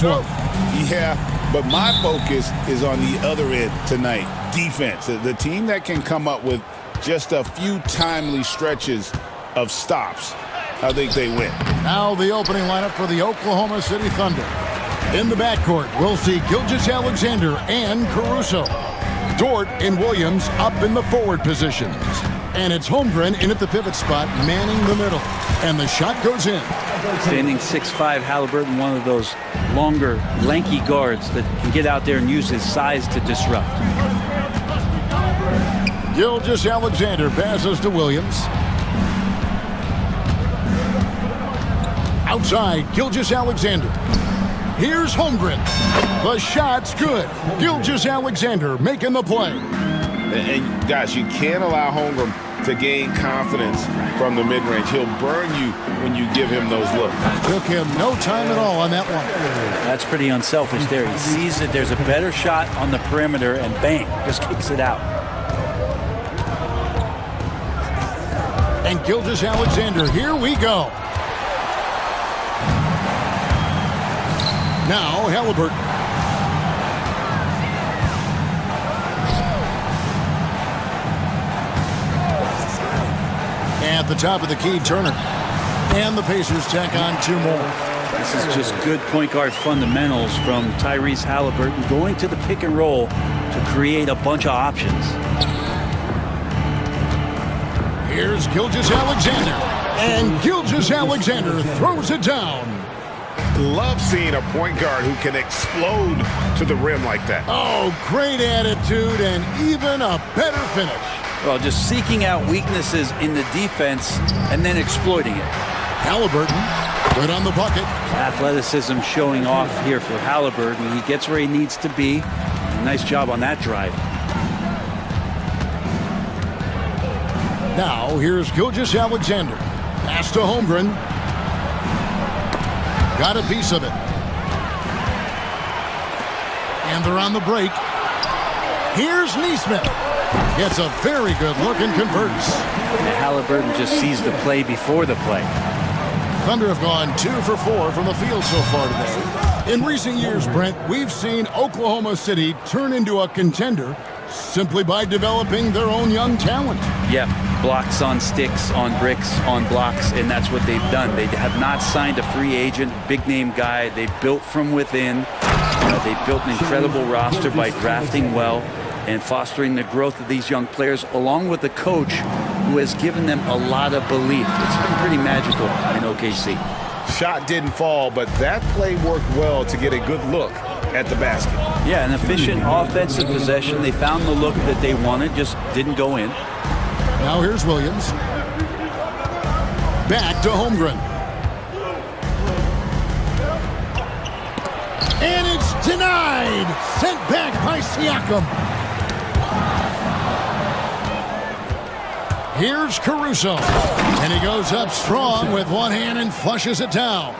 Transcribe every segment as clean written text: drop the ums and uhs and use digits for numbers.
Yeah, but my focus is on the other end tonight. Defense. The team that can come up with just a few timely stretches of stops, I think they win. Now the opening lineup for the Oklahoma City Thunder. In the backcourt, we'll see Gilgeous-Alexander and Caruso. Dort and Williams up in the forward positions. And it's Holmgren in at the pivot spot, manning the middle. And the shot goes in. Standing 6'5", Halliburton, one of those longer, lanky guards that can get out there and use his size to disrupt. Gilgeous-Alexander passes to Williams. Outside, Gilgeous-Alexander. Here's Holmgren. The shot's good. Gilgeous-Alexander making the play. And guys, you can't allow Holmgren to gain confidence from the mid-range. He'll burn you when you give him those looks. Took him no time at all on that one. That's pretty unselfish there. He sees that there's a better shot on the perimeter and bang, just kicks it out. And Gilgeous-Alexander, here we go. Now Halliburton. At the top of the key, Turner. And the Pacers tack on two more. This is just good point guard fundamentals from Tyrese Halliburton, going to the pick and roll to create a bunch of options. Here's Gilgeous-Alexander. And Gilgeous-Alexander throws it down. Love seeing a point guard who can explode to the rim like that. Oh, great attitude and even a better finish. Well, just seeking out weaknesses in the defense and then exploiting it. Halliburton, good on the bucket. Athleticism showing off here for Halliburton. He gets where he needs to be. Nice job on that drive. Now, here's Gilgeous-Alexander. Pass to Holmgren. Got a piece of it. And they're on the break. Here's Neesmith. Gets a very good look and converts. And Halliburton just sees the play before the play. Thunder have gone 2 for 4 from the field so far today. In recent years, Brent, we've seen Oklahoma City turn into a contender simply by developing their own young talent. Yep, blocks on sticks, on bricks, on blocks, and that's what they've done. They have not signed a free agent, big-name guy. They've built from within. They've built an incredible roster by drafting well and fostering the growth of these young players, along with the coach who has given them a lot of belief. It's been pretty magical in OKC. Shot didn't fall, but that play worked well to get a good look at the basket. Yeah, an efficient offensive possession. They found the look that they wanted, just didn't go in. Now here's Williams. Back to Holmgren. And it's denied. Sent back by Siakam. Here's Caruso. And he goes up strong with one hand and flushes it down.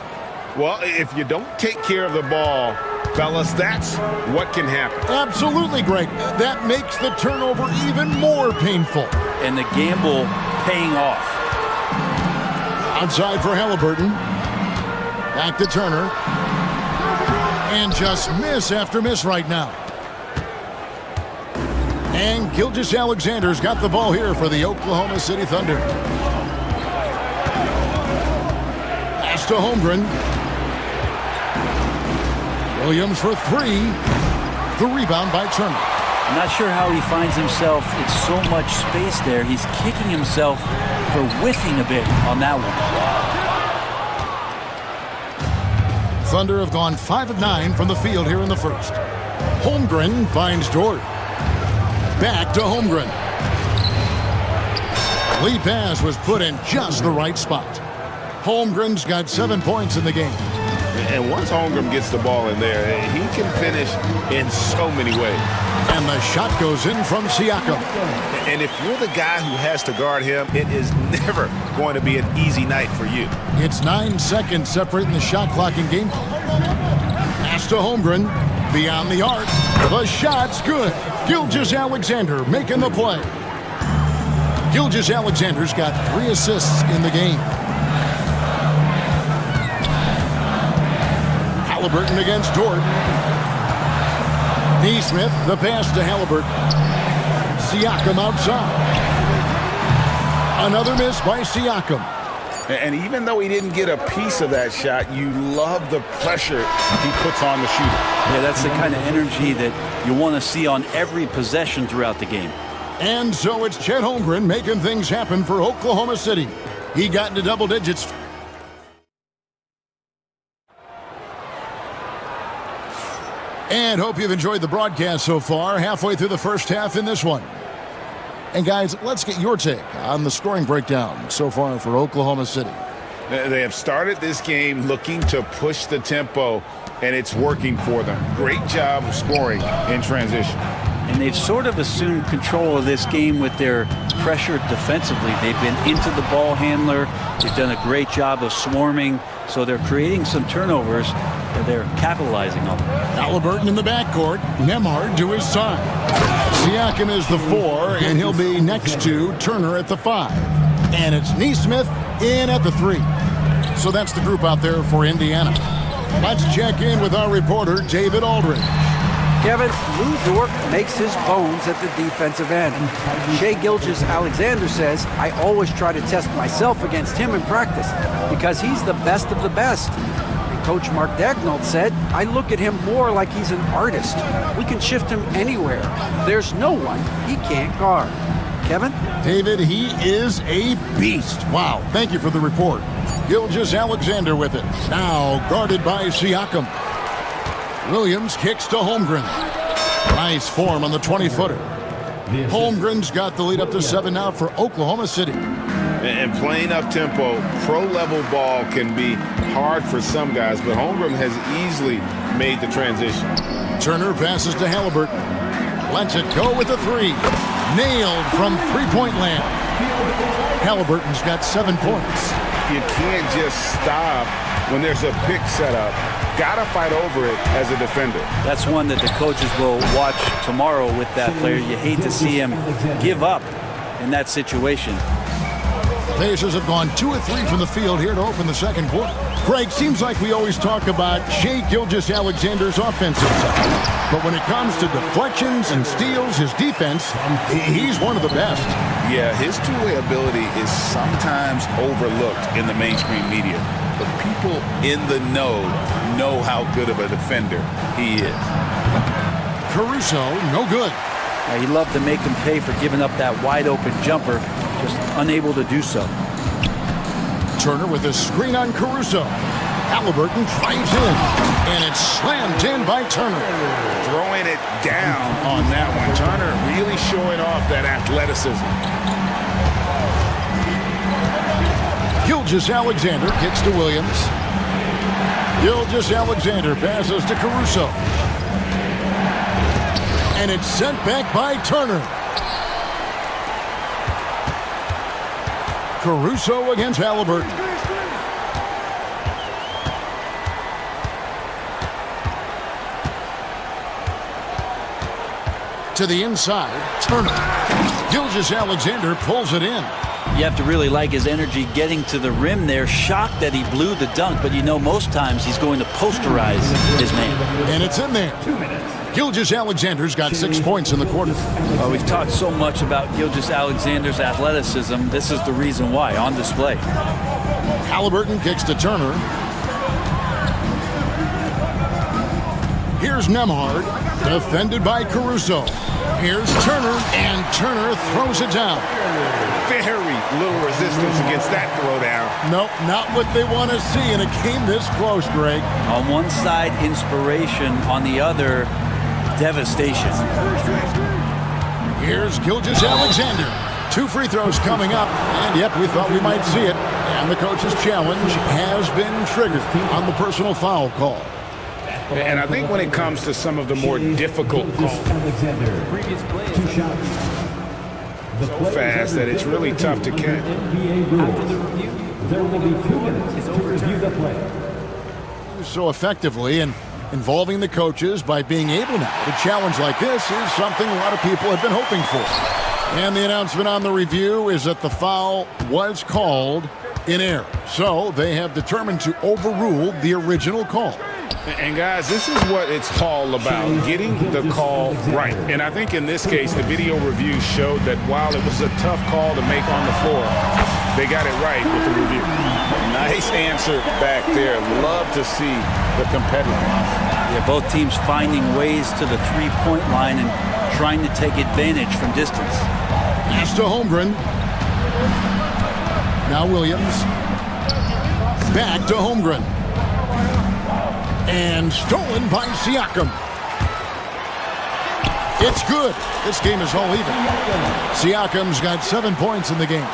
Well, if you don't take care of the ball, fellas, that's what can happen. Absolutely, Greg. That makes the turnover even more painful. And the gamble paying off. Outside for Halliburton. Back to Turner. And just miss after miss right now. And Gilgeous-Alexander's got the ball here for the Oklahoma City Thunder. Pass to Holmgren. Williams for three. The rebound by Turner. I'm not sure how he finds himself in so much space there. He's kicking himself for whiffing a bit on that one. Thunder have gone 5 of 9 from the field here in the first. Holmgren finds Dort. Back to Holmgren. Lead pass was put in just the right spot. Holmgren's got 7 points in the game. And once Holmgren gets the ball in there, he can finish in so many ways. And the shot goes in from Siakam. And if you're the guy who has to guard him, it is never going to be an easy night for you. It's 9 seconds separating the shot clock and game clock. Pass to Holmgren. Beyond the arc. The shot's good. Gilgeous-Alexander making the play. Gilgeous-Alexander's got 3 assists in the game. Halliburton against Dort. Neesmith, the pass to Halliburton. Siakam outside. Another miss by Siakam. And even though he didn't get a piece of that shot, you love the pressure he puts on the shooter. Yeah, that's the kind of energy that you want to see on every possession throughout the game. And so it's Chet Holmgren making things happen for Oklahoma City. He got into double digits. And hope you've enjoyed the broadcast so far, halfway through the first half in this one. And guys, let's get your take on the scoring breakdown so far for Oklahoma City. They have started this game looking to push the tempo, and it's working for them. Great job of scoring in transition. And they've sort of assumed control of this game with their pressure defensively. They've been into the ball handler. They've done a great job of swarming. So they're creating some turnovers that they're capitalizing on. Halliburton in the backcourt. Nemhard to his side. Siakam is the 4, and he'll be next to Turner at the 5. And it's Neesmith in at the 3. So that's the group out there for Indiana. Let's check in with our reporter, David Aldridge. Kevin, Lou Dort makes his bones at the defensive end. Shai Gilgeous-Alexander says, I always try to test myself against him in practice because he's the best of the best. And Coach Mark Daigneault said, I look at him more like he's an artist. We can shift him anywhere. There's no one he can't guard. Kevin? David, he is a beast. Wow, thank you for the report. Gilgeous-Alexander with it. Now guarded by Siakam. Williams kicks to Holmgren. Nice form on the 20-footer. Holmgren's got the lead up to 7 now for Oklahoma City. And playing up-tempo, pro-level ball can be hard for some guys, but Holmgren has easily made the transition. Turner passes to Halliburton. Lets it go with the 3. Nailed from three-point land. Halliburton's got 7 points. You can't just stop when there's a pick set up. Gotta fight over it as a defender. That's one that the coaches will watch tomorrow with that player. You hate to see him give up in that situation. Pacers have gone 2 of 3 from the field here to open the second quarter. Greg, seems like we always talk about Shai Gilgeous-Alexander's offensive side. But when it comes to deflections and steals, his defense, he's one of the best. Yeah, his two-way ability is sometimes overlooked in the mainstream media. But people in the know how good of a defender he is. Caruso, no good. He loved to make him pay for giving up that wide-open jumper, just unable to do so. Turner with a screen on Caruso. Halliburton drives in, and it's slammed in by Turner. Throwing it down on that one. Turner really showing off that athleticism. Gilgeous-Alexander kicks to Williams. Gilgeous-Alexander passes to Caruso. And it's sent back by Turner. Caruso against Halliburton. To the inside, Turner. Gilgeous-Alexander pulls it in. You have to really like his energy getting to the rim there. Shocked that he blew the dunk, but you know most times he's going to posterize his man. And it's in there. Gilgeous-Alexander's got 6 points in the quarter. We've talked so much about Gilgeous-Alexander's athleticism. This is the reason why, on display. Halliburton kicks to Turner. Here's Nemhard, defended by Caruso. Here's Turner, and Turner throws it down. Very little resistance against that throwdown. Nope, not what they want to see in a game this close, Greg. On one side, inspiration. On the other, devastation. Here's Gilgeous-Alexander. 2 free throws coming up, and yep, we thought we might see it. And the coach's challenge has been triggered on the personal foul call. And I think when it comes to some of the more difficult calls, so fast that it's really tough to catch. There will be 2 minutes to review the play. So effectively, and involving the coaches by being able now to challenge like this is something a lot of people have been hoping for. And the announcement on the review is that the foul was called in error. So they have determined to overrule the original call. And guys, this is what it's all about, getting the call right. And I think in this case, the video review showed that while it was a tough call to make on the floor, they got it right with the review. Nice answer back there. Love to see the competitiveness. Yeah, both teams finding ways to the three-point line and trying to take advantage from distance. Pass to Holmgren. Now Williams. Back to Holmgren. And stolen by Siakam. It's good. This game is all even. Siakam's got 7 points in the game.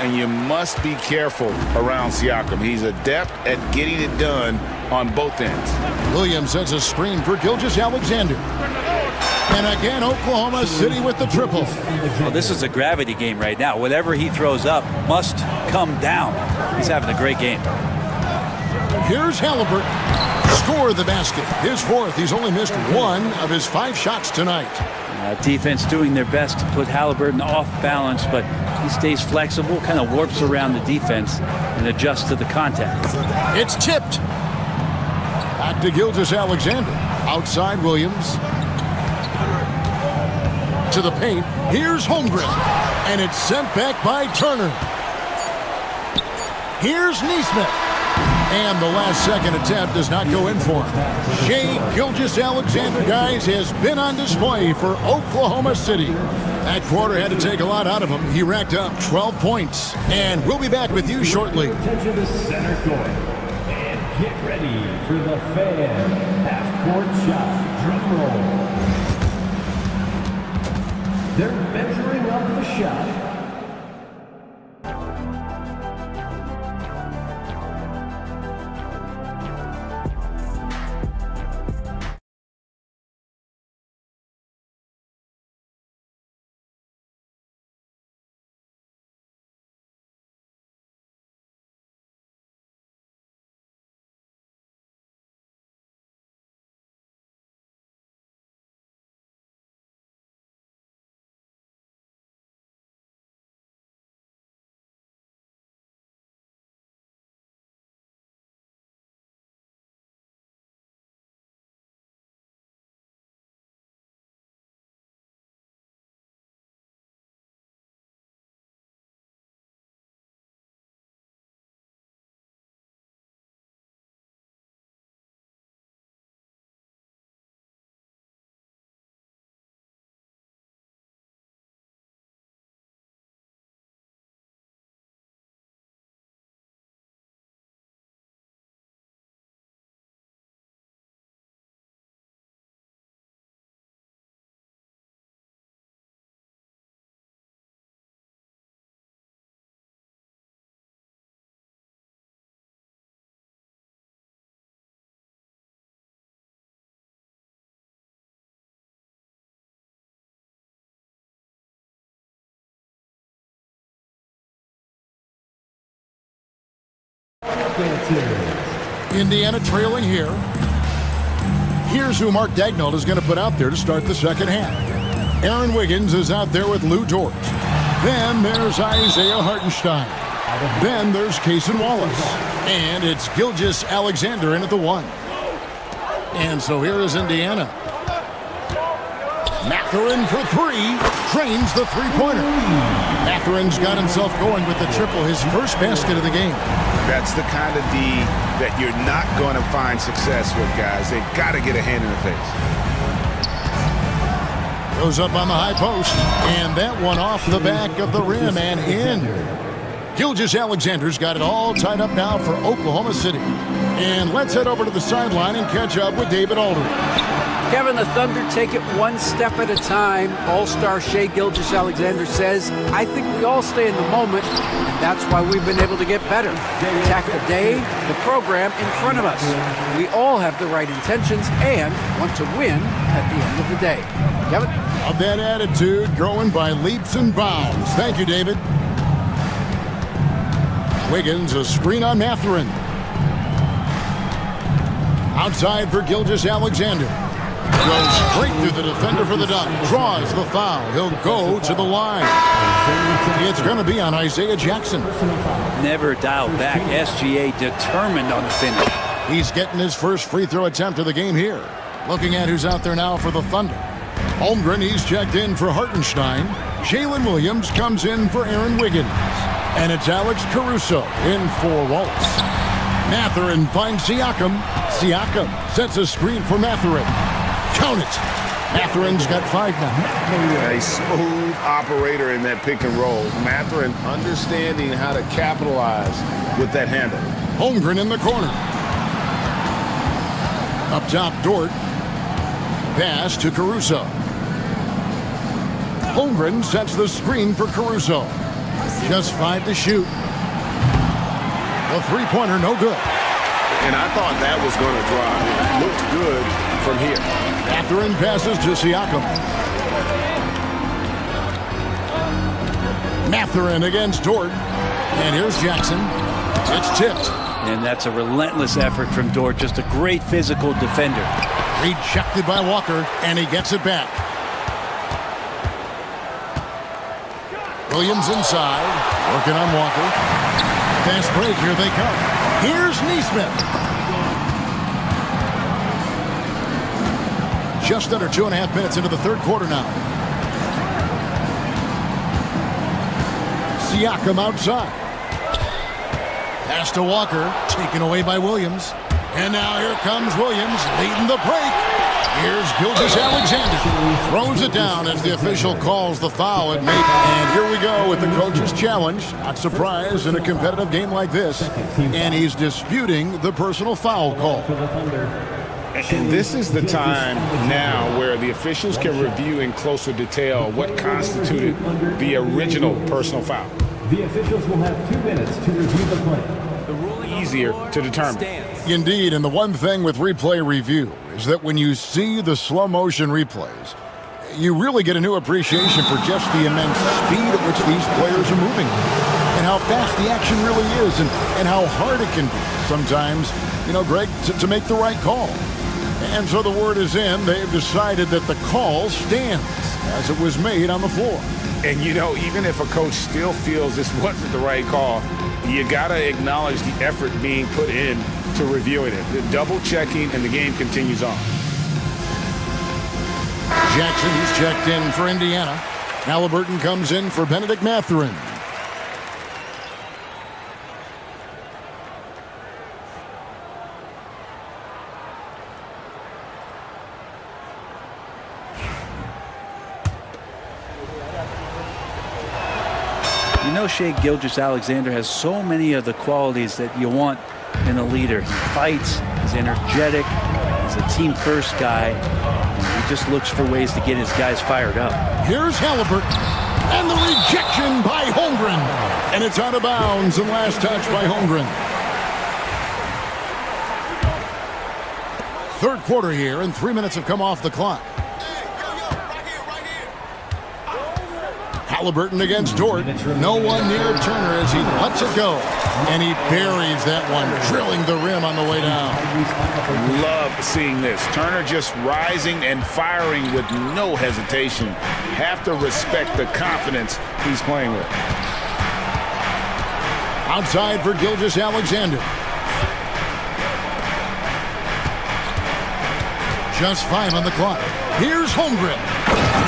And you must be careful around Siakam. He's adept at getting it done on both ends. Williams sets a screen for Gilgeous-Alexander. And again, Oklahoma City with the triple. Well, this is a gravity game right now. Whatever he throws up must come down. He's having a great game. Here's Halliburton. Score the basket. His fourth. He's only missed 1 of his 5 shots tonight. Defense doing their best to put Halliburton off balance, but he stays flexible, kind of warps around the defense and adjusts to the contact. It's tipped. Back to Gilgeous-Alexander. Outside Williams. To the paint. Here's Holmgren. And it's sent back by Turner. Here's Nesmith. And the last second attempt does not go in for him. Shai Gilgeous-Alexander, guys, has been on display for Oklahoma City. That quarter had to take a lot out of him. He racked up 12 points. And we'll be back with you shortly. Attention to center court. And get ready for the fan half-court shot. Drum roll. They're measuring up the shot. Indiana trailing here. Here's who Mark Daignault is going to put out there to start the second half. Aaron Wiggins is out there with Lou Dort. Then there's Isaiah Hartenstein. Then there's Cason Wallace. And it's Gilgeous-Alexander in at the 1. And so here is Indiana. Mathurin for 3. Trains the three-pointer. Mathurin's got himself going with the triple, his first basket of the game. That's the kind of D that you're not going to find success with, guys. They've got to get a hand in the face. Goes up on the high post, and that one off the back of the rim and in. Gilgeous-Alexander's got it all tied up now for Oklahoma City. And let's head over to the sideline and catch up with David Aldridge. Kevin, the Thunder take it one step at a time. All-star Shai Gilgeous-Alexander says, I think we all stay in the moment, and that's why we've been able to get better. Attack the day, the program in front of us. We all have the right intentions and want to win at the end of the day. Kevin? Of that attitude, growing by leaps and bounds. Thank you, David. Wiggins, a screen on Mathurin. Outside for Gilgeous-Alexander. Goes straight through the defender for the dunk. Draws the foul. He'll go to the line. It's going to be on Isaiah Jackson. Never dialed back. SGA determined on the finish. He's getting his first free throw attempt of the game here. Looking at who's out there now for the Thunder. Holmgren, he's checked in for Hartenstein. Jalen Williams comes in for Aaron Wiggins. And it's Alex Caruso in for Wallace. Mathurin finds Siakam. Siakam sets a screen for Mathurin. Count it. Mathurin's got 5 now. A smooth operator in that pick and roll. Mathurin understanding how to capitalize with that handle. Holmgren in the corner. Up top, Dort. Pass to Caruso. Holmgren sets the screen for Caruso. Just 5 to shoot. The three-pointer, no good. And I thought that was going to drive. It looked good from here. Mathurin passes to Siakam. Mathurin against Dort. And here's Jackson. It's tipped. And that's a relentless effort from Dort. Just a great physical defender. Rejected by Walker, and he gets it back. Williams inside, working on Walker. Fast break, here they come. Here's Neesmith. Just under 2.5 minutes into the third quarter now. Siakam outside. Pass to Walker, taken away by Williams. And now here comes Williams, leading the break. Here's Gilgeous-Alexander. Throws it down as the official calls the foul at made. And here we go with the coach's challenge. Not surprised in a competitive game like this. And he's disputing the personal foul call. And this is the time now where the officials can review in closer detail what constituted the original personal foul. The officials will have 2 minutes to review the play. Easier to determine. Indeed, and the one thing with replay review is that when you see the slow motion replays, you really get a new appreciation for just the immense speed at which these players are moving and how fast the action really is and how hard it can be sometimes, you know, Greg, to make the right call. And so the word is in. They've decided that the call stands as it was made on the floor. And, you know, even if a coach still feels this wasn't the right call, you got to acknowledge the effort being put in to reviewing it. The double checking, and the game continues on. Jackson, he's checked in for Indiana. Halliburton comes in for Benedict Mathurin. You know, Shai Gilgeous-Alexander has so many of the qualities that you want in a leader. He fights, he's energetic, he's a team-first guy, and he just looks for ways to get his guys fired up. Here's Halliburton, and the rejection by Holmgren. And it's out of bounds, and last touch by Holmgren. Third quarter here, and 3 minutes have come off the clock. Halliburton against Dort. No one near Turner as he lets it go. And he buries that one, drilling the rim on the way down. Love seeing this. Turner just rising and firing with no hesitation. Have to respect the confidence he's playing with. Outside for Gilgeous-Alexander. Just 5 on the clock. Here's Holmgren.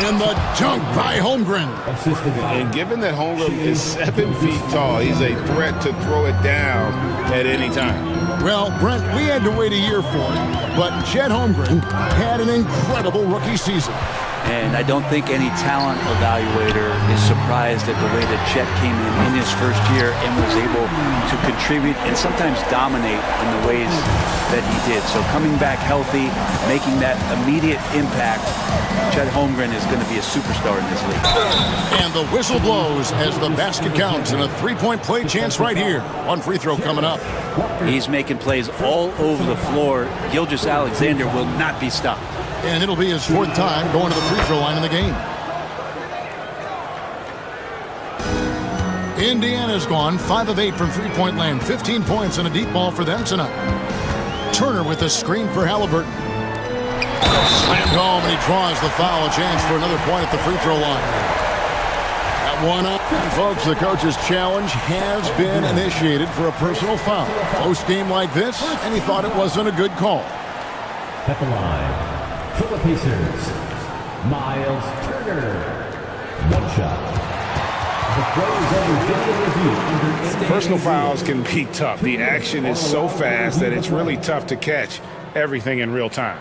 And the dunk by Holmgren. And given that Holmgren is 7 feet tall, he's a threat to throw it down at any time. Well, Brent, we had to wait a year for it, but Chet Holmgren had an incredible rookie season. And I don't think any talent evaluator is surprised at the way that Chet came in his first year and was able to contribute and sometimes dominate in the ways that he did. So coming back healthy, making that immediate impact, Chet Holmgren is going to be a superstar in this league. And the whistle blows as the basket counts, and a three-point play chance right here. One free throw coming up. He's making plays all over the floor. Gilgeous-Alexander will not be stopped. And it'll be his 4th time going to the free throw line in the game. Indiana's gone 5 of 8 from three-point land. 15 points and a deep ball for them tonight. Turner with a screen for Halliburton. Slammed home, and he draws the foul. A chance for another point at the free throw line. That one up. Folks, the coach's challenge has been initiated for a personal foul. Close game like this, and he thought it wasn't a good call. At the line, for the Pacers, Miles Turner. One shot. The players under video review. Personal fouls can be tough. The action is so fast that it's really tough to catch everything in real time.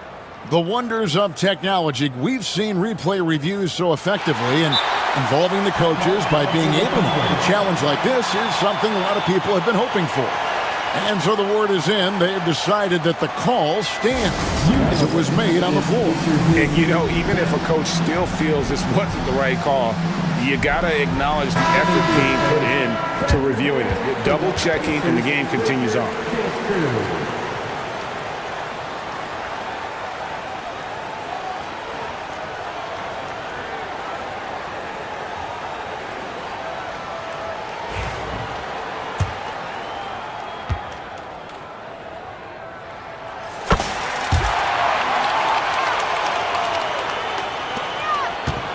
The wonders of technology. We've seen replay reviews so effectively, and involving the coaches by being able to play a challenge like this is something a lot of people have been hoping for. And so the word is in. They have decided that the call stands as it was made on the floor. And, you know, even if a coach still feels this wasn't the right call, you got to acknowledge the effort being put in to reviewing it. Double checking, and the game continues on.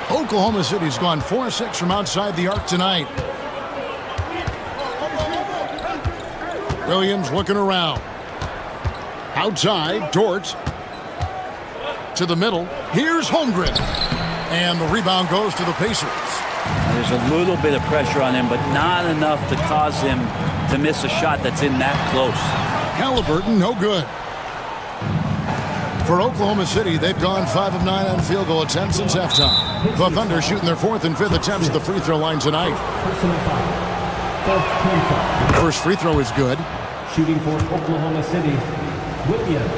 Oklahoma City's gone 4-6 from outside the arc tonight. Williams looking around. Outside, Dort. To the middle. Here's Holmgren. And the rebound goes to the Pacers. There's a little bit of pressure on him, but not enough to cause him to miss a shot that's in that close. Halliburton, no good. For Oklahoma City, they've gone 5 of 9 on field goal attempts since halftime. The Thunder shooting their 4th and 5th attempts at the free throw line tonight. First free throw is good. Shooting for Oklahoma City, Williams.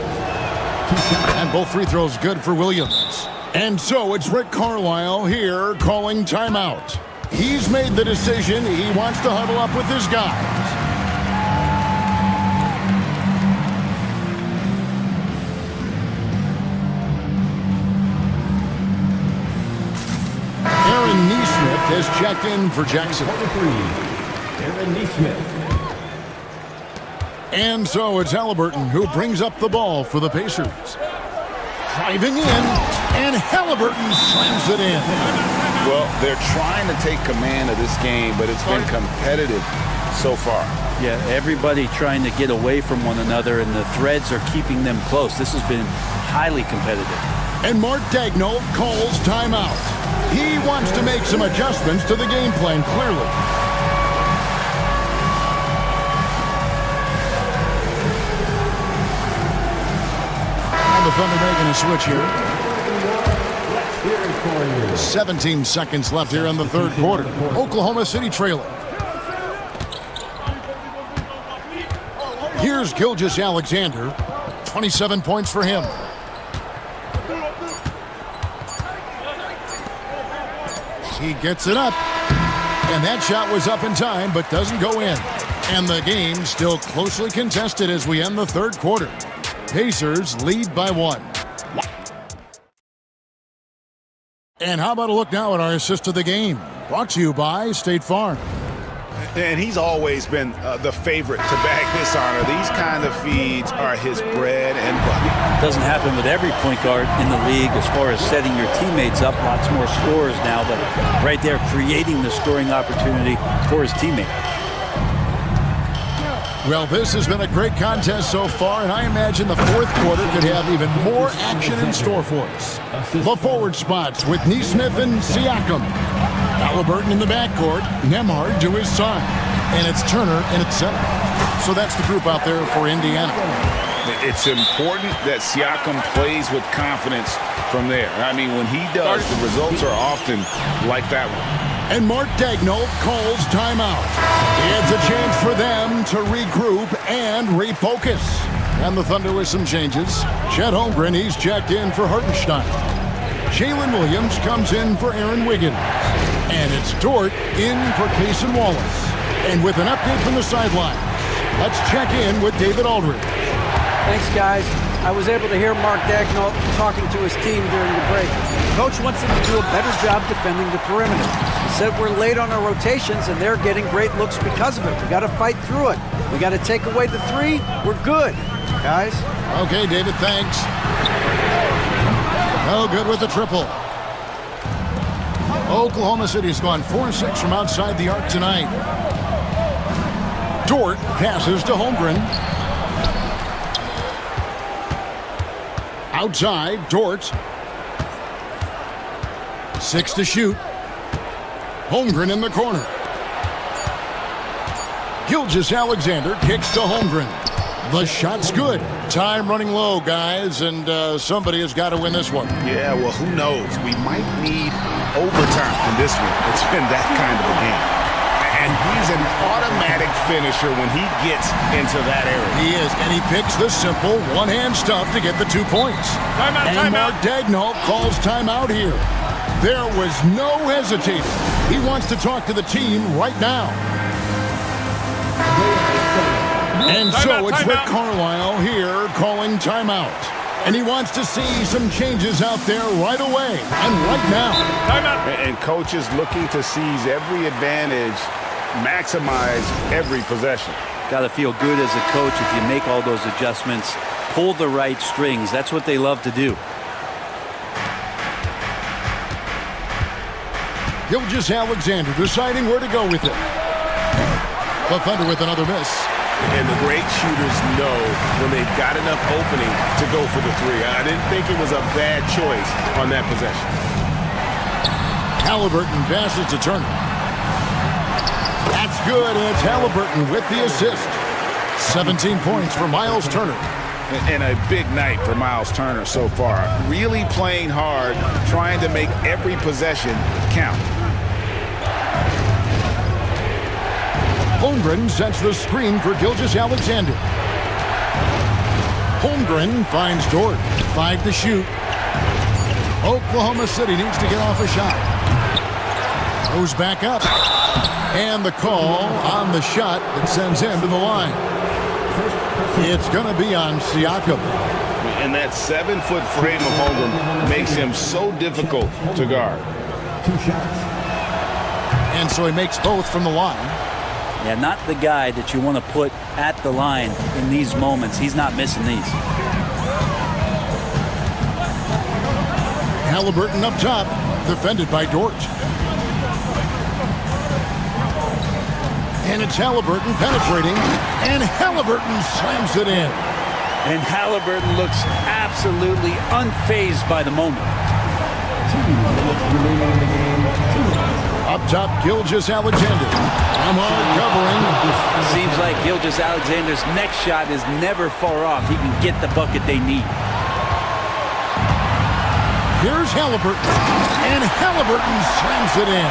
And both free throws good for Williams. And so it's Rick Carlisle here calling timeout. He's made the decision. He wants to huddle up with his guys. Aaron Nesmith has checked in for Jackson. 43, Aaron Nesmith. And so it's Halliburton who brings up the ball for the Pacers. Driving in, and Halliburton slams it in. Well, they're trying to take command of this game, but it's been competitive so far. Yeah, everybody trying to get away from one another, and the threads are keeping them close. This has been highly competitive. And Mark Daigneault calls timeout. He wants to make some adjustments to the game plan, clearly. And the Thunder making a switch here. 17 seconds left here in the third quarter. Oklahoma City trailing. Here's Gilgeous-Alexander. 27 points for him. He gets it up, and that shot was up in time, but doesn't go in. And the game still closely contested as we end the third quarter. Pacers lead by 1. And how about a look now at our assist of the game? Brought to you by State Farm. And he's always been the favorite to bag this honor. These kind of feeds are his bread and butter. Doesn't happen with every point guard in the league as far as setting your teammates up. Lots more scorers now, but right there creating the scoring opportunity for his teammate. Well, this has been a great contest so far, and I imagine the fourth quarter could have even more action in store for us. The forward spots with Nesmith and Siakam. Halliburton in the backcourt, Nembhard to his side, and it's Turner in its center. So that's the group out there for Indiana. It's important that Siakam plays with confidence from there. I mean, when he does, the results are often like that one. And Mark Daigneault calls timeout. It's a chance for them to regroup and refocus. And the Thunder with some changes. Chet Holmgren, he's checked in for Hartenstein. Jalen Williams comes in for Aaron Wiggins. And it's Dort in for Cason Wallace. And with an update from the sidelines, let's check in with David Aldridge. Thanks, guys. I was able to hear Mark Daigneault talking to his team during the break. Coach wants them to do a better job defending the perimeter. He said we're late on our rotations, and they're getting great looks because of it. We got to fight through it. We got to take away the three. We're good, guys. Okay, David, thanks. No good with the triple. Oklahoma City's gone 4-6 from outside the arc tonight. Dort passes to Holmgren. Outside, Dort. 6 to shoot. Holmgren in the corner. Gilgeous-Alexander kicks to Holmgren. The shot's good. Time running low, guys, and somebody has got to win this one. Yeah, well, who knows? We might need overtime in this one. It's been that kind of a game. And he's an automatic finisher when he gets into that area. He is, and he picks the simple one-hand stuff to get the 2 points. And Mark Daigneault calls timeout here. There was no hesitating. He wants to talk to the team right now. And so it's Rick Carlisle here calling timeout. And he wants to see some changes out there right away and right now. And coach is looking to seize every advantage, maximize every possession. Got to feel good as a coach if you make all those adjustments, pull the right strings. That's what they love to do. Gilgeous-Alexander deciding where to go with it. The Thunder with another miss. And the great shooters know when they've got enough opening to go for the three. I didn't think it was a bad choice on that possession. Halliburton passes to Turner. That's good, and it's Halliburton with the assist. 17 points for Miles Turner. And a big night for Miles Turner so far. Really playing hard, trying to make every possession count. Holmgren sets the screen for Gilgeous-Alexander. Holmgren finds Dort. 5 to shoot. Oklahoma City needs to get off a shot. Goes back up. And the call on the shot that sends him to the line. It's going to be on Siakam. And that 7-foot frame of Holmgren makes him so difficult to guard. 2 shots. And so he makes both from the line. Yeah, not the guy that you want to put at the line in these moments. He's not missing these. Halliburton up top, defended by Dort. And it's Halliburton penetrating, and Halliburton slams it in. And Halliburton looks absolutely unfazed by the moment. 2 minutes remaining in the game. 2 minutes. Up top, Gilgeous-Alexander. I'm hard covering. Seems like Gilgeous-Alexander's next shot is never far off. He can get the bucket they need. Here's Halliburton, and Halliburton slams it in.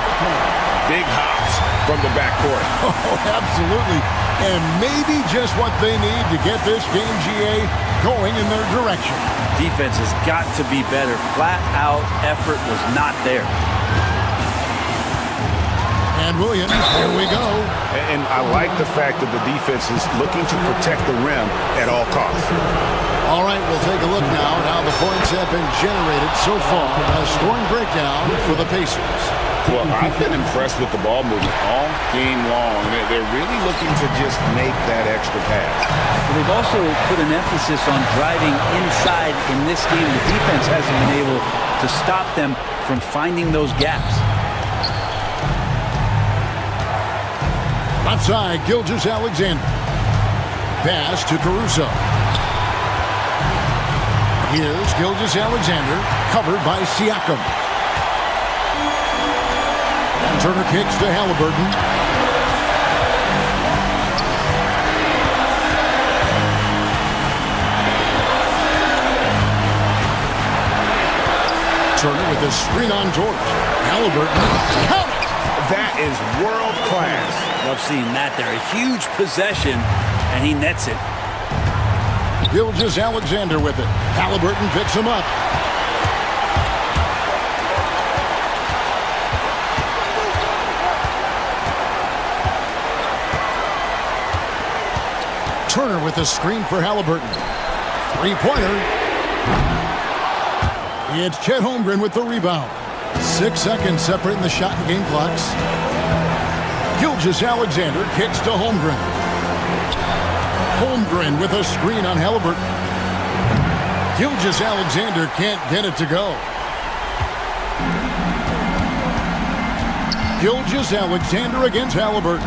Big hops from the backcourt. Oh, absolutely. And maybe just what they need to get this game, GA, going in their direction. Defense has got to be better. Flat out effort was not there. And Williams, here we go. And I like the fact that the defense is looking to protect the rim at all costs. All right, we'll take a look now at how the points have been generated so far. A scoring breakdown for the Pacers. Well, I've been impressed with the ball movement all game long. They're really looking to just make that extra pass. They've also put an emphasis on driving inside in this game. The defense hasn't been able to stop them from finding those gaps. Left side, Gilgeous-Alexander. Pass to Caruso. Here's Gilgeous-Alexander, covered by Siakam. And Turner kicks to Halliburton. Turner with a screen on George. Halliburton, count it! That is world class. Love seeing that there. A huge possession, and he nets it. Gilgeous-Alexander with it. Halliburton picks him up. Turner with the screen for Halliburton. Three-pointer. It's Chet Holmgren with the rebound. 6 seconds separating the shot and game clocks. Gilgeous-Alexander kicks to Holmgren. Holmgren with a screen on Halliburton. Gilgeous-Alexander can't get it to go. Gilgeous Alexander against Halliburton.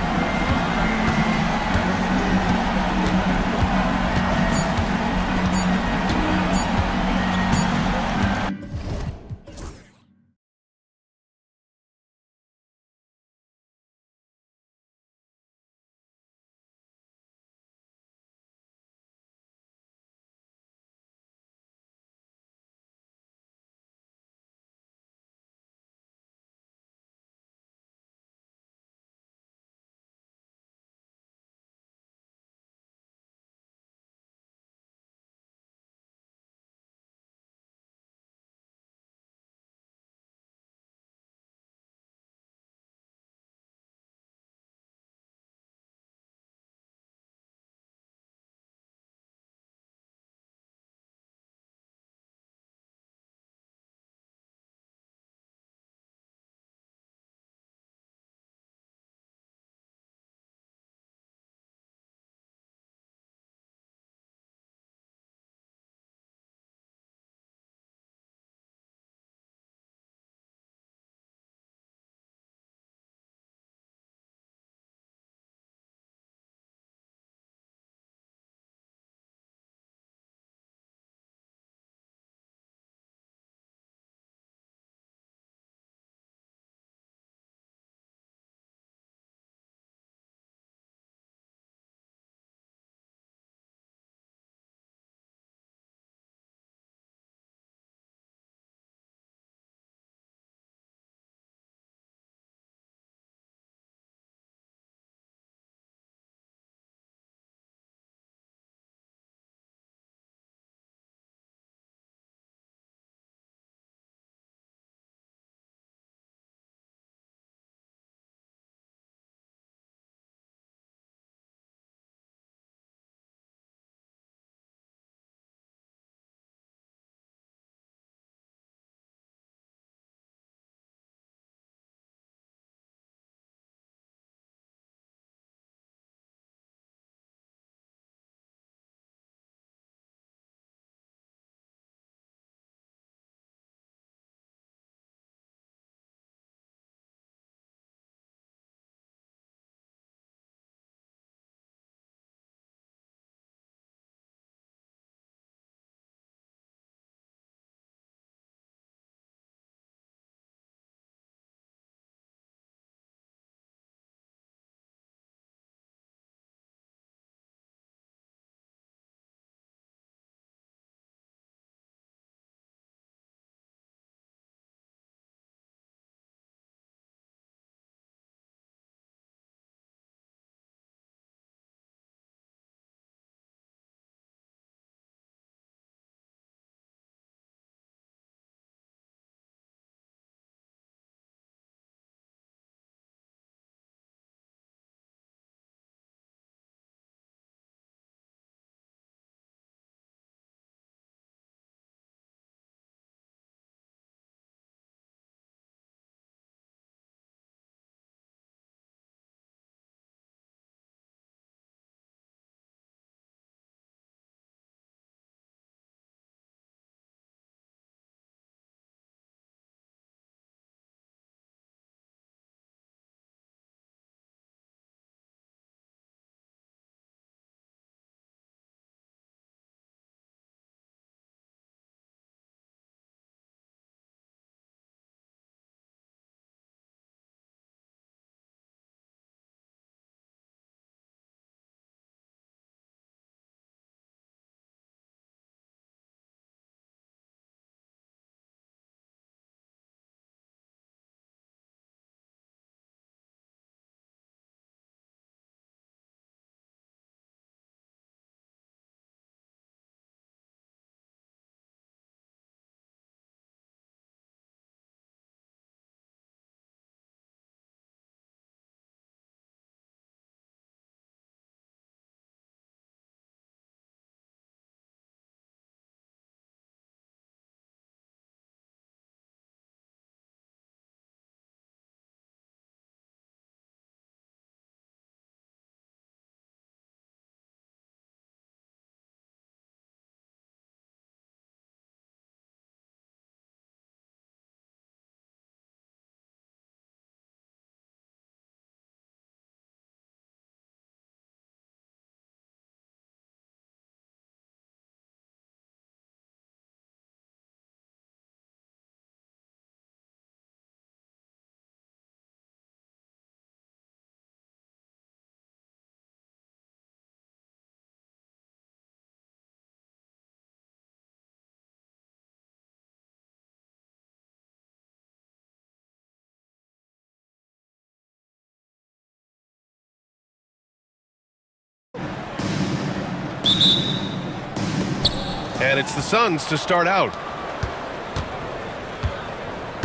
And it's the Suns to start out.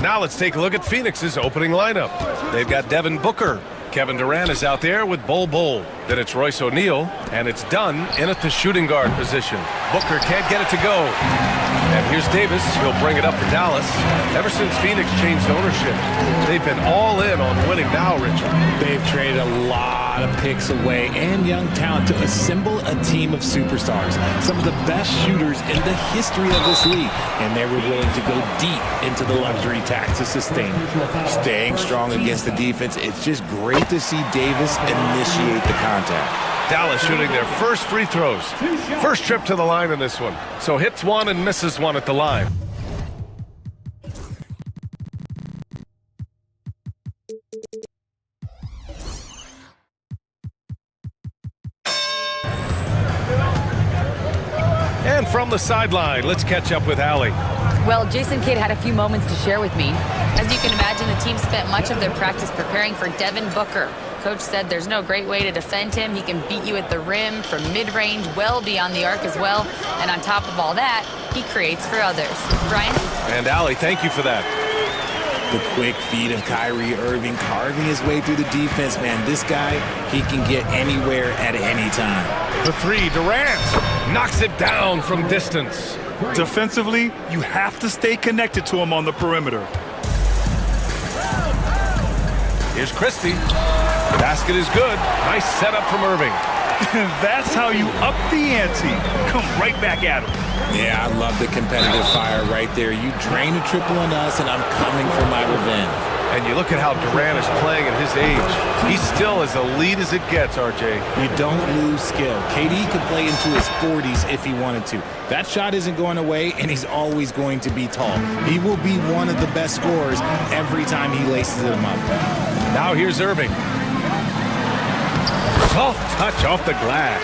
Now let's take a look at Phoenix's opening lineup. They've got Devin Booker. Kevin Durant is out there with Bol. Then it's Royce O'Neal, and it's Dunn in at the shooting guard position. Booker can't get it to go. And here's Davis. He'll bring it up for Dallas. Ever since Phoenix changed ownership, they've been all in on winning now, Richard. They've traded a lot of picks away and young talent to assemble a team of superstars. Some of the best shooters in the history of this league. And they were willing to go deep into the luxury tax to sustain it. Staying strong against the defense, it's just great to see Davis initiate the contact. Dallas shooting their first free throws. First trip to the line in this one. So hits one and misses one at the line. And from the sideline, let's catch up with Allie. Well, Jason Kidd had a few moments to share with me. As you can imagine, the team spent much of their practice preparing for Devin Booker. Coach said there's no great way to defend him. He can beat you at the rim, from mid-range, well beyond the arc as well. And on top of all that, he creates for others. Brian? And Allie, thank you for that. The quick feed of Kyrie Irving carving his way through the defense, man. This guy, he can get anywhere at any time. The three, Durant knocks it down from distance. Defensively, you have to stay connected to him on the perimeter. Here's Christie. Basket is good. Nice setup from Irving. That's how you up the ante. Come right back at him. Yeah, I love the competitive fire right there. You drain a triple on us, and I'm coming for my revenge. And you look at how Durant is playing at his age. He's still as elite as it gets, RJ. You don't lose skill. KD could play into his 40s if he wanted to. That shot isn't going away, and he's always going to be tall. He will be one of the best scorers every time he laces them up. Now here's Irving. Soft touch off the glass.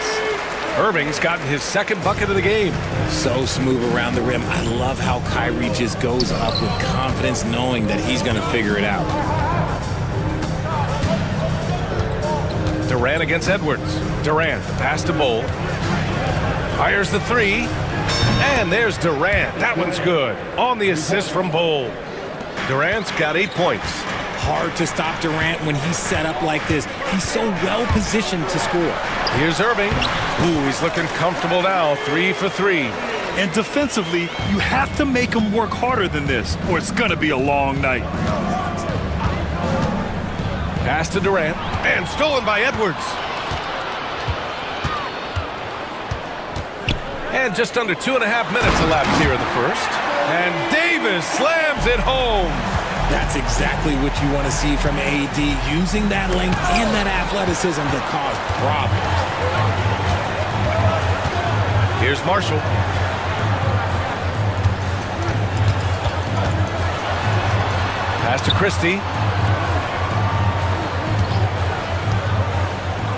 Irving's gotten his second bucket of the game. So smooth around the rim. I love how Kyrie just goes up with confidence, knowing that he's going to figure it out. Durant against Edwards. Durant, the pass to Bol. Fires the three. And there's Durant. That one's good. On the assist from Bol. Durant's got 8 points. Hard to stop Durant when he's set up like this. He's so well positioned to score. Here's Irving. Ooh, he's looking comfortable now. 3 for 3. And defensively, you have to make him work harder than this, or it's going to be a long night. Pass to Durant. And stolen by Edwards. And just under 2.5 minutes elapsed here in the first. And Davis slams it home. That's exactly what you want to see from AD, using that length and that athleticism to cause problems. Here's Marshall. Pass to Christie.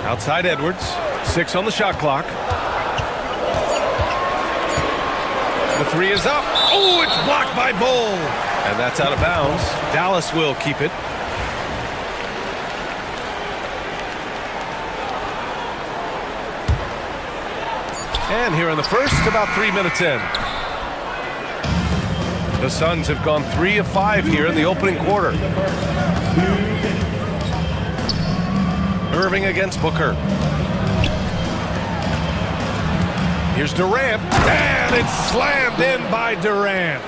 Outside Edwards. 6 on the shot clock. The three is up. Oh, it's blocked by Bol. And that's out of bounds. Dallas will keep it. And here in the first, about 3 minutes in. The Suns have gone 3 of 5 here in the opening quarter. Irving against Booker. Here's Durant. And it's slammed in by Durant.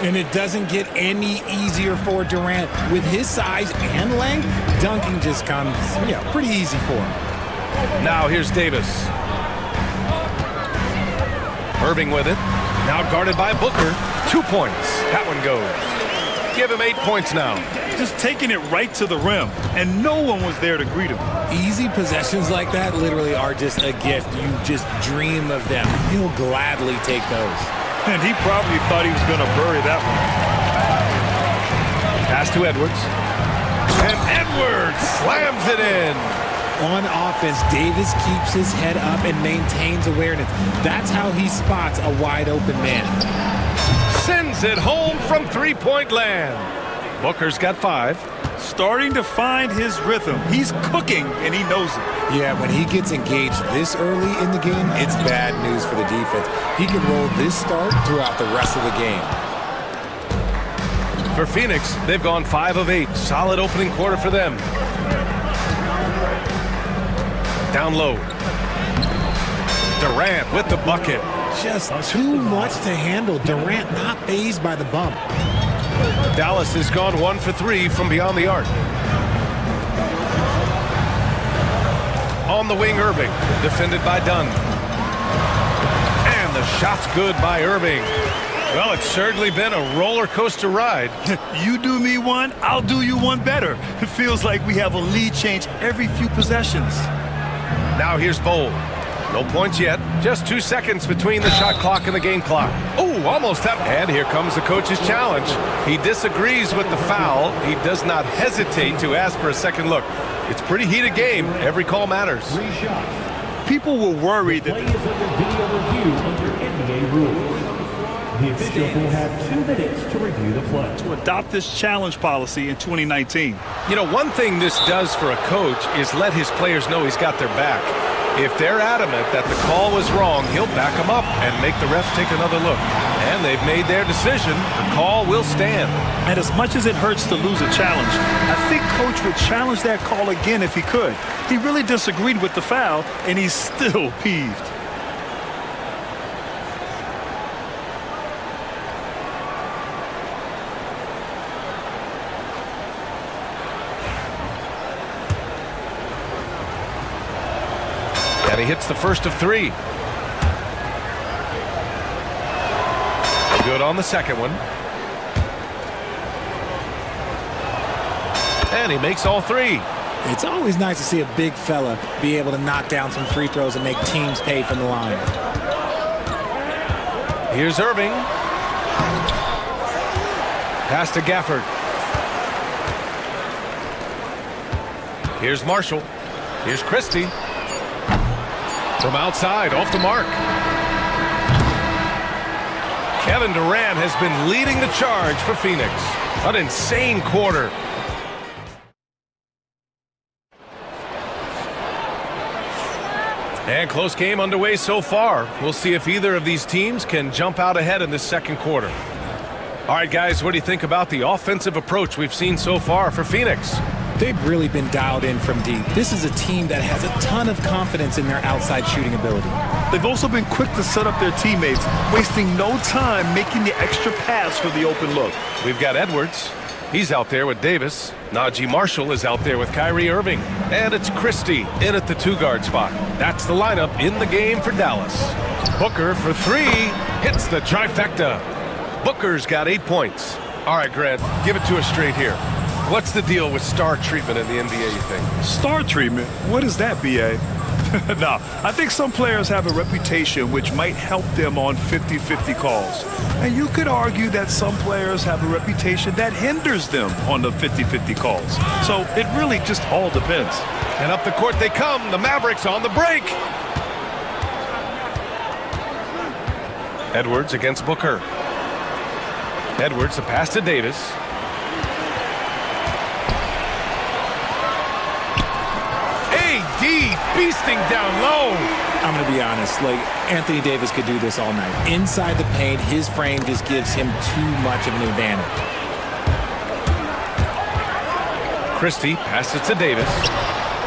And it doesn't get any easier for Durant. With his size and length, dunking just comes, pretty easy for him. Now here's Davis. Irving with it. Now guarded by Booker. 2 points. That one goes. Give him 8 points now. Just taking it right to the rim, and no one was there to greet him. Easy possessions like that literally are just a gift. You just dream of them. He'll gladly take those. And he probably thought he was going to bury that one. Pass to Edwards. And Edwards slams it in. On offense, Davis keeps his head up and maintains awareness. That's how he spots a wide open man. Sends it home from three-point land. Booker's got 5. starting to find his rhythm. He's cooking, and he knows it. Yeah, when he gets engaged this early in the game, it's bad news for the defense. He can roll this start throughout the rest of the game. For Phoenix, they've gone 5 of 8. Solid opening quarter for them. Down low. Durant with the bucket. Just too much to handle. Durant not fazed by the bump. Dallas has gone 1 for 3 from beyond the arc. On the wing, Irving, defended by Dunn. And the shot's good by Irving. Well, it's certainly been a roller coaster ride. You do me one, I'll do you one better. It feels like we have a lead change every few possessions. Now here's Bowl. No points yet. Just 2 seconds between the shot clock and the game clock. Oh, almost up. And here comes the coach's challenge. He disagrees with the foul. He does not hesitate to ask for a second look. It's a pretty heated game. Every call matters. People were worried that... Play is under video review under NBA rules. The officials will have 2 minutes to review the play. to adopt this challenge policy in 2019. You know, one thing this does for a coach is let his players know he's got their back. If they're adamant that the call was wrong, he'll back them up and make the refs take another look. And they've made their decision. The call will stand. And as much as it hurts to lose a challenge, I think Coach would challenge that call again if he could. He really disagreed with the foul, and he's still peeved. And he hits the first of 3. Good on the second one. And he makes all 3. It's always nice to see a big fella be able to knock down some free throws and make teams pay from the line. Here's Irving. Pass to Gafford. Here's Marshall. Here's Christie. From outside, off the mark. Kevin Durant has been leading the charge for Phoenix. An insane quarter. And close game underway so far. We'll see if either of these teams can jump out ahead in this second quarter. All right, guys, what do you think about the offensive approach we've seen so far for Phoenix? They've really been dialed in from deep. This is a team that has a ton of confidence in their outside shooting ability. They've also been quick to set up their teammates, wasting no time making the extra pass for the open look. We've got Edwards. He's out there with Davis. Najee Marshall is out there with Kyrie Irving. And it's Christie in at the 2-guard spot. That's the lineup in the game for Dallas. Booker for 3. Hits the trifecta. Booker's got 8 points. All right, Grant, give it to us straight here. What's the deal with star treatment in the NBA, you think? Star treatment? What is that, B.A.? No, I think some players have a reputation which might help them on 50-50 calls. And you could argue that some players have a reputation that hinders them on the 50-50 calls. So it really just all depends. And up the court they come. The Mavericks on the break. Edwards against Booker. Edwards, the pass to Davis. Beasting down low. I'm going to be honest, like, Anthony Davis could do this all night. Inside the paint, his frame just gives him too much of an advantage. Christie passes to Davis.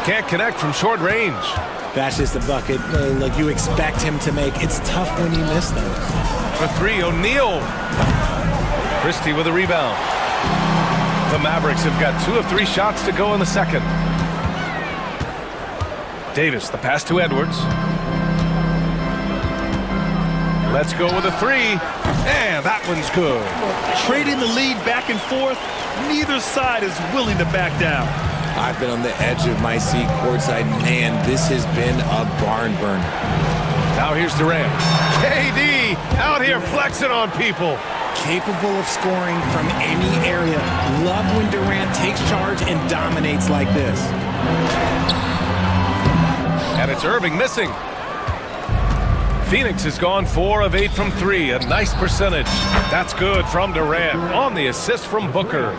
Can't connect from short range. That's just a bucket like you expect him to make. It's tough when you miss those. For 3, O'Neal. Christie with a rebound. The Mavericks have got 2 of 3 shots to go in the second. Davis, the pass to Edwards. Let's go with a 3. And that one's good. Trading the lead back and forth, neither side is willing to back down. I've been on the edge of my seat courtside. Man, this has been a barn burner. Now here's Durant. KD out here flexing on people. Capable of scoring from any area. Love when Durant takes charge and dominates like this. And it's Irving missing. Phoenix has gone 4 of 8 from 3. A nice percentage. That's good from Durant on the assist from Booker.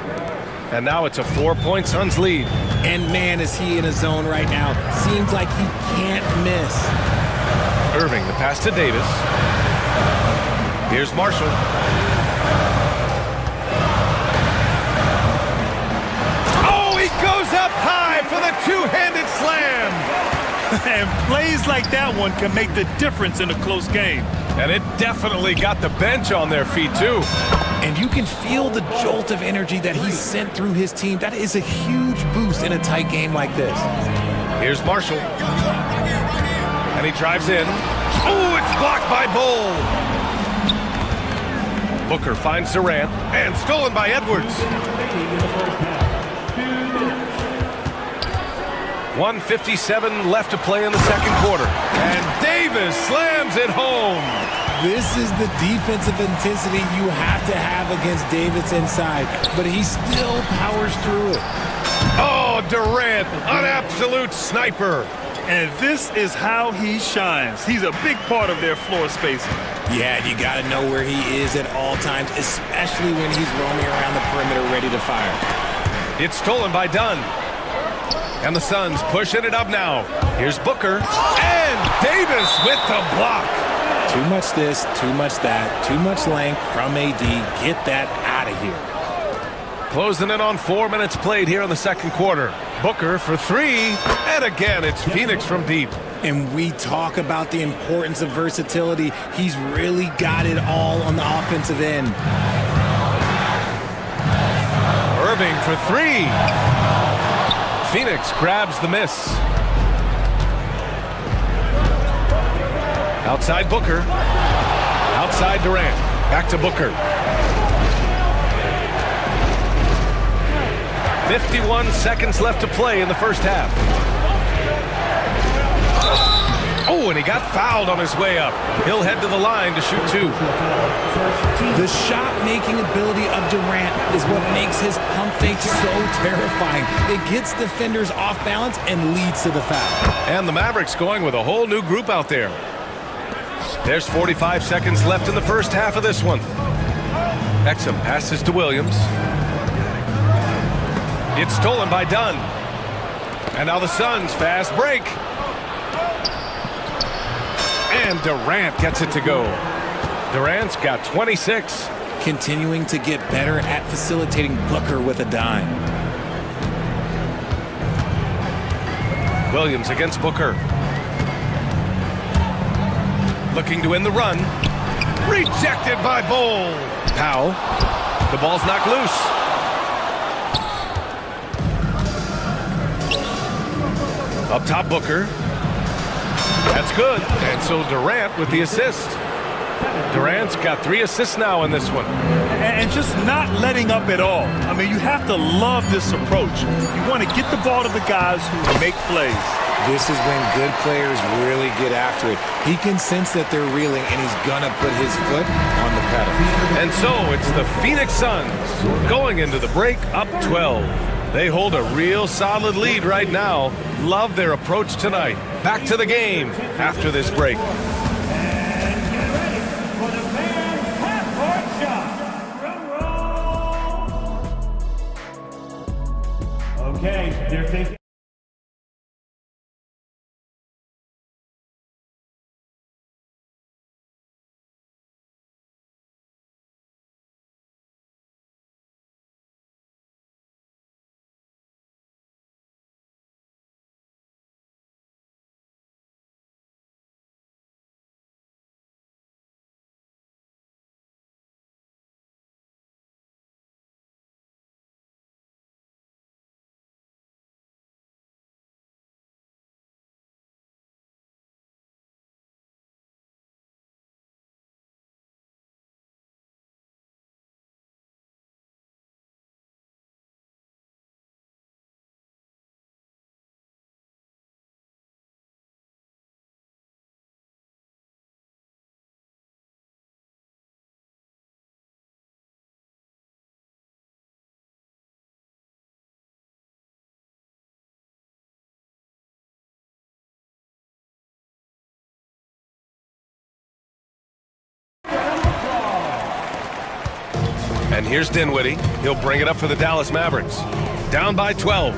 And now it's a 4-point Suns lead. And man, is he in a zone right now. Seems like he can't miss. Irving, the pass to Davis. Here's Marshall. Oh, he goes up high for the two-handed slam. And plays like that one can make the difference in a close game. And it definitely got the bench on their feet, too. And you can feel the jolt of energy that he sent through his team. That is a huge boost in a tight game like this. Here's Marshall. And he drives in. Oh, it's blocked by Bull. Booker finds Durant. And stolen by Edwards. 1:57 left to play in the second quarter. And Davis slams it home. This is the defensive intensity you have to have against Davis inside, but he still powers through it. Oh, Durant, an absolute sniper. And this is how he shines. He's a big part of their floor spacing. Yeah, you got to know where he is at all times, especially when he's roaming around the perimeter ready to fire. It's stolen by Dunn. And the Suns pushing it up now. Here's Booker. And Davis with the block. Too much this, too much that, too much length from AD. Get that out of here. Closing in on 4 minutes played here in the second quarter. Booker for three. And again, it's Phoenix from deep. And we talk about the importance of versatility. He's really got it all on the offensive end. Irving for three. Phoenix grabs the miss. Outside Booker. Outside Durant. Back to Booker. 51 seconds left to play in the first half. Oh, and he got fouled on his way up. He'll head to the line to shoot two. The shot-making ability of Durant is what makes his pump fake so terrifying. It gets defenders off balance and leads to the foul. And the Mavericks going with a whole new group out there. There's 45 seconds left in the first half of this one. Exum passes to Williams. It's stolen by Dunn. And now the Suns fast break. And Durant gets it to go. Durant's got 26. Continuing to get better at facilitating Booker with a dime. Williams against Booker. Looking to win the run. Rejected by Bull. Powell. The ball's knocked loose. Up top, Booker. That's good. And so Durant with the assist. Durant's got 3 assists now in this one. And just not letting up at all. I mean, you have to love this approach. You want to get the ball to the guys who make plays. This is when good players really get after it. He can sense that they're reeling, and he's going to put his foot on the pedal. And so it's the Phoenix Suns going into the break up 12. They hold a real solid lead right now. Love their approach tonight. Back to the game after this break. Okay, they're thinking. And here's Dinwiddie. He'll bring it up for the Dallas Mavericks. Down by 12.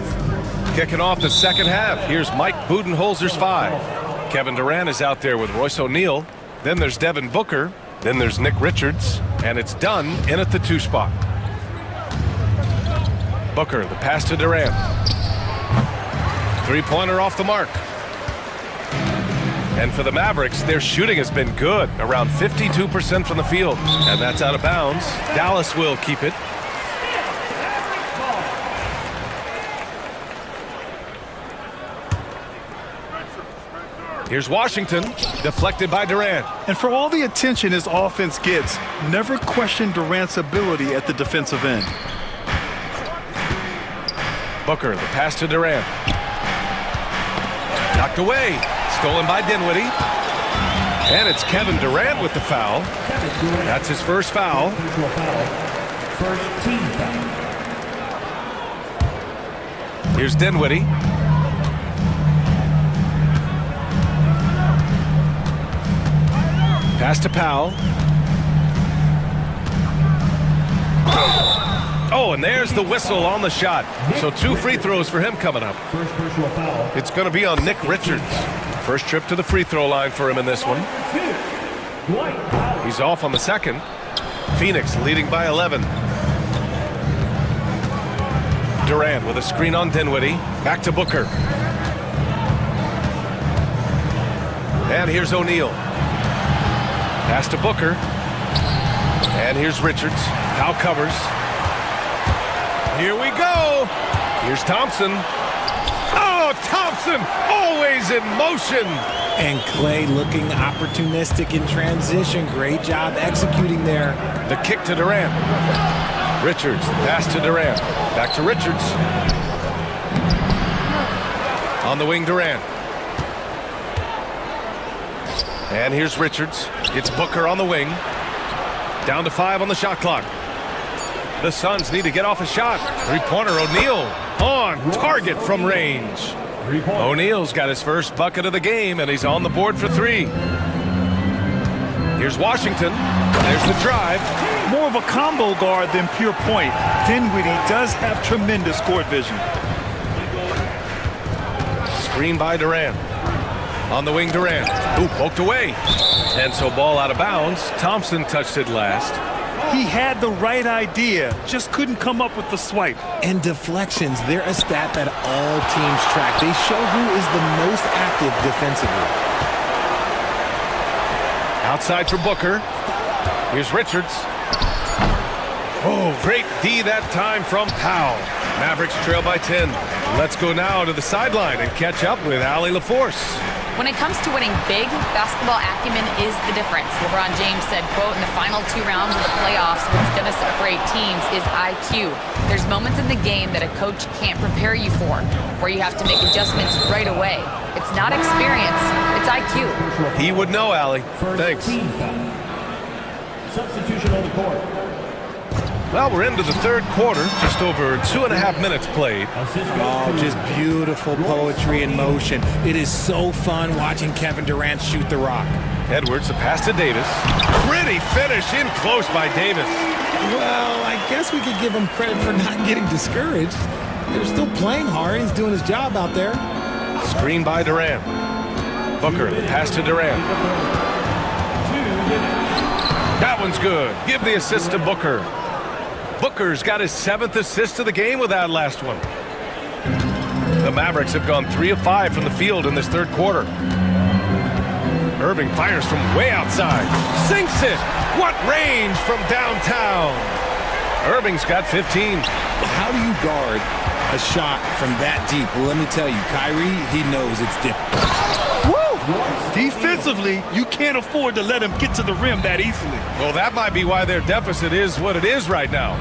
Kicking off the second half. Here's Mike Budenholzer's 5. Kevin Durant is out there with Royce O'Neal. Then there's Devin Booker. Then there's Nick Richards. And it's done in at the 2 spot. Booker, the pass to Durant. Three-pointer off the mark. And for the Mavericks, their shooting has been good, around 52% from the field. And that's out of bounds. Dallas will keep it. Here's Washington, deflected by Durant. And for all the attention his offense gets, never question Durant's ability at the defensive end. Booker, the pass to Durant. Knocked away. Stolen by Dinwiddie. And it's Kevin Durant with the foul. That's his first foul. First team foul. Here's Dinwiddie. Pass to Powell. Oh, and there's the whistle on the shot. So 2 free throws for him coming up. First personal foul. It's going to be on Nick Richards. First trip to the free throw line for him in this one. He's off on the second. Phoenix leading by 11. Durant with a screen on Dinwiddie. Back to Booker. And here's O'Neal. Pass to Booker. And here's Richards. Now covers. Here we go. Here's Thompson. Oh, Thompson always in motion. And Clay looking opportunistic in transition. Great job executing there. The kick to Durant. Richards, the pass to Durant. Back to Richards. On the wing, Durant. And here's Richards. It's Booker on the wing. Down to 5 on the shot clock. The Suns need to get off a shot. Three-pointer, O'Neal on target from range. O'Neal's got his first bucket of the game, and he's on the board for 3. Here's Washington. There's the drive. More of a combo guard than pure point. Dinwiddie does have tremendous court vision. Screen by Durant. On the wing, Durant. Ooh, poked away. And so ball out of bounds. Thompson touched it last. He had the right idea, just couldn't come up with the swipe. And deflections, they're a stat that all teams track. They show who is the most active defensively. Outside for Booker. Here's Richards. Oh, great D that time from Powell. Mavericks trail by 10. Let's go now to the sideline and catch up with Allie LaForce. When it comes to winning big, basketball acumen is the difference. LeBron James said, quote, in the final 2 rounds of the playoffs, what's going to separate teams is IQ. There's moments in the game that a coach can't prepare you for, where you have to make adjustments right away. It's not experience, it's IQ. He would know, Allie. Thanks. Substitution on the court. Well, we're into the third quarter, just over 2.5 minutes played. Oh, just beautiful poetry in motion. It is so fun watching Kevin Durant shoot the rock. Edwards, a pass to Davis. Pretty finish in close by Davis. Well, I guess we could give him credit for not getting discouraged. They're still playing hard. He's doing his job out there. Screen by Durant. Booker, the pass to Durant. That one's good. Give the assist to Booker. Booker's got his 7th assist of the game with that last one. The Mavericks have gone 3 of 5 from the field in this third quarter. Irving fires from way outside. Sinks it! What range from downtown! Irving's got 15. How do you guard a shot from that deep? Well, let me tell you, Kyrie, he knows it's difficult. Defensively, you can't afford to let him get to the rim that easily. Well, that might be why their deficit is what it is right now.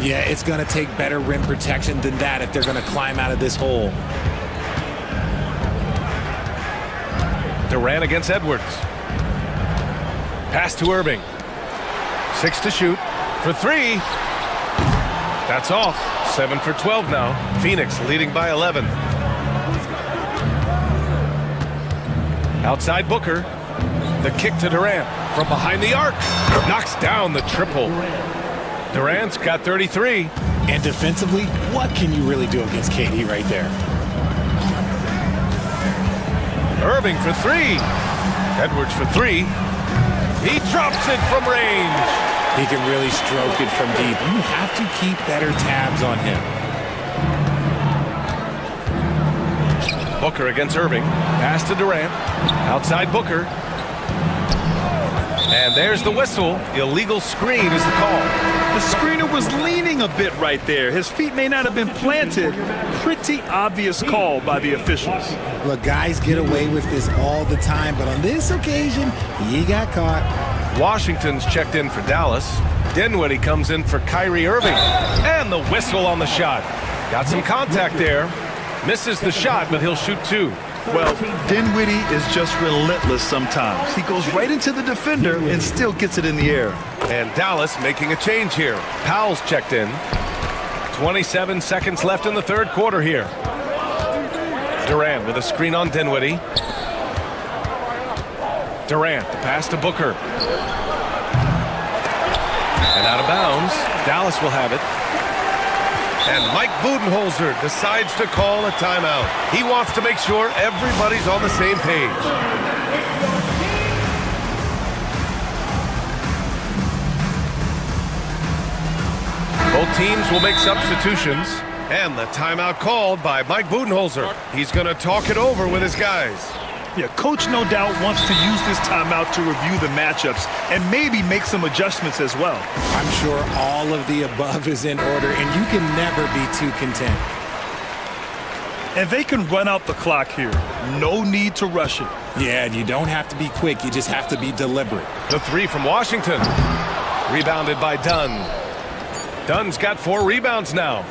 Yeah, it's going to take better rim protection than that if they're going to climb out of this hole. Durant against Edwards. Pass to Irving. 6 to shoot. For 3. That's off. 7 for 12 now. Phoenix leading by 11. Outside Booker. The kick to Durant. From behind the arc. Knocks down the triple. Durant's got 33. And defensively, what can you really do against KD right there? Irving for three. Edwards for three. He drops it from range. He can really stroke it from deep. You have to keep better tabs on him. Booker against Irving. Pass to Durant. Outside Booker. And there's the whistle. Illegal screen is the call. The screener was leaning a bit right there. His feet may not have been planted. Pretty obvious call by the officials. Look, guys get away with this all the time, but on this occasion, he got caught. Washington's checked in for Dallas. Dinwiddie comes in for Kyrie Irving. And the whistle on the shot. Got some contact there. Misses the shot, but he'll shoot two. Well, Dinwiddie is just relentless sometimes. He goes right into the defender and still gets it in the air. And Dallas making a change here. Powell's checked in. 27 seconds left in the third quarter here. Durant with a screen on Dinwiddie. Durant, the pass to Booker. And out of bounds. Dallas will have it. And Mike Budenholzer decides to call a timeout. He wants to make sure everybody's on the same page. Both teams will make substitutions. And the timeout called by Mike Budenholzer. He's going to talk it over with his guys. Yeah, coach no doubt wants to use this timeout to review the matchups and maybe make some adjustments as well. I'm sure all of the above is in order, and you can never be too content. And they can run out the clock here. No need to rush it. Yeah, and you don't have to be quick. You just have to be deliberate. The three from Washington. Rebounded by Dunn. Dunn's got 4 rebounds now.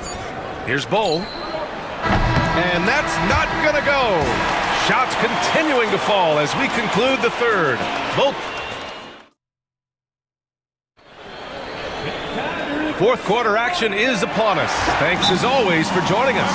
Here's Bull. And that's not going to go. Shots continuing to fall as we conclude the third. Both. Fourth quarter action is upon us. Thanks as always for joining us.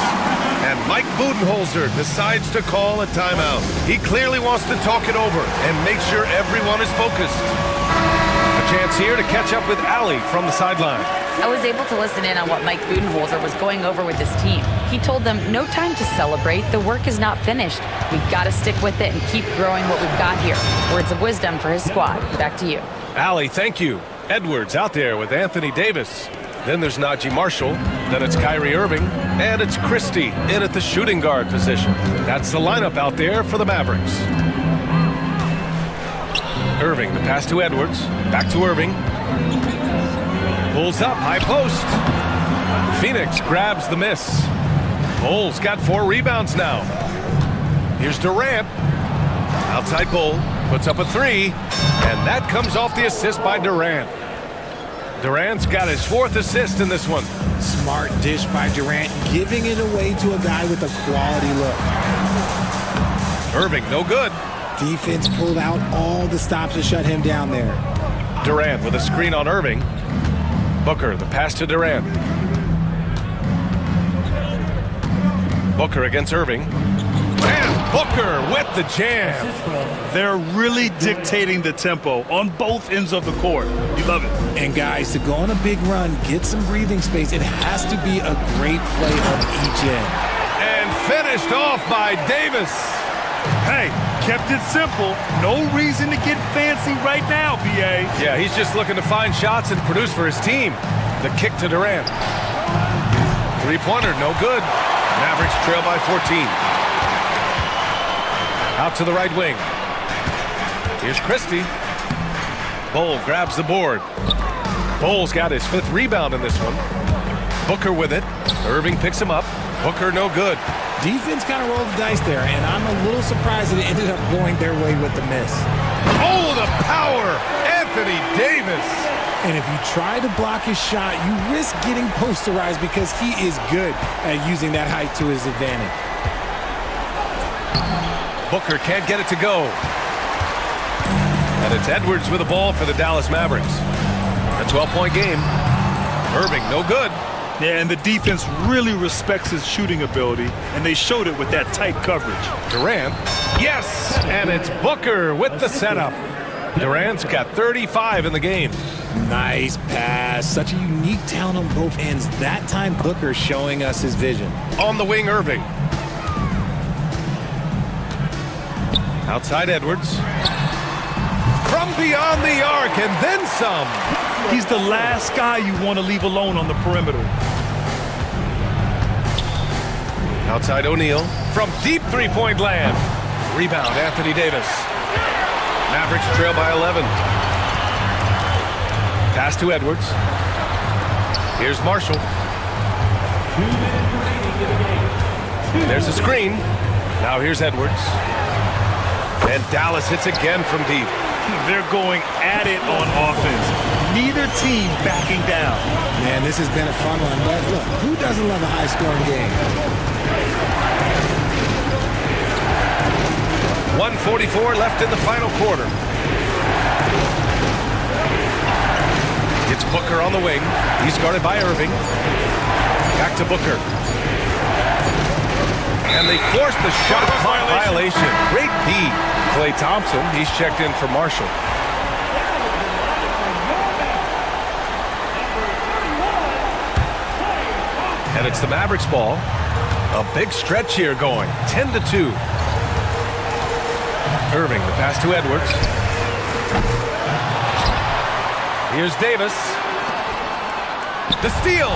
And Mike Budenholzer decides to call a timeout. He clearly wants to talk it over and make sure everyone is focused. A chance here to catch up with Allie from the sideline. I was able to listen in on what Mike Budenholzer was going over with his team. He told them, no time to celebrate. The work is not finished. We've got to stick with it and keep growing what we've got here. Words of wisdom for his squad. Back to you. Allie, thank you. Edwards out there with Anthony Davis. Then there's Najee Marshall. Then it's Kyrie Irving. And it's Christie in at the shooting guard position. That's the lineup out there for the Mavericks. Irving, the pass to Edwards. Back to Irving. Pulls up, high post. Phoenix grabs the miss. Bull's got 4 rebounds now. Here's Durant. Outside Bull. Puts up a 3. And that comes off the assist by Durant. Durant's got his 4th assist in this one. Smart dish by Durant, giving it away to a guy with a quality look. Irving, no good. Defense pulled out all the stops to shut him down there. Durant with a screen on Irving. Booker, the pass to Durant. Booker against Irving. And Booker with the jam. They're really dictating the tempo on both ends of the court. You love it. And guys, to go on a big run, get some breathing space, it has to be a great play on each end. And finished off by Davis. Hey, kept it simple. No reason to get fancy right now, B.A. Yeah, he's just looking to find shots and produce for his team. The kick to Durant. 3-pointer, no good. Mavericks trail by 14. Out to the right wing. Here's Christie. Bull grabs the board. Bull's got his 5th rebound in this one. Booker with it. Irving picks him up. Booker no good. Defense kind of rolled the dice there, and I'm a little surprised that it ended up going their way with the miss. Oh, the power! Anthony Davis! And if you try to block his shot, you risk getting posterized because he is good at using that height to his advantage. Booker can't get it to go. And it's Edwards with the ball for the Dallas Mavericks. A 12-point game. Irving, no good. Yeah, and the defense really respects his shooting ability, and they showed it with that tight coverage. Durant, yes! And it's Booker with the setup. Durant's got 35 in the game. Nice pass. Such a unique talent on both ends. That time, Booker showing us his vision. On the wing, Irving. Outside Edwards. From beyond the arc, and then some. He's the last guy you want to leave alone on the perimeter. Outside O'Neal. From deep three-point land. Rebound, Anthony Davis. Mavericks trail by 11. Pass to Edwards. Here's Marshall. There's a screen. Now here's Edwards. And Dallas hits again from deep. They're going at it on offense. Neither team backing down. Man, this has been a fun one, but look, who doesn't love a high-scoring game? 1:44 left in the final quarter. It's Booker on the wing. He's guarded by Irving. Back to Booker. And they forced the shot clock violation. Great D. Klay Thompson, he's checked in for Marshall. And it's the Mavericks ball. A big stretch here going. 10-2. Irving, the pass to Edwards. Here's Davis. The steal.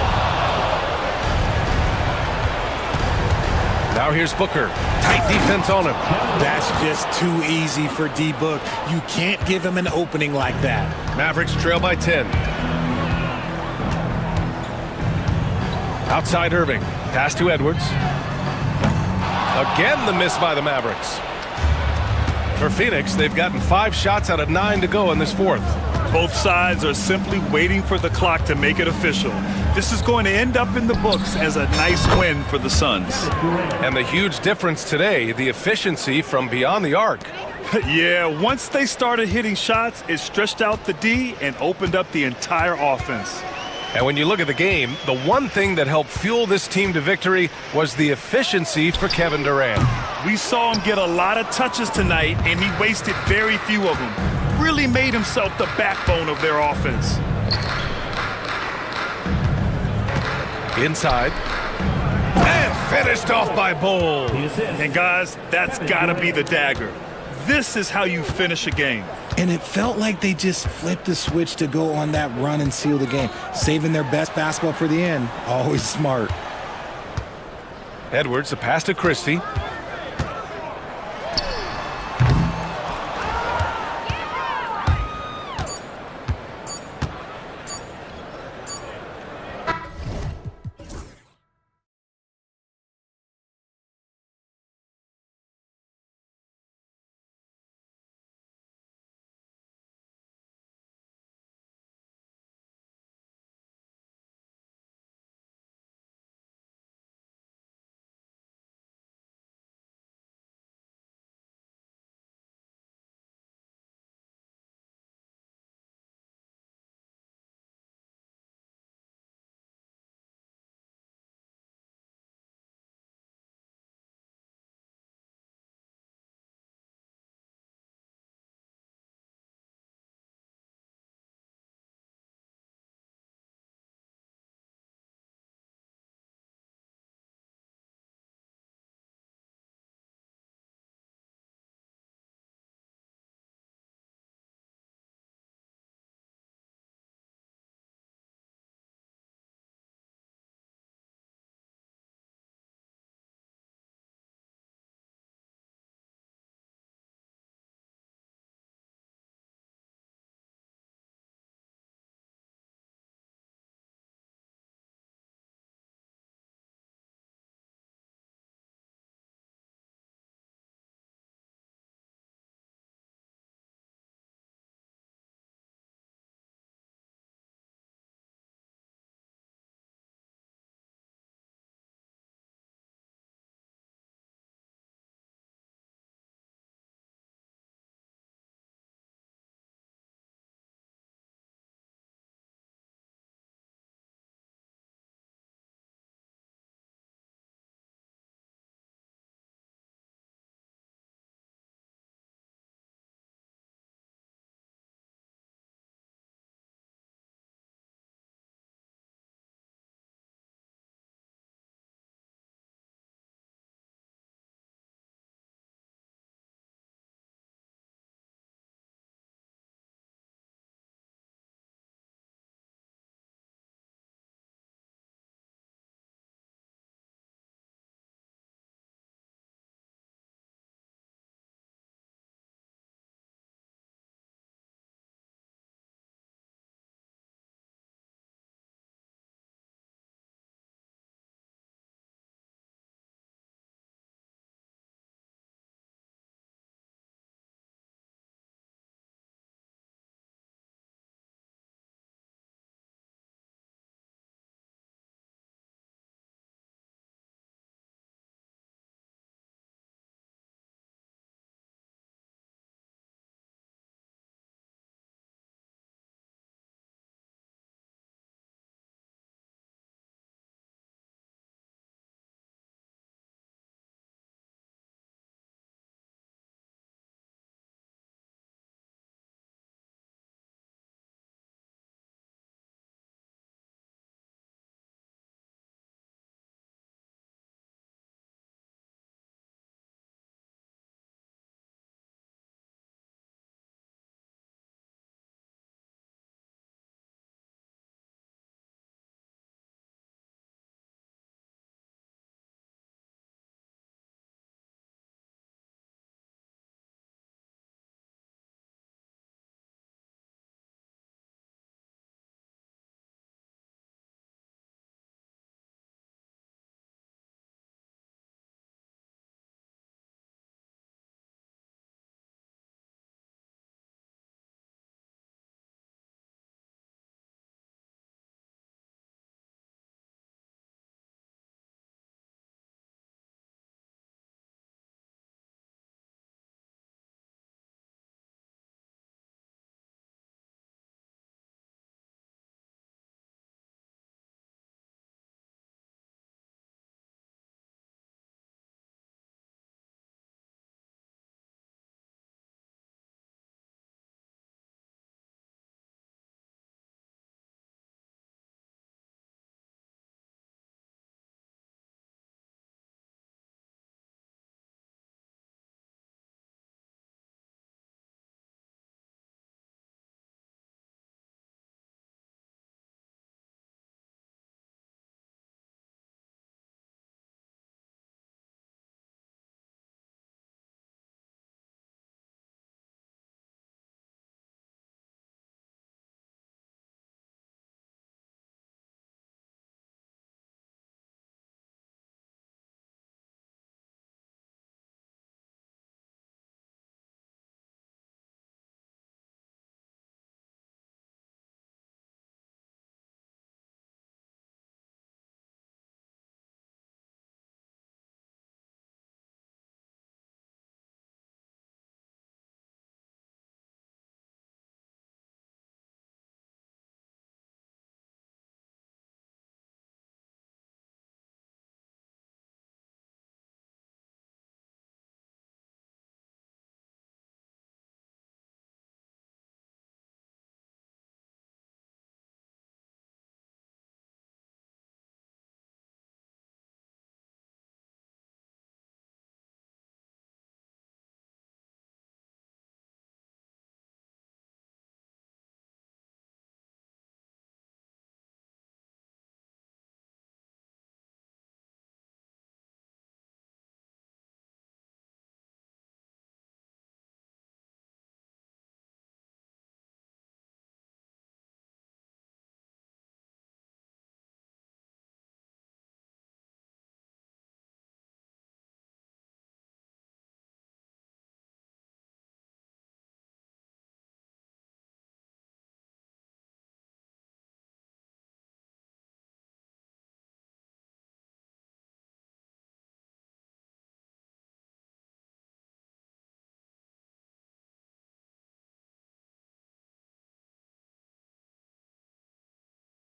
Now here's Booker. Tight defense on him. That's just too easy for D-Book. You can't give him an opening like that. Mavericks trail by 10. Outside Irving. Pass to Edwards. Again the miss by the Mavericks. For Phoenix, they've gotten 5 shots out of 9 to go in this fourth. Both sides are simply waiting for the clock to make it official. This is going to end up in the books as a nice win for the Suns. And the huge difference today, the efficiency from beyond the arc. Yeah, once they started hitting shots, it stretched out the D and opened up the entire offense. And when you look at the game, the one thing that helped fuel this team to victory was the efficiency for Kevin Durant. We saw him get a lot of touches tonight, and he wasted very few of them. Really made himself the backbone of their offense. Inside. And finished off by Bull. And guys, that's gotta be the dagger. This is how you finish a game. And it felt like they just flipped the switch to go on that run and seal the game. Saving their best basketball for the end. Always smart. Edwards, the pass to Christie.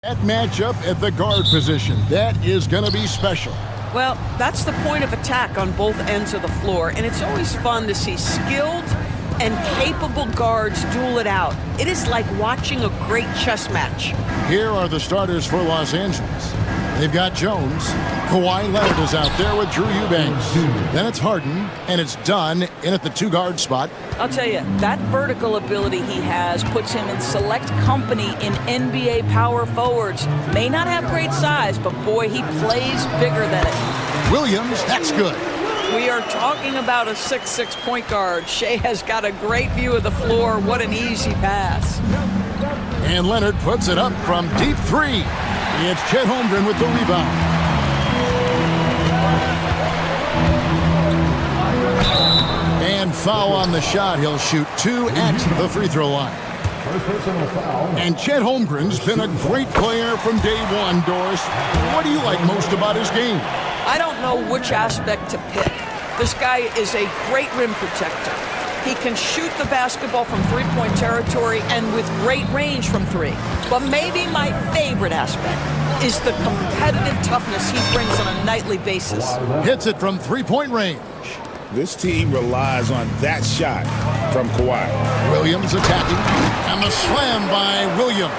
That matchup at the guard position, that is going to be special. Well, that's the point of attack on both ends of the floor, and it's always fun to see skilled and capable guards duel it out. It is like watching a great chess match. Here are the starters for Los Angeles. They've got Jones. Kawhi Leonard is out there with Drew Eubanks. Then it's Harden, and it's Dunn in at the two-guard spot. I'll tell you, that vertical ability he has puts him in select company in NBA power forwards. May not have great size, but boy, he plays bigger than it. Williams, that's good. We are talking about a 6'6" point guard. Shea has got a great view of the floor. What an easy pass. And Leonard puts it up from deep three. It's Chet Holmgren with the rebound. And foul on the shot. He'll shoot 2 at the free throw line. And Chet Holmgren's been a great player from day one, Doris. What do you like most about his game? I don't know which aspect to pick. This guy is a great rim protector. He can shoot the basketball from three-point territory and with great range from three. But maybe my favorite aspect is the competitive toughness he brings on a nightly basis. Hits it from three-point range. This team relies on that shot from Kawhi. Williams attacking, and the slam by Williams.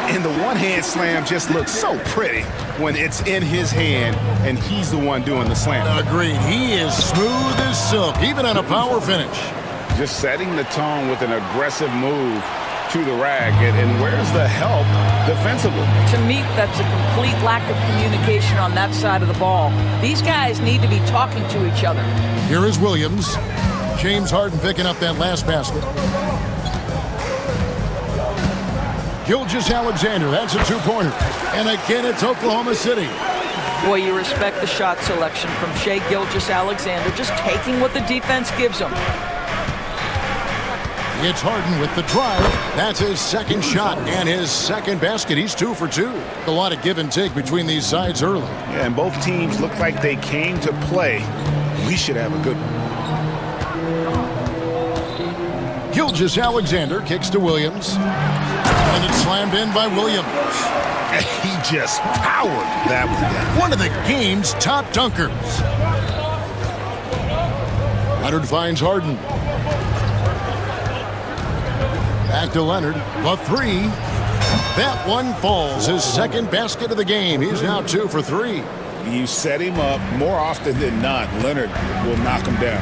And the one-hand slam just looks so pretty when it's in his hand and he's the one doing the slam. Agreed. He is smooth as silk, even on a power finish. Just setting the tone with an aggressive move to the rack. And where's the help defensively? To me, that's a complete lack of communication on that side of the ball. These guys need to be talking to each other. Here is Williams. James Harden picking up that last basket. Gilgeous-Alexander, that's a two-pointer. And again, it's Oklahoma City. Boy, you respect the shot selection from Shai Gilgeous-Alexander, just taking what the defense gives him. It's Harden with the drive. That's his second shot and his second basket. He's 2 for 2. A lot of give and take between these sides early. Yeah, and both teams look like they came to play. We should have a good one. Gilgeous-Alexander kicks to Williams. And it's slammed in by Williams. He just powered that one down. One of the game's top dunkers. Leonard finds Harden. Back to Leonard. The three. That one falls. His second basket of the game. He's now 2 for 3. You set him up more often than not. Leonard will knock him down.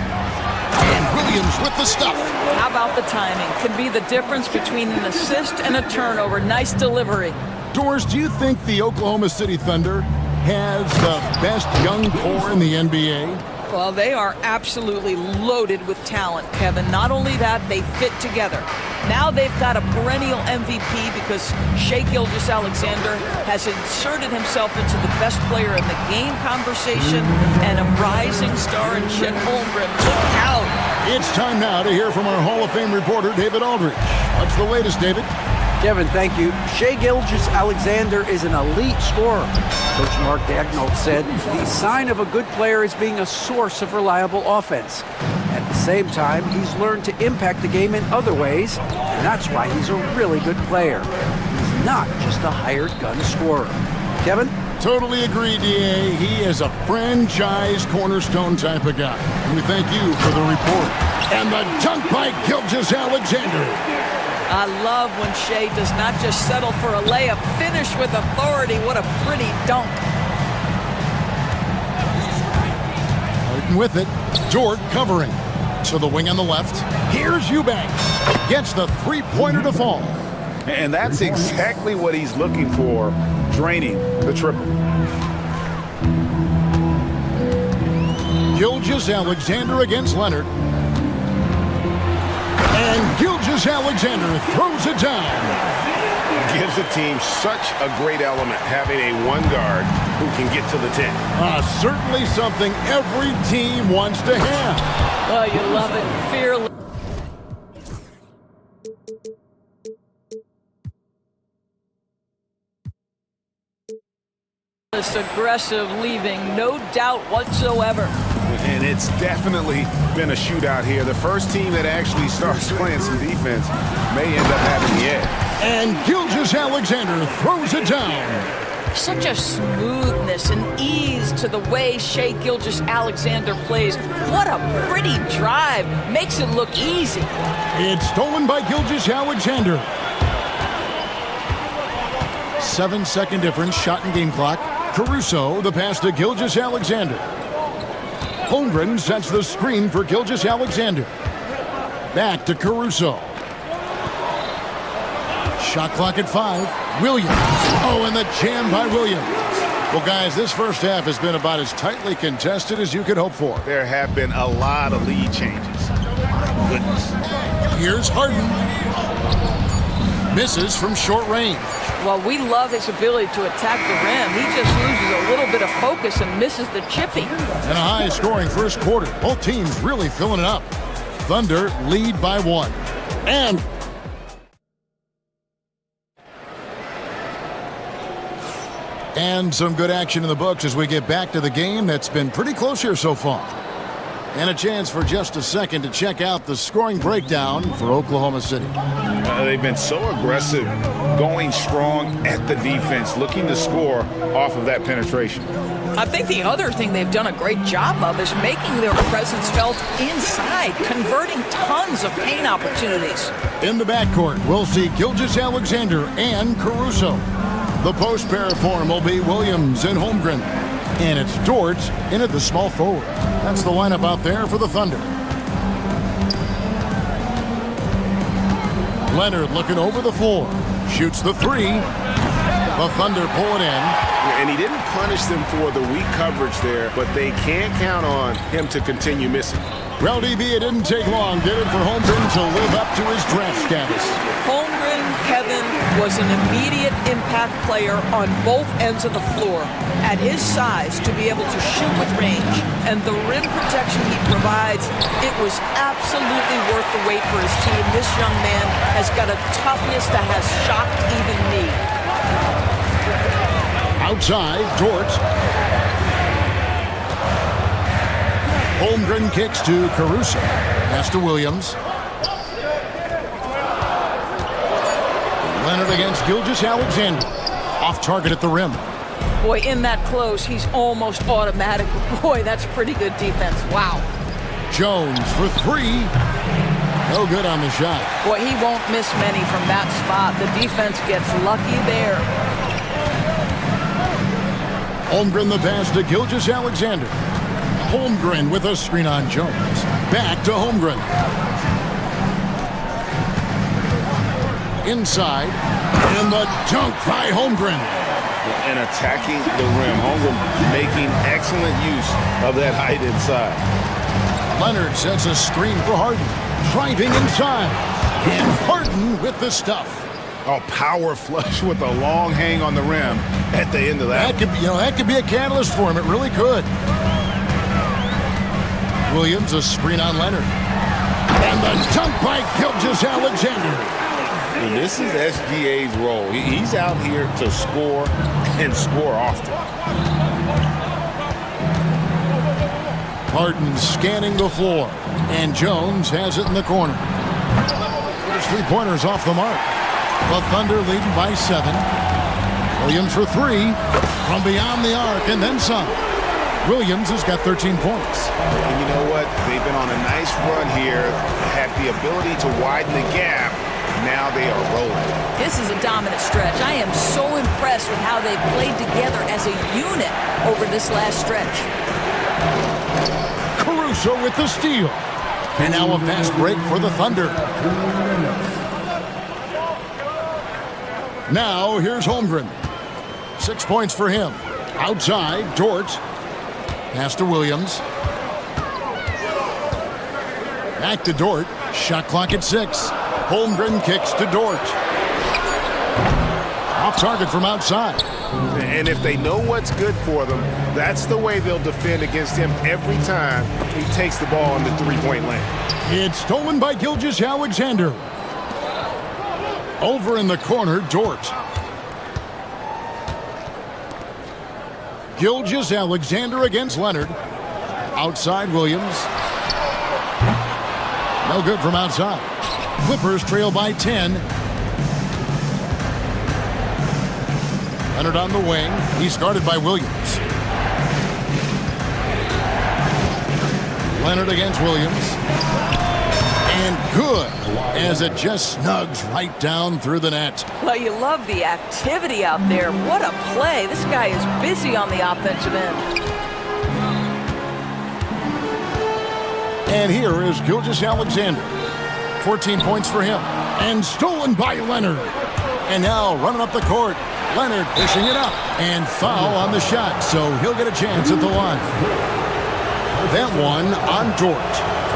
And Williams with the stuff. How about the timing? Could be the difference between an assist and a turnover. Nice delivery. Doris, do you think the Oklahoma City Thunder has the best young core in the NBA? Well, they are absolutely loaded with talent, Kevin. Not only that, they fit together. Now they've got a perennial MVP because Shai Gilgeous-Alexander has inserted himself into the best player in the game conversation and a rising star in Chet Holmgren. Look out! It's time now to hear from our Hall of Fame reporter, David Aldridge. What's the latest, David? Kevin, thank you. Shai Gilgeous-Alexander is an elite scorer. Coach Mark Daigneault said the sign of a good player is being a source of reliable offense. At the same time, he's learned to impact the game in other ways, and that's why he's a really good player. He's not just a hired gun scorer. Kevin? Totally agree, D.A. He is a franchise cornerstone type of guy. And we thank you for the report. And the dunk by Gilgeous-Alexander. I love when Shai does not just settle for a layup, finish with authority. What a pretty dunk. Harden with it. Dort covering. To the wing on the left. Here's Eubanks. Gets the three-pointer to fall. And that's exactly what he's looking for, draining the triple. Gilgeous-Alexander against Leonard. And Gilgeous-Alexander throws it down. Gives the team such a great element, having a one guard who can get to the 10. Certainly something every team wants to have. Oh, you love it. Fearless. Aggressive leaving, no doubt whatsoever. And it's definitely been a shootout here. The first team that actually starts playing some defense may end up having the edge. And Gilgeous-Alexander throws it down. Such a smoothness and ease to the way Shai Gilgeous-Alexander plays. What a pretty drive. Makes it look easy. It's stolen by Gilgeous-Alexander. 7-second difference, shot and game clock. Caruso, the pass to Gilgeous-Alexander. Holmgren sets the screen for Gilgeous-Alexander. Back to Caruso. Shot clock at 5. Williams. Oh, and the jam by Williams. Well, guys, this first half has been about as tightly contested as you could hope for. There have been a lot of lead changes. My goodness. Here's Harden. Misses from short range. Well, we love his ability to attack the rim. He just loses a little bit of focus and misses the chipping. And a high-scoring first quarter. Both teams really filling it up. Thunder lead by 1. And some good action in the books as we get back to the game that's been pretty close here so far. And a chance for just a second to check out the scoring breakdown for Oklahoma City. They've been so aggressive, going strong at the defense, looking to score off of that penetration. I think the other thing they've done a great job of is making their presence felt inside, converting tons of paint opportunities. In the backcourt, we'll see Gilgeous-Alexander and Caruso. The post pair form will be Williams and Holmgren. And it's Dort in at the small forward. That's the lineup out there for the Thunder. Leonard looking over the floor. Shoots the 3. The Thunder pull it in. And he didn't punish them for the weak coverage there, but they can't count on him to continue missing. Well, DB, it didn't take long, did it, for Holmgren to live up to his draft status? Holmgren, Kevin, was an immediate impact player on both ends of the floor. At his size, to be able to shoot with range and the rim protection he provides, it was absolutely worth the wait for his team. This young man has got a toughness that has shocked even me. Outside, Dort. Holmgren kicks to Caruso. Pass to Williams. Leonard against Gilgeous-Alexander. Off target at the rim. Boy, in that close, he's almost automatic. Boy, that's pretty good defense. Wow. Jones for 3. No good on the shot. Boy, he won't miss many from that spot. The defense gets lucky there. Holmgren the pass to Gilgeous-Alexander. Holmgren with a screen on Jones. Back to Holmgren. Inside. And the dunk by Holmgren. And attacking the rim. Holmgren making excellent use of that height inside. Leonard sets a screen for Harden. Driving inside. And Harden with the stuff. A power flush with a long hang on the rim at the end of that. That could be a catalyst for him. It really could. Williams, a screen on Leonard. And the dunk by Gilgeous-Alexander. And this is SGA's role. He's out here to score and score often. Harden scanning the floor. And Jones has it in the corner. His three-pointers off the mark. The Thunder leading by 7. Williams for 3. From beyond the arc and then some. Williams has got 13 points. And you know what? They've been on a nice run here. Had the ability to widen the gap. Now they are rolling. This is a dominant stretch. I am so impressed with how they've played together as a unit over this last stretch. Caruso with the steal. And now a fast break for the Thunder. Now here's Holmgren. 6 points for him. Outside, Dort. Pass to Williams. Back to Dort. Shot clock at 6. Holmgren kicks to Dort. Off target from outside. And if they know what's good for them, that's the way they'll defend against him every time he takes the ball in the three-point lane. It's stolen by Gilgeous-Alexander. Over in the corner, Dort. Gilgeous-Alexander against Leonard. outside Williams. No good from outside. Clippers trail by 10. Leonard on the wing. He's guarded by Williams. Leonard against Williams. And good, as it just snugs right down through the net. Well, you love the activity out there. What a play. This guy is busy on the offensive end. And here is Gilgeous-Alexander. 14 points for him. And stolen by Leonard. And now running up the court. Leonard pushing it up. And foul on the shot, so he'll get a chance at the line. That one on Dort.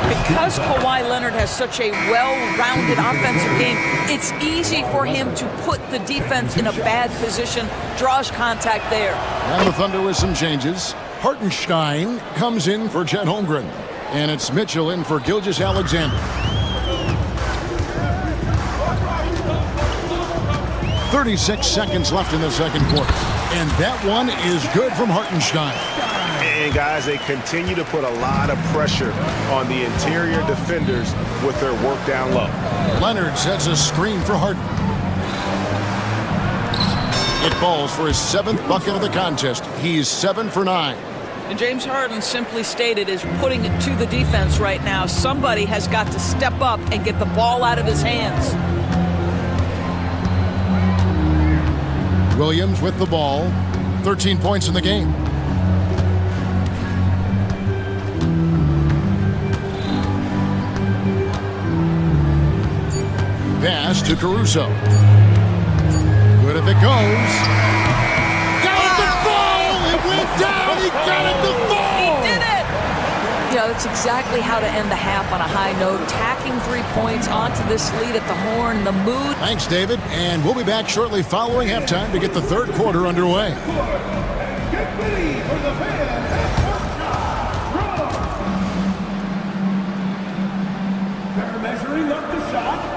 Because Kawhi Leonard has such a well-rounded offensive game, it's easy for him to put the defense in a bad position, draws contact there. And the Thunder with some changes. Hartenstein comes in for Chet Holmgren. And it's Mitchell in for Gilgeous-Alexander. 36 seconds left in the second quarter. And that one is good from Hartenstein. And guys, they continue to put a lot of pressure on the interior defenders with their work down low. Leonard sets a screen for Harden. It falls for his 7th bucket of the contest. He's 7 for 9. And James Harden, simply stated, is putting it to the defense right now. Somebody has got to step up and get the ball out of his hands. Williams with the ball. 13 points in the game. Pass to Caruso. Good if it goes. Got it to fall! It went down! He got it to fall! He did it! You know, that's exactly how to end the half on a high note. Tacking 3 points onto this lead at the horn. The mood. Thanks, David. And we'll be back shortly following halftime to get the third quarter underway. Get ready for the fans at They're measuring up the shot.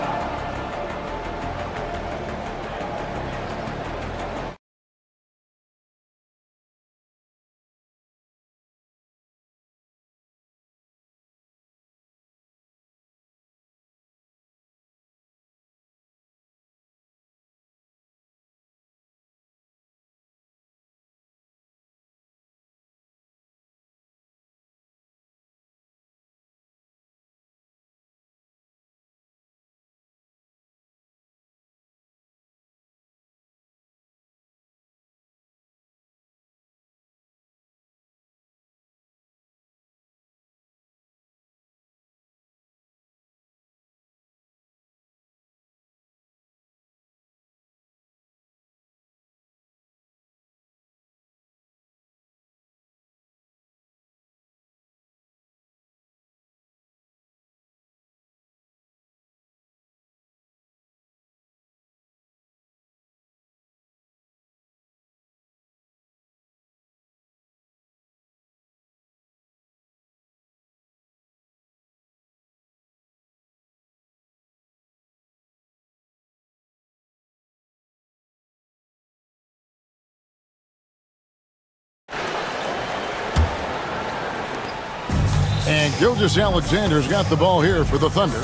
And Gilgeous-Alexander's got the ball here for the Thunder.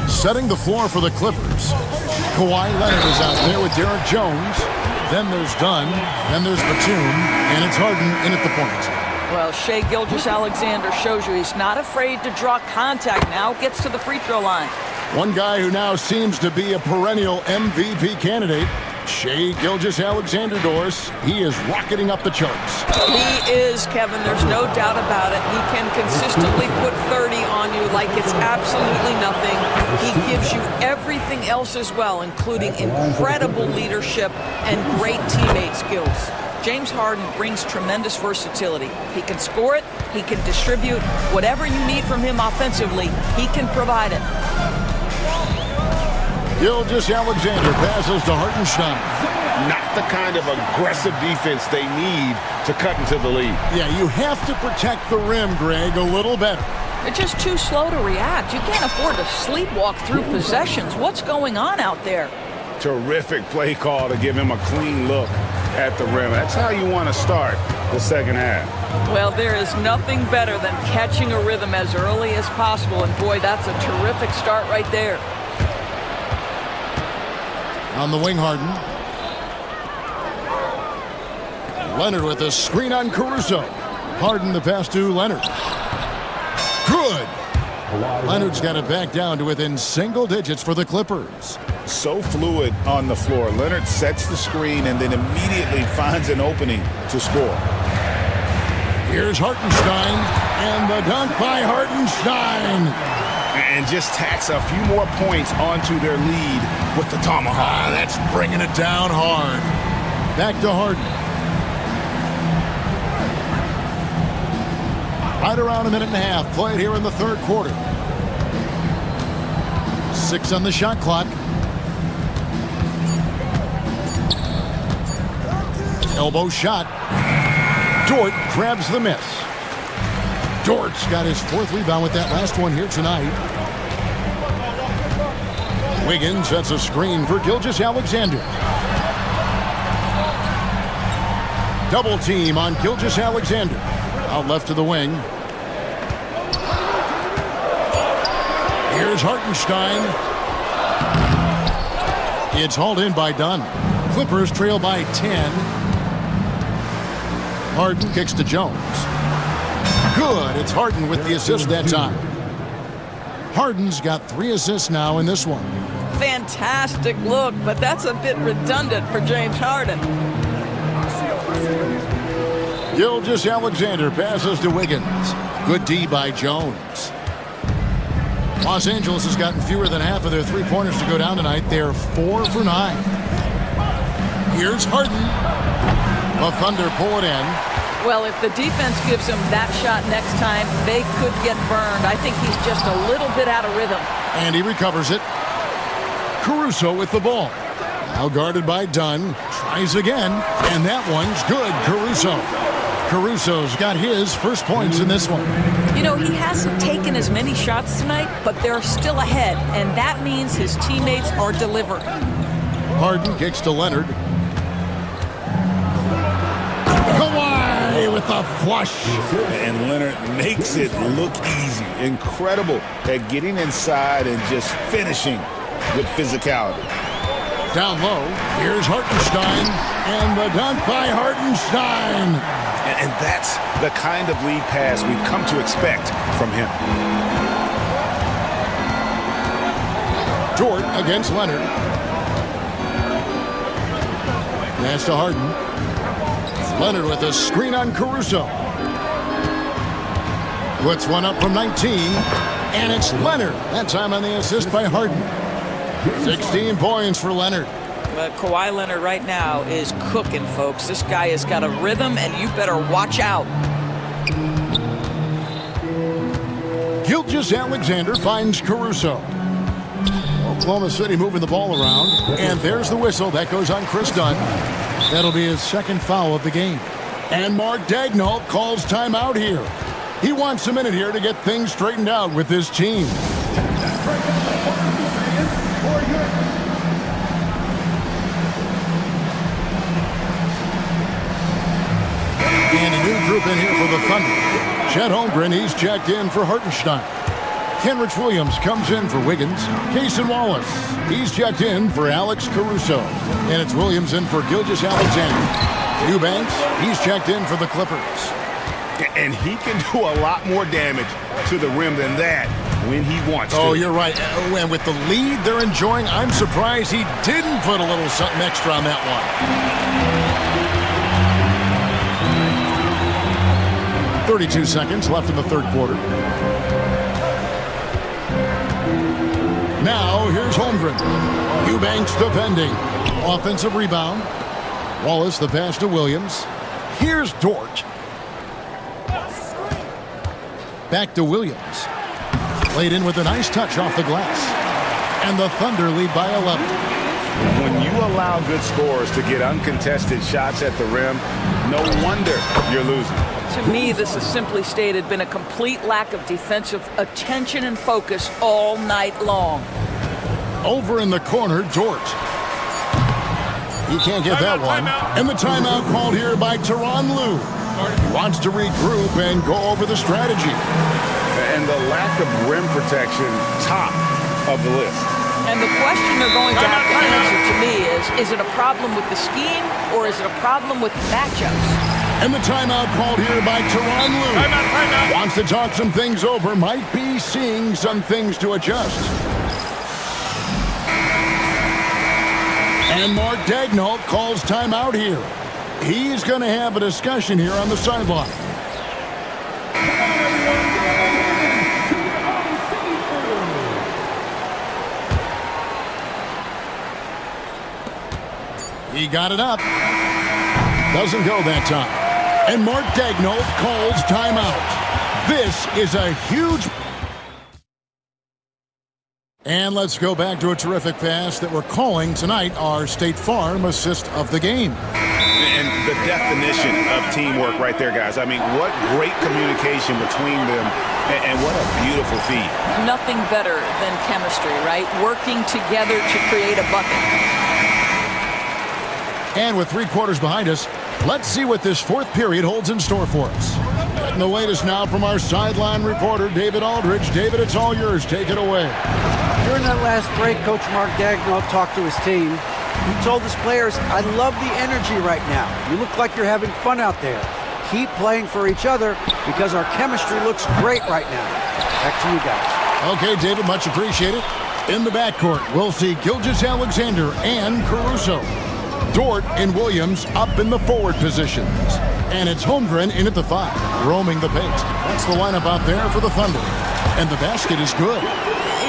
Setting the floor for the Clippers. Kawhi Leonard is out there with Derek Jones. Then there's Dunn. Then there's Batum. And it's Harden in at the point. Well, Shai Gilgeous-Alexander shows you he's not afraid to draw contact now. Gets to the free throw line. One guy who now seems to be a perennial MVP candidate. Shai Gilgeous-Alexander, Doris. He is rocketing up the charts. He is, Kevin. There's no doubt about it. He can consistently put 30 on you like it's absolutely nothing. He gives you everything else as well, including incredible leadership and great teammate skills. James Harden brings tremendous versatility. He can score it. He can distribute. Whatever you need from him offensively, he can provide it. Gilgeous-Alexander passes to Hartenstein. Not the kind of aggressive defense they need to cut into the lead. Yeah, you have to protect the rim, Greg, a little better. They're just too slow to react. You can't afford to sleepwalk through possessions. What's going on out there? Terrific play call to give him a clean look. at the rim. That's how you want to start the second half. Well, there is nothing better than catching a rhythm as early as possible, and boy, that's a terrific start right there. On the wing, Harden. Leonard with a screen on Caruso. Harden the pass to Leonard. Good. Leonard's got it back down to within single digits for the Clippers. So fluid on the floor. Leonard sets the screen and then immediately finds an opening to score. Here's Hartenstein, and the dunk by Hartenstein. And just tacks a few more points onto their lead with the tomahawk. That's bringing it down hard. Back to Harden. Right around a minute and a half played here in the third quarter. 6 on the shot clock. Elbow shot. Dort grabs the miss. Dort's got his 4th rebound with that last one here tonight. Wiggins sets a screen for Gilgeous-Alexander. Double team on Gilgeous-Alexander. Out left to the wing. Here's Hartenstein. It's hauled in by Dunn. Clippers trail by 10. Harden kicks to Jones. Good. It's Harden with the assist that time. Harden's got 3 assists now in this one. Fantastic look, but that's a bit redundant for James Harden. Gilgeous-Alexander passes to Wiggins. Good D by Jones. Los Angeles has gotten fewer than half of their three-pointers to go down tonight. They're 4 for 9. Here's Harden. The Thunder pull it in. Well, if the defense gives him that shot next time, they could get burned. I think he's just a little bit out of rhythm. And he recovers it. Caruso with the ball. Now guarded by Dunn. Tries again. And that one's good. Caruso's got his first points in this one. You know, he hasn't taken as many shots tonight, but they're still ahead, and that means his teammates are delivering. Harden kicks to Leonard. Kawhi with a flush. And Leonard makes it look easy. Incredible at getting inside and just finishing with physicality. Down low, here's Hartenstein, and the dunk by Hartenstein. And that's the kind of lead pass we've come to expect from him. Dort against Leonard. Pass to Harden. Leonard with a screen on Caruso. Puts one up from 19, and it's Leonard. That time on the assist by Harden. 16 points for Leonard. Kawhi Leonard right now is cooking, folks. This guy has got a rhythm, and you better watch out. Gilgeous-Alexander finds Caruso. Oklahoma City moving the ball around, and there's the whistle. That goes on Chris Dunn. That'll be his 2nd foul of the game. And Mark Daigneault calls timeout here. He wants a minute here to get things straightened out with his team. And a new group in here for the Thunder. Chet Holmgren, he's checked in for Hartenstein. Kenrich Williams comes in for Wiggins. Cason Wallace, he's checked in for Alex Caruso. And it's Williams in for Gilgeous-Alexander. Eubanks, he's checked in for the Clippers. And he can do a lot more damage to the rim than that when he wants to. Oh, you're right. And with the lead they're enjoying, I'm surprised he didn't put a little something extra on that one. 32 seconds left in the third quarter. Now, here's Holmgren. Eubanks defending. Offensive rebound. Wallace the pass to Williams. Here's Dort. Back to Williams. Played in with a nice touch off the glass. And the Thunder lead by 11. When you allow good scorers to get uncontested shots at the rim, no wonder you're losing. To me, this has simply stated been a complete lack of defensive attention and focus all night long. Over in the corner, Dort. He can't get that one. And the timeout called here by Tyronn Lue. He wants to regroup and go over the strategy. And the lack of rim protection, top of the list. And the question they're going to have to answer to me is it a problem with the scheme or is it a problem with matchups? And the timeout called here by Tyronn Lue. Timeout. Wants to talk some things over, might be seeing some things to adjust. And Mark Daigneault calls timeout here. He's going to have a discussion here on the sideline. He got it up. Doesn't go that time. And Mark Daigneault calls timeout. This is a huge... And let's go back to a terrific pass that we're calling tonight our State Farm assist of the game. And the definition of teamwork right there, guys. I mean, what great communication between them, and what a beautiful feed. Nothing better than chemistry, right? Working together to create a bucket. And with 3 quarters behind us, let's see what this fourth period holds in store for us. Getting the latest now from our sideline reporter, David Aldridge. David, it's all yours. Take it away. During that last break, Coach Mark Daigneault talked to his team. He told his players, I love the energy right now. You look like you're having fun out there. Keep playing for each other because our chemistry looks great right now. Back to you guys. Okay, David, much appreciated. In the backcourt, we'll see Gilgeous-Alexander and Caruso. Dort and Williams up in the forward positions. And it's Holmgren in at the 5, roaming the paint. That's the lineup out there for the Thunder. And the basket is good.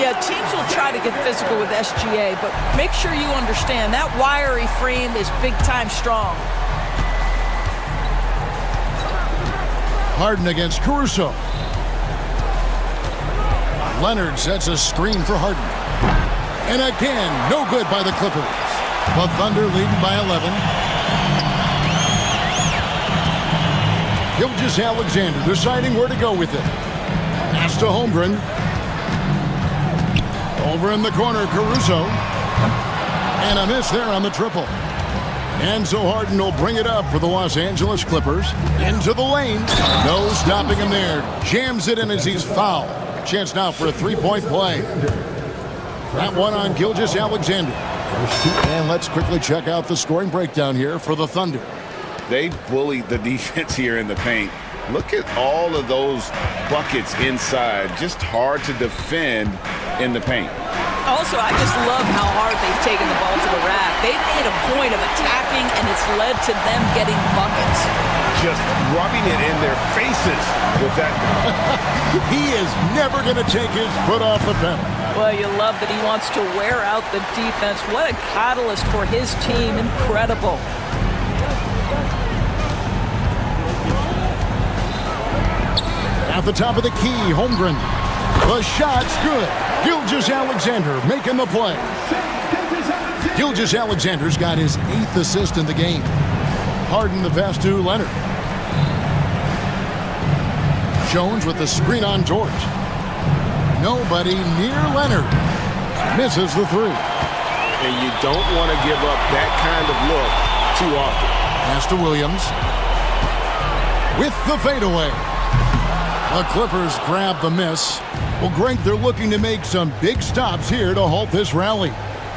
Yeah, teams will try to get physical with SGA, but make sure you understand that wiry frame is big-time strong. Harden against Caruso. Leonard sets a screen for Harden. And again, no good by the Clippers. The Thunder leading by 11. Gilgeous-Alexander deciding where to go with it. Pass to Holmgren. Over in the corner, Caruso. And a miss there on the triple. And so Harden will bring it up for the Los Angeles Clippers. Into the lane. No stopping him there. Jams it in as he's fouled. Chance now for a 3-point play. That one on Gilgeous-Alexander. And let's quickly check out the scoring breakdown here for the Thunder. They bullied the defense here in the paint. Look at all of those buckets inside. Just hard to defend in the paint. Also, I just love how hard they've taken the ball to the rack. They've made a point of attacking, and it's led to them getting buckets. Just rubbing it in their faces with that. He is never going to take his foot off the pedal. Well, you love that he wants to wear out the defense. What a catalyst for his team. Incredible. At the top of the key, Holmgren. The shot's good. Gilgeous-Alexander making the play. Gilgeous-Alexander's got his 8th assist in the game. Harden the pass to Leonard. Jones with the screen on George. Nobody near Leonard. Misses the 3. And you don't want to give up that kind of look too often. Pass to Williams. With the fadeaway. The Clippers grab the miss. Well, Greg, they're looking to make some big stops here to halt this rally.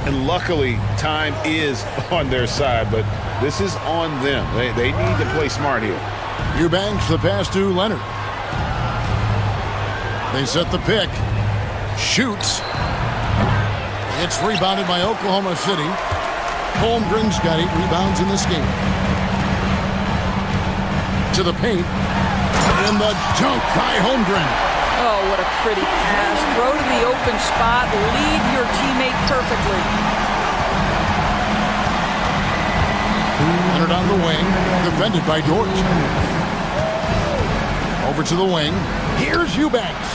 And luckily, time is on their side, but this is on them. They need to play smart here. Eubanks the pass to Leonard. They set the pick. Shoots. It's rebounded by Oklahoma City. Holmgren's got 8 rebounds in this game. To the paint. And the dunk by Holmgren. Oh, what a pretty pass. Throw to the open spot. Lead your teammate perfectly. Leonard on the wing. Defended by Dort. Over to the wing. Here's Eubanks.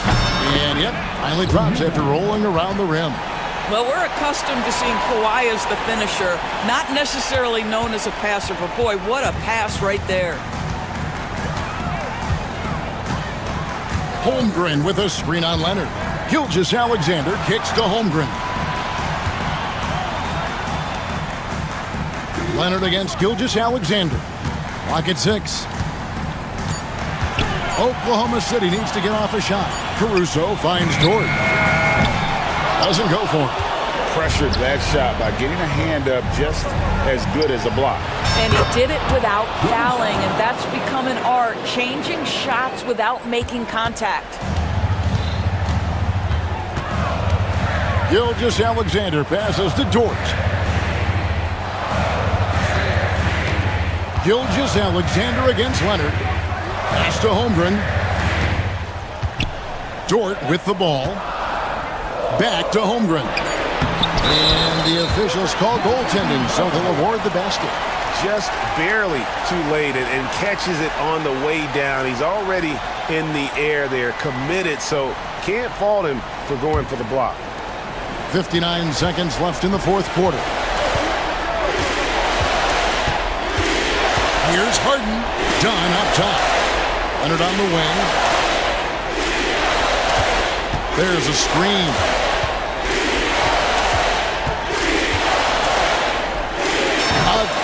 And yep, finally drops after rolling around the rim. Well, we're accustomed to seeing Kawhi as the finisher, not necessarily known as a passer, but boy, what a pass right there. Holmgren with a screen on Leonard. Gilgeous-Alexander kicks to Holmgren. Leonard against Gilgeous-Alexander. Lock at 6. Oklahoma City needs to get off a shot. Caruso finds Dort. Doesn't go for it. Pressured that shot by getting a hand up just as good as a block. And he did it without fouling, and that's become an art, changing shots without making contact. Gilgeous-Alexander passes to Dort. Gilgeous-Alexander against Leonard. Pass to Holmgren. Dort with the ball. Back to Holmgren. And the officials call goaltending, so they'll award the basket. Just barely too late and catches it on the way down. He's already in the air there, committed, so can't fault him for going for the block. 59 seconds left in the fourth quarter. Here's Harden. Done up top. Leonard on the wing. There's a screen.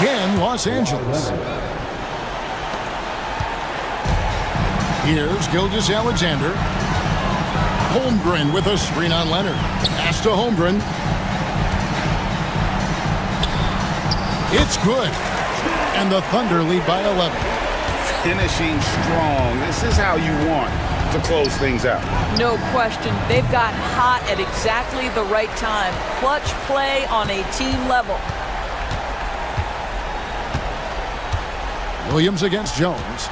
Again, Los Angeles. Here's Gilgeous-Alexander. Holmgren with a screen on Leonard. Pass to Holmgren. It's good. And the Thunder lead by 11. Finishing strong. This is how you want to close things out. No question. They've got hot at exactly the right time. Clutch play on a team level. Williams against Jones.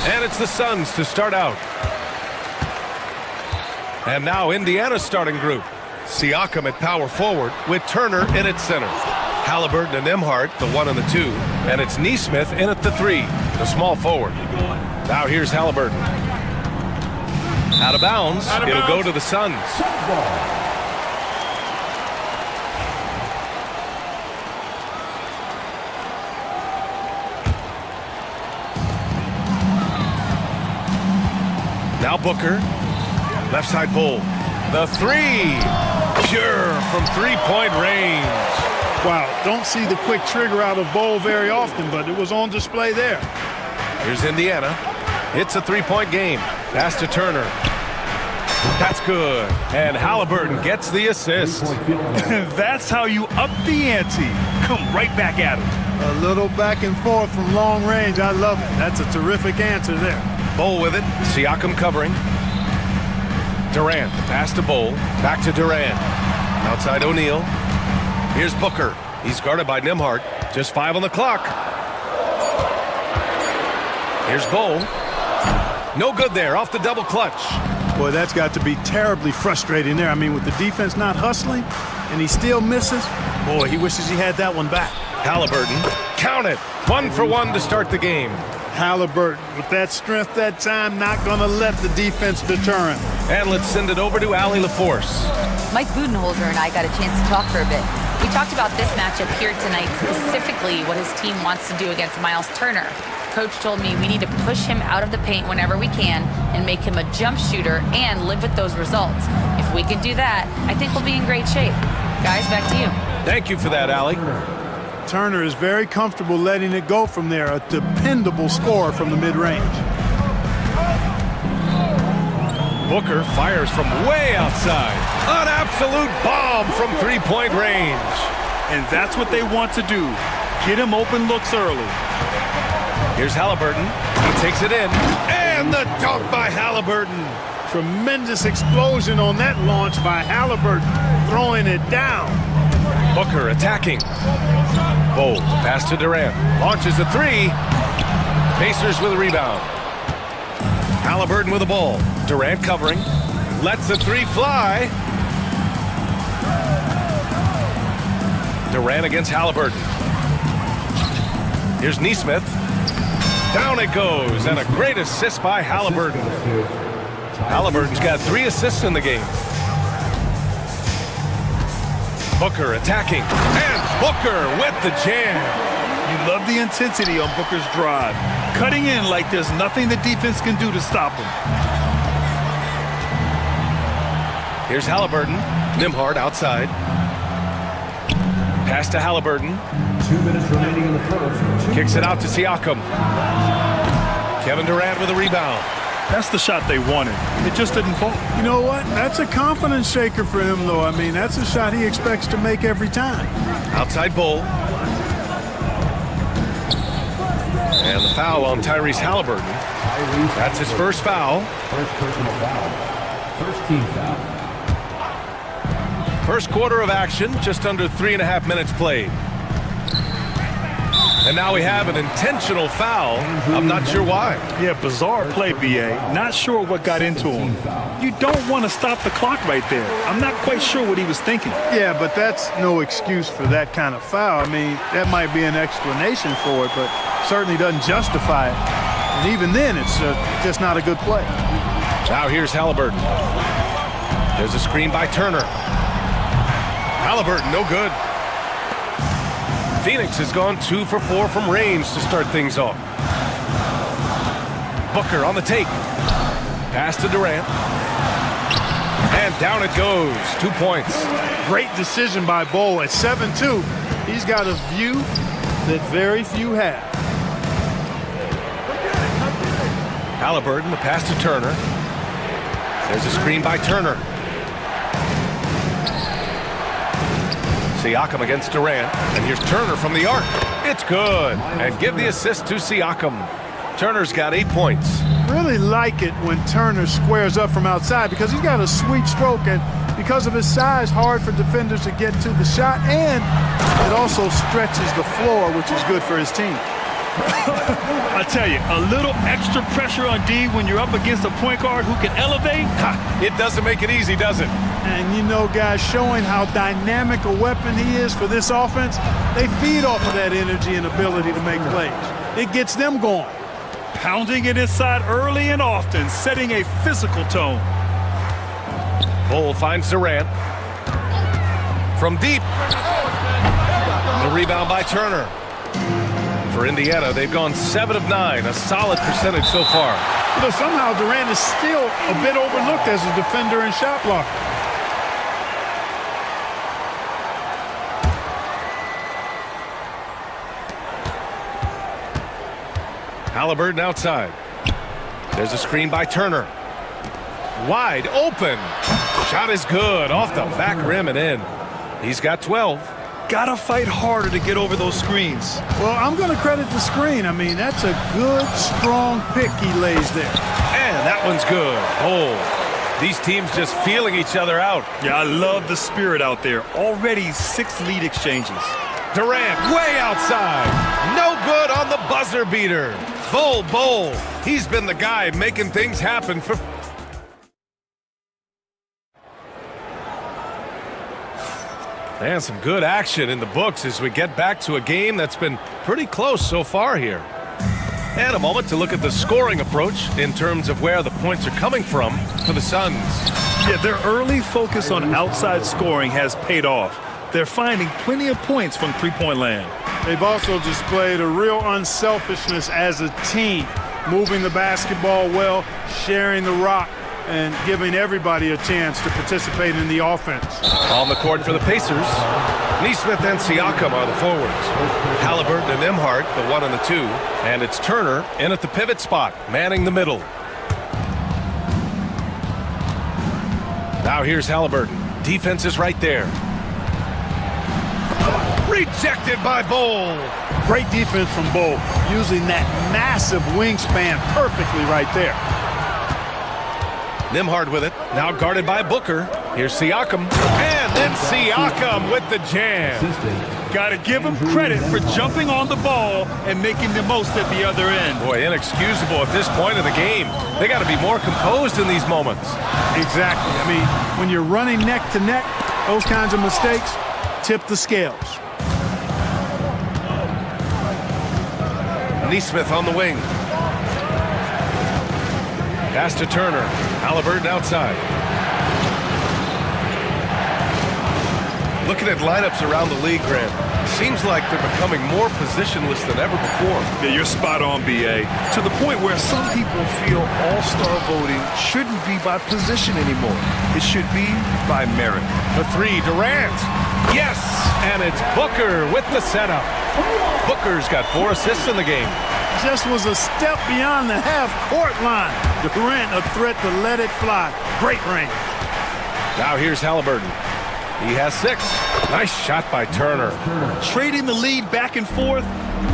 And it's the Suns to start out. And now Indiana's starting group. Siakam at power forward with Turner in at center. Halliburton and Nembhard, the 1 and the 2. And it's Nesmith in at the 3, the small forward. Now here's Halliburton. Out of bounds. It'll go to the Suns. Now Booker. Left side Bull. The 3. Pure from three-point range. Wow, don't see the quick trigger out of Bowl very often, but it was on display there. Here's Indiana. It's a three-point game. Pass to Turner. That's good. And Halliburton gets the assist. That's how you up the ante. Come right back at him. A little back and forth from long range. I love it. That's a terrific answer there. Bull with it. Siakam covering. Durant, the pass to Bull. Back to Durant. Outside O'Neal. Here's Booker. He's guarded by Nembhard. Just 5 on the clock. Here's Bull. No good there. Off the double clutch. Boy, that's got to be terribly frustrating there. I mean, with the defense not hustling and he still misses, boy, he wishes he had that one back. Halliburton. Count it. 1 for 1 to start the game. Halliburton, with that strength that time, not going to let the defense deter him. And let's send it over to Allie LaForce. Mike Budenholzer and I got a chance to talk for a bit. We talked about this matchup here tonight, specifically what his team wants to do against Miles Turner. Coach told me we need to push him out of the paint whenever we can and make him a jump shooter and live with those results. If we can do that, I think we'll be in great shape. Guys, back to you. Thank you for that, Allie. Turner is very comfortable letting it go from there. A dependable scorer from the mid-range. Booker fires from way outside. An absolute bomb from three-point range. And that's what they want to do. Get him open looks early. Here's Halliburton. He takes it in. And the dunk by Halliburton. Tremendous explosion on that launch by Halliburton, throwing it down. Booker attacking. Bowles, pass to Durant. Launches a 3. Pacers with a rebound. Halliburton with the ball. Durant covering. Lets the 3 fly. Durant against Halliburton. Here's Nesmith. Down it goes. And a great assist by Halliburton. Halliburton's got 3 assists in the game. Booker attacking. And Booker with the jam. You love the intensity on Booker's drive. Cutting in like there's nothing the defense can do to stop him. Here's Halliburton. Nembhard outside. Pass to Halliburton. 2 minutes remaining in the first. Kicks it out to Siakam. Kevin Durant with a rebound. That's the shot they wanted. It just didn't fall. You know what? That's a confidence shaker for him, though. I mean, that's a shot he expects to make every time. Outside Bull. And the foul on Tyrese Halliburton. That's his first foul. First personal foul. First team foul. First quarter of action, just under 3.5 minutes played. And now we have an intentional foul. I'm not sure why. Yeah, bizarre play, B.A. Not sure what got into him. You don't want to stop the clock right there. I'm not quite sure what he was thinking. Yeah, but that's no excuse for that kind of foul. I mean, that might be an explanation for it, but certainly doesn't justify it. And even then, it's just not a good play. Now here's Halliburton. There's a screen by Turner. Halliburton, no good. Phoenix has gone 2 for 4 from range to start things off. Booker on the take. Pass to Durant. And down it goes. 2 points. Great decision by Bull at 7-2. He's got a view that very few have. Halliburton, the pass to Turner. There's a screen by Turner. Siakam against Durant. And here's Turner from the arc. It's good. And give the assist to Siakam. Turner's got 8 points. Really like it when Turner squares up from outside because he's got a sweet stroke, and because of his size, hard for defenders to get to the shot, and it also stretches the floor, which is good for his team. I tell you, a little extra pressure on D when you're up against a point guard who can elevate. It doesn't make it easy, does it? And you know, guys, showing how dynamic a weapon he is for this offense, they feed off of that energy and ability to make plays. It gets them going. Pounding it inside early and often, setting a physical tone. Bull finds Durant. From deep. The rebound by Turner. For Indiana, they've gone 7 of 9, a solid percentage so far. You know, somehow Durant is still a bit overlooked as a defender and shot blocker. Halliburton outside. There's a screen by Turner. Wide open. Shot is good. Off the back rim and in. He's got 12. Gotta fight harder to get over those screens. Well, I'm going to credit the screen. I mean, that's a good, strong pick he lays there. And that one's good. Oh, these teams just feeling each other out. Yeah, I love the spirit out there. Already 6 lead exchanges. Durant way outside. No good on the buzzer beater. Bull. He's been the guy making things happen for... And some good action in the books as we get back to a game that's been pretty close so far here. And a moment to look at the scoring approach in terms of where the points are coming from for the Suns. Yeah, their early focus on outside scoring has paid off. They're finding plenty of points from three-point land. They've also displayed a real unselfishness as a team, moving the basketball well, sharing the rock, and giving everybody a chance to participate in the offense. On the court for the Pacers, Nesmith and Siakam are the forwards. Halliburton and Nembhard, the 1 and the 2. And it's Turner in at the pivot spot, manning the middle. Now here's Halliburton. Defense is right there. Rejected by Bull. Great defense from Bull, using that massive wingspan perfectly right there. Nembhard with it, now guarded by Booker. Here's Siakam, and then Siakam with the jam. Gotta give him credit for jumping on the ball and making the most at the other end. Boy, inexcusable at this point of the game. They gotta be more composed in these moments. Exactly. I mean, when you're running neck to neck, those kinds of mistakes tip the scales. Nesmith on the wing. Pass to Turner. Halliburton outside. Looking at lineups around the league, Grant, seems like they're becoming more positionless than ever before. Yeah, you're spot on, B.A. To the point where some people feel all-star voting shouldn't be by position anymore. It should be by merit. The 3, Durant. Yes, and it's Booker with the setup. Booker's got 4 assists in the game. Just was a step beyond the half-court line. Durant a threat to let it fly. Great range. Now here's Halliburton. He has 6. Nice shot by Turner. Trading the lead back and forth,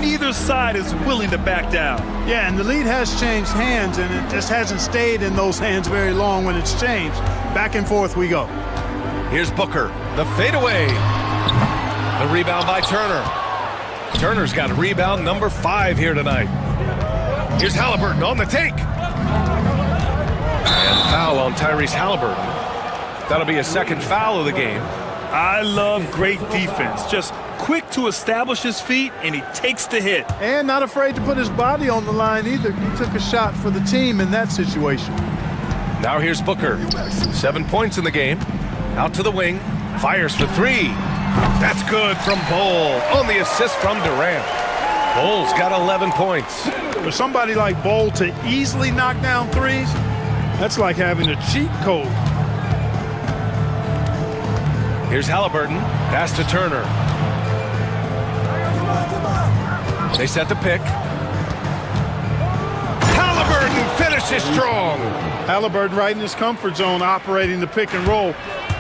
neither side is willing to back down. Yeah, and the lead has changed hands, and it just hasn't stayed in those hands very long when it's changed. Back and forth we go. Here's Booker. The fadeaway. The rebound by Turner. Turner's got rebound number 5 here tonight. Here's Halliburton on the take. And foul on Tyrese Halliburton. That'll be a second foul of the game. I love great defense. Just quick to establish his feet, and he takes the hit. And not afraid to put his body on the line either. He took a shot for the team in that situation. Now here's Booker. 7 points in the game. Out to the wing. Fires for 3. That's good from Bull on the assist from Durant. Bull's got 11 points. For somebody like Bull to easily knock down threes, that's like having a cheat code. Here's Halliburton. Pass to Turner. They set the pick. Halliburton finishes strong. Halliburton right in his comfort zone, operating the pick and roll.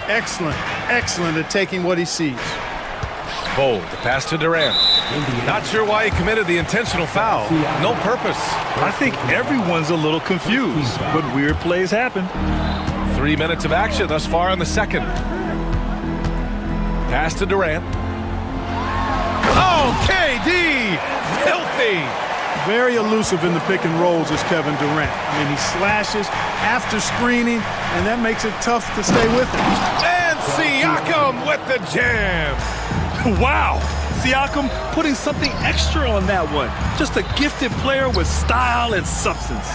Excellent at taking what he sees. Bull, the pass to Durant. Not sure why he committed the intentional foul. No purpose. I think everyone's a little confused, but weird plays happen. 3 minutes of action thus far in the second. Pass to Durant. Oh, KD! Filthy! very elusive in the pick and rolls is Kevin Durant. I mean, he slashes after screening, and that makes it tough to stay with him. And Siakam with the jam. Wow! Siakam putting something extra on that one. Just a gifted player with style and substance.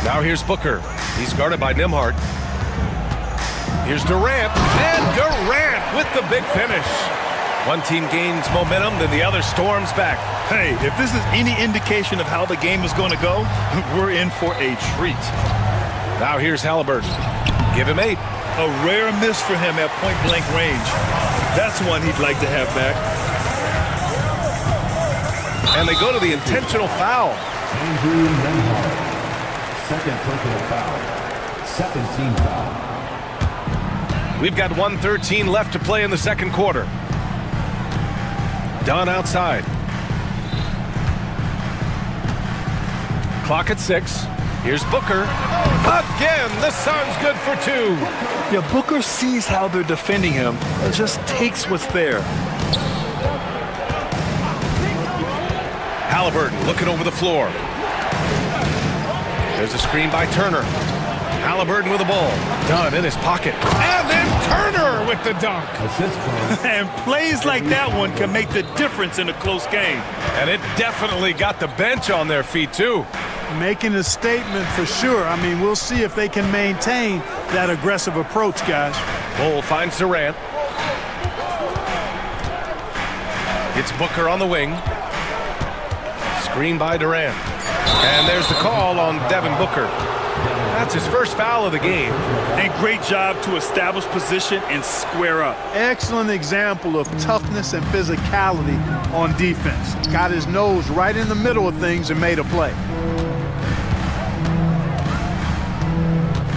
Now here's Booker. He's guarded by Nimhart. Here's Durant, and Durant with the big finish. One team gains momentum, then the other storms back. Hey, if this is any indication of how the game is going to go, we're in for a treat. Now here's Halliburton. Give him 8. A rare miss for him at point-blank range. That's one he'd like to have back. And they go to the intentional foul. Andrew Nemhart. Second personal foul. Second team foul. We've got 1:13 left to play in the second quarter. Dunn outside. Clock at 6. Here's Booker. Again, the Suns good for 2. Yeah, Booker sees how they're defending him and just takes what's there. Halliburton looking over the floor. There's a screen by Turner. Halliburton with the ball. Dunn in his pocket. And then Turner with the dunk. And plays like that one can make the difference in a close game. And it definitely got the bench on their feet, too. Making a statement for sure. I mean, we'll see if they can maintain that aggressive approach, guys. Bull finds Durant. It's Booker on the wing. Screen by Durant. And there's the call on Devin Booker. That's his first foul of the game. And great job to establish position and square up. Excellent example of toughness and physicality on defense. Got his nose right in the middle of things and made a play.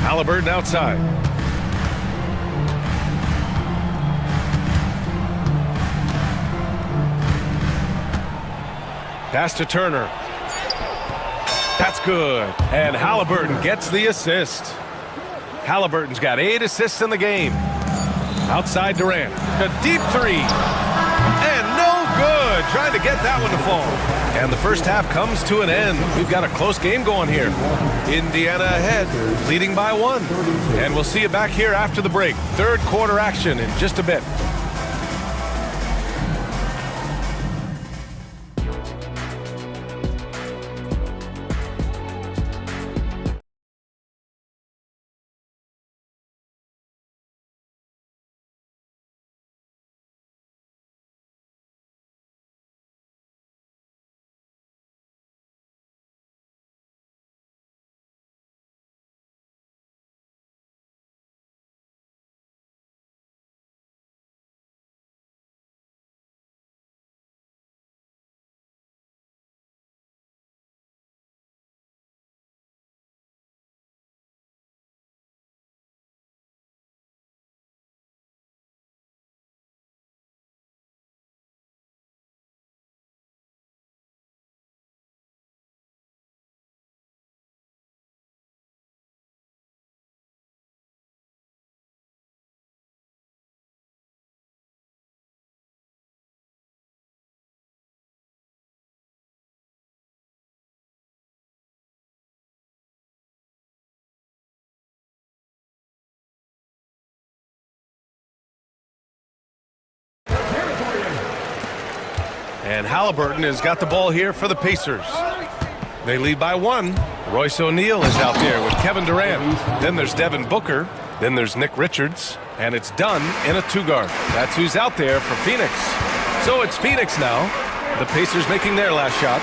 Halliburton outside. Pass to Turner. That's good. And Halliburton gets the assist. Halliburton's got 8 assists in the game. Outside Durant. A deep 3. And no good. Trying to get that one to fall. And the first half comes to an end. We've got a close game going here. Indiana ahead, leading by 1. And we'll see you back here after the break. Third quarter action in just a bit. And Halliburton has got the ball here for the Pacers. They lead by 1. Royce O'Neal is out there with Kevin Durant. Then there's Devin Booker. Then there's Nick Richards. And it's Dunn in a 2-guard. That's who's out there for Phoenix. So it's Phoenix now. The Pacers making their last shot.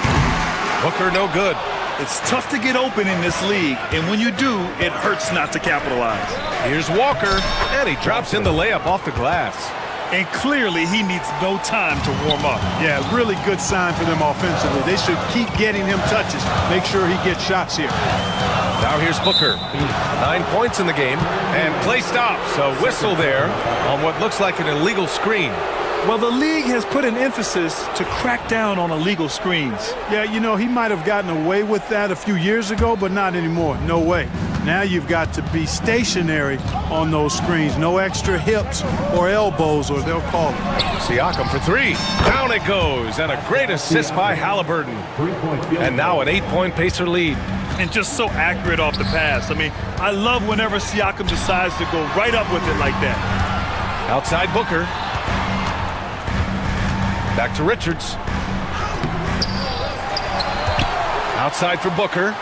Booker no good. It's tough to get open in this league, and when you do, it hurts not to capitalize. Here's Walker, and he drops in the layup off the glass. And clearly he needs no time to warm up. Yeah, really good sign for them offensively. They should keep getting him touches. Make sure he gets shots here. Now here's Booker. 9 points in the game, and play stops. A whistle there on what looks like an illegal screen. Well, the league has put an emphasis to crack down on illegal screens. Yeah, you know, he might have gotten away with that a few years ago, but not anymore. No way. Now you've got to be stationary on those screens. No extra hips or elbows, or they'll call it. Siakam for three. Down it goes, and a great assist by Halliburton. And now an 8-point Pacer lead. And just so accurate off the pass. I mean, I love whenever Siakam decides to go right up with it like that. Outside Booker. Back to Richards. Outside for Booker.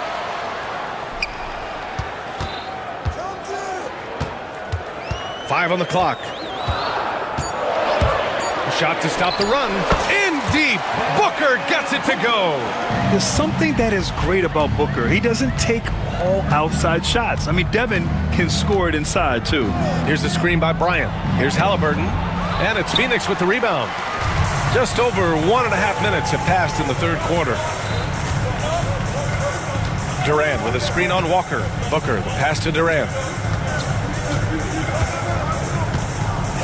Five on the clock. A shot to stop the run. In deep. Booker gets it to go. There's something that is great about Booker. He doesn't take all outside shots. I mean, Devin can score it inside, too. Here's the screen by Bryant. Here's Halliburton. And it's Phoenix with the rebound. Just over 1.5 minutes have passed in the third quarter. Durant with a screen on Walker. Booker, the pass to Durant.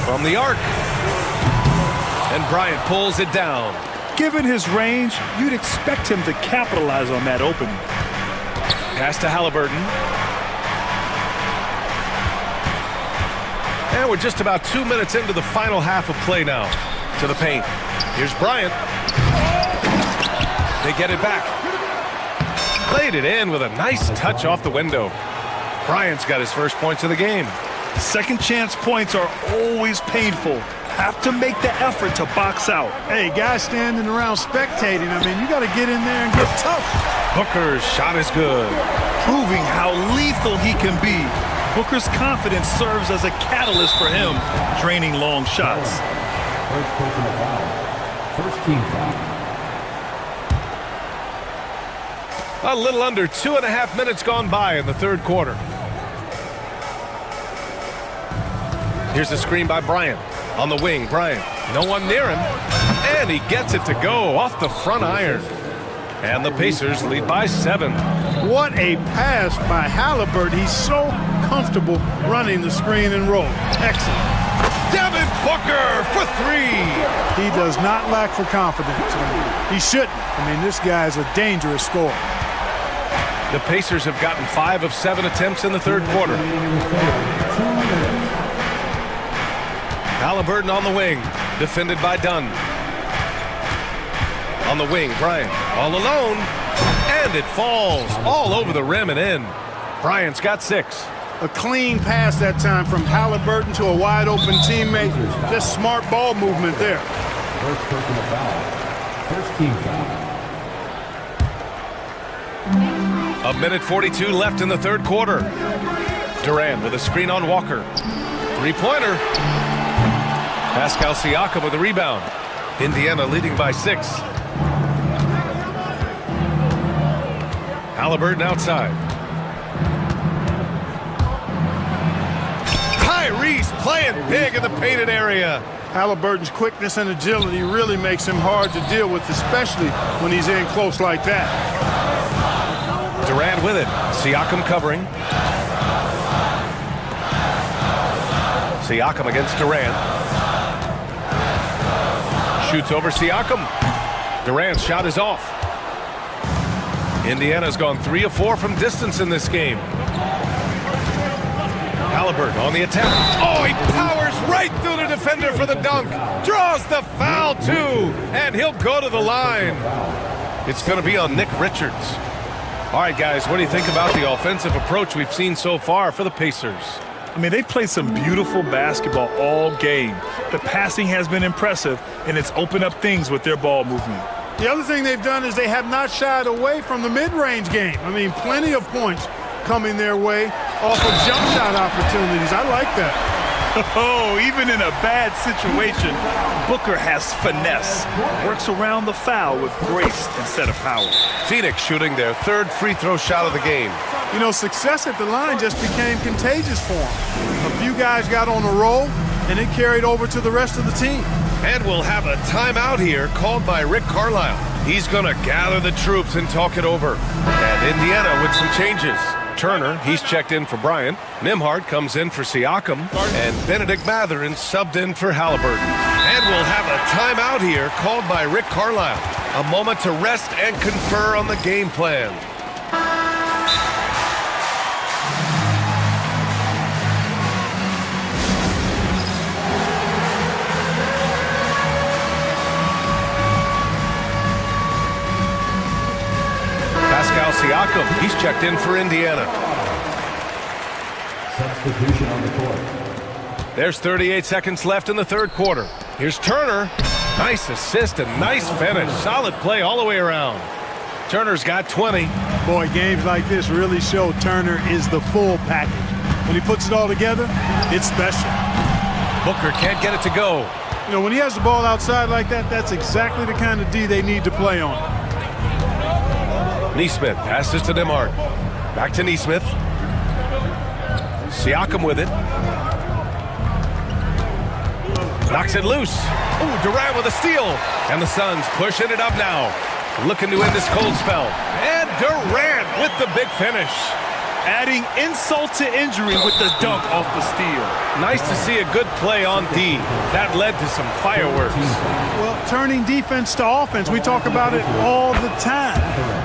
From the arc. And Bryant pulls it down. Given his range, you'd expect him to capitalize on that opening. Pass to Halliburton. And we're just about 2 minutes into the final half of play now. To the paint. Here's Bryant. They get it back. Played it in with a nice touch off the window. Bryant's got his first points of the game. Second chance points are always painful. Have to make the effort to box out. Hey, guys standing around spectating, I mean, you got to get in there and get tough. Booker's shot is good. Proving how lethal he can be. Booker's confidence serves as a catalyst for him, draining long shots. First personal foul. First team foul. A little under 2.5 minutes gone by in the third quarter. Here's the screen by Bryant. On the wing, Bryant. No one near him. And he gets it to go off the front iron. And the Pacers lead by 7. What a pass by Halliburton. He's so comfortable running the screen and roll. Excellent. Devin Booker for three. He does not lack for confidence. He shouldn't. I mean, this guy's a dangerous scorer. The Pacers have gotten 5 of 7 attempts in the third quarter. Halliburton on the wing, defended by Dunn. On the wing, Bryant, all alone, and it falls all over the rim and in. Bryant's got 6. A clean pass that time from Halliburton to a wide-open teammate. Just smart ball movement there. First personal foul. First team foul. A minute 42 left in the third quarter. Durant with a screen on Walker. Three-pointer. Pascal Siakam with a rebound. Indiana leading by 6. Halliburton outside. Tyrese playing big in the painted area. Halliburton's quickness and agility really makes him hard to deal with, especially when he's in close like that. Durant with it. Siakam covering. Siakam against Durant. Shoots over Siakam. Durant's shot is off. Indiana's gone 3 of 4 from distance in this game. Halliburton on the attack. Oh, he powers right through the defender for the dunk. Draws the foul, too. And he'll go to the line. It's going to be on Nick Richards. All right, guys, what do you think about the offensive approach we've seen so far for the Pacers? I mean, they've played some beautiful basketball all game. The passing has been impressive, and it's opened up things with their ball movement. The other thing they've done is they have not shied away from the mid-range game. I mean, plenty of points coming their way off of jump shot opportunities. I like that. Oh, even in a bad situation, Booker has finesse. Works around the foul with grace instead of power. Phoenix shooting their 3rd free throw shot of the game. You know, success at the line just became contagious for him. A few guys got on a roll, and it carried over to the rest of the team. And we'll have a timeout here called by Rick Carlisle. He's going to gather the troops and talk it over. And Indiana with some changes. Turner, he's checked in for Bryant. Nembhard comes in for Siakam. And Benedict Mathurin subbed in for Halliburton. And we'll have a timeout here called by Rick Carlisle. A moment to rest and confer on the game plan. Pascal Siakam, he's checked in for Indiana. Substitution on the court. There's 38 seconds left in the third quarter. Here's Turner. Nice assist and nice finish. Solid play all the way around. Turner's got 20. Boy, games like this really show Turner is the full package. When he puts it all together, it's special. Booker can't get it to go. You know, when he has the ball outside like that, that's exactly the kind of D they need to play on. Neesmith passes to Demart. Back to Neesmith. Siakam with it. Knocks it loose. Ooh, Durant with a steal. And the Suns pushing it up now. Looking to end this cold spell. And Durant with the big finish. Adding insult to injury with the dunk off the steal. Nice to see a good play on D. That led to some fireworks. Well, turning defense to offense, we talk about it all the time.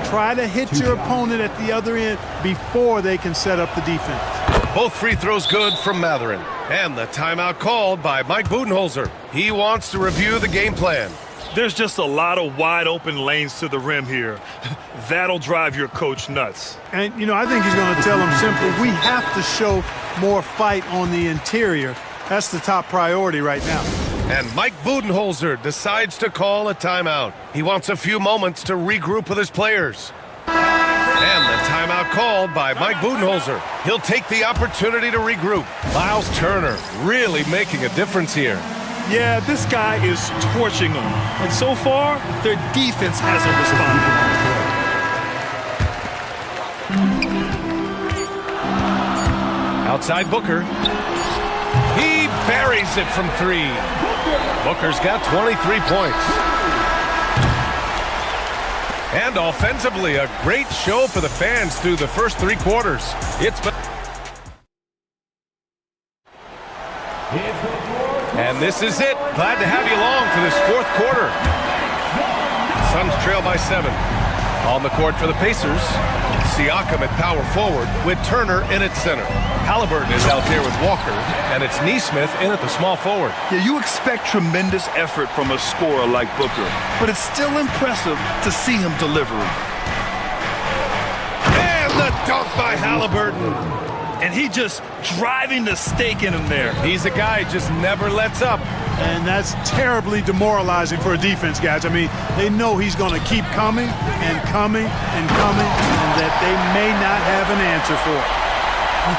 Try to hit your opponent at the other end before they can set up the defense. Both free throws good from Matherin. And the timeout called by Mike Budenholzer. He wants to review the game plan. There's just a lot of wide open lanes to the rim here. That'll drive your coach nuts. And, you know, I think he's going to tell them simply, we have to show more fight on the interior. That's the top priority right now. And Mike Budenholzer decides to call a timeout. He wants a few moments to regroup with his players. And the timeout called by Mike Budenholzer. He'll take the opportunity to regroup. Miles Turner really making a difference here. Yeah, this guy is torching them. And so far, their defense hasn't responded. Outside Booker. He buries it from three. Booker's got 23 points. And offensively, a great show for the fans through the first three quarters. It's been... And this is it. Glad to have you along for this fourth quarter. Suns trail by 7. On the court for the Pacers, Siakam at power forward with Turner in at center. Halliburton is out there with Walker, and it's Neesmith in at the small forward. Yeah, you expect tremendous effort from a scorer like Booker, but it's still impressive to see him delivering. And the dunk by Halliburton. And he just driving the stake in him there. He's a guy who just never lets up. And that's terribly demoralizing for a defense, guys. I mean, they know he's going to keep coming and coming and coming, and that they may not have an answer for it.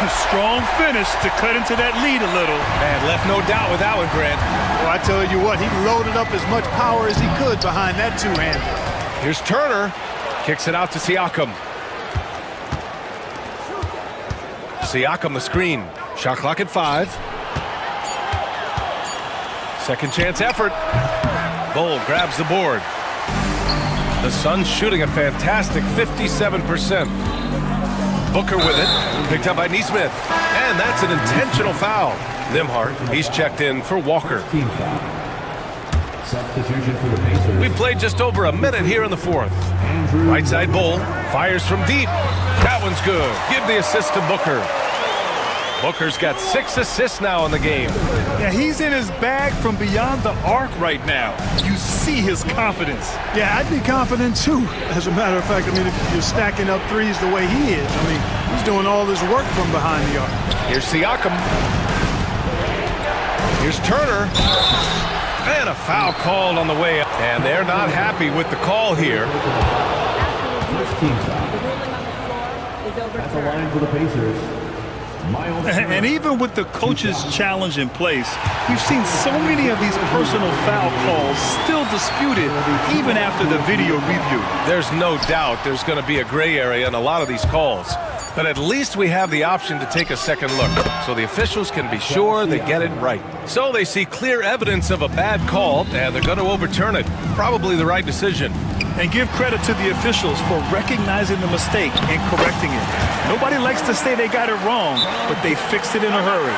A strong finish to cut into that lead a little. Man, left no doubt with that one, Grant. Well, I tell you what, he loaded up as much power as he could behind that two-hander. Here's Turner. Kicks it out to Siakam. Siakam the screen. Shot clock at 5. Second chance effort. Bull grabs the board. The Suns shooting a fantastic 57%. Booker with it. Picked up by Neesmith. And that's an intentional foul. Nembhard, he's checked in for Walker. Substitution for the Pacers. We played just over a minute here in the fourth. Right side Bull. Fires from deep. That one's good. Give the assist to Booker. Booker's got 6 assists now in the game. Yeah, he's in his bag from beyond the arc right now. You see his confidence. Yeah, I'd be confident too. As a matter of fact, I mean, if you're stacking up threes the way he is, I mean, he's doing all this work from behind the arc. Here's Siakam. Here's Turner. And a foul called on the way up. And they're not happy with the call here. First team foul. At the line for the Pacers. And even with the coach's challenge in place, we've seen so many of these personal foul calls still disputed even after the video review. There's no doubt there's going to be a gray area in a lot of these calls. But at least we have the option to take a second look, so the officials can be sure they get it right. So they see clear evidence of a bad call, and they're going to overturn it. Probably the right decision. And give credit to the officials for recognizing the mistake and correcting it. Nobody likes to say they got it wrong, but they fixed it in a hurry.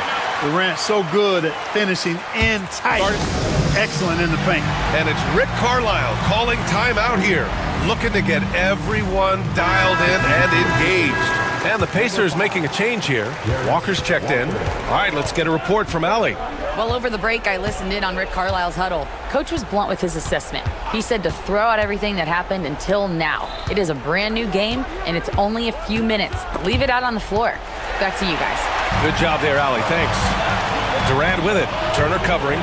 Durant so good at finishing in tight. Excellent in the paint. And it's Rick Carlisle calling timeout here, looking to get everyone dialed in and engaged. And the Pacers making a change here. Walker's checked in. All right, let's get a report from Allie. Well, over the break, I listened in on Rick Carlisle's huddle. Coach was blunt with his assessment. He said to throw out everything that happened until now. It is a brand new game, and it's only a few minutes. Leave it out on the floor. Back to you guys. Good job there, Allie. Thanks. Durant with it. Turner covering.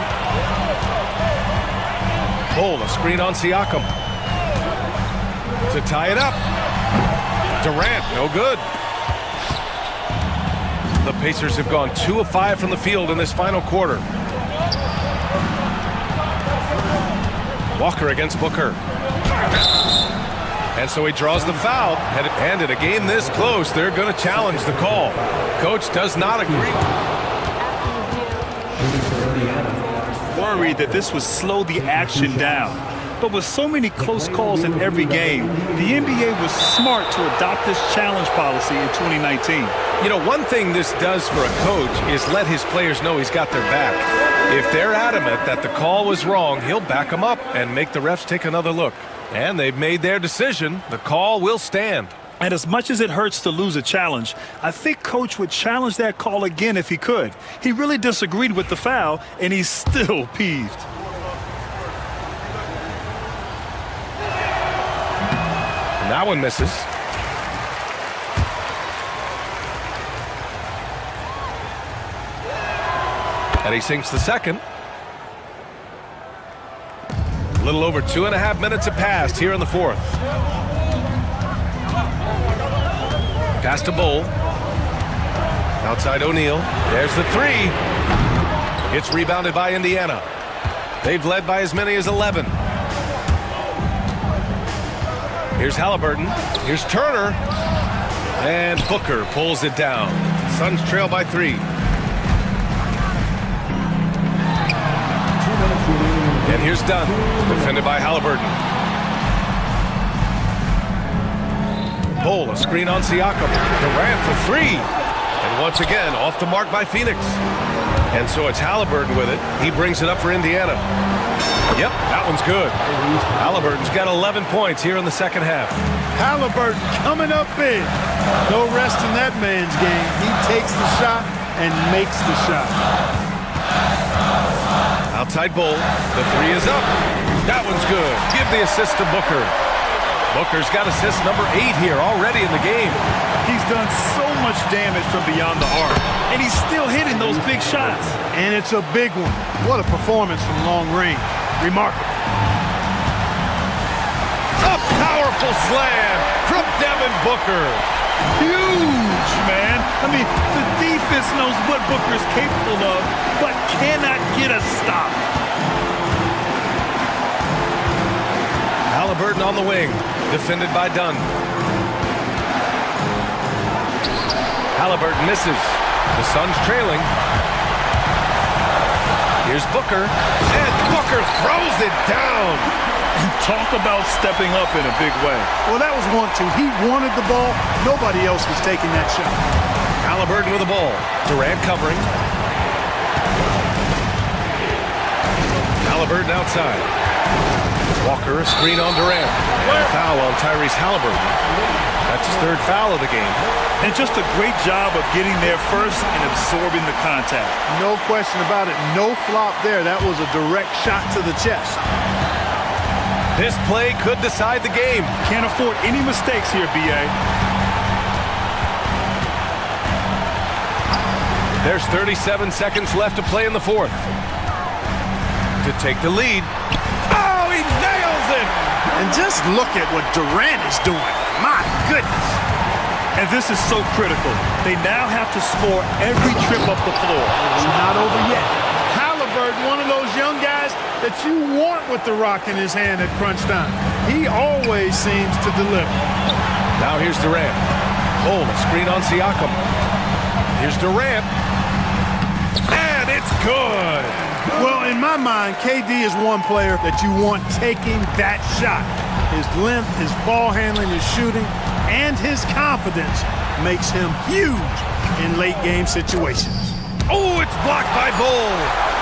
Bull, a screen on Siakam. To tie it up. Durant, no good. The Pacers have gone 2 of 5 from the field in this final quarter. Walker against Booker. And so he draws the foul. And in a game this close, they're going to challenge the call. Coach does not agree. Worried that this would slow the action down. But with so many close calls in every game, the NBA was smart to adopt this challenge policy in 2019. You know, one thing this does for a coach is let his players know he's got their back. If they're adamant that the call was wrong, he'll back them up and make the refs take another look. And they've made their decision. The call will stand. And as much as it hurts to lose a challenge, I think Coach would challenge that call again if he could. He really disagreed with the foul, and he's still peeved. And that one misses. And he sinks the second. A little over 2.5 minutes have passed here in the fourth. Pass to Bull. Outside O'Neal. There's the three. It's rebounded by Indiana. They've led by as many as 11. Here's Halliburton. Here's Turner. And Booker pulls it down. Suns trail by 3. And here's Dunn, defended by Halliburton. Bull, a screen on Siakam. Durant for 3. And once again, off the mark by Phoenix. And so it's Halliburton with it. He brings it up for Indiana. Yep, that one's good. Halliburton's got 11 points here in the second half. Halliburton coming up big. No rest in that man's game. He takes the shot and makes the shot. Outside Bull. The 3 is up. That one's good. Give the assist to Booker. Booker's got assist number 8 here already in the game. He's done so much damage from beyond the arc, and he's still hitting those big shots. And it's a big one. What a performance from long range. Remarkable. A powerful slam from Devin Booker. Huge, man. I mean, the defense knows what Booker is capable of, but cannot get a stop. Halliburton on the wing, defended by Dunn. Halliburton misses. The Suns trailing. Here's Booker, and Booker throws it down. Talk about stepping up in a big way. Well, that was 1-2. He wanted the ball. Nobody else was taking that shot. Halliburton with the ball. Durant covering. Halliburton outside. Walker, a screen on Durant. And a foul on Tyrese Halliburton. That's his 3rd foul of the game. And just a great job of getting there first and absorbing the contact. No question about it. No flop there. That was a direct shot to the chest. This play could decide the game. Can't afford any mistakes here, B.A. There's 37 seconds left to play in the fourth. To take the lead. Oh, he nails it! And just look at what Durant is doing. My goodness. And this is so critical. They now have to score every trip up the floor. It's not over yet. Halliburton, one of those young guys that you want with the rock in his hand at crunch time. He always seems to deliver. Now here's Durant. Oh, a screen on Siakam. Here's Durant. And it's good. Well, in my mind, KD is one player that you want taking that shot. His length, his ball handling, his shooting, and his confidence makes him huge in late game situations. Oh, it's blocked by Bull.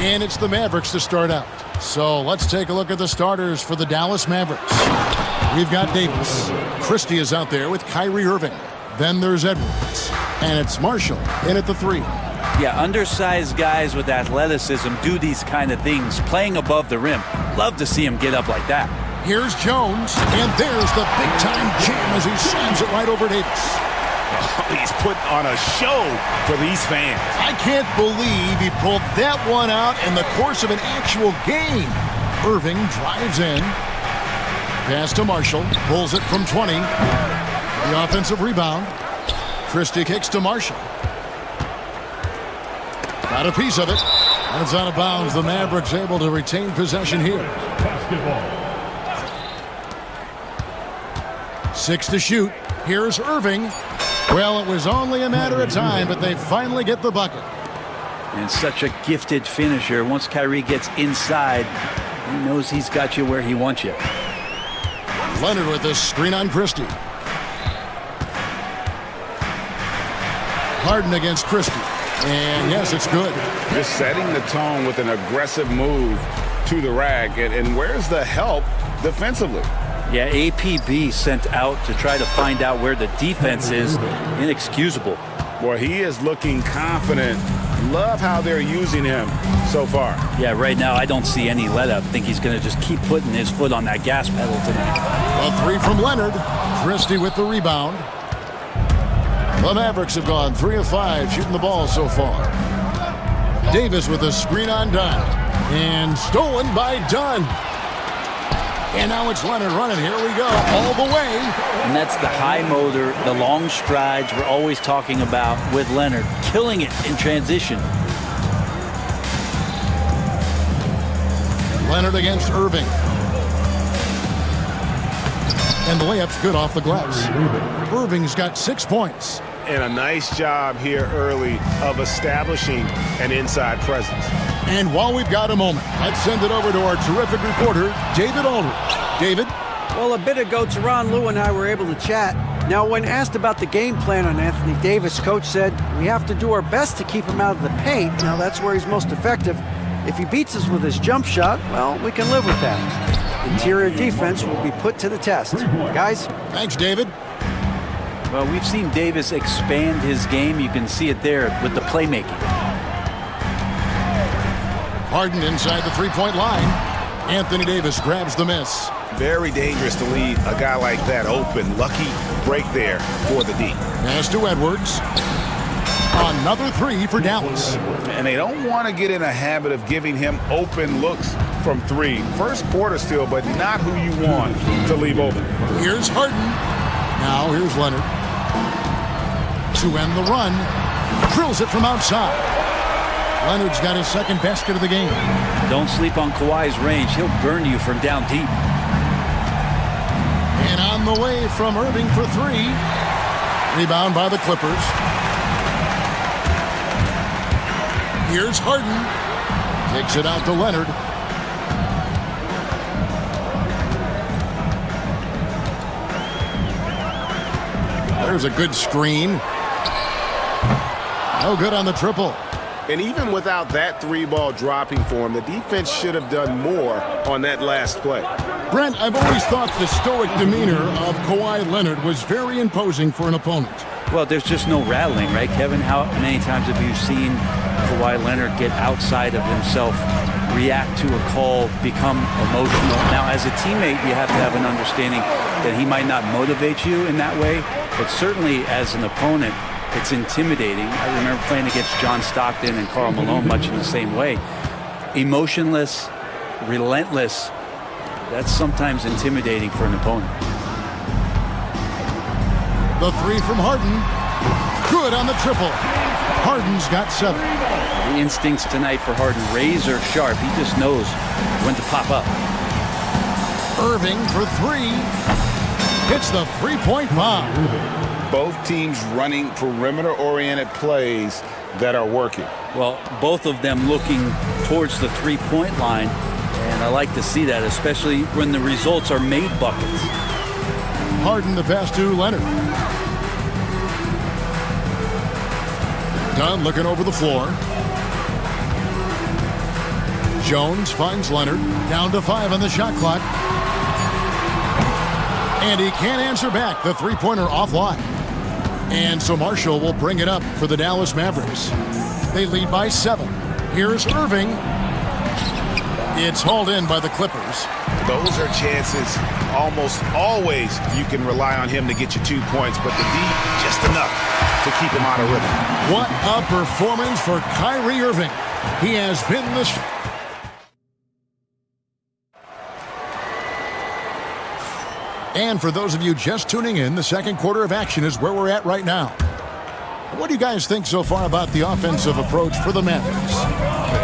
And it's the Mavericks to start out. So let's take a look at the starters for the Dallas Mavericks. We've got Davis. Christie is out there with Kyrie Irving. Then there's Edwards. And it's Marshall in at the 3. Yeah, undersized guys with athleticism do these kind of things, playing above the rim. Love to see him get up like that. Here's Jones, and there's the big-time jam as he slams it right over Davis. He's putting on a show for these fans. I can't believe he pulled that one out in the course of an actual game. Irving drives in. Pass to Marshall. Pulls it from 20. The offensive rebound. Christie kicks to Marshall. Got a piece of it. That's out of bounds. The Mavericks able to retain possession here. 6 to shoot. Here's Irving. Well, it was only a matter of time, but they finally get the bucket. And such a gifted finisher. Once Kyrie gets inside, he knows he's got you where he wants you. Leonard with the screen on Christie. Harden against Christie. And yes, it's good. Just setting the tone with an aggressive move to the rack. And where's the help defensively? Yeah, APB sent out to try to find out where the defense is. Inexcusable. Boy, he is looking confident. Love how they're using him so far. Yeah, right now I don't see any let up. Think he's going to just keep putting his foot on that gas pedal tonight. A 3 from Leonard. Christie with the rebound. The Mavericks have gone 3 of 5 shooting the ball so far. Davis with a screen on Dunn. And stolen by Dunn. And now it's Leonard running. Here we go, all the way. And that's the high motor, the long strides we're always talking about with Leonard. Killing it in transition. Leonard against Irving. And the layup's good off the glass. Irving's got 6 points. And a nice job here early of establishing an inside presence. And while we've got a moment, let's send it over to our terrific reporter, David Aldridge. David? Well, a bit ago, Teron Lou and I were able to chat. Now, when asked about the game plan on Anthony Davis, Coach said, we have to do our best to keep him out of the paint. Now, that's where he's most effective. If he beats us with his jump shot, well, we can live with that. Interior defense will be put to the test. Guys? Thanks, David. Well, we've seen Davis expand his game. You can see it there with the playmaking. Harden inside the three-point line. Anthony Davis grabs the miss. Very dangerous to leave a guy like that open. Lucky break there for the D. Pass to Edwards. Another 3 for Dallas. And they don't want to get in a habit of giving him open looks from 3. First quarter still, but not who you want to leave open. Here's Harden. Now here's Leonard. To end the run. Drills it from outside. Leonard's got his second basket of the game. Don't sleep on Kawhi's range. He'll burn you from down deep. And on the way from Irving for 3. Rebound by the Clippers. Here's Harden. Takes it out to Leonard. There's a good screen. No good on the triple. And even without that 3-ball dropping for him, the defense should have done more on that last play. Brent, I've always thought the stoic demeanor of Kawhi Leonard was very imposing for an opponent. Well, there's just no rattling, right, Kevin? How many times have you seen Kawhi Leonard get outside of himself, react to a call, become emotional? Now, as a teammate, you have to have an understanding that he might not motivate you in that way, but certainly as an opponent, it's intimidating. I remember playing against John Stockton and Karl Malone much in the same way. Emotionless, relentless, that's sometimes intimidating for an opponent. The 3 from Harden. Good on the triple. Harden's got 7. The instincts tonight for Harden, razor sharp. He just knows when to pop up. Irving for 3. Hits the three-point bomb. Both teams running perimeter-oriented plays that are working. Well, both of them looking towards the three-point line, and I like to see that, especially when the results are made buckets. Harden the pass to Leonard. Dunn looking over the floor. Jones finds Leonard. Down to 5 on the shot clock. And he can't answer back. The three-pointer offline. And so Marshall will bring it up for the Dallas Mavericks. They lead by 7. Here's Irving. It's hauled in by the Clippers. Those are chances almost always you can rely on him to get you 2 points, but the D just enough to keep him out of rhythm. What a performance for Kyrie Irving. He has been the... And for those of you just tuning in, the second quarter of action is where we're at right now. What do you guys think so far about the offensive approach for the Mavericks?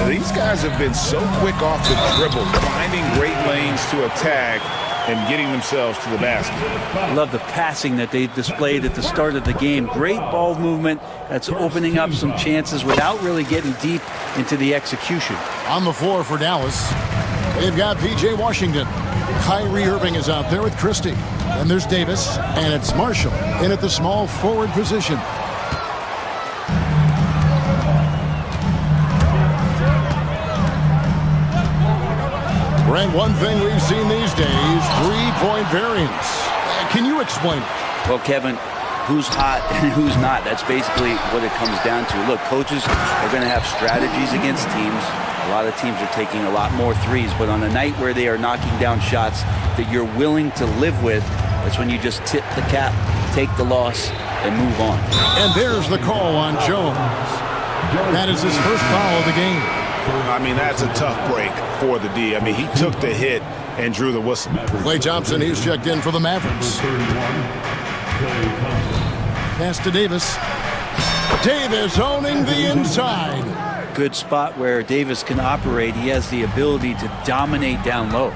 These guys have been so quick off the dribble, finding great lanes to attack and getting themselves to the basket. I love the passing that they displayed at the start of the game. Great ball movement that's opening up some chances without really getting deep into the execution. On the floor for Dallas, they've got P.J. Washington. Kyrie Irving is out there with Christie. And there's Davis, and it's Marshall in at the small forward position. Greg, one thing we've seen these days, three-point variance. Can you explain it? Well, Kevin, who's hot and who's not? That's basically what it comes down to. Look, coaches are going to have strategies against teams. A lot of teams are taking a lot more threes, but on a night where they are knocking down shots that you're willing to live with, that's when you just tip the cap, take the loss, and move on. And there's the call on Jones. That is his first foul of the game. I mean, that's a tough break for the D. I mean, he took the hit and drew the whistle. Klay Thompson, he's checked in for the Mavericks. Pass to Davis. Davis owning the inside. Good spot where Davis can operate. He has the ability to dominate down low.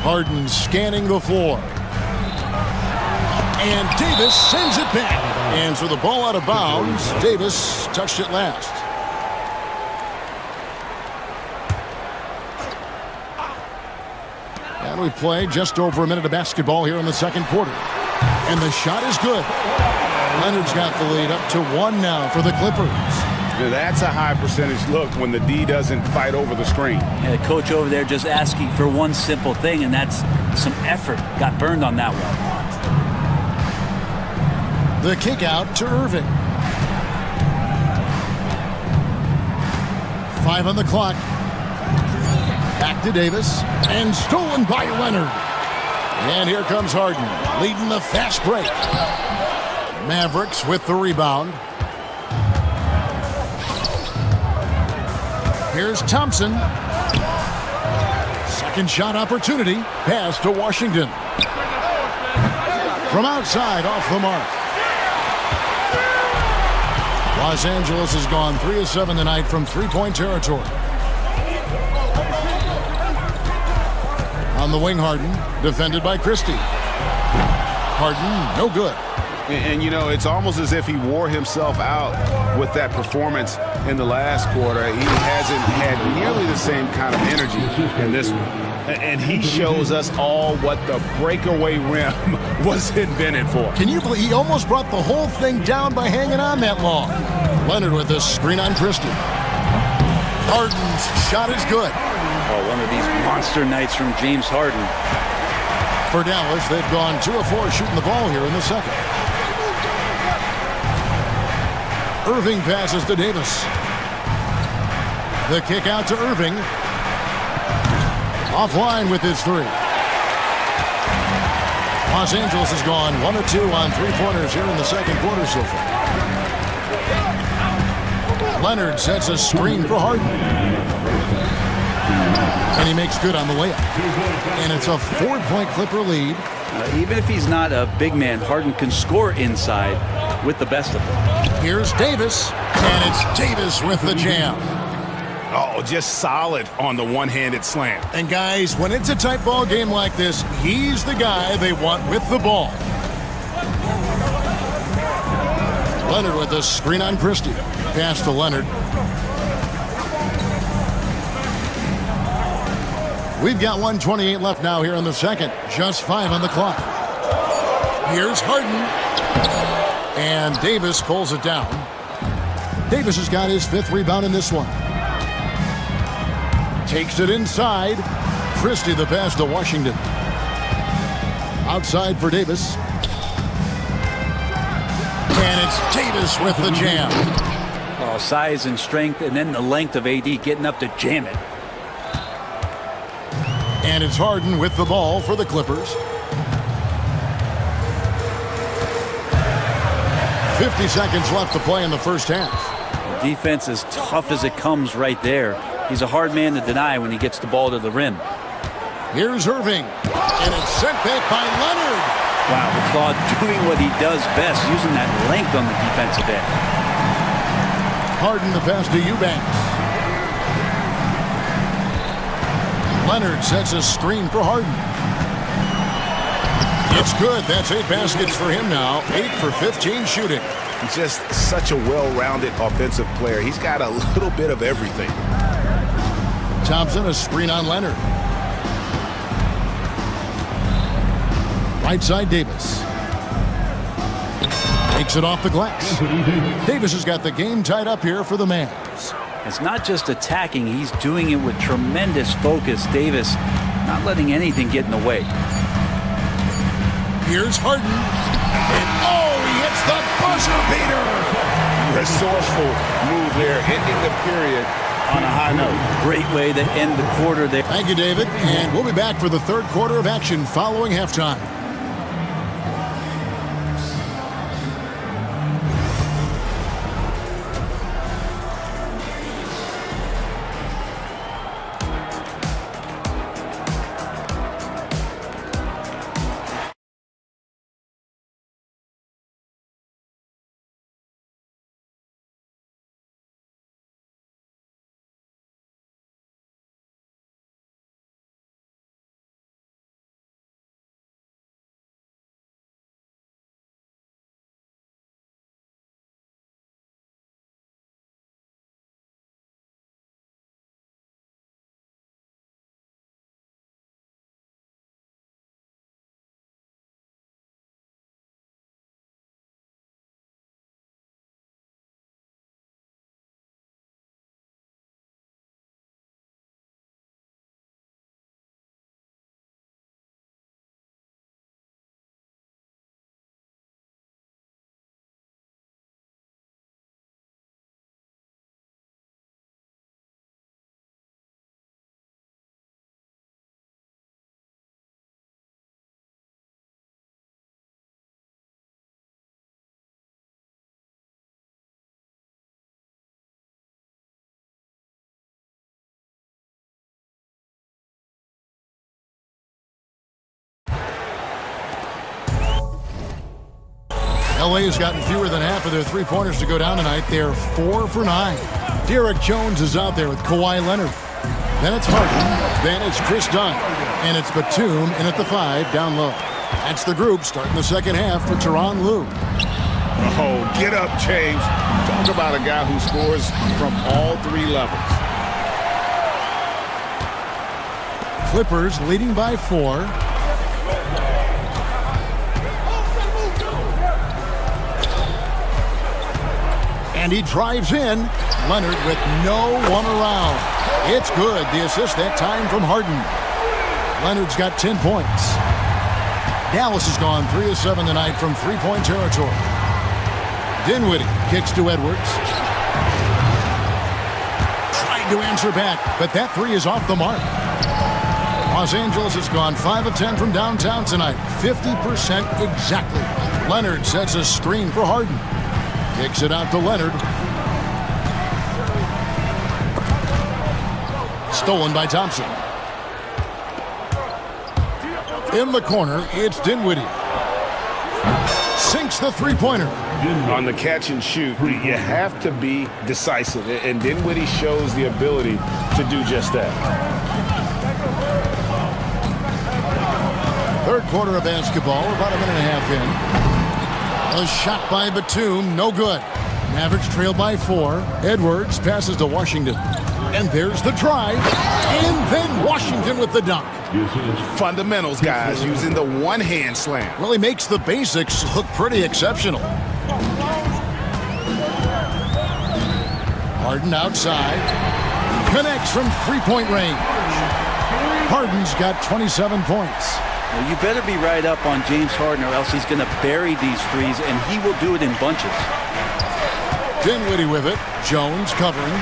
Harden scanning the floor. And Davis sends it back. And so the ball out of bounds. Davis touched it last. And we play just over a minute of basketball here in the second quarter. And the shot is good. Leonard's got the lead up to 1 now for the Clippers. That's a high percentage look when the D doesn't fight over the screen. Yeah, the coach over there just asking for one simple thing, and that's some effort. Got burned on that one. The kick out to Irving. 5 on the clock. Back to Davis. And stolen by Leonard. And here comes Harden, leading the fast break. Mavericks with the rebound. Here's Thompson. Second shot opportunity. Pass to Washington. From outside, off the mark. Los Angeles has gone 3 of 7 tonight from three-point territory. On the wing, Harden, defended by Christie. Harden, no good. And, you know, it's almost as if he wore himself out with that performance in the last quarter. He hasn't had nearly the same kind of energy in this one. And he shows us all what the breakaway rim was invented for. Can you believe he almost brought the whole thing down by hanging on that long? Leonard with a screen on Christie. Harden's shot is good. Oh, one of these monster nights from James Harden. For Dallas, they've gone 2 of 4 shooting the ball here in the second. Irving passes to Davis. The kick out to Irving. Offline with his 3. Los Angeles has gone 1 of 2 on three-pointers here in the second quarter so far. Leonard sets a screen for Harden. And he makes good on the layup. And it's a 4-point Clipper lead. Even if he's not a big man, Harden can score inside with the best of them. Here's Davis. And it's Davis with the jam. Oh, just solid on the one-handed slam. And guys, when it's a tight ball game like this, he's the guy they want with the ball. Leonard with a screen on Christie. Pass to Leonard. We've got 1:28 left now here in the second. Just 5 on the clock. Here's Harden. And Davis pulls it down. Davis has got his 5th rebound in this one. Takes it inside. Christie the pass to Washington. Outside for Davis. And it's Davis with the jam. Oh, size and strength, and then the length of AD getting up to jam it. And it's Harden with the ball for the Clippers. 50 seconds left to play in the first half. Defense as tough as it comes right there. He's a hard man to deny when he gets the ball to the rim. Here's Irving. And it's sent back by Leonard. Wow, the Claude doing what he does best, using that length on the defensive end. Harden the pass to Eubanks. Leonard sets a screen for Harden. It's good. That's 8 baskets for him now. 8 for 15 shooting. He's just such a well-rounded offensive player. He's got a little bit of everything. Thompson, a screen on Leonard. Right side, Davis. Takes it off the glass. Davis has got the game tied up here for the Mavs. It's not just attacking, he's doing it with tremendous focus. Davis not letting anything get in the way. Here's Harden. And he hits the buzzer beater. Resourceful move there, ending the period on a high note. Great way to end the quarter there. Thank you, David. And we'll be back for the 3rd quarter of action following halftime. LA has gotten fewer than half of their three-pointers to go down tonight. They're 4 for 9. Derek Jones is out there with Kawhi Leonard. Then it's Harden. Then it's Chris Dunn. And it's Batum in at the 5 down low. That's the group starting the second half for Tyronn Lue. Oh, get up, James. Talk about a guy who scores from all 3 levels. Clippers leading by 4. And he drives in. Leonard with no one around. It's good. The assist that time from Harden. Leonard's got 10 points. Dallas has gone 3 of 7 tonight from three-point territory. Dinwiddie kicks to Edwards. Trying to answer back, but that 3 is off the mark. Los Angeles has gone 5 of 10 from downtown tonight. 50% exactly. Leonard sets a screen for Harden. Kicks it out to Leonard. Stolen by Thompson. In the corner, it's Dinwiddie. Sinks the three-pointer. On the catch and shoot, you have to be decisive, and Dinwiddie shows the ability to do just that. Third quarter of basketball, about a minute and a half in. A shot by Batum, no good. Mavericks trail by 4. Edwards passes to Washington. And there's the drive. And then Washington with the dunk. Fundamentals, guys, using the one-hand slam. Really makes the basics look pretty exceptional. Harden outside. Connects from three-point range. Harden's got 27 points. Well, you better be right up on James Harden or else he's going to bury these threes, and he will do it in bunches. Dinwiddie with it. Jones covering.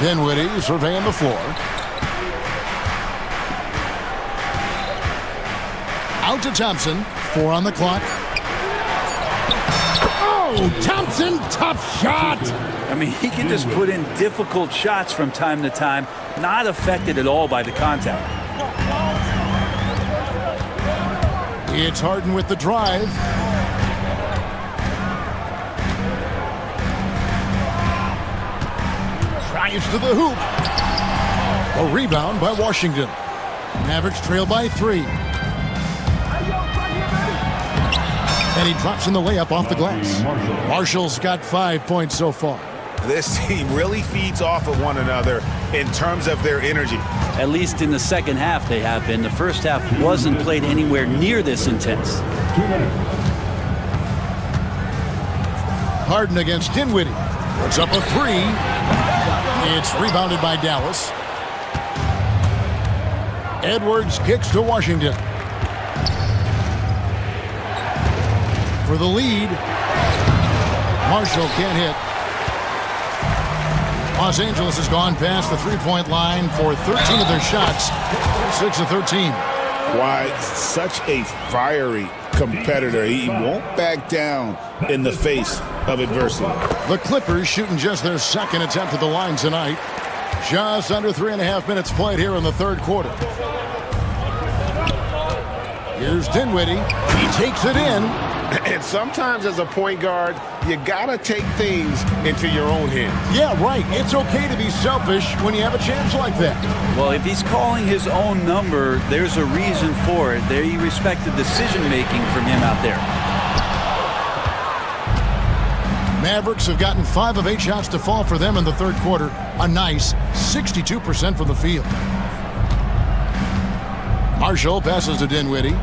Dinwiddie surveying the floor. Out to Thompson. 4 on the clock. Oh, Thompson, tough shot. I mean, he can just put in difficult shots from time to time, not affected at all by the contact. It's Harden with the drive. Drives to the hoop. A rebound by Washington. Mavericks trail by 3. And he drops in the layup off the glass. Marshall's got 5 points so far. This team really feeds off of one another in terms of their energy. At least in the second half they have been. The first half wasn't played anywhere near this intense. Harden against Dinwiddie. Puts up a 3. It's rebounded by Dallas. Edwards kicks to Washington. For the lead. Marshall can't hit. Los Angeles has gone past the three-point line for 13 of their shots. 6 of 13. Why, such a fiery competitor. He won't back down in the face of adversity. The Clippers shooting just their second attempt at the line tonight. Just under 3.5 minutes played here in the third quarter. Here's Dinwiddie. He takes it in. And sometimes as a point guard, you gotta take things into your own hands. Yeah, right. It's okay to be selfish when you have a chance like that. Well, if he's calling his own number, there's a reason for it. They respect the decision-making from him out there. Mavericks have gotten 5 of 8 shots to fall for them in the third quarter. A nice 62% from the field. Marshall passes to Dinwiddie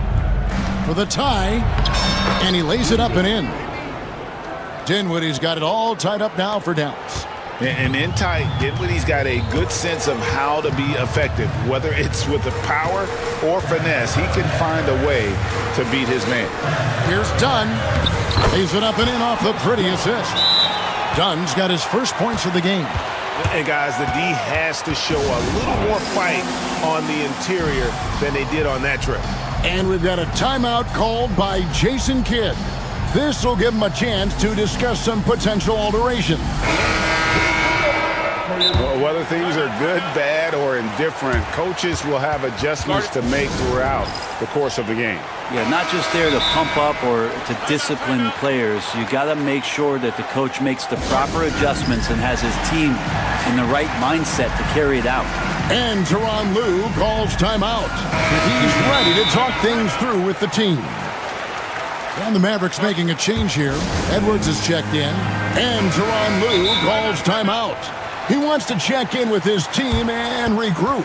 for the tie, and he lays it up and in. Dinwiddie's got it all tied up now for Dallas. And in tight, Dinwiddie's got a good sense of how to be effective. Whether it's with the power or finesse, he can find a way to beat his man. Here's Dunn. Lays it up and in off the pretty assist. Dunn's got his first points of the game. And guys, the D has to show a little more fight on the interior than they did on that trip. And we've got a timeout called by Jason Kidd. This will give him a chance to discuss some potential alteration. Whether things are good, bad, or indifferent, coaches will have adjustments to make throughout the course of the game. Yeah, not just there to pump up or to discipline players. You got to make sure that the coach makes the proper adjustments and has his team in the right mindset to carry it out. And Tyronn Lue calls timeout. He's ready to talk things through with the team. And the Mavericks making a change here. Edwards is checked in. And Tyronn Lue calls timeout. He wants to check in with his team and regroup.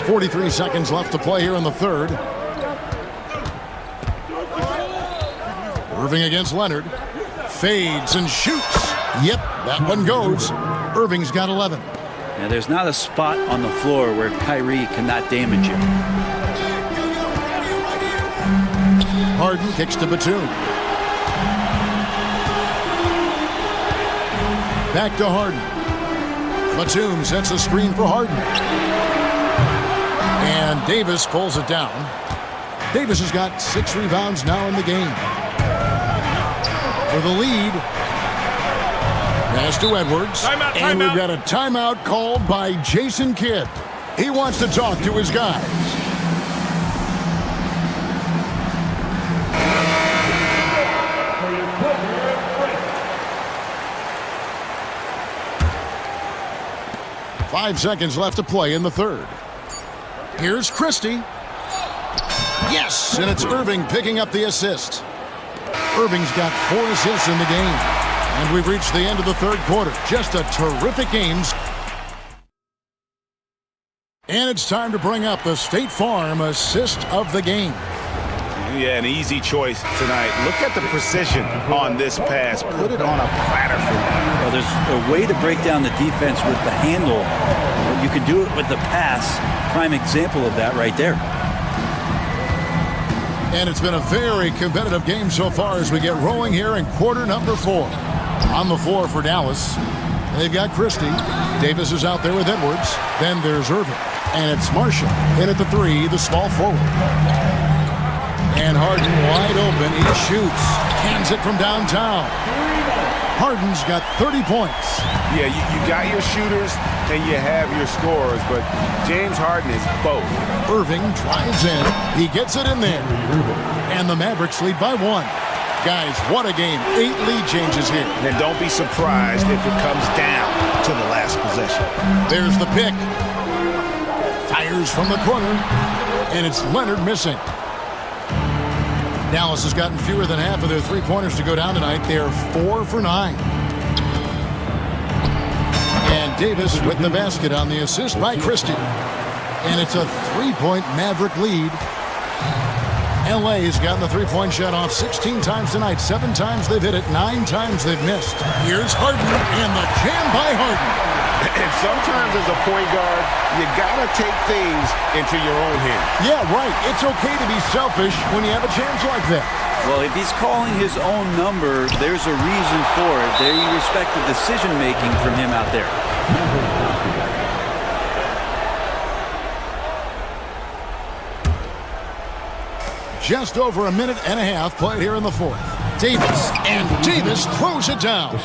.43 seconds left to play here in the third. Irving against Leonard. Fades and shoots. Yep, that one goes. Irving's got 11. Now, there's not a spot on the floor where Kyrie cannot damage you. Harden kicks to Batum. Back to Harden. Batum sets a screen for Harden. And Davis pulls it down. Davis has got 6 rebounds now in the game. For the lead. Pass to Edwards. And we've got a timeout called by Jason Kidd. He wants to talk to his guys. Five seconds left to play in the third. Here's Christie. Yes, and it's Irving picking up the assist. Irving's got 4 assists in the game. And we've reached the end of the third quarter. Just a terrific game. And it's time to bring up the State Farm assist of the game. Yeah, an easy choice tonight. Look at the precision on this pass. Put it on a platter for him. Well, there's a way to break down the defense with the handle. You can do it with the pass. Prime example of that right there. And it's been a very competitive game so far as we get rolling here in quarter number 4. On the floor for Dallas, they've got Christie. Davis is out there with Edwards. Then there's Irving. And it's Marshall in at the 3, the small forward. And Harden wide open. He shoots. Hands it from downtown. Harden's got 30 points. Yeah, you got your shooters and you have your scorers, but James Harden is both. Irving drives in. He gets it in there. And the Mavericks lead by 1. Guys, what a game. 8 lead changes here. And don't be surprised if it comes down to the last possession. There's the pick. Fires from the corner. And it's Leonard missing. Dallas has gotten fewer than half of their three-pointers to go down tonight. They are 4 for 9. And Davis with the basket on the assist by Christie. And it's a 3-point Maverick lead. LA has gotten the three-point shot off 16 times tonight. 7 times they've hit it. 9 times they've missed. Here's Harden and the jam by Harden. And sometimes as a point guard, you gotta take things into your own hands. Yeah, right. It's okay to be selfish when you have a chance like that. Well, if he's calling his own number, there's a reason for it. They respect the decision-making from him out there. Just over a minute and a half played here in the 4th. Davis, and Davis throws it down.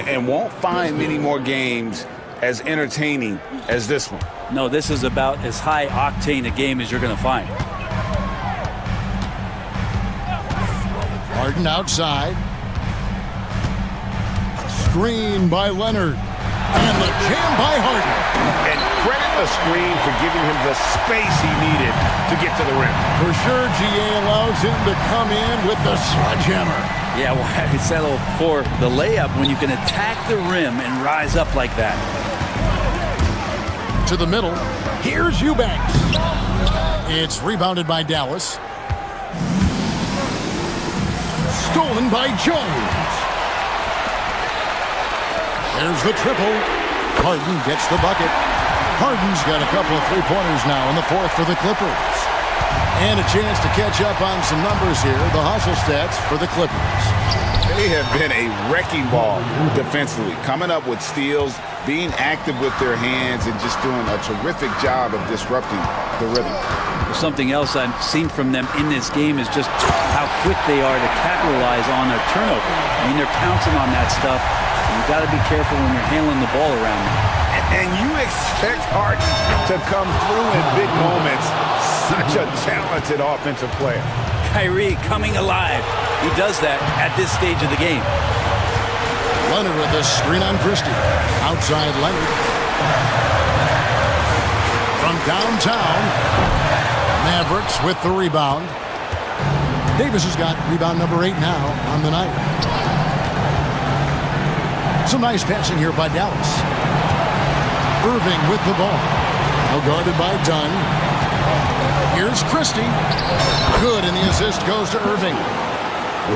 And won't find many more games as entertaining as this one. No, this is about as high octane a game as you're going to find. Harden outside. Screen by Leonard. And the jam by Harden. And credit the screen for giving him the space he needed to get to the rim. For sure, GA allows him to come in with the sledgehammer. Yeah, why settle for the layup when you can attack the rim and rise up like that? To the middle. Here's Eubanks. It's rebounded by Dallas. Stolen by Jones. There's the triple. Harden gets the bucket. Harden's got a couple of three-pointers now in the 4th for the Clippers. And a chance to catch up on some numbers here. The hustle stats for the Clippers. They have been a wrecking ball defensively, coming up with steals, being active with their hands, and just doing a terrific job of disrupting the rhythm. Something else I've seen from them in this game is just how quick they are to capitalize on their turnover. I mean, they're pouncing on that stuff. You got to be careful when you're handling the ball around them. And you expect Harden to come through in big moments. Such a talented offensive player. Kyrie coming alive. He does that at this stage of the game. Leonard with the screen on Christie. Outside Leonard. From downtown, Mavericks with the rebound. Davis has got rebound number 8 now on the night. Some nice passing here by Dallas. Irving with the ball. Now guarded by Dunn. Here's Christie. Good, and the assist goes to Irving.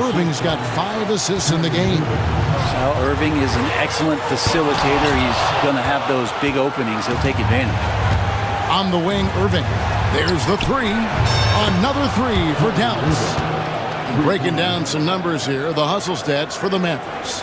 Irving's got 5 assists in the game. Well, Irving is an excellent facilitator. He's going to have those big openings. He'll take advantage. On the wing, Irving. There's the 3. Another 3 for Dallas. And breaking down some numbers here, the hustle stats for the Mavericks.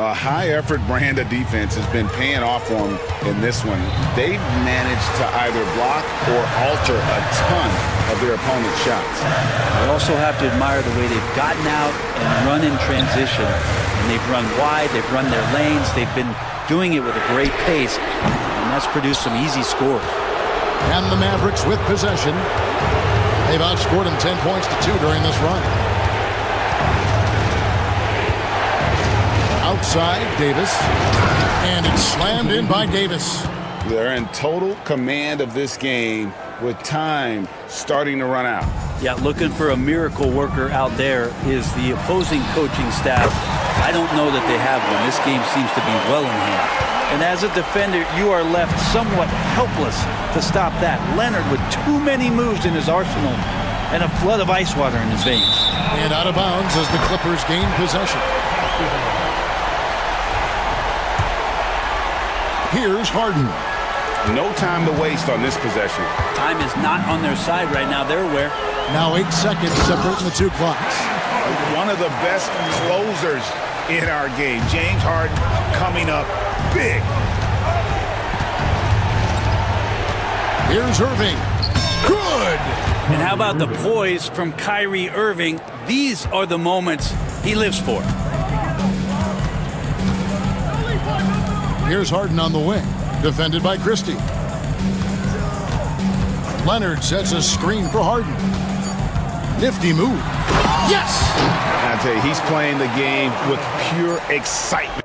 A high-effort brand of defense has been paying off for them in this one. They've managed to either block or alter a ton of their opponent's shots. I also have to admire the way they've gotten out and run in transition. And they've run wide, they've run their lanes, they've been doing it with a great pace, and that's produced some easy scores. And the Mavericks with possession. They've outscored them 10 points to 2 during this run. Outside, Davis. And it's slammed in by Davis. They're in total command of this game with time starting to run out. Yeah, looking for a miracle worker out there is the opposing coaching staff. I don't know that they have one. This game seems to be well in hand. And as a defender, you are left somewhat helpless to stop that. Leonard with too many moves in his arsenal and a flood of ice water in his veins. And out of bounds as the Clippers gain possession. Here's Harden. No time to waste on this possession. Time is not on their side right now. They're aware. Now 8 seconds separating the two clocks. One of the best closers in our game. James Harden coming up big. Here's Irving. Good! And how about the poise from Kyrie Irving? These are the moments he lives for. Here's Harden on the wing, defended by Christie. Leonard sets a screen for Harden. Nifty move. Yes! I tell you, he's playing the game with pure excitement.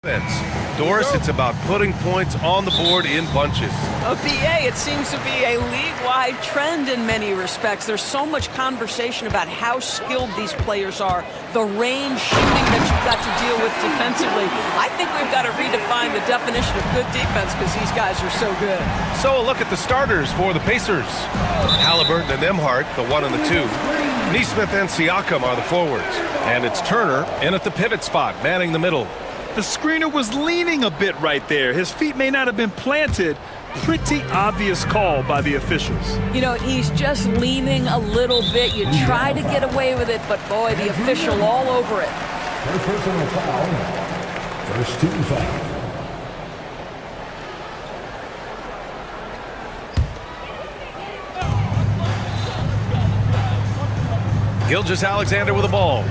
Doris, it's about putting points on the board in bunches. A BA, it seems to be a league-wide trend in many respects. There's so much conversation about how skilled these players are, the range shooting that you've got to deal with defensively. I think we've got to redefine the definition of good defense because these guys are so good. So a look at the starters for the Pacers. Halliburton and Nembhard, the 1 and the 2. Neesmith and Siakam are the forwards. And it's Turner in at the pivot spot, manning the middle. The screener was leaning a bit right there. His feet may not have been planted. Pretty obvious call by the officials. You know, he's just leaning a little bit. You try to get away with it, but boy, the official all over it. First personal foul. First team foul. Gilgeous-Alexander with the ball.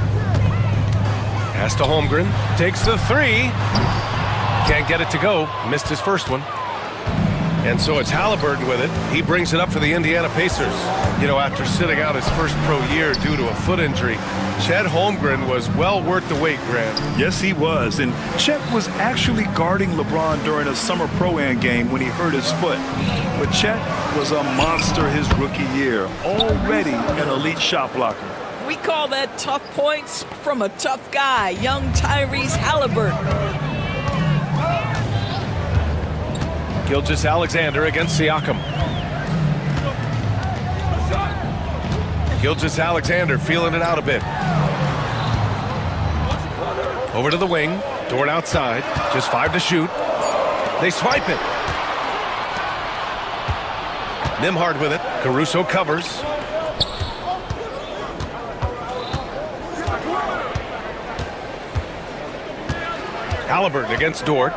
Pass to Holmgren. Takes the 3. Can't get it to go. Missed his first one. And so it's Halliburton with it. He brings it up for the Indiana Pacers. You know, after sitting out his first pro year due to a foot injury, Chet Holmgren was well worth the wait, Grant. Yes, he was. And Chet was actually guarding LeBron during a summer pro-am game when he hurt his foot. But Chet was a monster his rookie year. Already an elite shot blocker. We call that tough points from a tough guy, young Tyrese Halliburton. Gilgeous-Alexander against Siakam. Gilgeous-Alexander feeling it out a bit. Over to the wing. Dort outside. Just 5 to shoot. They swipe it. Nembhard with it. Caruso covers. Halliburton against Dort.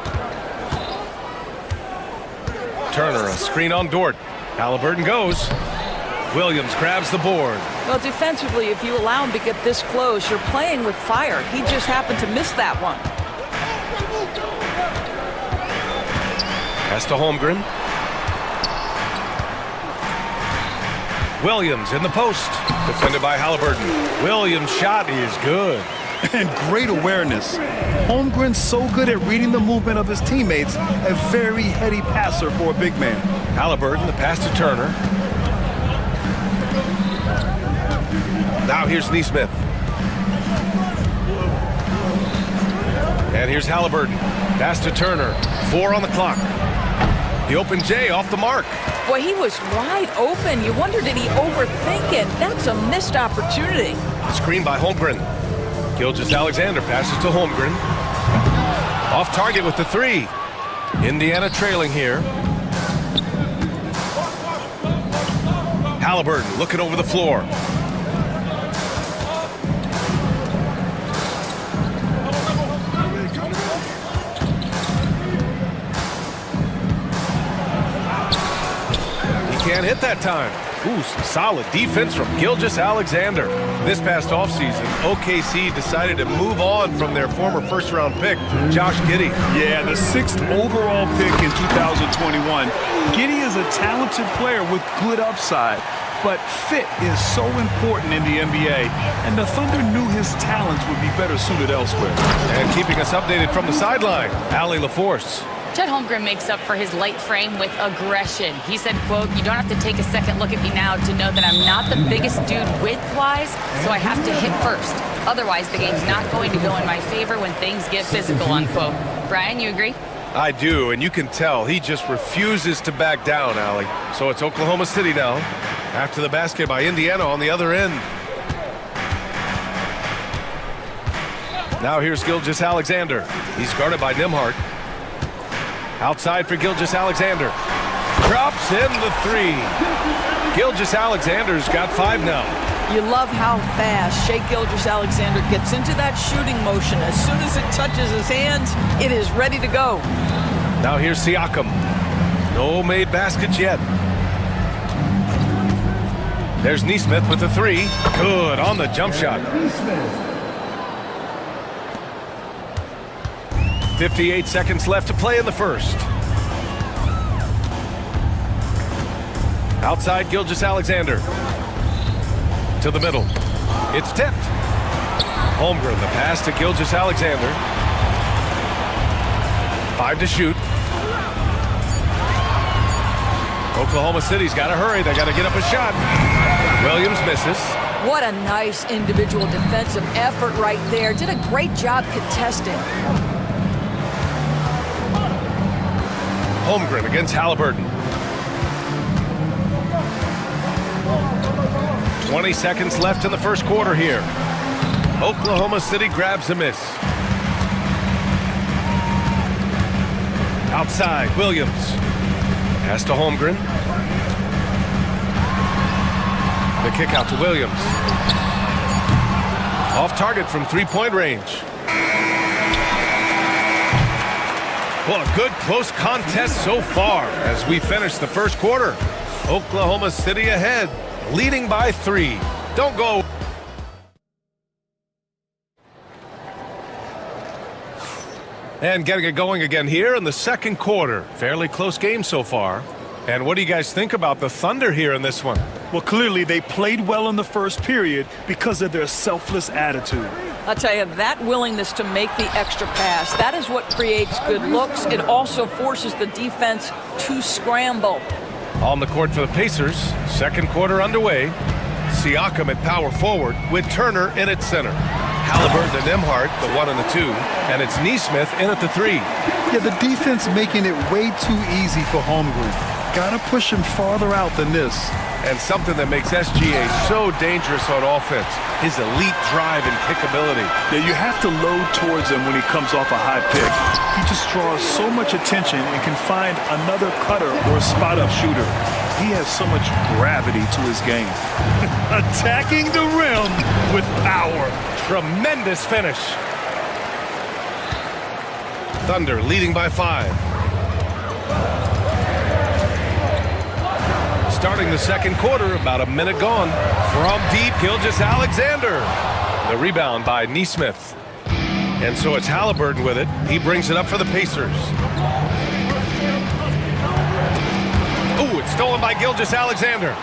Turner, a screen on Dort. Halliburton goes. Williams grabs the board. Well, defensively, if you allow him to get this close, you're playing with fire. He just happened to miss that one. Pass to Holmgren. Williams in the post. Defended by Halliburton. Williams' shot is good. And great awareness. Holmgren's so good at reading the movement of his teammates, a very heady passer for a big man. Halliburton, the pass to Turner. Now here's Neesmith. And here's Halliburton. Pass to Turner. 4 on the clock. The open J off the mark. Boy, he was wide open. You wonder, did he overthink it? That's a missed opportunity. Screen by Holmgren. Gilgeous-Alexander passes to Holmgren. Off target with the 3. Indiana trailing here. Halliburton looking over the floor. He can't hit that time. Ooh, some solid defense from Gilgeous-Alexander. This past offseason, OKC decided to move on from their former first-round pick, Josh Giddey. Yeah, the 6th overall pick in 2021. Giddey is a talented player with good upside, but fit is so important in the NBA, and the Thunder knew his talents would be better suited elsewhere. And keeping us updated from the sideline, Allie LaForce. Chet Holmgren makes up for his light frame with aggression. He said, quote, "You don't have to take a second look at me now to know that I'm not the biggest dude width-wise, so I have to hit first. Otherwise, the game's not going to go in my favor when things get physical," unquote. Brian, you agree? I do, and you can tell he just refuses to back down, Allie. So it's Oklahoma City now, after the basket by Indiana on the other end. Now here's Gilgeous-Alexander. He's guarded by Nembhard. Outside for Gilgeous-Alexander. Drops in the 3. Gilgeous-Alexander's got 5 now. You love how fast Shai Gilgeous-Alexander gets into that shooting motion. As soon as it touches his hands, it is ready to go. Now here's Siakam. No made baskets yet. There's Neesmith with the 3. Good on the jump shot. 58 seconds left to play in the first. Outside Gilgeous-Alexander. To the middle. It's tipped. Holmgren, the pass to Gilgeous-Alexander. 5 to shoot. Oklahoma City's got to hurry. They got to get up a shot. Williams misses. What a nice individual defensive effort right there. Did a great job contesting. Holmgren against Halliburton. 20 seconds left in the first quarter here. Oklahoma City grabs a miss. Outside, Williams. Pass to Holmgren. The kick out to Williams. Off target from three-point range. Well, a good close contest so far as we finish the first quarter. Oklahoma City ahead, leading by 3. Don't go. And getting it going again here in the second quarter. Fairly close game so far. And what do you guys think about the Thunder here in this one? Well, clearly they played well in the first period because of their selfless attitude. I'll tell you, that willingness to make the extra pass, that is what creates good looks. It also forces the defense to scramble. On the court for the Pacers, second quarter underway. Siakam at power forward with Turner in at center. Halliburton and Nembhard, the 1 and the 2, and it's Nesmith in at the 3. Yeah, the defense making it way too easy for Holmgren. Gotta push him farther out than this. And something that makes SGA so dangerous on offense, his elite drive and kickability. Yeah, you have to load towards him when he comes off a high pick. He just draws so much attention and can find another cutter or spot-up shooter. He has so much gravity to his game. Attacking the rim with power. Tremendous finish. Thunder leading by 5. Starting the second quarter, about a minute gone. From deep, Gilgeous-Alexander. The rebound by Nesmith. And so it's Halliburton with it. He brings it up for the Pacers. Ooh, it's stolen by Gilgeous-Alexander.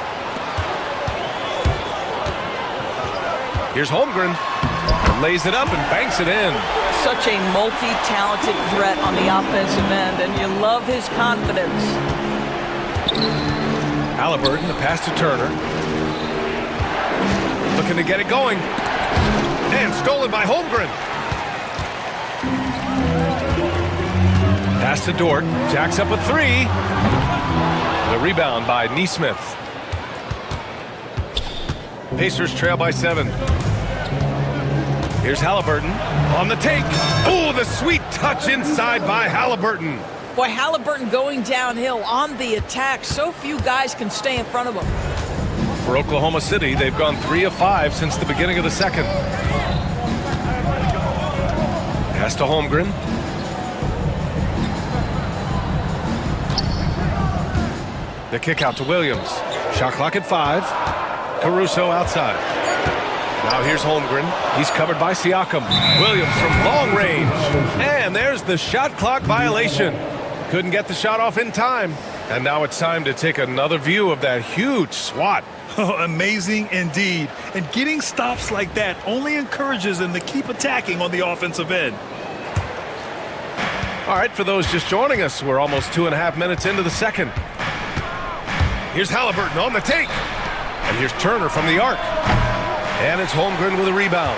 Here's Holmgren. Lays it up and banks it in. Such a multi-talented threat on the offensive end, and you love his confidence. Halliburton, the pass to Turner. Looking to get it going. And stolen by Holmgren. Pass to Dort. Jacks up a 3. The rebound by Nesmith. Pacers trail by 7. Here's Halliburton on the take. Oh, the sweet touch inside by Halliburton. Boy, Halliburton going downhill on the attack. So few guys can stay in front of him. For Oklahoma City, they've gone 3 of 5 since the beginning of the second. Pass to Holmgren. The kick out to Williams. Shot clock at 5. Caruso outside. Now here's Holmgren. He's covered by Siakam. Williams from long range. And there's the shot clock violation. Couldn't get the shot off in time. And now it's time to take another view of that huge swat. Oh, amazing indeed. And getting stops like that only encourages them to keep attacking on the offensive end. All right, for those just joining us, we're almost 2.5 minutes into the second. Here's Halliburton on the take. And here's Turner from the arc. And it's Holmgren with a rebound.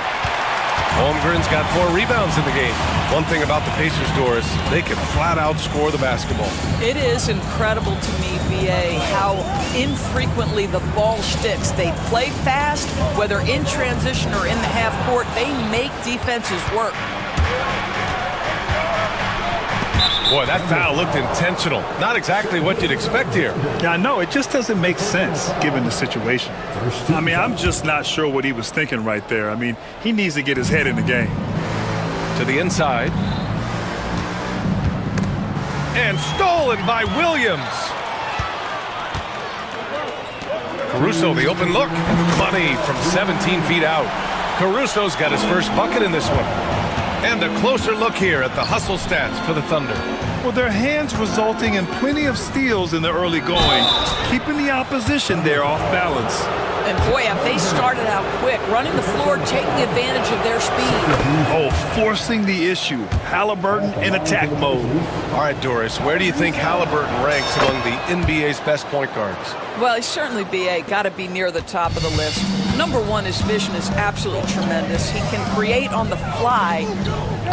Holmgren's got 4 rebounds in the game. One thing about the Pacers, Doris, they can flat out score the basketball. It is incredible to me, BA, how infrequently the ball sticks. They play fast, whether in transition or in the half court. They make defenses work. Boy, that foul looked intentional. Not exactly what you'd expect here. Yeah, I know. It just doesn't make sense given the situation. I mean, I'm just not sure what he was thinking right there. I mean, he needs to get his head in the game. To the inside. And stolen by Williams. Caruso, the open look. Money from 17 feet out. Caruso's got his first bucket in this one. And a closer look here at the hustle stats for the Thunder. Well, their hands resulting in plenty of steals in the early going, keeping the opposition there off balance. And boy, have they started out quick, running the floor, taking advantage of their speed. Oh, forcing the issue. Halliburton in attack mode. All right, Doris, where do you think Halliburton ranks among the NBA's best point guards? Well, he's certainly, B.A., got to be near the top of the list. Number one, his vision is absolutely tremendous. He can create on the fly.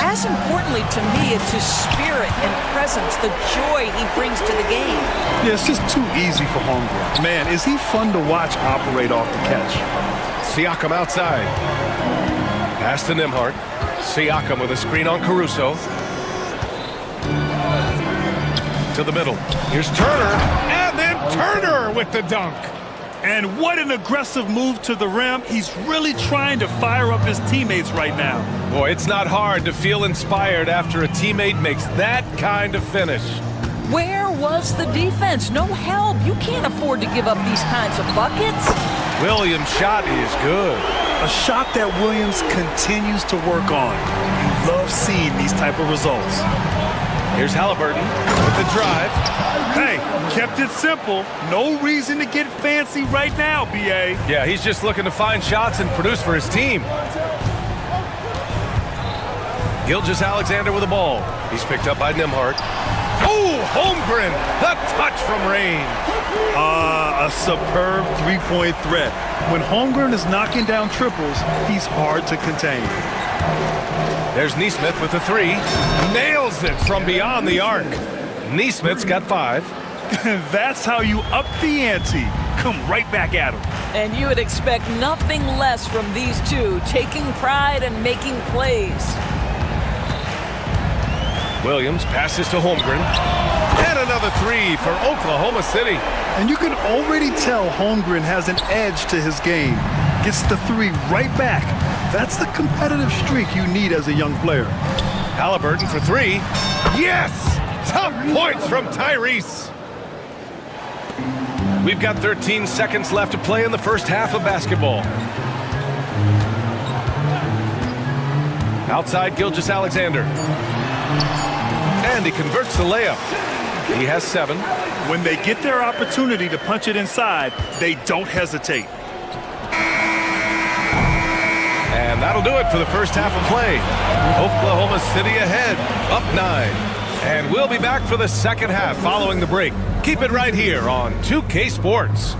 As importantly to me, it's his spirit and presence, the joy he brings to the game. Yeah, it's just too easy for Holmgren. Man, is he fun to watch operate off the catch. Siakam outside. Pass to Nembhard. Siakam with a screen on Caruso. To the middle. Here's Turner. And then Turner with the dunk. And what an aggressive move to the rim. He's really trying to fire up his teammates right now. Boy, it's not hard to feel inspired after a teammate makes that kind of finish. Where was the defense? No help. You can't afford to give up these kinds of buckets. Williams' shot is good. A shot that Williams continues to work on. You love seeing these type of results. Here's Halliburton with the drive. Hey, kept it simple. No reason to get fancy right now, B.A. Yeah, he's just looking to find shots and produce for his team. Gilgeous-Alexander with the ball. He's picked up by Nembhard. Oh, Holmgren, the touch from range. A superb three-point threat. When Holmgren is knocking down triples, he's hard to contain. There's Neesmith with the three. Nails it from beyond the arc. Neesmith's got 5. That's how you up the ante. Come right back at him. And you would expect nothing less from these two, taking pride and making plays. Williams passes to Holmgren. And another 3 for Oklahoma City. And you can already tell Holmgren has an edge to his game. Gets the 3 right back. That's the competitive streak you need as a young player. Halliburton for 3. Yes! Tough points from Tyrese. We've got 13 seconds left to play in the first half of basketball. Outside, Gilgeous-Alexander. And he converts the layup. He has 7. When they get their opportunity to punch it inside, they don't hesitate. And that'll do it for the first half of play. Oklahoma City ahead, up 9. And we'll be back for the second half following the break. Keep it right here on 2K Sports.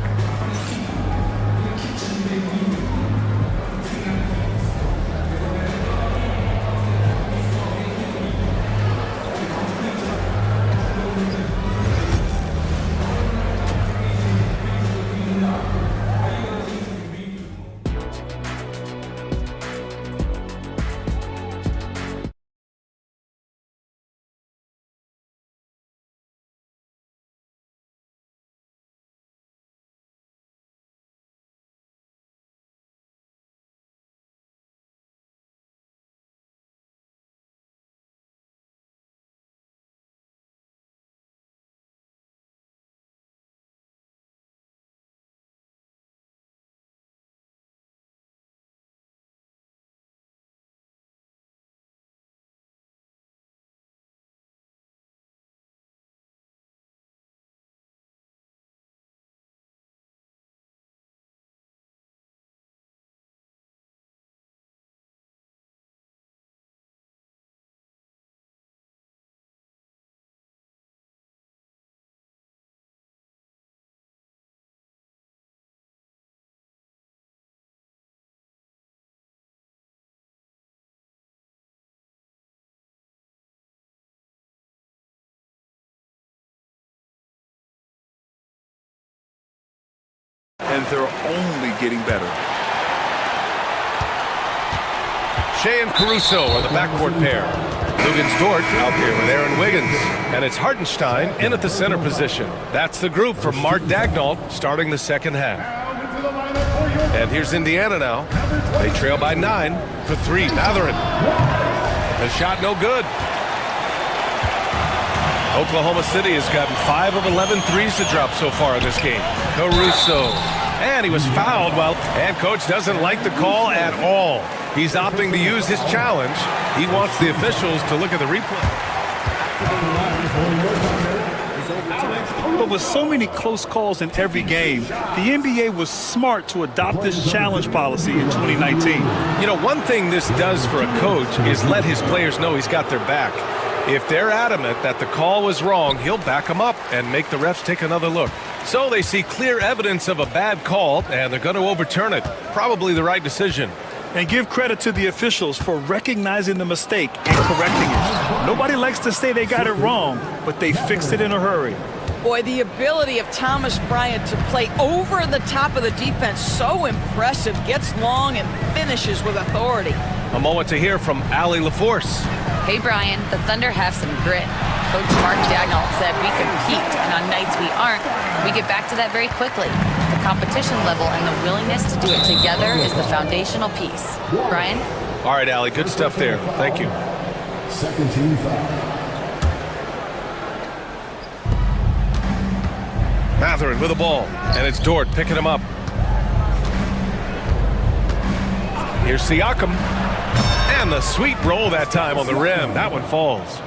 And they're only getting better. Shea and Caruso are the backcourt pair. Lugens-Dort out there with Aaron Wiggins. And it's Hartenstein in at the center position. That's the group from Mark Daignault starting the second half. And here's Indiana now. They trail by 9 for 3. Mathurin. The shot no good. Oklahoma City has gotten 5 of 11 threes to drop so far in this game. Caruso. And he was fouled and coach doesn't like the call at all. He's opting to use his challenge. He wants the officials to look at the replay. But with so many close calls in every game, the NBA was smart to adopt this challenge policy in 2019. You know, one thing this does for a coach is let his players know he's got their back. If they're adamant that the call was wrong, he'll back them up and make the refs take another look. So they see clear evidence of a bad call, and they're going to overturn it. Probably the right decision. And give credit to the officials for recognizing the mistake and correcting it. Nobody likes to say they got it wrong, but they fixed it in a hurry. Boy, the ability of Thomas Bryant to play over the top of the defense, so impressive. Gets long and finishes with authority. A moment to hear from Allie LaForce. Hey, Brian, the Thunder have some grit. Coach Mark Dagnall said we compete, and on nights we aren't, we get back to that very quickly. The competition level and the willingness to do it together is the foundational piece. Brian? All right, Allie, good stuff there. Thank you. Second team foul. Matherin with the ball, and it's Dort picking him up. Here's Siakam. And the sweet roll that time on the rim. That one falls.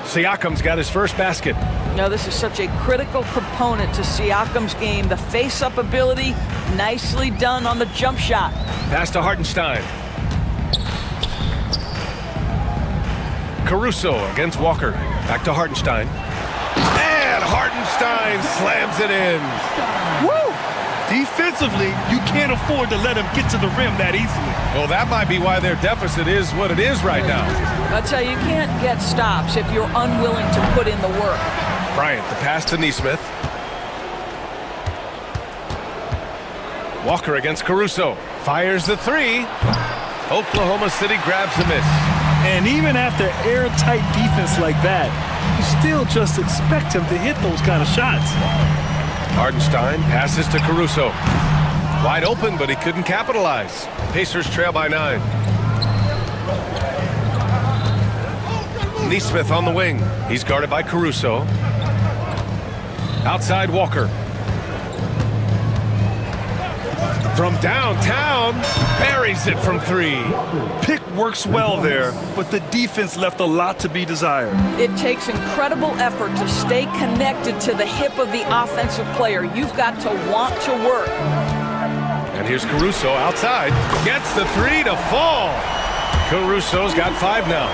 Siakam's got his first basket. No, this is such a critical component to Siakam's game. The face-up ability, nicely done on the jump shot. Pass to Hartenstein. Caruso against Walker. Back to Hartenstein. And Hartenstein slams it in. Woo! Defensively, you can't afford to let him get to the rim that easily. Well, that might be why their deficit is what it is right now. I'll tell you, you can't get stops if you're unwilling to put in the work. Bryant, the pass to Nesmith. Walker against Caruso. Fires the three. Oklahoma City grabs the miss. And even after airtight defense like that, you still just expect him to hit those kind of shots. Hartenstein passes to Caruso. Wide open, but he couldn't capitalize. Pacers trail by 9. Nesmith on the wing. He's guarded by Caruso. Outside Walker. From downtown, buries it from 3. Pick works well there, but the defense left a lot to be desired. It takes incredible effort to stay connected to the hip of the offensive player. You've got to want to work. And here's Caruso outside. Gets the 3 to fall. Caruso's got 5 now.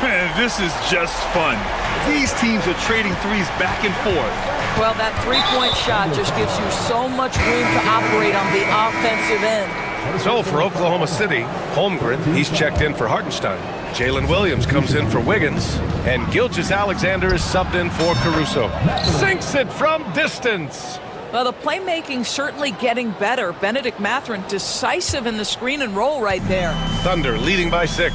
Man, this is just fun. These teams are trading threes back and forth. Well, that three-point shot just gives you so much room to operate on the offensive end. So for Oklahoma City, Holmgren, he's checked in for Hartenstein. Jalen Williams comes in for Wiggins. And Gilgeous-Alexander is subbed in for Caruso. Sinks it from distance. Well, the playmaking's certainly getting better. Benedict Mathurin decisive in the screen and roll right there. Thunder leading by 6.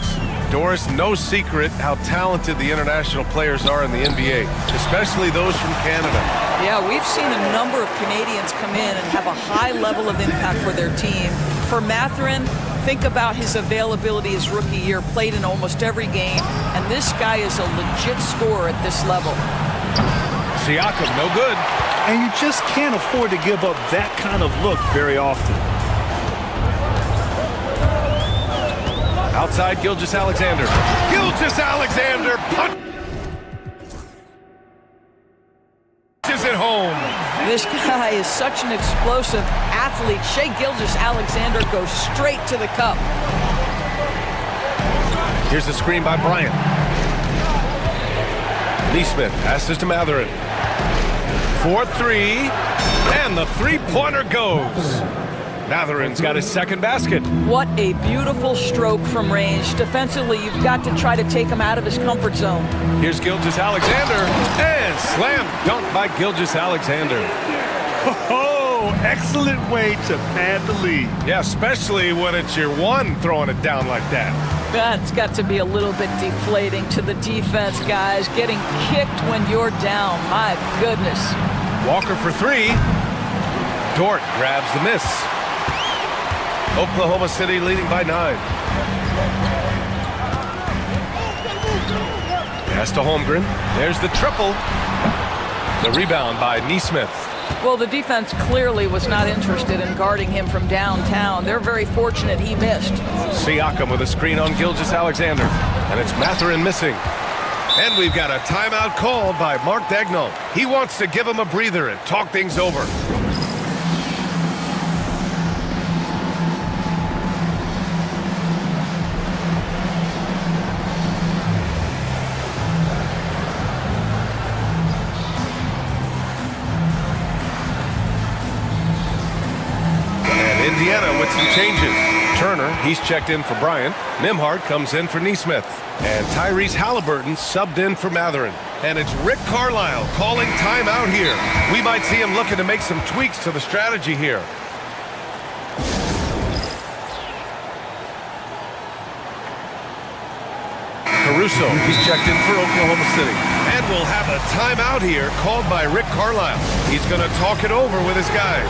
Doris, no secret how talented the international players are in the NBA, especially those from Canada. Yeah, we've seen a number of Canadians come in and have a high level of impact for their team. For Mathurin, think about his availability his rookie year, played in almost every game, and this guy is a legit scorer at this level. Siakam, no good. And you just can't afford to give up that kind of look very often. Outside Gilgeous-Alexander. Gilgeous-Alexander punches it home. This guy is such an explosive athlete. Shai Gilgeous-Alexander goes straight to the cup. Here's the screen by Bryant. Nesmith passes to Matherin. 4-3, and the three-pointer goes. Matherin's got his second basket. What a beautiful stroke from range. Defensively, you've got to try to take him out of his comfort zone. Here's Gilgeous-Alexander, and slam dunk by Gilgeous-Alexander. Oh, excellent way to pad the lead. Yeah, especially when it's your one throwing it down like that. That's got to be a little bit deflating to the defense, guys. Getting kicked when you're down, my goodness. Walker for 3. Dort grabs the miss. Oklahoma City leading by 9. Pass to Holmgren. There's the triple. The rebound by Nesmith. Well, the defense clearly was not interested in guarding him from downtown. They're very fortunate he missed. Siakam with a screen on Gilgeous-Alexander. And it's Matherin missing. And we've got a timeout called by Mark Daigneault. He wants to give him a breather and talk things over. And Indiana with some changes. Turner, he's checked in for Bryant. Nembhard comes in for Neesmith. And Tyrese Halliburton subbed in for Matherin. And it's Rick Carlisle calling timeout here. We might see him looking to make some tweaks to the strategy here. Caruso, he's checked in for Oklahoma City. And we'll have a timeout here called by Rick Carlisle. He's going to talk it over with his guys.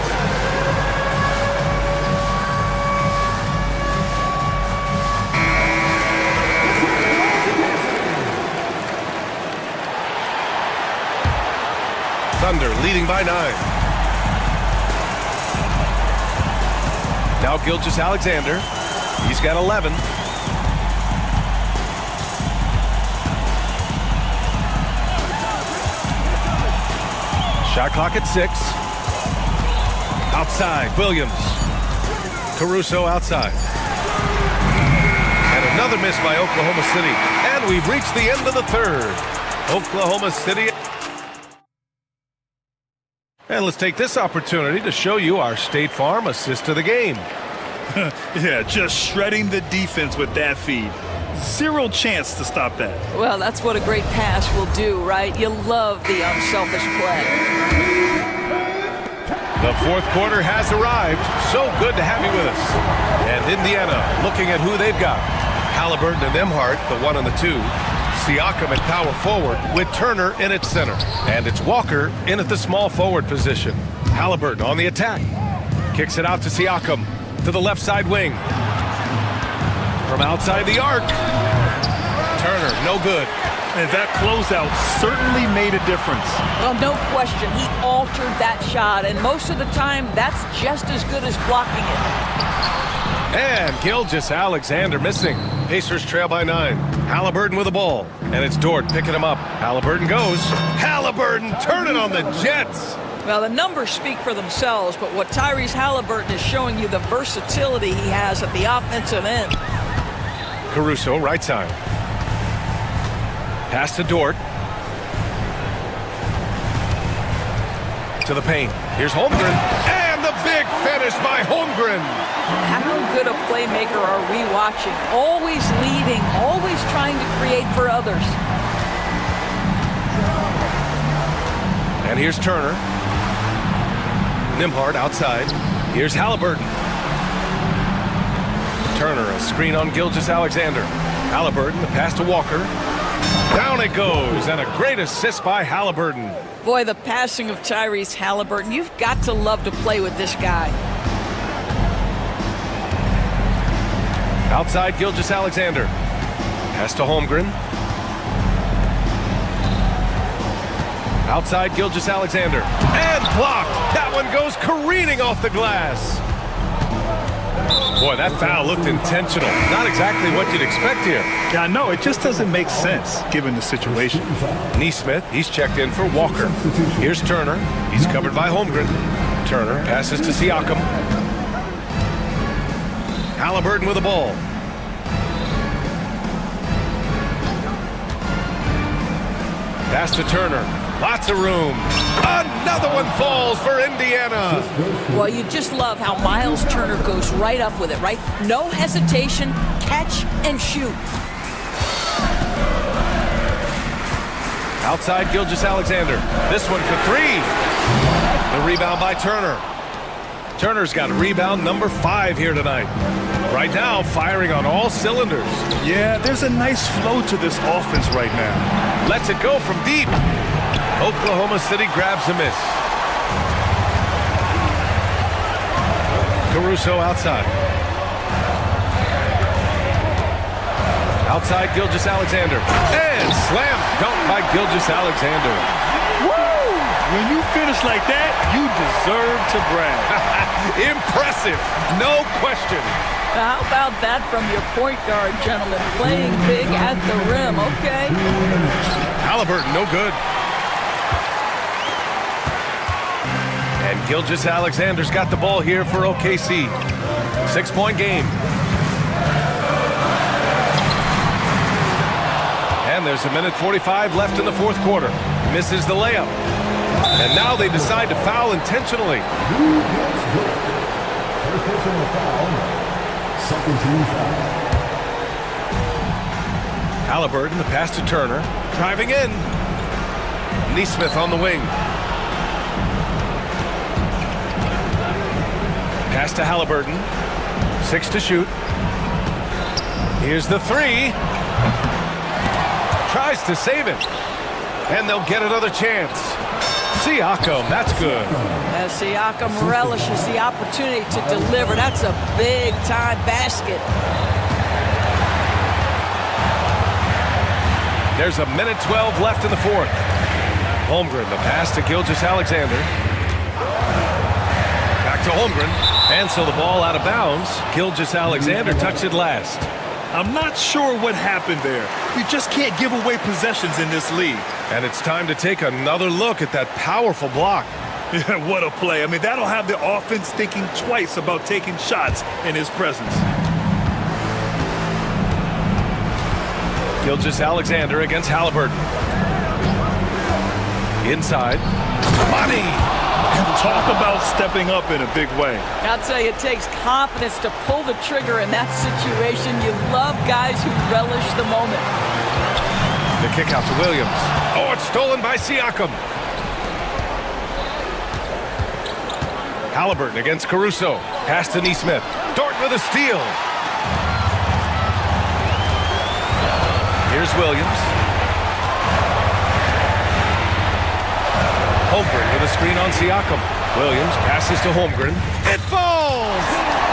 Thunder leading by 9. Now Gilgeous-Alexander. He's got 11. Shot clock at 6. Outside, Williams. Caruso outside. And another miss by Oklahoma City. And we've reached the end of the third. Oklahoma City. And let's take this opportunity to show you our State Farm assist to the game. Yeah, just shredding the defense with that feed. Zero chance to stop that. Well, that's what a great pass will do, right? You love the unselfish play. The fourth quarter has arrived. So good to have you with us. And Indiana looking at who they've got. Halliburton and Nembhard, the 1 and the 2. Siakam at power forward with Turner in its center. And it's Walker in at the small forward position. Halliburton on the attack. Kicks it out to Siakam to the left side wing. From outside the arc. Turner, no good. And that closeout certainly made a difference. Well, no question. He altered that shot, and most of the time, that's just as good as blocking it. And Gilgeous-Alexander missing. Pacers trail by 9. Halliburton with the ball. And it's Dort picking him up. Halliburton goes. Halliburton turning on the Jets. Well, the numbers speak for themselves, but what Tyrese Halliburton is showing you the versatility he has at the offensive end. Caruso, right side. Pass to Dort. To the paint. Here's Holmgren. And the big finish by Holmgren. How good a playmaker are we watching? Always leading, always trying to create for others. And here's Turner. Nembhard outside. Here's Halliburton. Turner, a screen on Gilgeous-Alexander. Halliburton, the pass to Walker. Down it goes, and a great assist by Halliburton. Boy, the passing of Tyrese Halliburton, you've got to love to play with this guy. Outside Gilgeous-Alexander. Pass to Holmgren. Outside Gilgeous-Alexander. And blocked. That one goes careening off the glass. Boy, that foul looked intentional. Not exactly what you'd expect here. Yeah, I know. It just doesn't make sense given the situation. Neesmith, he's checked in for Walker. Here's Turner. He's covered by Holmgren. Turner passes to Siakam. Halliburton with the ball. Pass to Turner. Lots of room. Another one falls for Indiana. Well, you just love how Miles Turner goes right up with it, right? No hesitation, catch and shoot. Outside Gilgeous-Alexander. This one for 3. The rebound by Turner. Turner's got rebound number 5 here tonight. Right now, firing on all cylinders. Yeah, there's a nice flow to this offense right now. Lets it go from deep. Oklahoma City grabs a miss. Caruso outside. Outside Gilgeous-Alexander. And slam dunk by Gilgeous-Alexander. Woo! When you finish like that, you deserve to brag. Impressive, no question. How about that from your point guard, gentlemen? Playing big at the rim, okay? Halliburton, no good. And Gilgeous-Alexander's got the ball here for OKC. 6-point game. And there's 1:45 left in the fourth quarter. Misses the layup. And now they decide to foul intentionally. First personal foul. Second team foul. Halliburton, the pass to Turner. Driving in. Neesmith on the wing. Pass to Halliburton. 6 to shoot. Here's the three. Tries to save it. And they'll get another chance. Siakam, that's good. As Siakam relishes the opportunity to deliver. That's a big-time basket. There's 1:12 left in the fourth. Holmgren, the pass to Gilgeous-Alexander. Back to Holmgren. And so the ball out of bounds. Gilgeous-Alexander touched it last. I'm not sure what happened there. You just can't give away possessions in this league. And it's time to take another look at that powerful block. Yeah, what a play. I mean, that'll have the offense thinking twice about taking shots in his presence. Gilgeous-Alexander against Halliburton. Inside. Money! And talk about stepping up in a big way. I'll tell you, it takes confidence to pull the trigger in that situation. You love guys who relish the moment. The kick out to Williams. Oh, it's stolen by Siakam. Halliburton against Caruso. Pass to Neesmith. Dort with a steal. Here's Williams. Holmgren with a screen on Siakam. Williams passes to Holmgren. It falls!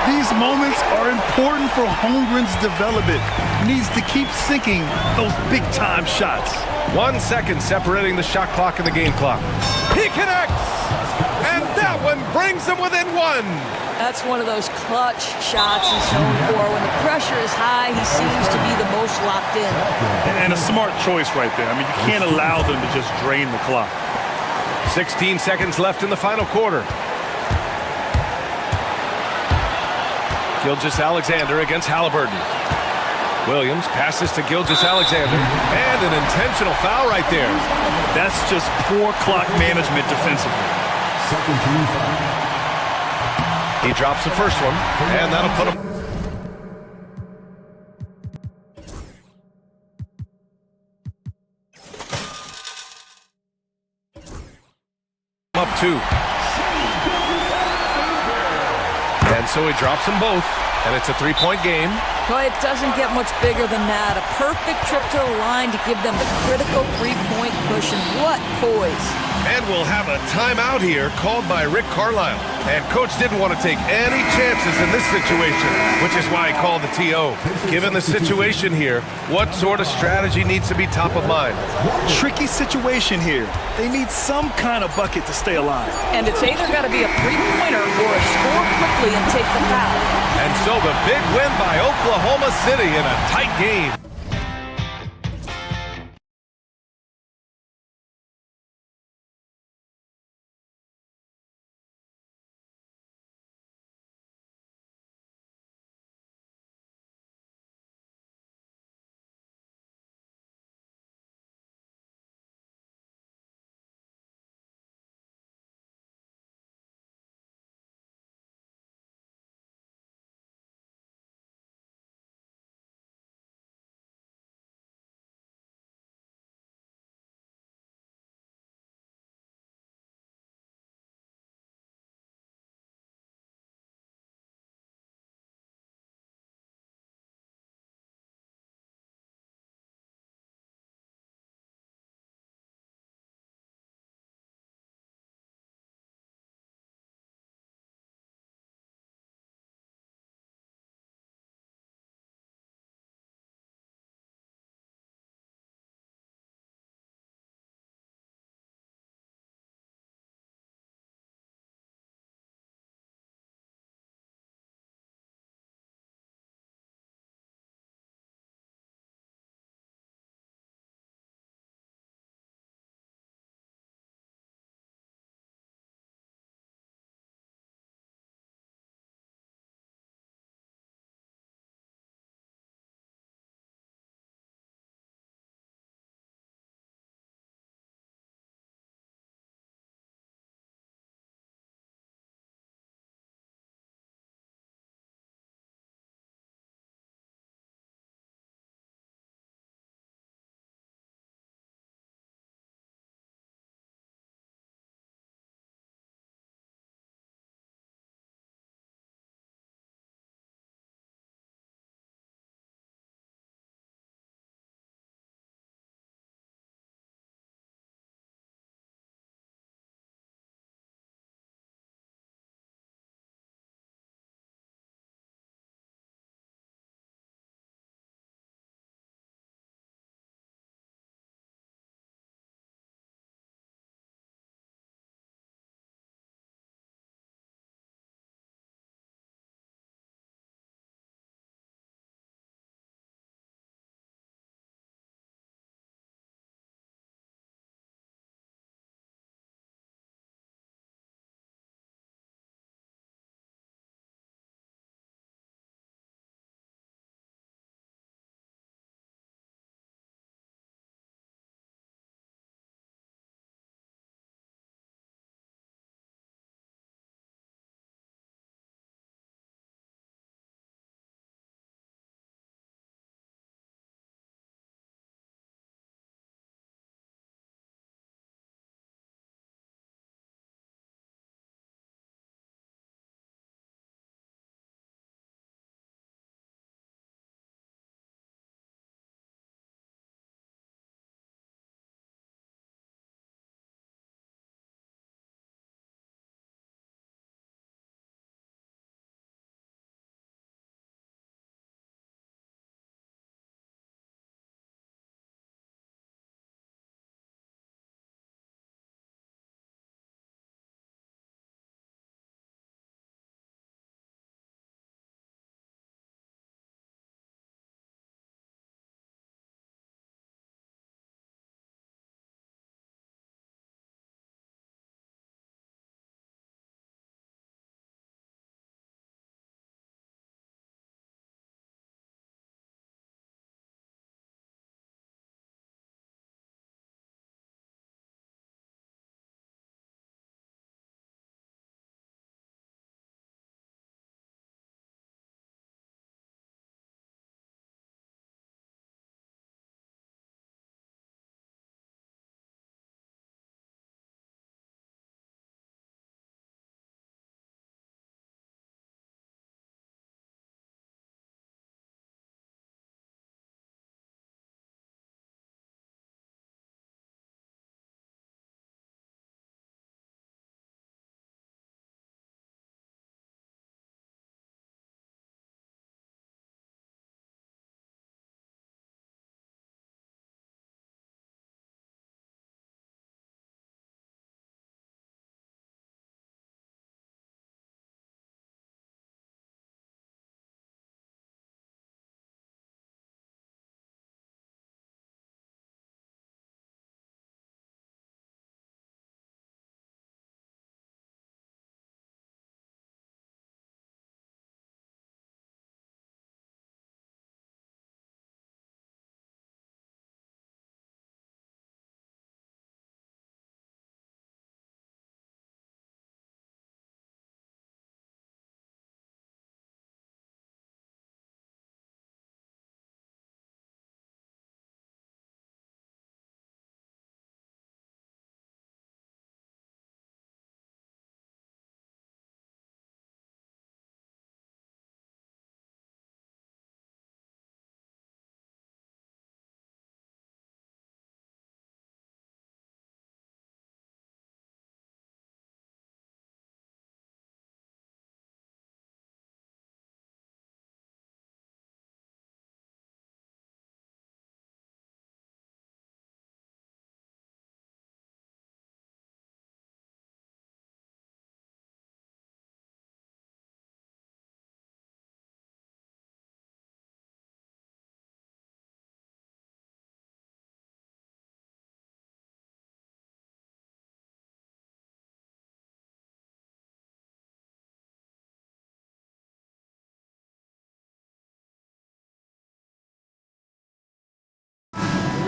These moments are important for Holmgren's development. He needs to keep sinking those big-time shots. 1 second separating the shot clock and the game clock. He connects! And that one brings them within one! That's one of those clutch shots he's known for. When the pressure is high, he seems to be the most locked in. And a smart choice right there. I mean, you can't allow them to just drain the clock. 16 seconds left in the final quarter. Gilgeous-Alexander against Halliburton. Williams passes to Gilgeous-Alexander. And an intentional foul right there. That's just poor clock management defensively. Second team foul. He drops the first one, and that'll put him up 2. And so he drops them both, and it's a 3-point game. Boy, it doesn't get much bigger than that. A perfect trip to the line to give them the critical 3-point cushion. What poise. And we'll have a timeout here called by Rick Carlisle. And Coach didn't want to take any chances in this situation, which is why he called the TO. Given the situation here, what sort of strategy needs to be top of mind? Tricky situation here. They need some kind of bucket to stay alive. And it's either got to be a 3-pointer or score quickly and take the foul. And so the big win by Oklahoma City in a tight game.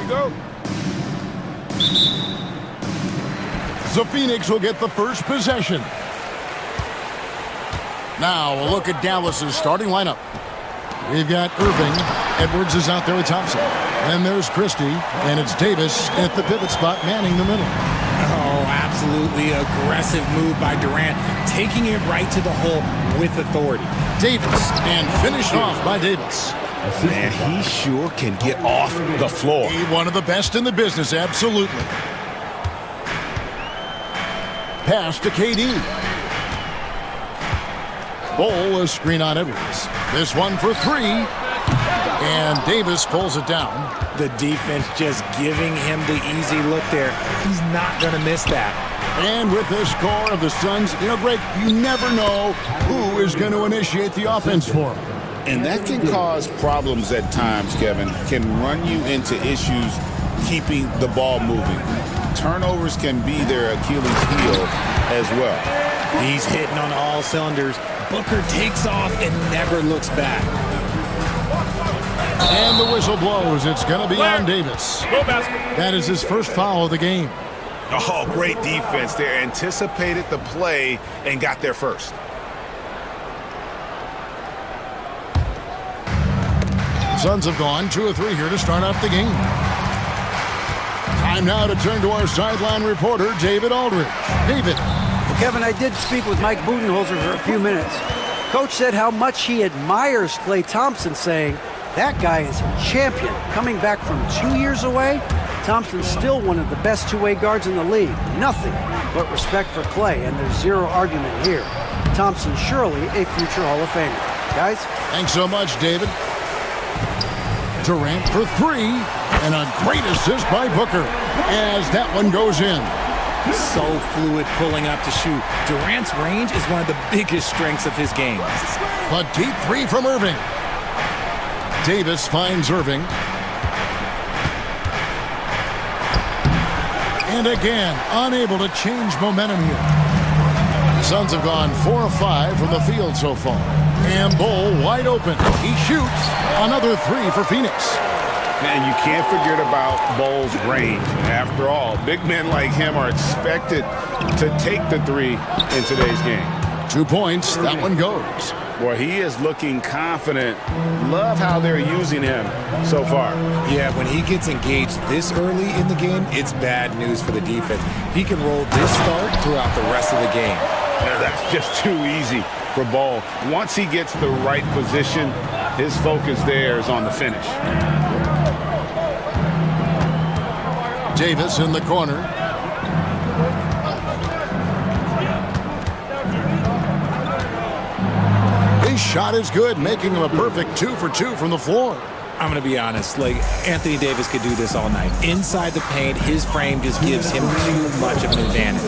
you go. The Phoenix will get the first possession. Now a look at Dallas's starting lineup. We've got Irving. Edwards is out there with Thompson. And there's Christie, and it's Davis at the pivot spot manning the middle. Oh, absolutely aggressive move by Durant, taking it right to the hole with authority. Davis, and finished off by Davis. Man, he sure can get off the floor. One of the best in the business, absolutely. Pass to KD. Bull, a screen on Edwards. This one for three. And Davis pulls it down. The defense just giving him the easy look there. He's not going to miss that. And with the score of the Suns, Greg, you never know who is going to initiate the offense for him. And that can cause problems at times, Kevin. Can run you into issues keeping the ball moving. Turnovers can be their Achilles heel as well. He's hitting on all cylinders. Booker takes off and never looks back. And the whistle blows. It's going to be on Davis. That is his first foul of the game. Oh, great defense there. Anticipated the play and got there first. Suns have gone 2 of 3 here to start out the game. Time now to turn to our sideline reporter, David Aldridge. David. Well, Kevin, I did speak with Mike Budenholzer for a few minutes. Coach said how much he admires Klay Thompson, saying, that guy is a champion. Coming back from 2 years away, Thompson's still one of the best two-way guards in the league. Nothing but respect for Klay, and there's zero argument here. Thompson surely a future Hall of Famer. Guys? Thanks so much, David. Durant for three, and a great assist by Booker as that one goes in. So fluid pulling up to shoot. Durant's range is one of the biggest strengths of his game. A deep three from Irving. Davis finds Irving. And again, unable to change momentum here. The Suns have gone 4 of 5 from the field so far. And Bull wide open. He shoots another three for Phoenix. Man, you can't forget about Bull's range. After all, big men like him are expected to take the three in today's game. 2 points. That one goes. Boy, he is looking confident. Love how they're using him so far. Yeah, when he gets engaged this early in the game, it's bad news for the defense. He can roll this start throughout the rest of the game. That's just too easy for Ball. Once he gets the right position, his focus there is on the finish. Davis in the corner. His shot is good, making him a perfect 2 for 2 from the floor. I'm going to be honest, Anthony Davis could do this all night. Inside the paint, his frame just gives him too much of an advantage.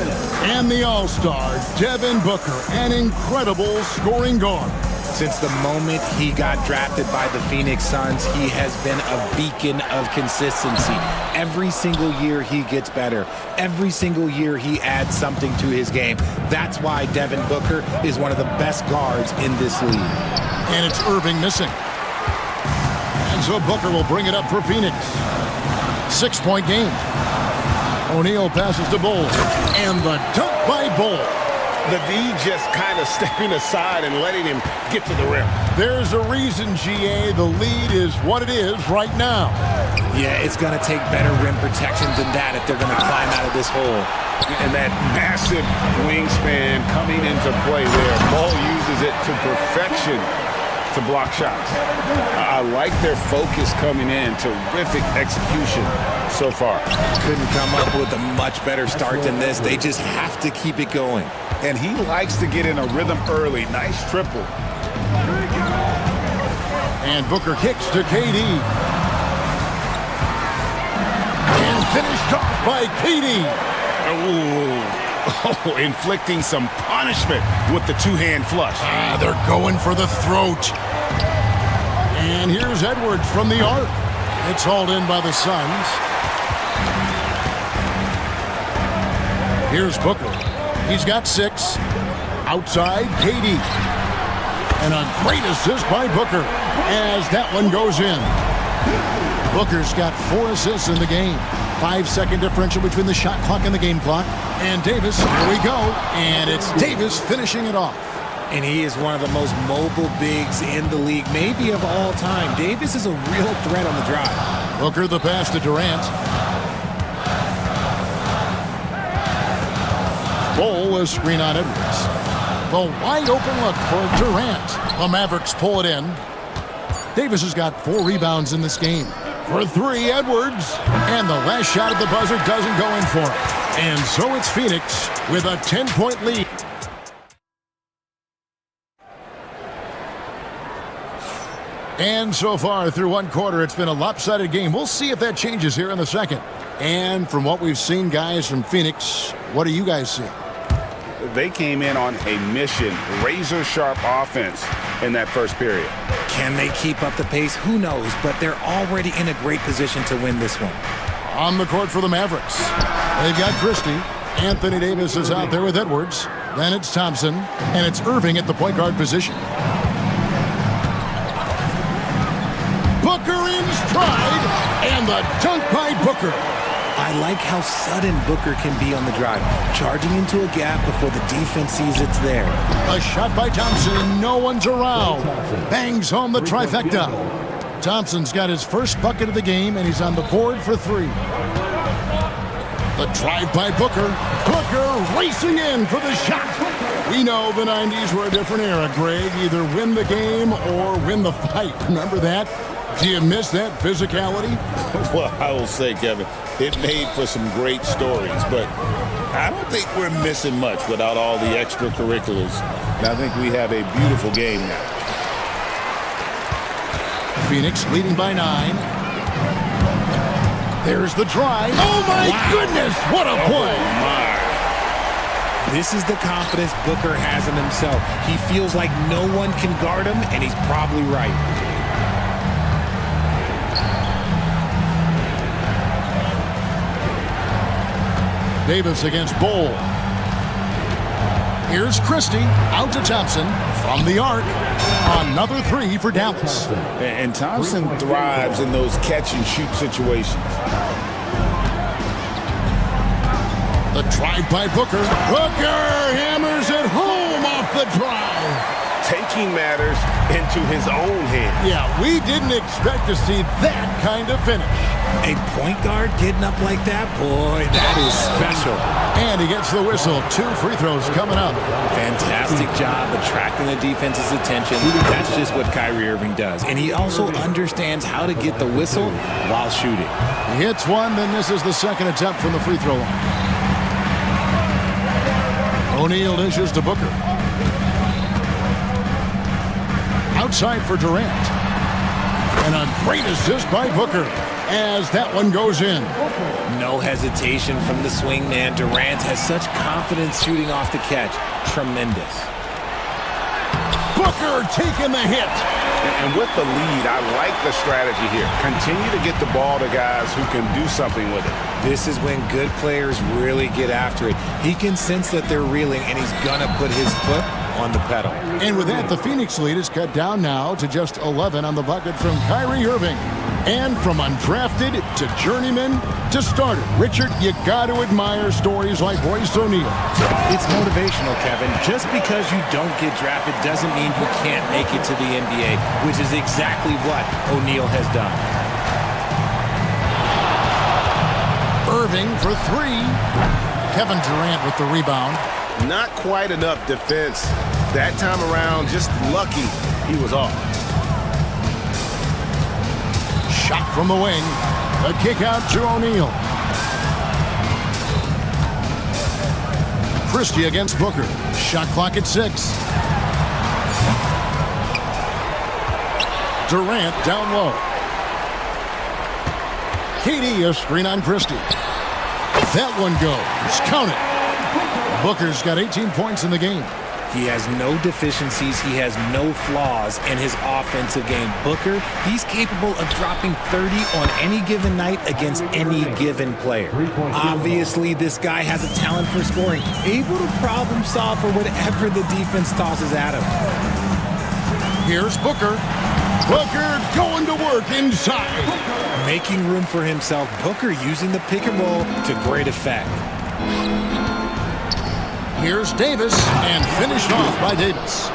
And the all-star, Devin Booker, an incredible scoring guard. Since the moment he got drafted by the Phoenix Suns, he has been a beacon of consistency. Every single year he gets better. Every single year he adds something to his game. That's why Devin Booker is one of the best guards in this league. And it's Irving missing. And so Booker will bring it up for Phoenix. 6-point game. O'Neal passes to Bull. And the dunk by Bull. The D just kind of stepping aside and letting him get to the rim. There's a reason, GA, the lead is what it is right now. Yeah, it's going to take better rim protection than that if they're going to climb out of this hole. And that massive wingspan coming into play there. Ball uses it to perfection to block shots. I like their focus coming in. Terrific execution so far. Couldn't come up with a much better start than this. They just have to keep it going. And he likes to get in a rhythm early. Nice triple. And Booker kicks to KD. And finished off by KD. Oh, inflicting some punishment with the two-hand flush. They're going for the throat. And here's Edwards from the arc. It's hauled in by the Suns. Here's Booker. He's got 6. Outside, KD. And a great assist by Booker as that one goes in. Booker's got 4 assists in the game. 5-second differential between the shot clock and the game clock. And Davis, here we go. And it's Davis finishing it off. And he is one of the most mobile bigs in the league, maybe of all time. Davis is a real threat on the drive. Booker the pass to Durant. Bol a screen on Edwards. The wide open look for Durant. The Mavericks pull it in. Davis has got 4 rebounds in this game. For 3, Edwards. And the last shot at the buzzer doesn't go in for it. And so it's Phoenix with a 10-point lead. And so far through one quarter, it's been a lopsided game. We'll see if that changes here in the second. And from what we've seen, guys, from Phoenix, what do you guys see? They came in on a mission, razor-sharp offense in that first period. Can they keep up the pace? Who knows, but they're already in a great position to win this one. On the court for the Mavericks, they've got Christie. Anthony Davis is out there with Edwards. Then it's Thompson, and it's Irving at the point guard position. Booker in stride, and the dunk by Booker. I like how sudden Booker can be on the drive, charging into a gap before the defense sees it's there. A shot by Thompson, no one's around. Bangs home the trifecta. Thompson's got his first bucket of the game, and he's on the board for 3. The drive by Booker. Booker racing in for the shot. We know the 90s were a different era, Greg. Either win the game or win the fight. Remember that? Do you miss that physicality? Well, I will say, Kevin, it made for some great stories, but I don't think we're missing much without all the extracurriculars. And I think we have a beautiful game now. Phoenix leading by 9. There's the drive. Oh, my goodness, what a play. This is the confidence Booker has in himself. He feels like no one can guard him, and he's probably right. Davis against Bol. Here's Christie, out to Thompson, from the arc. Another 3 for Dallas. And Thompson thrives in those catch-and-shoot situations. The drive by Booker. Booker hammers it home off the drive. Taking matters into his own hands. Yeah, we didn't expect to see that kind of finish. A point guard getting up like that, boy, that is special. And he gets the whistle. 2 free throws coming up. Fantastic job attracting the defense's attention. That's just what Kyrie Irving does. And he also understands how to get the whistle while shooting. He hits one, then misses the second attempt from the free throw line. O'Neal dishes to Booker. Outside for Durant. And a great assist by Booker as that one goes in. No hesitation from the swing man. Durant has such confidence shooting off the catch. Tremendous. Booker taking the hit. And with the lead, I like the strategy here. Continue to get the ball to guys who can do something with it. This is when good players really get after it. He can sense that they're reeling, and he's going to put his foot on the pedal. And with that, the Phoenix lead is cut down now to just 11 on the bucket from Kyrie Irving. And from undrafted to journeyman to starter. Richard, you got to admire stories like Royce O'Neal. It's motivational, Kevin. Just because you don't get drafted doesn't mean you can't make it to the NBA, which is exactly what O'Neal has done. Irving for 3. Kevin Durant with the rebound. Not quite enough defense. That time around, just lucky he was off. Shot from the wing. A kick out to O'Neal. Christie against Booker. Shot clock at 6. Durant down low. KD a screen on Christie. That one goes. Count it. Booker's got 18 points in the game. He has no deficiencies. He has no flaws in his offensive game. Booker, he's capable of dropping 30 on any given night against any given player. Obviously, this guy has a talent for scoring, able to problem solve for whatever the defense tosses at him. Here's Booker. Booker going to work inside. making room for himself. Booker using the pick and roll to great effect. Here's Davis, and finished off by Davis.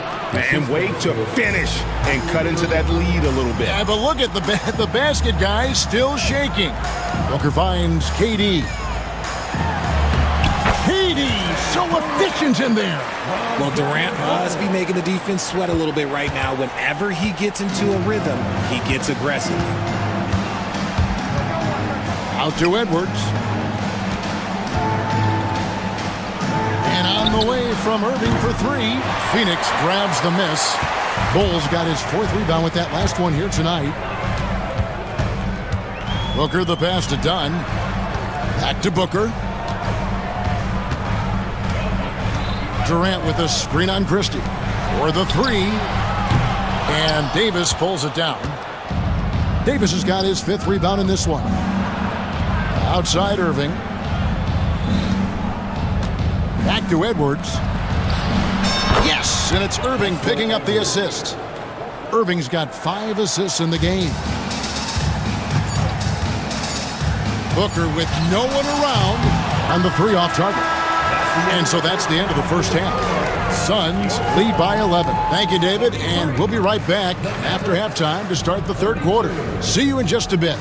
And wait to finish and cut into that lead a little bit. Yeah, but look at the basket guy still shaking. Booker finds KD. KD, so efficient in there. Well, Durant must be making the defense sweat a little bit right now. Whenever he gets into a rhythm, he gets aggressive. Out to Edwards. And on the way from Irving for three. Phoenix grabs the miss. Bulls got his fourth rebound with that last one here tonight. Booker the pass to Dunn. Back to Booker. Durant with a screen on Christie. For the three. And Davis pulls it down. Davis has got his fifth rebound in this one. Outside Irving. Back to Edwards. Yes, and it's Irving picking up the assist. Irving's got 5 assists in the game. Booker with no one around on the three off target. And so that's the end of the first half. Suns lead by 11. Thank you, David, and we'll be right back after halftime to start the third quarter. See you in just a bit.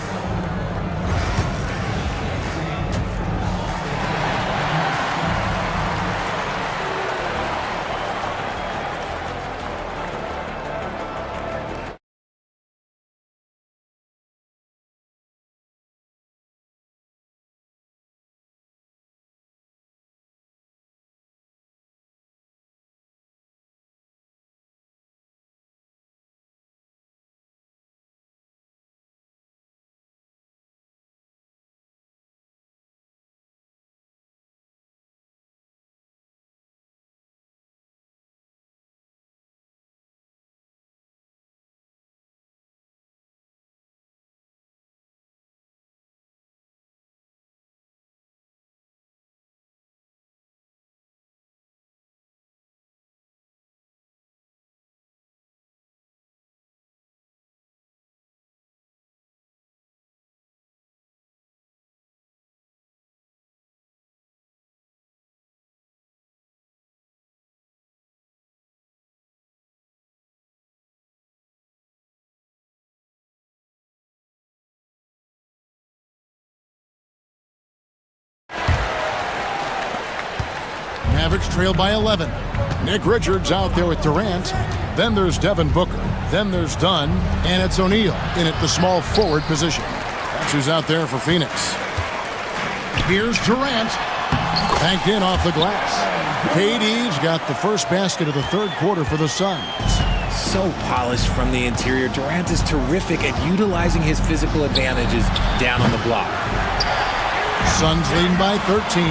Mavericks trail by 11. Nick Richards out there with Durant. Then there's Devin Booker. Then there's Dunn. And it's O'Neal in at the small forward position. That's who's out there for Phoenix. Here's Durant. Banked in off the glass. KD's got the first basket of the third quarter for the Suns. So polished from the interior. Durant is terrific at utilizing his physical advantages down on the block. Suns leading by 13.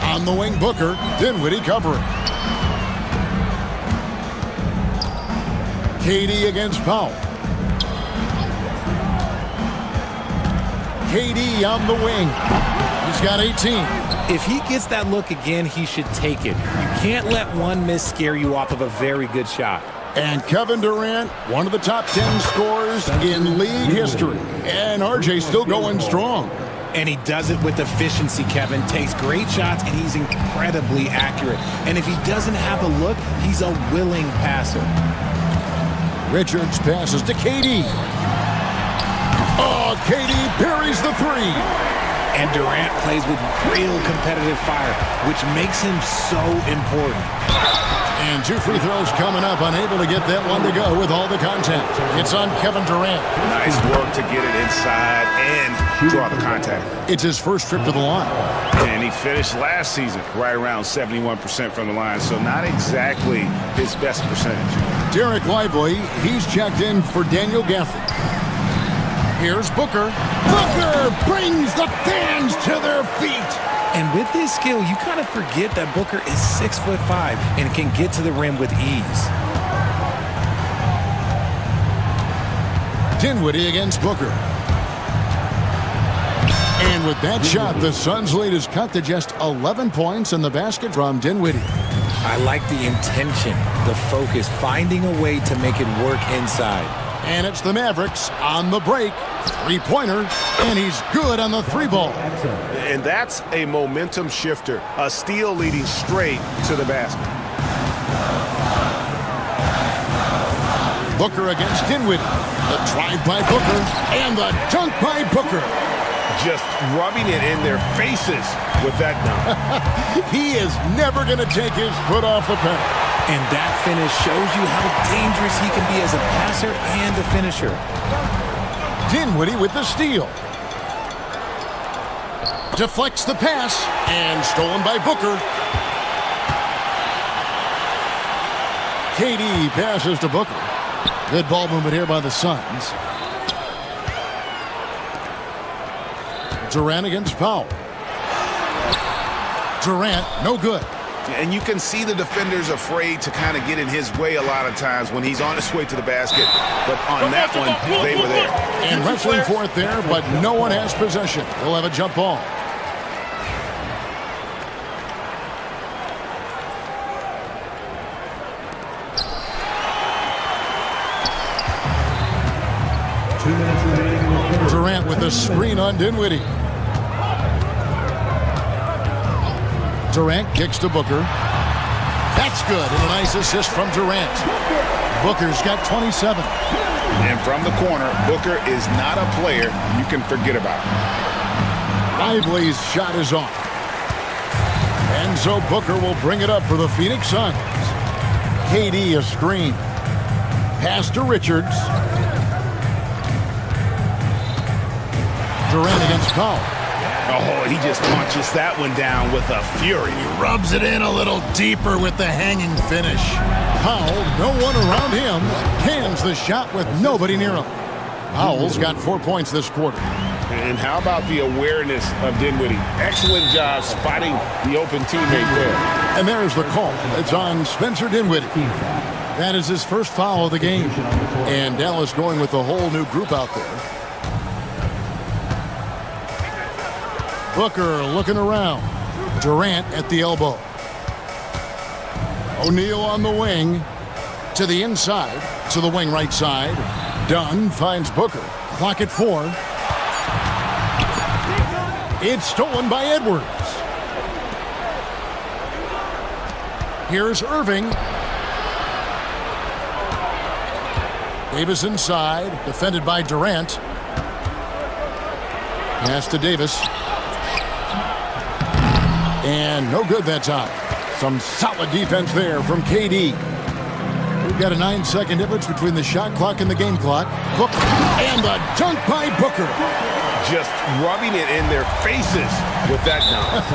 On the wing, Booker. Dinwiddie covering. KD against Powell. KD on the wing. He's got 18. If he gets that look again, he should take it. You can't let one miss scare you off of a very good shot. And Kevin Durant, one of the top 10 scorers in league history. And RJ's still going strong. And he does it with efficiency, Kevin. Takes great shots, and he's incredibly accurate. And if he doesn't have a look, he's a willing passer. Richards passes to KD. Oh, KD parries the three. And Durant plays with real competitive fire, which makes him so important. And 2 free throws coming up, unable to get that one to go with all the contact. It's on Kevin Durant. Nice work to get it inside and draw the contact. It's his first trip to the line. And he finished last season right around 71% from the line, so not exactly his best percentage. Derek Lively, he's checked in for Daniel Gafford. Here's Booker. Booker brings the fans to their feet. And with his skill, you kind of forget that Booker is 6'5" and can get to the rim with ease. Dinwiddie against Booker. And with that shot, the Suns' lead is cut to just 11 points in the basket from Dinwiddie. I like the intention, the focus, finding a way to make it work inside. And it's the Mavericks on the break. Three-pointer, and he's good on the three ball. And that's a momentum shifter. A steal leading straight to the basket. Booker against Dinwiddie. The drive by Booker, and the dunk by Booker. Just rubbing it in their faces with that dunk. He is never going to take his foot off the pedal. And that finish shows you how dangerous he can be as a passer and a finisher. Dinwiddie with the steal. Deflects the pass, and stolen by Booker. KD passes to Booker. Good ball movement here by the Suns. Durant against Powell. Durant, no good. And you can see the defenders afraid to kind of get in his way a lot of times when he's on his way to the basket. But on that one, they were there. And wrestling for it there, but no one has possession. We'll have a jump ball. Durant with the screen on Dinwiddie. Durant kicks to Booker. That's good, and a nice assist from Durant. Booker's got 27. And from the corner, Booker is not a player you can forget about. Lively's shot is off. And so Booker will bring it up for the Phoenix Suns. KD a screen. Pass to Richards. Durant against Powell. Oh, he just punches that one down with a fury. He rubs it in a little deeper with the hanging finish. Powell, no one around him, cans the shot with nobody near him. Powell's got 4 points this quarter. And how about the awareness of Dinwiddie? Excellent job spotting the open teammate there. And there's the call. It's on Spencer Dinwiddie. That is his first foul of the game. And Dallas going with a whole new group out there. Booker looking around. Durant at the elbow. O'Neal on the wing. To the inside. To the wing right side. Dunn finds Booker. Clock at 4. It's stolen by Edwards. Here's Irving. Davis inside. Defended by Durant. Pass to Davis. And no good that time. Some solid defense there from KD. We've got a 9-second difference between the shot clock and the game clock. Booker. And the dunk by Booker. Just rubbing it in their faces with that dunk.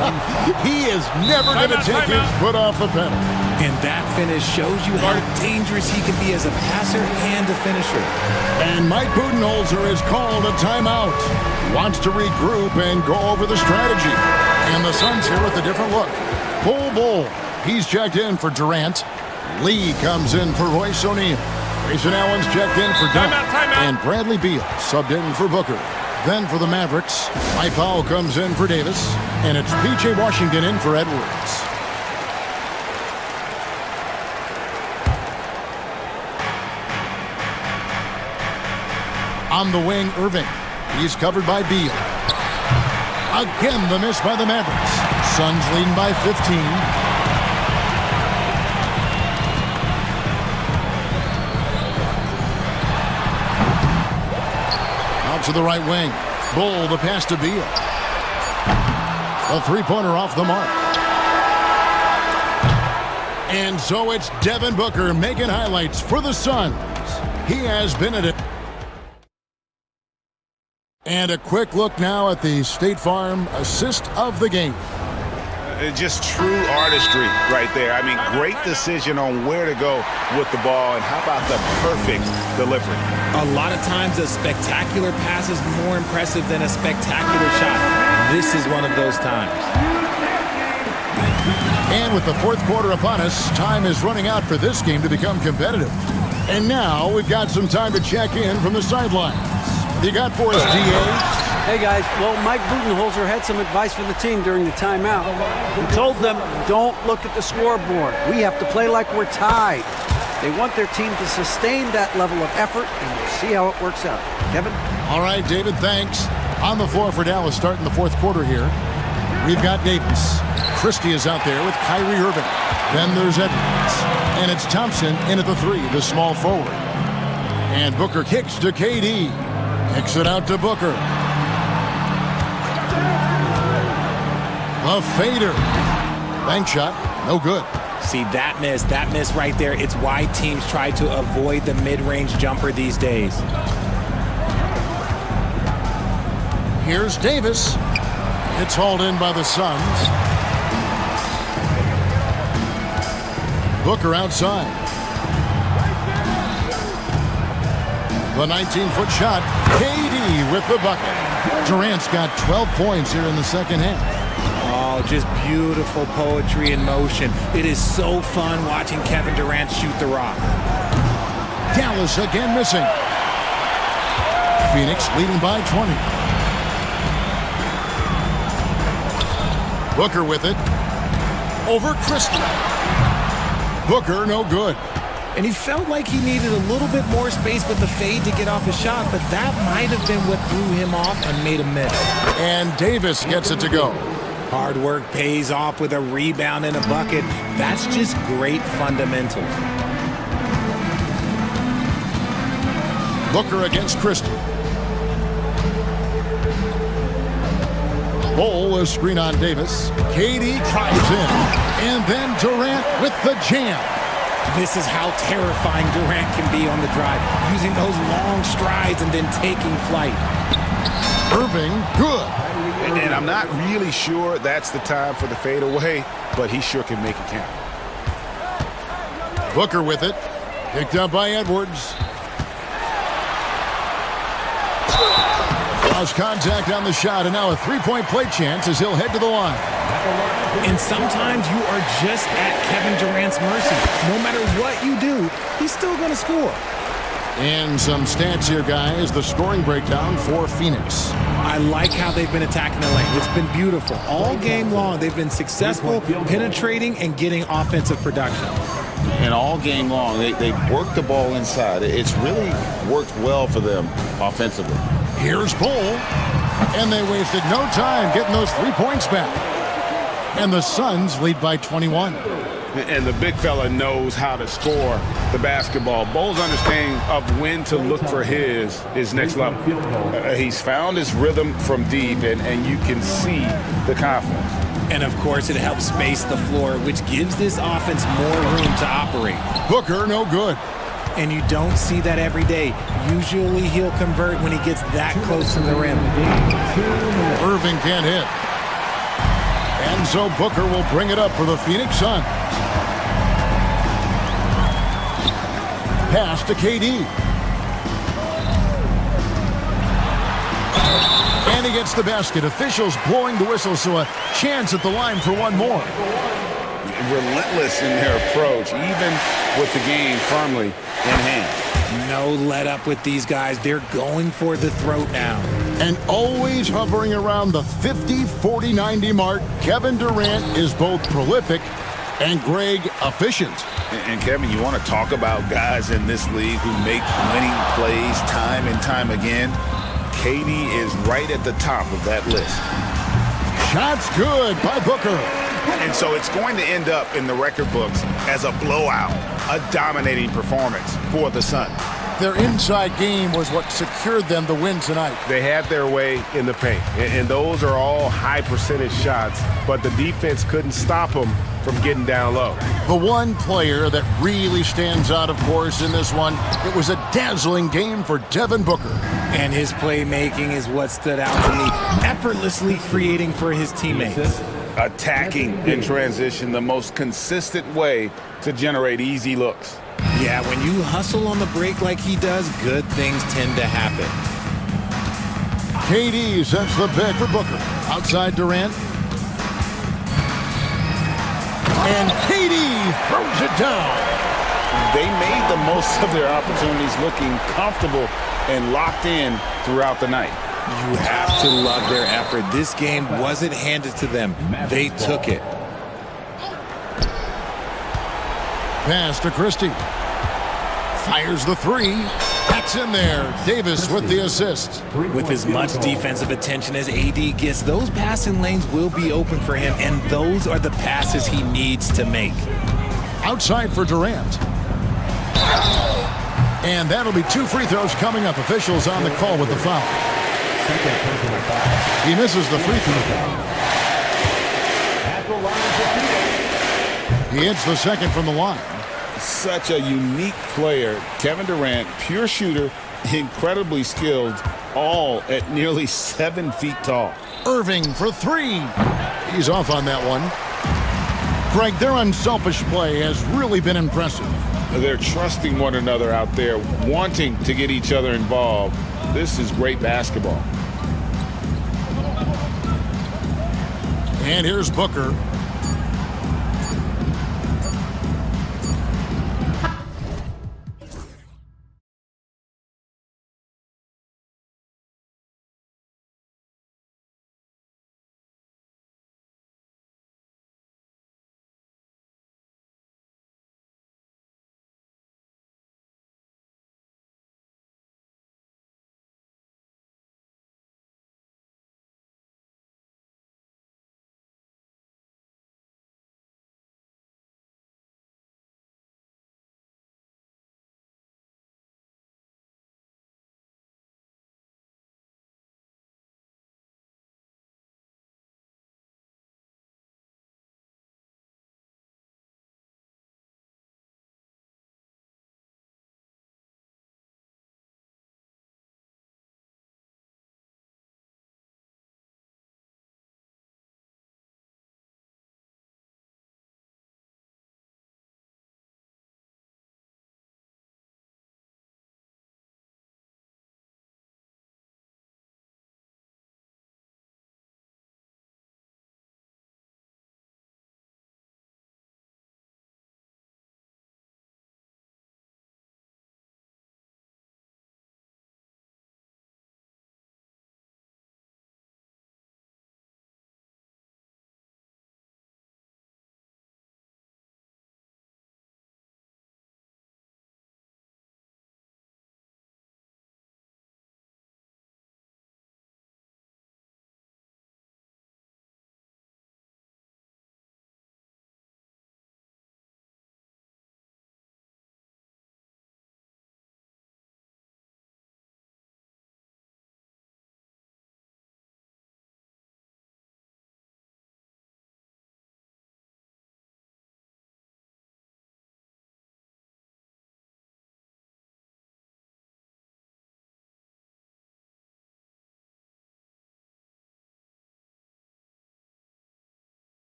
He is never going to take his foot off the pedal. And that finish shows you how dangerous he can be as a passer and a finisher. And Mike Budenholzer has called a timeout. Wants to regroup and go over the strategy. And the Suns here with a different look. Bull. He's checked in for Durant. Lee comes in for Royce O'Neal. Grayson Allen's checked in for Dunn. And Bradley Beal subbed in for Booker. Then for the Mavericks, Mike Powell comes in for Davis. And it's P.J. Washington in for Edwards. On the wing, Irving. He's covered by Beal. Again, the miss by the Mavericks. Suns leading by 15. Out to the right wing. Bull, the pass to Beal. A three-pointer off the mark. And so it's Devin Booker making highlights for the Suns. He has been at it. And a quick look now at the State Farm assist of the game. Just true artistry right there. I mean, great decision on where to go with the ball, and how about the perfect delivery? A lot of times a spectacular pass is more impressive than a spectacular shot. This is one of those times. And with the fourth quarter upon us, time is running out for this game to become competitive. And now we've got some time to check in from the sidelines. You got for us, DA? Hey, guys. Well, Mike Budenholzer had some advice for the team during the timeout. He told them, don't look at the scoreboard. We have to play like we're tied. They want their team to sustain that level of effort, and we'll see how it works out. Kevin? All right, David, thanks. On the floor for Dallas starting the fourth quarter here. We've got Davis. Christie is out there with Kyrie Irving. Then there's Edwards. And it's Thompson in at the three, the small forward. And Booker kicks to KD. Kicks it out to Booker. A fader. Bank shot, no good. See, that miss right there, it's why teams try to avoid the mid-range jumper these days. Here's Davis. It's hauled in by the Suns. Booker outside. The 19-foot shot. KD with the bucket. Durant's got 12 points here in the second half. Oh, just beautiful poetry in motion. It is so fun watching Kevin Durant shoot the rock. Dallas again missing. Phoenix leading by 20. Booker with it. Over Christie. Booker no good. And he felt like he needed a little bit more space with the fade to get off his shot, but that might have been what threw him off and made him miss. And Davis gets it to go. Hard work pays off with a rebound and a bucket. That's just great fundamentals. Booker against Christie. Bol is screen on Davis. KD drives in. And then Durant with the jam. This is how terrifying Durant can be on the drive, using those long strides and then taking flight. Irving, good. And I'm not really sure that's the time for the fadeaway, but he sure can make it count. Booker with it. Picked up by Edwards. Lost contact on the shot, and now a three-point play chance as he'll head to the line. And sometimes you are just at Kevin Durant's mercy. No matter what you do, he's still going to score. And some stats here, guys. The scoring breakdown for Phoenix. I like how they've been attacking the lane. It's been beautiful. All game long, they've been successful penetrating and getting offensive production. And all game long, they work the ball inside. It's really worked well for them offensively. Here's Bol. And they wasted no time getting those 3 points back. And the Suns lead by 21. And the big fella knows how to score the basketball. Bol's understanding of when to look for his is next level. He's found his rhythm from deep, and you can see the confidence. And, of course, it helps space the floor, which gives this offense more room to operate. Booker, no good. And you don't see that every day. Usually he'll convert when he gets that close to the rim. Irving can't hit. And so Booker will bring it up for the Phoenix Suns. Pass to KD. And he gets the basket. Officials blowing the whistle, so a chance at the line for one more. Relentless in their approach, even with the game firmly in hand. No let up with these guys. They're going for the throat now. And always hovering around the 50, 40, 90 mark, Kevin Durant is both prolific and Greg efficient. And Kevin, you want to talk about guys in this league who make winning plays time and time again? KD is right at the top of that list. Shots good by Booker. And so it's going to end up in the record books as a blowout, a dominating performance for the Suns. Their inside game was what secured them the win tonight. They had their way in the paint, and those are all high percentage shots, but the defense couldn't stop them from getting down low. The one player that really stands out, of course, in this one, it was a dazzling game for Devin Booker. And his playmaking is what stood out to me, effortlessly creating for his teammates. Attacking in transition, the most consistent way to generate easy looks. Yeah, when you hustle on the break like he does, good things tend to happen. KD sets the pick for Booker. Outside Durant. And KD throws it down. They made the most of their opportunities, looking comfortable and locked in throughout the night. You have to love their effort. This game wasn't handed to them. They took it. Pass to Christie. Fires the three. That's in there. Davis with the assist. With as much defensive attention as AD gets, those passing lanes will be open for him, and those are the passes he needs to make. Outside for Durant. And that'll be 2 free throws coming up. Officials on the call with the foul. He misses the free throw. He hits the second from the line. Such a unique player. Kevin Durant, pure shooter, incredibly skilled, all at nearly 7 feet tall. Irving for 3. He's off on that one. Greg, their unselfish play has really been impressive. They're trusting one another out there, wanting to get each other involved. This is great basketball. And here's Booker.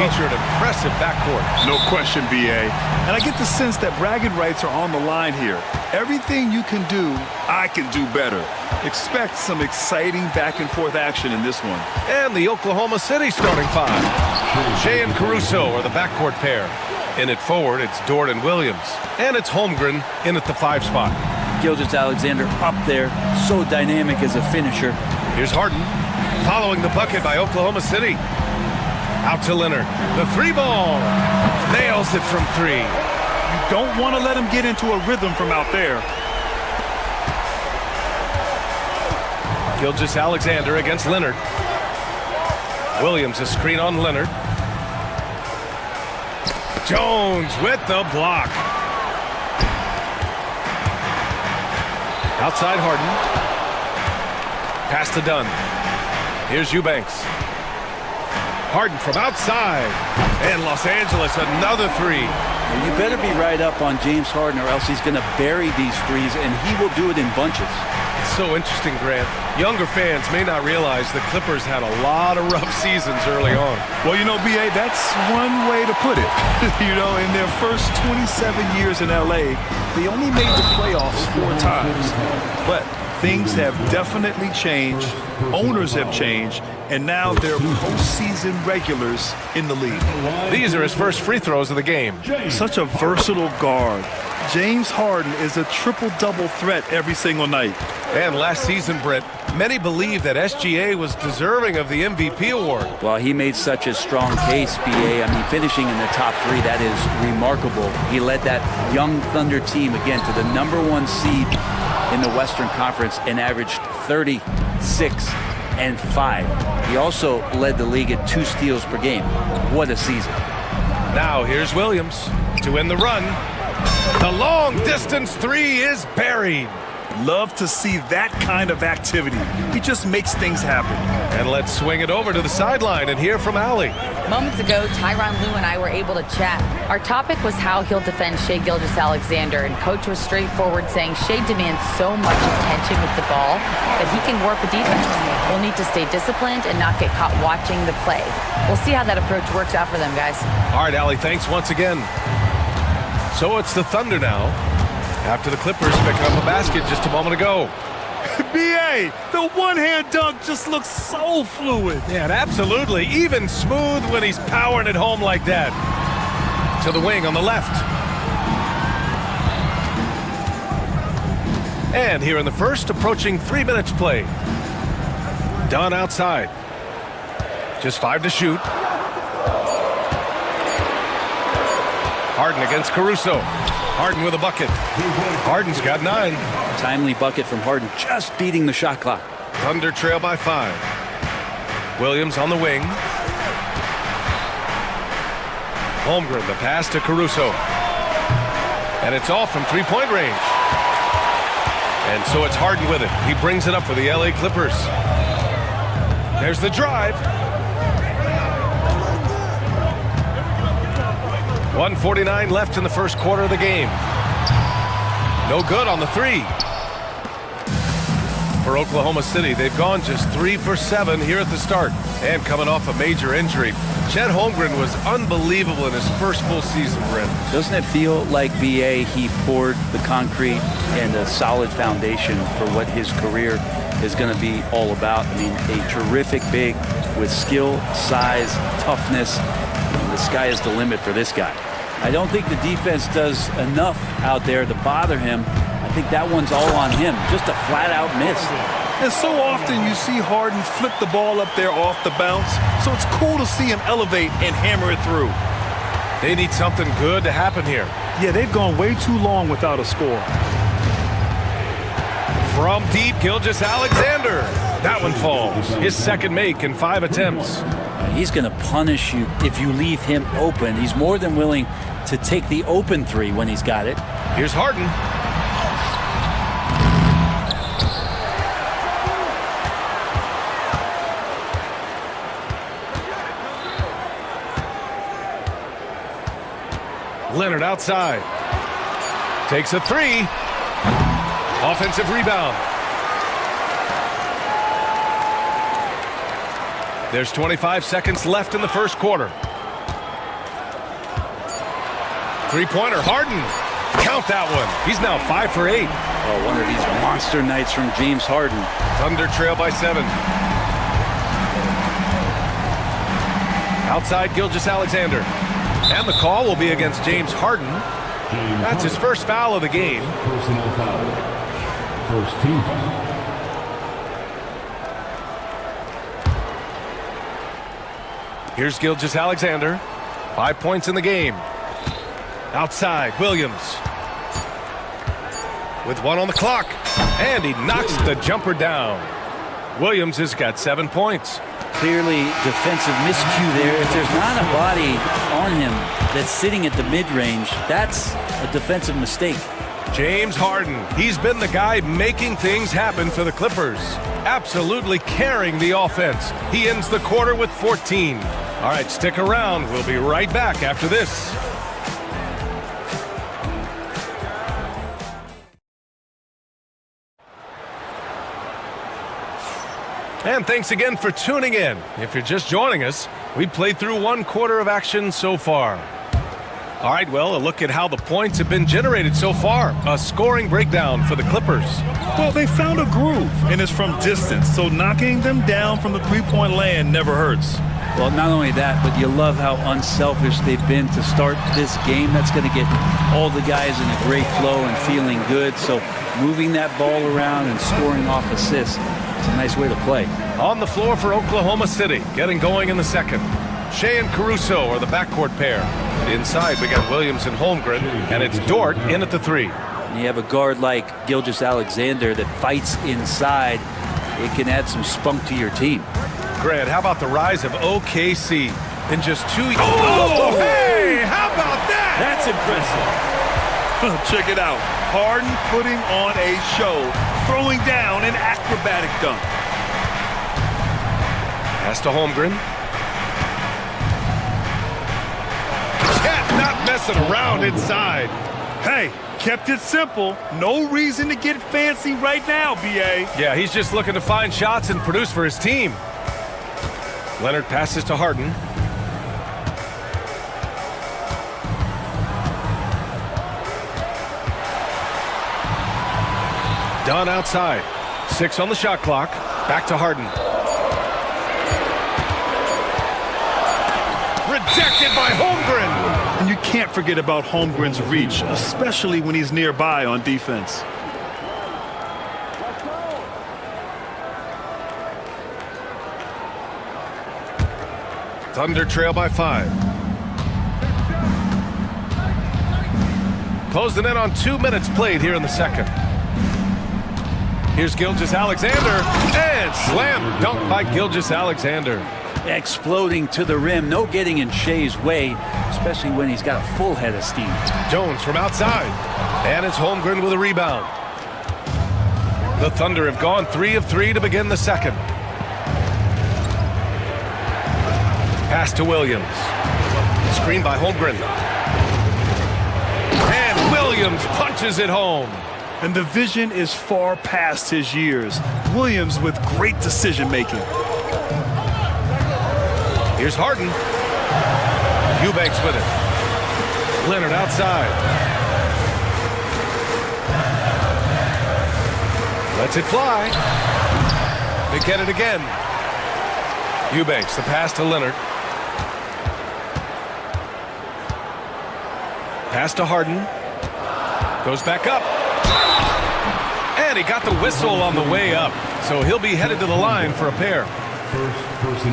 feature an impressive backcourt. No question, B.A. And I get the sense that bragging rights are on the line here. Everything you can do, I can do better. Expect some exciting back-and-forth action in this one. And the Oklahoma City starting five. Shea and Caruso are the backcourt pair. In at forward, it's Dort and Williams. And it's Holmgren in at the 5 spot. Gilgeous-Alexander up there, so dynamic as a finisher. Here's Harden, following the bucket by Oklahoma City. Out to Leonard. The 3-ball. Nails it from 3. You don't want to let him get into a rhythm from out there. Gilgeous-Alexander against Leonard. Williams a screen on Leonard. Jones with the block. Outside Harden. Pass to Dunn. Here's Eubanks. Harden from outside. And Los Angeles, another 3. You better be right up on James Harden or else he's going to bury these threes, and he will do it in bunches. It's so interesting, Grant. Younger fans may not realize the Clippers had a lot of rough seasons early on. Well, you know, B.A., that's one way to put it. You know, in their first 27 years in L.A., they only made the playoffs 4 times. But things have definitely changed. Owners have changed. And now they're postseason regulars in the league. These are his first free throws of the game. Such a versatile guard. James Harden is a triple-double threat every single night. And last season, Brent, many believe that SGA was deserving of the MVP award. Well, he made such a strong case, B.A. I mean, finishing in the top 3, that is remarkable. He led that young Thunder team, again, to the #1 seed in the Western Conference and averaged 36 and 5. He also led the league at 2 steals per game. What a season. Now here's Williams to end the run. The long distance 3 is buried. Love to see that kind of activity. He just makes things happen. And let's swing it over to the sideline and hear from Allie. Moments ago, Tyronn Lue and I were able to chat. Our topic was how he'll defend Shea Gilgeous-Alexander, and Coach was straightforward, saying Shea demands so much attention with the ball that he can warp a defense. We'll need to stay disciplined and not get caught watching the play. We'll see how that approach works out for them, guys. All right, Allie, thanks once again. So it's the Thunder now, after the Clippers picking up a basket just a moment ago. B.A., the one-hand dunk just looks so fluid. Yeah, and absolutely. Even smooth when he's powering it home like that. To the wing on the left. And here in the first, approaching 3 minutes played. Dunn outside. Just 5 to shoot. Harden against Caruso. Harden with a bucket. Harden's got 9. Timely bucket from Harden, just beating the shot clock. Thunder trail by 5. Williams on the wing. Holmgren, the pass to Caruso. And it's off from 3-point range. And so it's Harden with it. He brings it up for the LA Clippers. There's the drive. 1:49 left in the first quarter of the game. No good on the 3. For Oklahoma City, they've gone just 3 for 7 here at the start. And coming off a major injury, Chet Holmgren was unbelievable in his first full season, Brent. Doesn't it feel like B.A. he poured the concrete and a solid foundation for what his career is going to be all about? I mean, a terrific big with skill, size, toughness. The sky is the limit for this guy. I don't think the defense does enough out there to bother him. I think that one's all on him. Just a flat-out miss. And so often you see Harden flip the ball up there off the bounce, so it's cool to see him elevate and hammer it through. They need something good to happen here. Yeah, they've gone way too long without a score. From deep, Gilgeous-Alexander. That one falls. His second make in 5 attempts. He's going to punish you if you leave him open. He's more than willing to take the open 3 when he's got it. Here's Harden. Leonard outside. Takes a 3. Offensive rebound. There's 25 seconds left in the first quarter. Three-pointer, Harden. Count that one. He's now 5 for 8. Oh, one of these monster nights from James Harden. Thunder trail by 7. Outside Gilgeous-Alexander. And the call will be against James Harden. That's his first foul of the game. Personal foul. First team foul. Here's Gilgeous-Alexander. 5 points in the game. Outside, Williams. With 1 on the clock. And he knocks the jumper down. Williams has got 7 points. Clearly defensive miscue there. If there's not a body on him that's sitting at the mid-range, that's a defensive mistake. James Harden, he's been the guy making things happen for the Clippers. Absolutely carrying the offense. He ends the quarter with 14. All right, stick around. We'll be right back after this. And thanks again for tuning in. If you're just joining us, we played through 1 quarter of action so far. All right, well, a look at how the points have been generated so far. A scoring breakdown for the Clippers. Well, they found a groove, and it's from distance, so knocking them down from the three-point land never hurts. Well, not only that, but you love how unselfish they've been to start this game. That's going to get all the guys in a great flow and feeling good. So moving that ball around and scoring off assists, it's a nice way to play. On the floor for Oklahoma City, getting going in the second. Shea and Caruso are the backcourt pair. Inside, we got Williams and Holmgren, and it's Dort in at the 3. You have a guard like Gilgeous-Alexander that fights inside. It can add some spunk to your team. Grant, how about the rise of OKC in just 2 years? Oh, hey, how about that? That's impressive. Check it out. Harden putting on a show, throwing down an acrobatic dunk. Pass to Holmgren. Cat not messing around inside. Hey, kept it simple. No reason to get fancy right now, B.A. Yeah, he's just looking to find shots and produce for his team. Leonard passes to Harden. Dunn outside. 6 on the shot clock. Back to Harden. Rejected by Holmgren. And you can't forget about Holmgren's reach, especially when he's nearby on defense. Thunder trail by 5. Closing in on 2 minutes played here in the second. Here's Gilgeous-Alexander, and slam dunk by Gilgeous-Alexander. Exploding to the rim, no getting in Shea's way, especially when he's got a full head of steam. Jones from outside, and it's Holmgren with a rebound. The Thunder have gone 3 of 3 to begin the second. Pass to Williams. Screen by Holmgren. And Williams punches it home. And the vision is far past his years. Williams with great decision-making. Here's Harden. Eubanks with it. Leonard outside. Lets it fly. They get it again. Eubanks, the pass to Leonard. Pass to Harden. Goes back up. And he got the whistle on the way up. So he'll be headed to the line for a pair.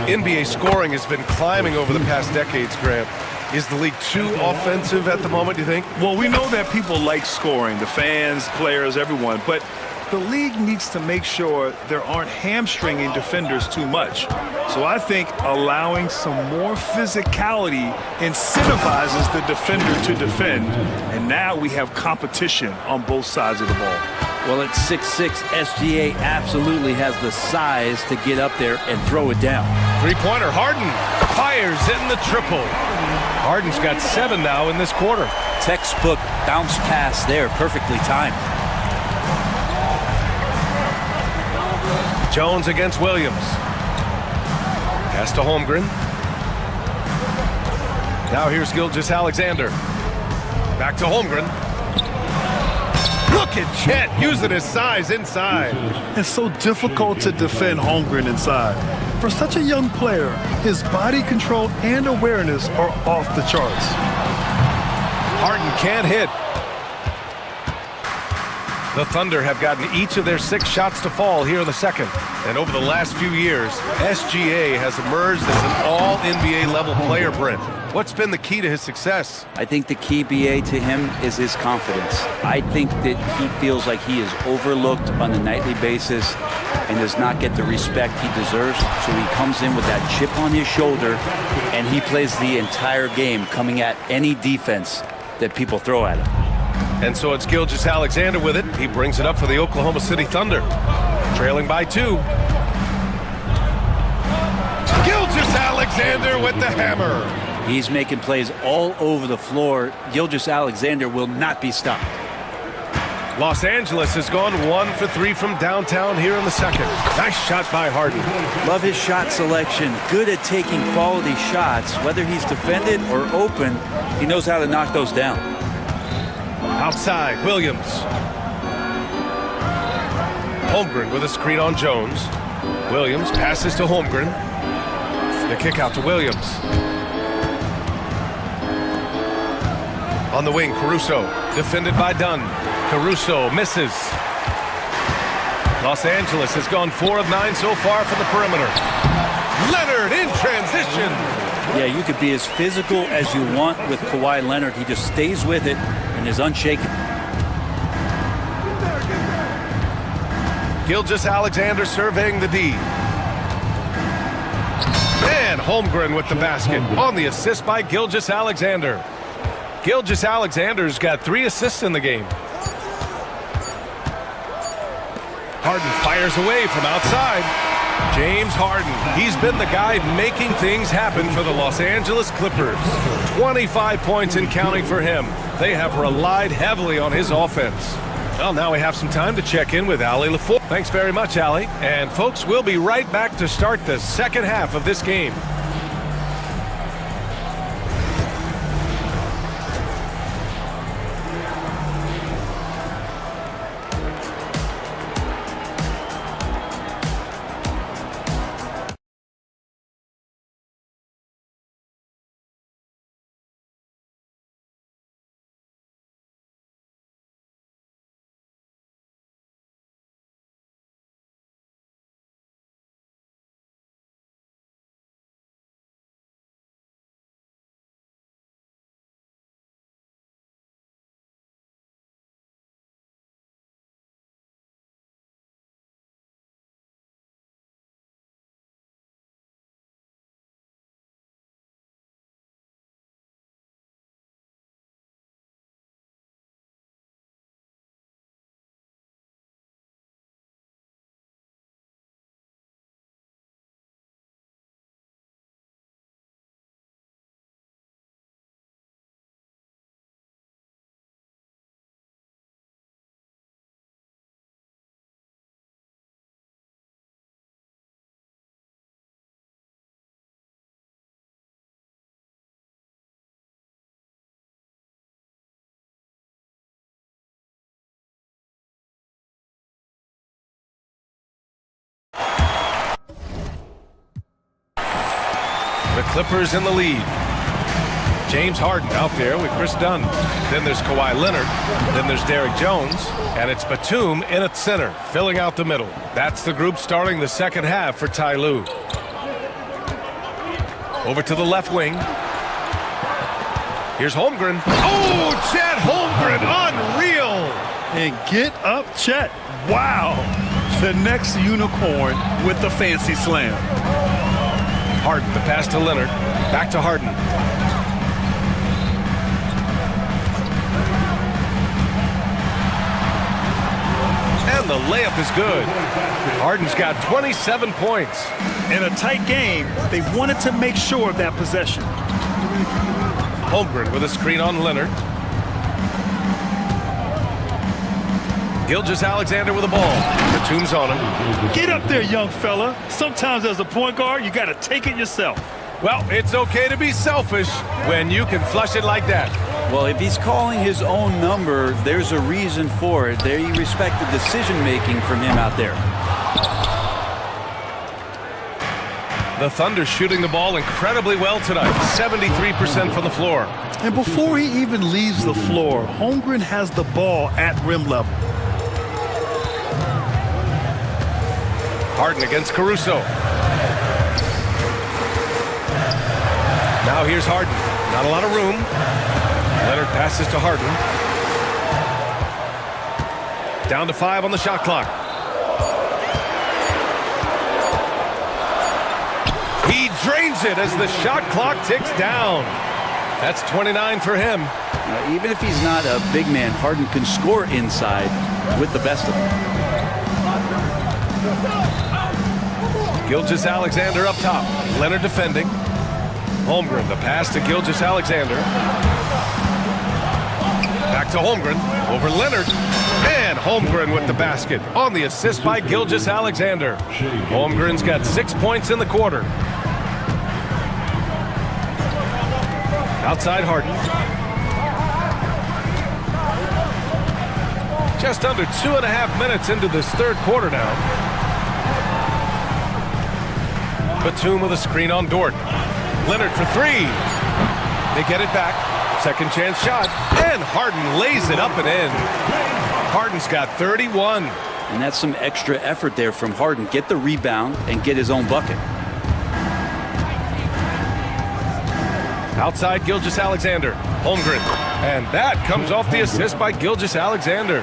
NBA scoring has been climbing over the past decades, Grant. Is the league too offensive at the moment, do you think? Well, we know that people like scoring, the fans, players, everyone, but the league needs to make sure there aren't hamstringing defenders too much. So I think allowing some more physicality incentivizes the defender to defend, and now we have competition on both sides of the ball. Well, at 6'6", SGA absolutely has the size to get up there and throw it down. Three-pointer, Harden fires in the triple. Harden's got 7 now in this quarter. Textbook bounce pass there, perfectly timed. Jones against Williams. Pass to Holmgren. Now here's Gilgeous-Alexander. Back to Holmgren. Look at Chet using his size inside. It's so difficult to defend Holmgren inside. For such a young player, his body control and awareness are off the charts. Harden can't hit. The Thunder have gotten each of their 6 shots to fall here in the second. And over the last few years, SGA has emerged as an all-NBA level player, Brent. What's been the key to his success? I think the key, BA, to him is his confidence. I think that he feels like he is overlooked on a nightly basis and does not get the respect he deserves. So he comes in with that chip on his shoulder and he plays the entire game coming at any defense that people throw at him. And so it's Gilgeous-Alexander with it. He brings it up for the Oklahoma City Thunder. Trailing by 2. Gilgeous-Alexander with the hammer. He's making plays all over the floor. Gilgeous-Alexander will not be stopped. Los Angeles has gone 1 for 3 from downtown here in the second. Nice shot by Harden. Love his shot selection. Good at taking quality shots. Whether he's defended or open, he knows how to knock those down. Outside, Williams. Holmgren with a screen on Jones. Williams passes to Holmgren. The kick out to Williams. On the wing, Caruso, defended by Dunn. Caruso misses. Los Angeles has gone 4 of 9 so far from the perimeter. Leonard in transition. Yeah, you could be as physical as you want with Kawhi Leonard. He just stays with it and is unshaken. Gilgeous-Alexander surveying the D. And Holmgren with the basket on the assist by Gilgeous-Alexander. Gilgeous-Alexander's got 3 assists in the game. Harden fires away from outside. James Harden, he's been the guy making things happen for the Los Angeles Clippers. 25 points and counting for him. They have relied heavily on his offense. Well, now we have some time to check in with Allie LaFour. Thanks very much, Allie. And folks, we'll be right back to start the second half of this game. The Clippers in the lead. James Harden out there with Chris Dunn. Then there's Kawhi Leonard. Then there's Derrick Jones. And it's Batum in at center, filling out the middle. That's the group starting the second half for Ty Lue. Over to the left wing. Here's Holmgren. Oh, Chet Holmgren, unreal! And get up, Chet. Wow. The next unicorn with the fancy slam. Harden, the pass to Leonard. Back to Harden. And the layup is good. Harden's got 27 points. In a tight game, they wanted to make sure of that possession. Holmgren with a screen on Leonard. Gilgeous-Alexander with the ball. Batum's on him. Get up there, young fella. Sometimes as a point guard, you got to take it yourself. Well, it's okay to be selfish when you can flush it like that. Well, if he's calling his own number, there's a reason for it. They respect the decision-making from him out there. The Thunder shooting the ball incredibly well tonight. 73% from the floor. And before he even leaves the floor, Holmgren has the ball at rim level. Harden against Caruso. Now here's Harden. Not a lot of room. Leonard passes to Harden. Down to 5 on the shot clock. He drains it as the shot clock ticks down. That's 29 for him. Even if he's not a big man, Harden can score inside with the best of them. Gilgeous-Alexander up top. Leonard defending. Holmgren, the pass to Gilgeous-Alexander. Back to Holmgren. Over Leonard. And Holmgren with the basket on the assist by Gilgeous-Alexander. Holmgren's got 6 points in the quarter. Outside Harden. Just under 2.5 minutes into this third quarter now. Batum with a screen on Dort. Leonard for 3. They get it back. Second chance shot. And Harden lays it up and in. Harden's got 31. And that's some extra effort there from Harden. Get the rebound and get his own bucket. Outside Gilgeous-Alexander. Holmgren. And that comes off the assist by Gilgeous-Alexander.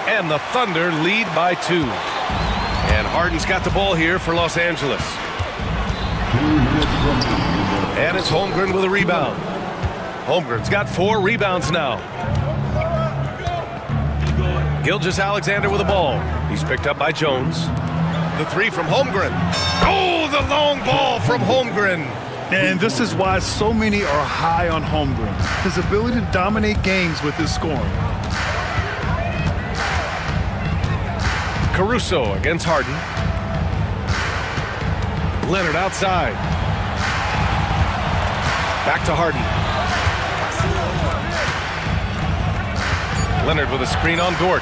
And the Thunder lead by 2. And Harden's got the ball here for Los Angeles. And it's Holmgren with a rebound. Holmgren's got 4 rebounds now. Gilgeous-Alexander with the ball. He's picked up by Jones. The 3 from Holmgren. Oh, the long ball from Holmgren. And this is why so many are high on Holmgren. His ability to dominate games with his scoring. Caruso against Harden. Leonard outside. Back to Harden. Leonard with a screen on Dort.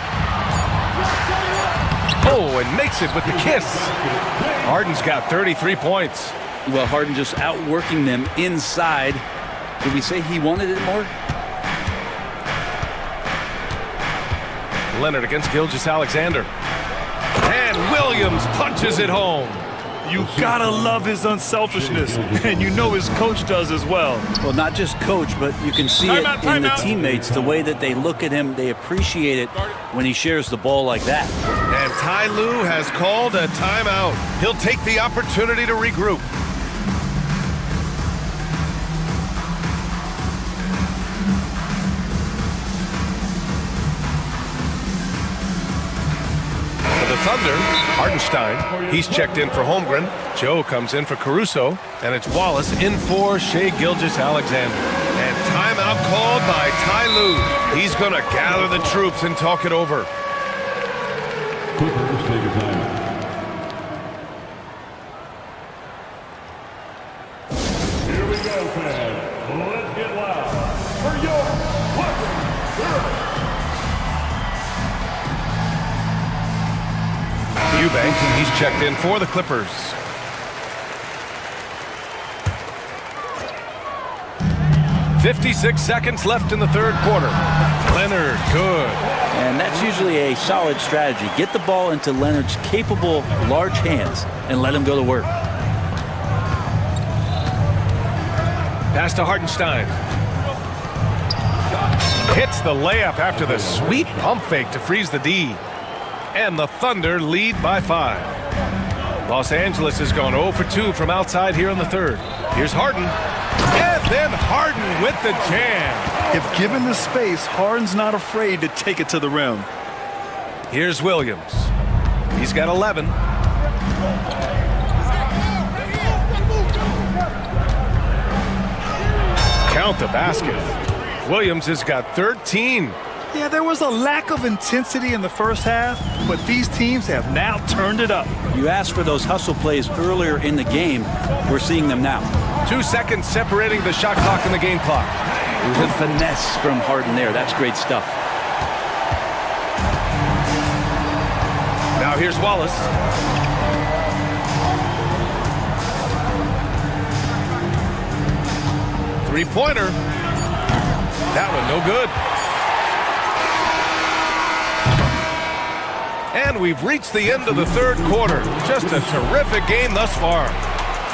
Oh, and makes it with the kiss. Harden's got 33 points. Well, Harden just outworking them inside. Did we say he wanted it more? Leonard against Gilgeous-Alexander. And Williams punches it home. You gotta love his unselfishness, and you know his coach does as well. Well, not just coach, but you can see it in the teammates, the way that they look at him. They appreciate it when he shares the ball like that. And Ty Lue has called a timeout. He'll take the opportunity to regroup. Thunder, Hartenstein, he's checked in for Holmgren. Joe comes in for Caruso, and it's Wallace in for Shai Gilgeous-Alexander. And timeout called by Ty Lue. He's going to gather the troops and talk it over. Clippers take a timeout. Here we go, fans. Let's get loud for your Clippers. Eubank, he's checked in for the Clippers. "56 seconds left in the third quarter. Leonard, good. And that's usually a solid strategy. Get the ball into Leonard's capable, large hands and let him go to work. Pass to Hartenstein. Hits the layup after the sweet pump fake to freeze the D. And the Thunder lead by 5. Los Angeles has gone 0 for 2 from outside here in the third. Here's Harden. And then Harden with the jam. If given the space, Harden's not afraid to take it to the rim. Here's Williams. He's got 11. Count the basket. Williams has got 13. Yeah, there was a lack of intensity in the first half, but these teams have now turned it up. You asked for those hustle plays earlier in the game. We're seeing them now. 2 seconds separating the shot clock and the game clock. The finesse from Harden there. That's great stuff. Now here's Wallace. Three-pointer. That one no good. And we've reached the end of the third quarter. Just a terrific game thus far.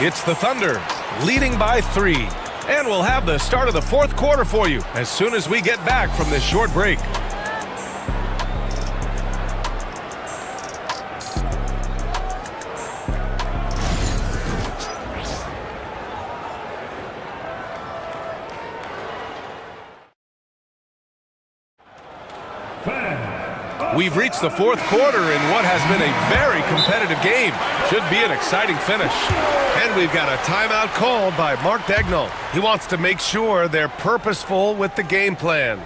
It's the Thunder leading by 3. And we'll have the start of the fourth quarter for you as soon as we get back from this short break. We've reached the fourth quarter in what has been a very competitive game. Should be an exciting finish. And we've got a timeout called by Mark Dagnall. He wants to make sure they're purposeful with the game plan. All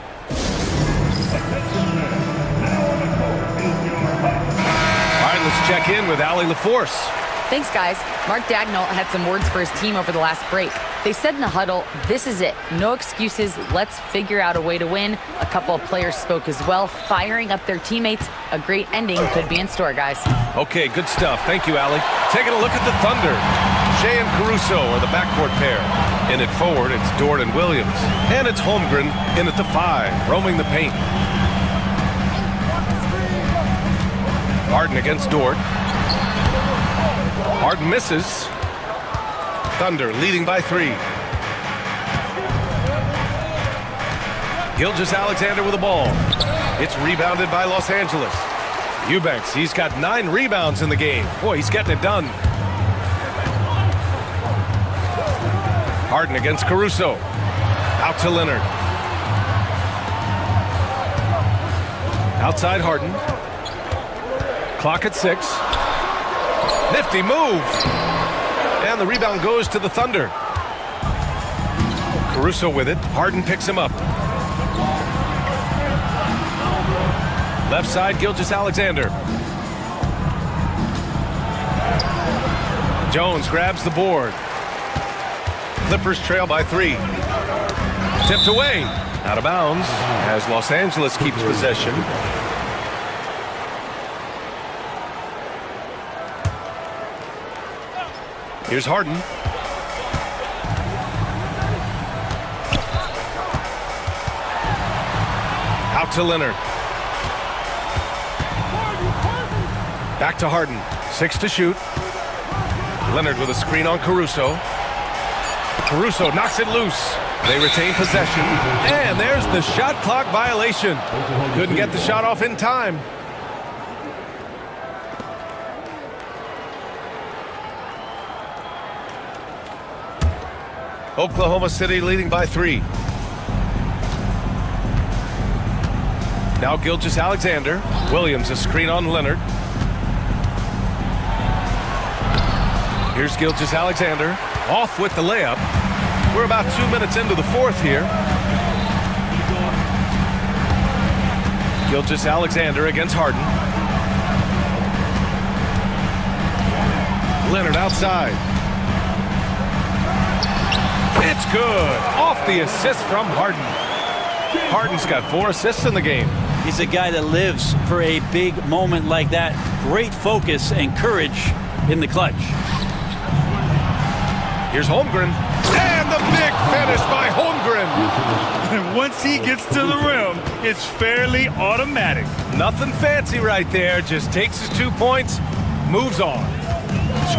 right, let's check in with Allie LaForce. Thanks, guys. Mark Dagnall had some words for his team over the last break. They said in the huddle, this is it. No excuses. Let's figure out a way to win. A couple of players spoke as well, firing up their teammates. A great ending could be in store, guys. Okay, good stuff. Thank you, Allie. Taking a look at the Thunder. Shea and Caruso are the backcourt pair. In at forward, it's Dort and Williams. And it's Holmgren in at the 5, roaming the paint. Harden against Dort. Harden misses. Thunder leading by 3. Gilgeous-Alexander with the ball. It's rebounded by Los Angeles. Eubanks, he's got 9 rebounds in the game. Boy, he's getting it done. Harden against Caruso. Out to Leonard. Outside Harden. Clock at 6. Nifty move. And the rebound goes to the Thunder. Caruso with it. Harden picks him up. Left side, Gilgeous-Alexander. Jones grabs the board. Clippers trail by 3. Tipped away. Out of bounds as Los Angeles keeps possession. Here's Harden. Out to Leonard. Back to Harden. 6 to shoot. Leonard with a screen on Caruso. Caruso knocks it loose. They retain possession. And there's the shot clock violation. Couldn't get the shot off in time. Oklahoma City leading by 3. Now Gilgeous-Alexander. Williams a screen on Leonard. Here's Gilgeous-Alexander. Off with the layup. We're about 2 minutes into the fourth here. Gilgeous-Alexander against Harden. Leonard outside. It's good. Off the assist from Harden. Harden's got 4 assists in the game. He's a guy that lives for a big moment like that. Great focus and courage in the clutch. Here's Holmgren. And the big finish by Holmgren. And once he gets to the rim, it's fairly automatic. Nothing fancy right there. Just takes his 2 points, moves on.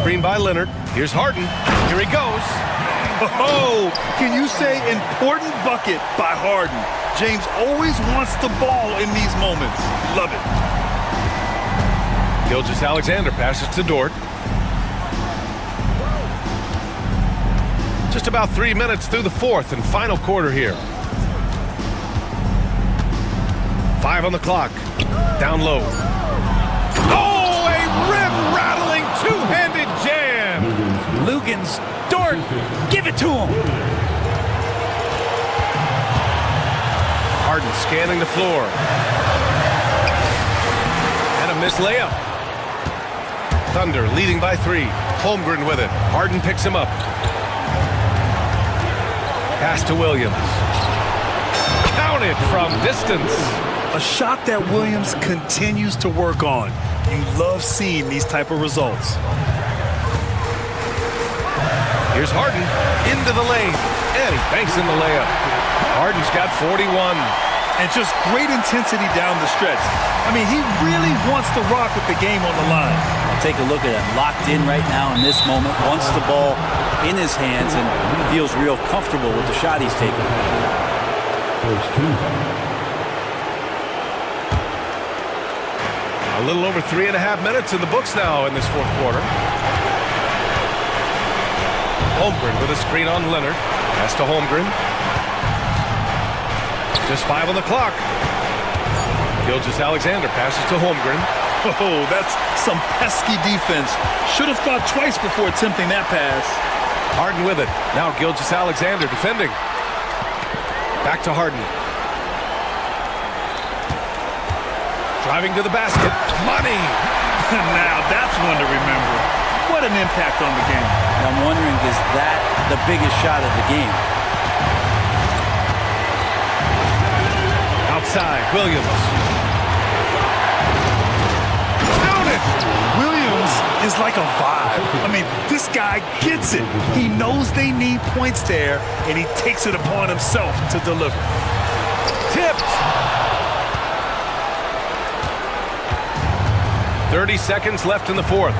Screen by Leonard. Here's Harden. Here he goes. Oh, can you say important bucket by Harden? James always wants the ball in these moments. Love it. Gilgeous-Alexander passes to Dort. Just about 3 minutes through the fourth and final quarter here. 5 on the clock. Down low. Oh, a rim-rattling two-handed jam. Lugan's Dort, give it to him. Harden scanning the floor. And a missed layup. Thunder leading by 3. Holmgren with it. Harden picks him up. Pass to Williams. Counted from distance. A shot that Williams continues to work on. You love seeing these type of results. Here's Harden into the lane, and he banks in the layup. Harden's got 41. And just great intensity down the stretch. I mean, he really wants to rock with the game on the line. I'll take a look at it. Locked in right now in this moment. Wants the ball in his hands and feels real comfortable with the shot he's taking. A little over 3.5 minutes in the books now in this fourth quarter. Holmgren with a screen on Leonard. Pass to Holmgren. Just 5 on the clock. Gilgeous-Alexander passes to Holmgren. Oh, that's some pesky defense. Should have thought twice before attempting that pass. Harden with it. Now Gilgeous-Alexander defending. Back to Harden. Driving to the basket. Money! Now that's one to remember. What an impact on the game. I'm wondering, is that the biggest shot of the game? Outside, Williams. Count it! Williams is like a vibe. I mean, this guy gets it. He knows they need points there, and he takes it upon himself to deliver. Tipped! 30 seconds left in the fourth.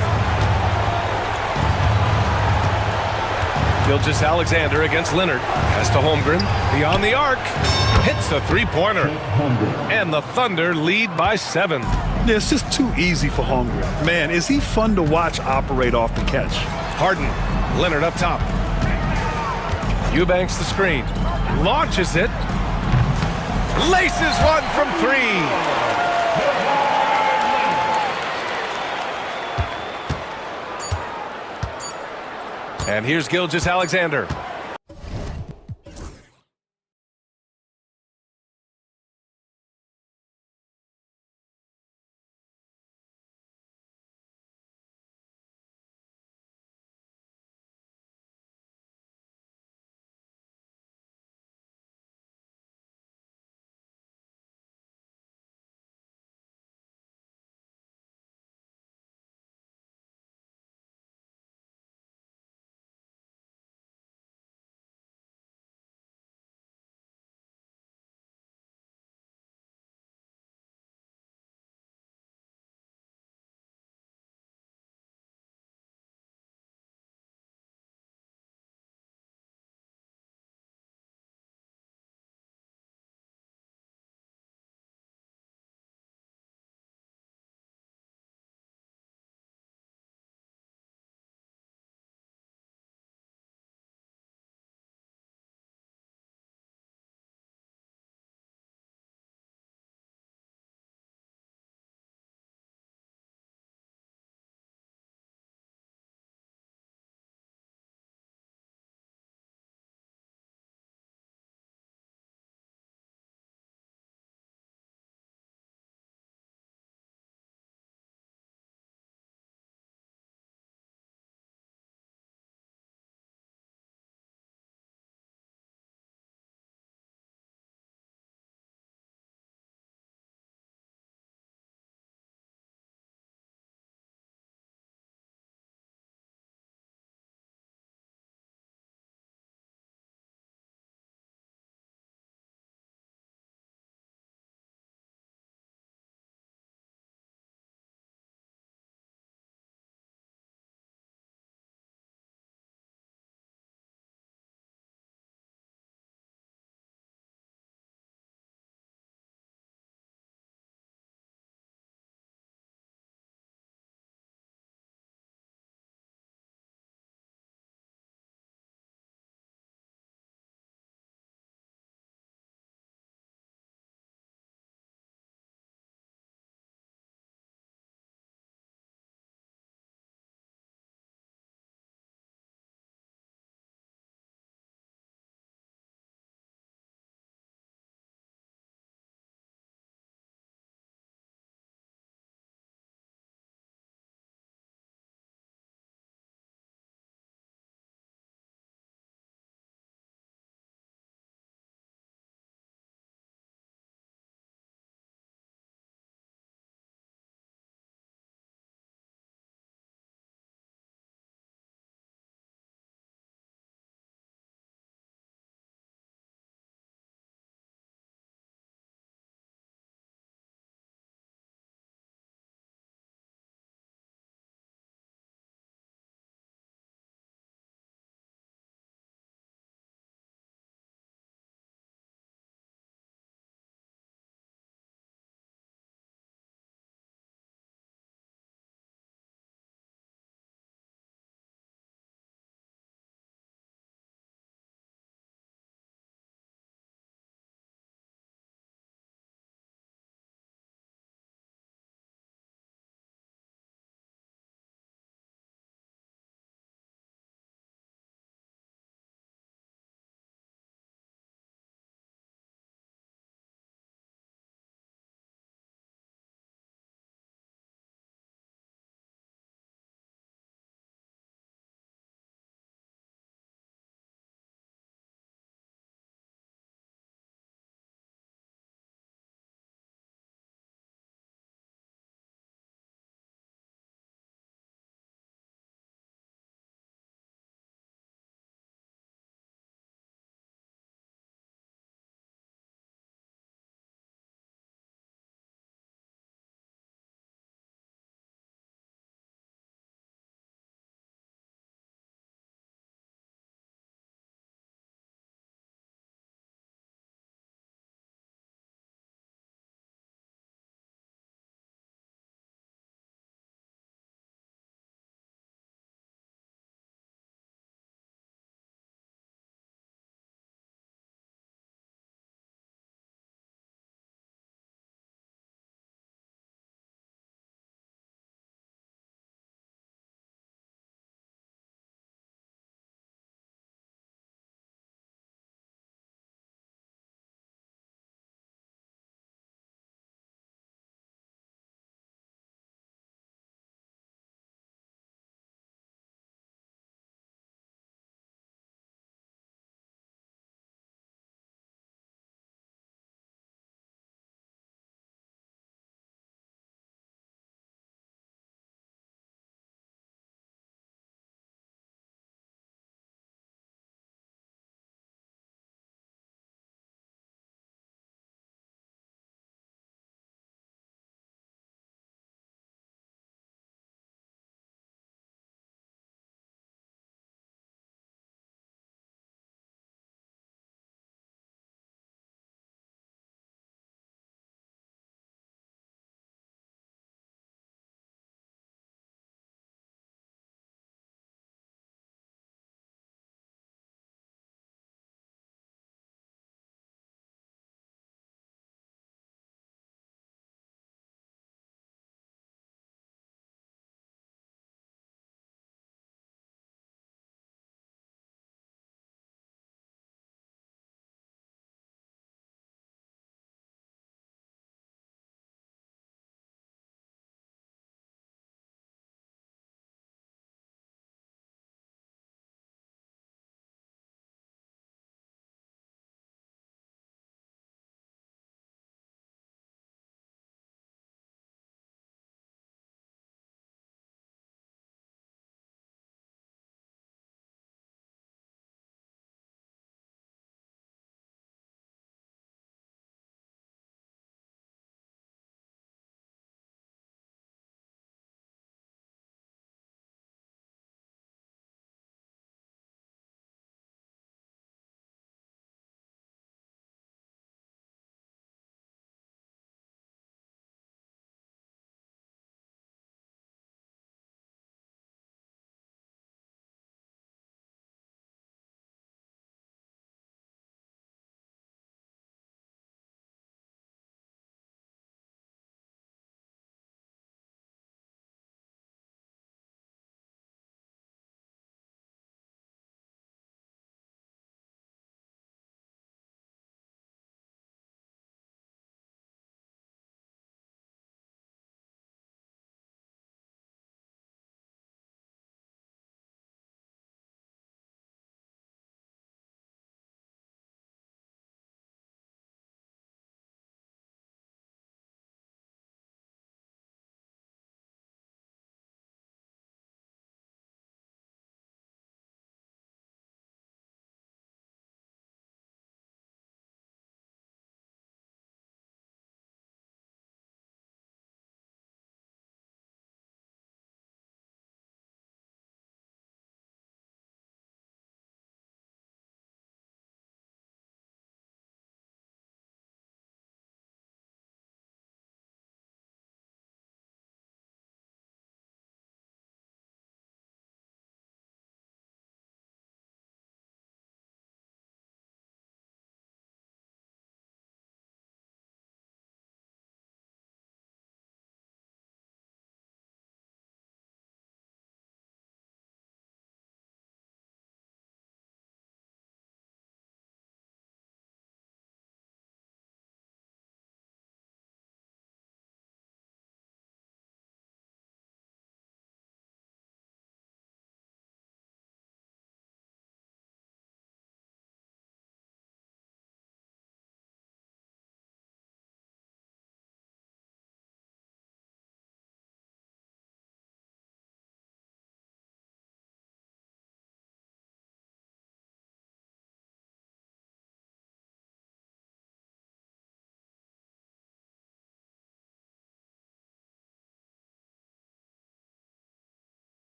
Gilgeous-Alexander against Leonard. Pass to Holmgren. Beyond the arc. Hits the three-pointer. And the Thunder lead by 7. Yeah, it's just too easy for Holmgren. Man, is he fun to watch operate off the catch. Harden. Leonard up top. Eubanks the screen. Launches it. Laces one from 3. And here's Gilgeous-Alexander.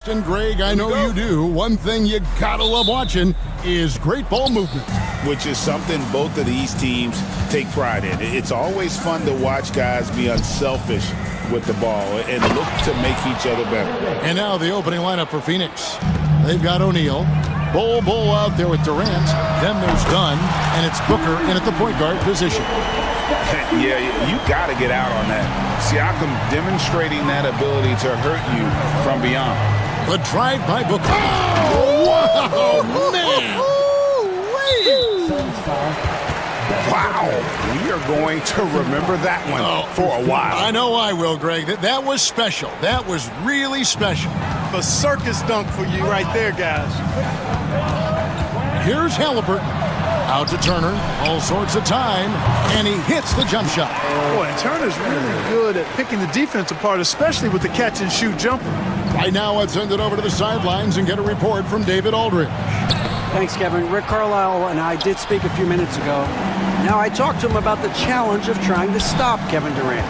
And Greg, I know you do. One thing you gotta love watching is great ball movement. Which is something both of these teams take pride in. It's always fun to watch guys be unselfish with the ball and look to make each other better. And now the opening lineup for Phoenix. They've got O'Neal. Bull out there with Durant. Then there's Dunn, and it's Booker in at the point guard position. Yeah, you got to get out on that. Siakam demonstrating that ability to hurt you from beyond. The drive by Booker. Oh, wow, man! Wow, we are going to remember that one for a while. I know I will, Greg. That was special. That was really special. A circus dunk for you right there, guys. Here's Halliburton. Out to Turner. All sorts of time. And he hits the jump shot. Boy, Turner's really good at picking the defense apart, especially with the catch-and-shoot jumper. Right now, let's send it over to the sidelines and get a report from David Aldridge. Thanks, Kevin. Rick Carlisle and I did speak a few minutes ago. Now, I talked to him about the challenge of trying to stop Kevin Durant.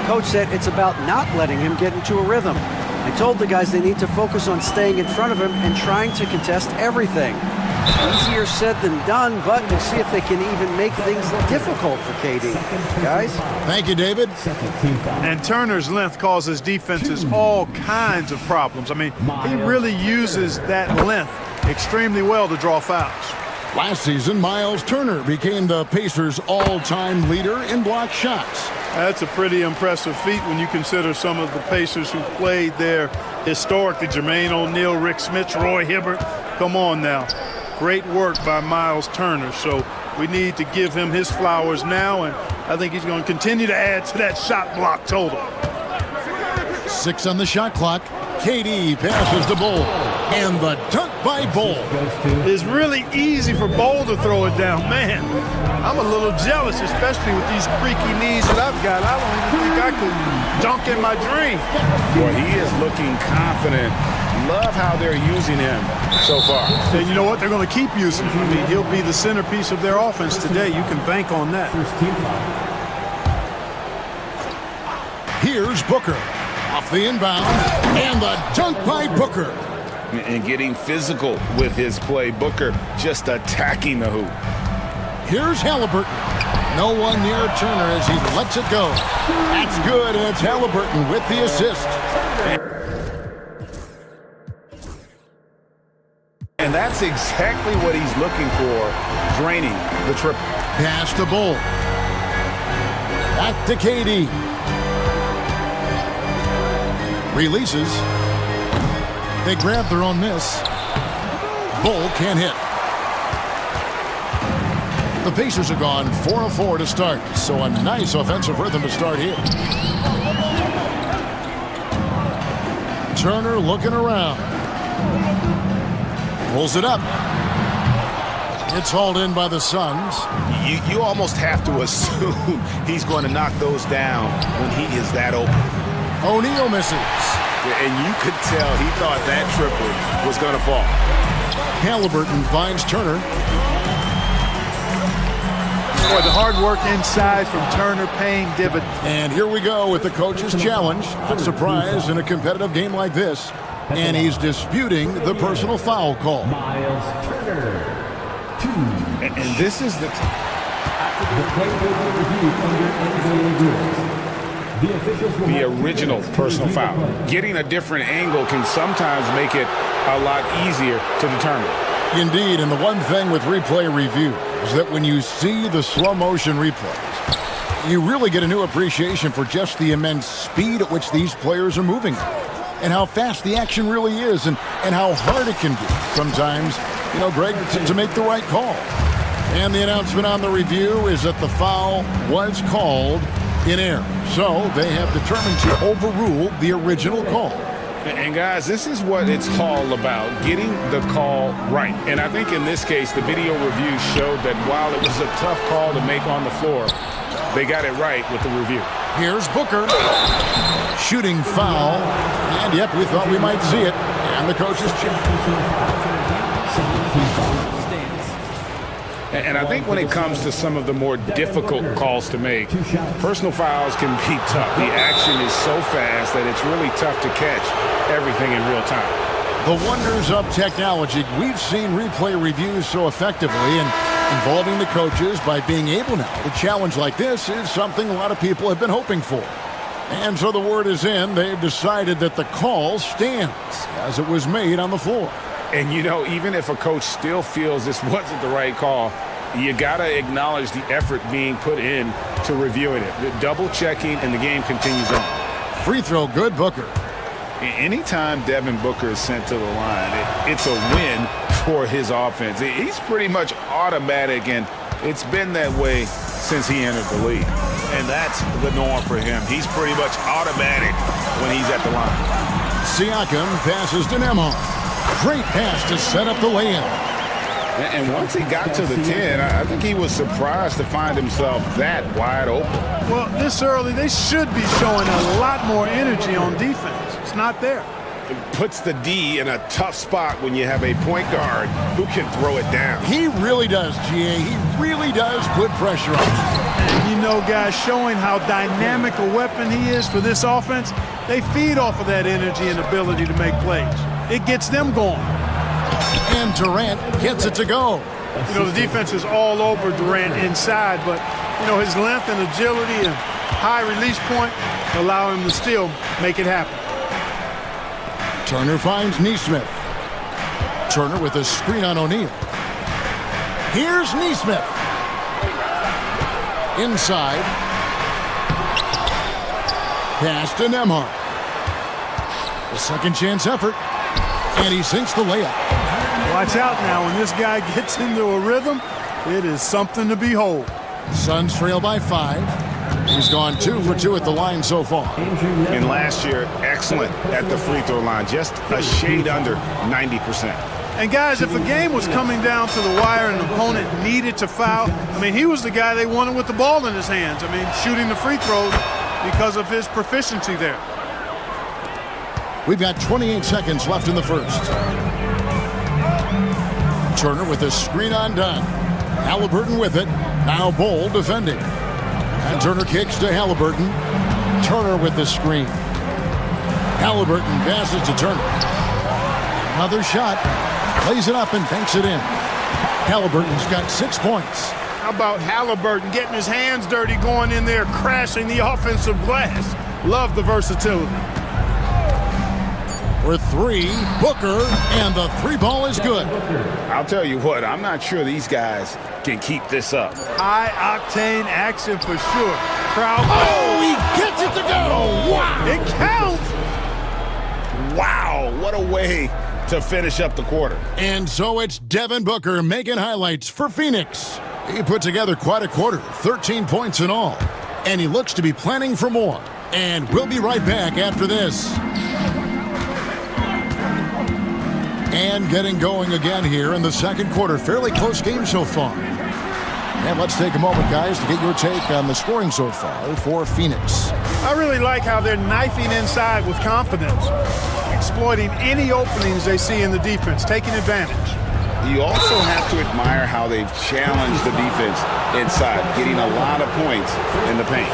Coach said it's about not letting him get into a rhythm. I told the guys they need to focus on staying in front of him and trying to contest everything. Easier said than done, but we'll see if they can even make things difficult for KD. Guys? Thank you, David. And Turner's length causes defenses all kinds of problems. I mean, he really uses that length extremely well to draw fouls. Last season, Miles Turner became the Pacers' all-time leader in block shots. That's a pretty impressive feat when you consider some of the Pacers who've played there historically. Jermaine O'Neal, Rick Smits, Roy Hibbert. Come on now. Great work by Miles Turner. So we need to give him his flowers now, and I think he's going to continue to add to that shot block total. 6 on the shot clock. KD passes to Bull. And the dunk by Bull. It's really easy for Bull to throw it down. Man, I'm a little jealous, especially with these creaky knees that I've got. I don't even think I could dunk in my dream. Boy, he is looking confident. Love how they're using him so far. And you know what? They're going to keep using him. I mean, he'll be the centerpiece of their offense today. You can bank on that. Here's Booker. Off the inbound. And the dunk by Booker. And getting physical with his play. Booker just attacking the hoop. Here's Halliburton. No one near Turner as he lets it go. That's good, and it's Halliburton with the assist. And that's exactly what he's looking for, draining the triple. Pass to Bull. Back to KD. Releases. They grab their own miss. Bull can't hit. The Pacers have gone 4 of 4 to start, so a nice offensive rhythm to start here. Turner looking around. Pulls it up. It's hauled in by the Suns. You almost have to assume he's going to knock those down when he is that open. O'Neal misses. And you could tell he thought that triple was going to fall. Halliburton finds Turner. Boy, the hard work inside from Turner paying dividends. And here we go with the coach's challenge. A surprise in a competitive game like this. And he's disputing the personal foul call. Miles Turner. 2. And this is the the original personal foul. Getting a different angle can sometimes make it a lot easier to determine. Indeed, and the one thing with replay review is that when you see the slow motion replays, you really get a new appreciation for just the immense speed at which these players are moving and how fast the action really is and how hard it can be sometimes, you know, Greg, to make the right call. And the announcement on the review is that the foul was called in error. So they have determined to overrule the original call. And guys, this is what it's all about, getting the call right. And I think in this case, the video review showed that while it was a tough call to make on the floor, they got it right with the review. Here's Booker. Shooting foul. And yep, we thought we might see it. And the coach is checking. And I think when it comes to some of the more difficult calls to make, personal fouls can be tough. The action is so fast that it's really tough to catch everything in real time. The wonders of technology. We've seen replay reviews so effectively, and involving the coaches by being able now to challenge like this is something a lot of people have been hoping for. And so the word is in. They've decided that the call stands as it was made on the floor. And, you know, even if a coach still feels this wasn't the right call, you got to acknowledge the effort being put in to reviewing it. The double checking, and the game continues on. Free throw good, Booker. Anytime Devin Booker is sent to the line, it's a win for his offense. He's pretty much automatic, and it's been that way since he entered the league. And that's the norm for him. He's pretty much automatic when he's at the line. Siakam passes to Nemhard. Great pass to set up the layup. And once he got to the 10, I think he was surprised to find himself that wide open. Well, this early, they should be showing a lot more energy on defense. It's not there. It puts the D in a tough spot when you have a point guard who can throw it down. He really does, GA. He really does put pressure on him. And you know, guys, showing how dynamic a weapon he is for this offense, they feed off of that energy and ability to make plays. It gets them going. And Durant gets it to go. You know, the defense is all over Durant inside, but, you know, his length and agility and high release point allow him to still make it happen. Turner finds Neesmith. Turner with a screen on O'Neal. Here's Neesmith. Inside. Pass to Nemhard. A second chance effort. And he sinks the layup. Watch out now. When this guy gets into a rhythm, it is something to behold. Suns trail by 5. He's gone 2 for 2 at the line so far. And last year, excellent at the free throw line, just a shade under 90%. And guys, if a game was coming down to the wire and an opponent needed to foul, I mean, he was the guy they wanted with the ball in his hands. I mean, shooting the free throws because of his proficiency there. We've got 28 seconds left in the first. Turner with a screen on Dunn. Halliburton with it. Now Bol defending. And Turner kicks to Halliburton. Turner with the screen. Halliburton passes to Turner. Another shot. Plays it up and banks it in. Halliburton's got 6 points. How about Halliburton getting his hands dirty, going in there, crashing the offensive glass. Love the versatility. For 3, Booker, and the 3 ball is good. I'll tell you what, I'm not sure these guys can keep this up. High-octane action for sure. Crowd. Oh, he gets it to go. Wow. It counts. Wow, what a way to finish up the quarter. And so it's Devin Booker making highlights for Phoenix. He put together quite a quarter, 13 points in all. And he looks to be planning for more. And we'll be right back after this. And getting going again here in the second quarter. Fairly close game so far. And let's take a moment, guys, to get your take on the scoring so far for Phoenix. I really like how they're knifing inside with confidence, exploiting any openings they see in the defense, taking advantage. You also have to admire how they've challenged the defense inside, getting a lot of points in the paint.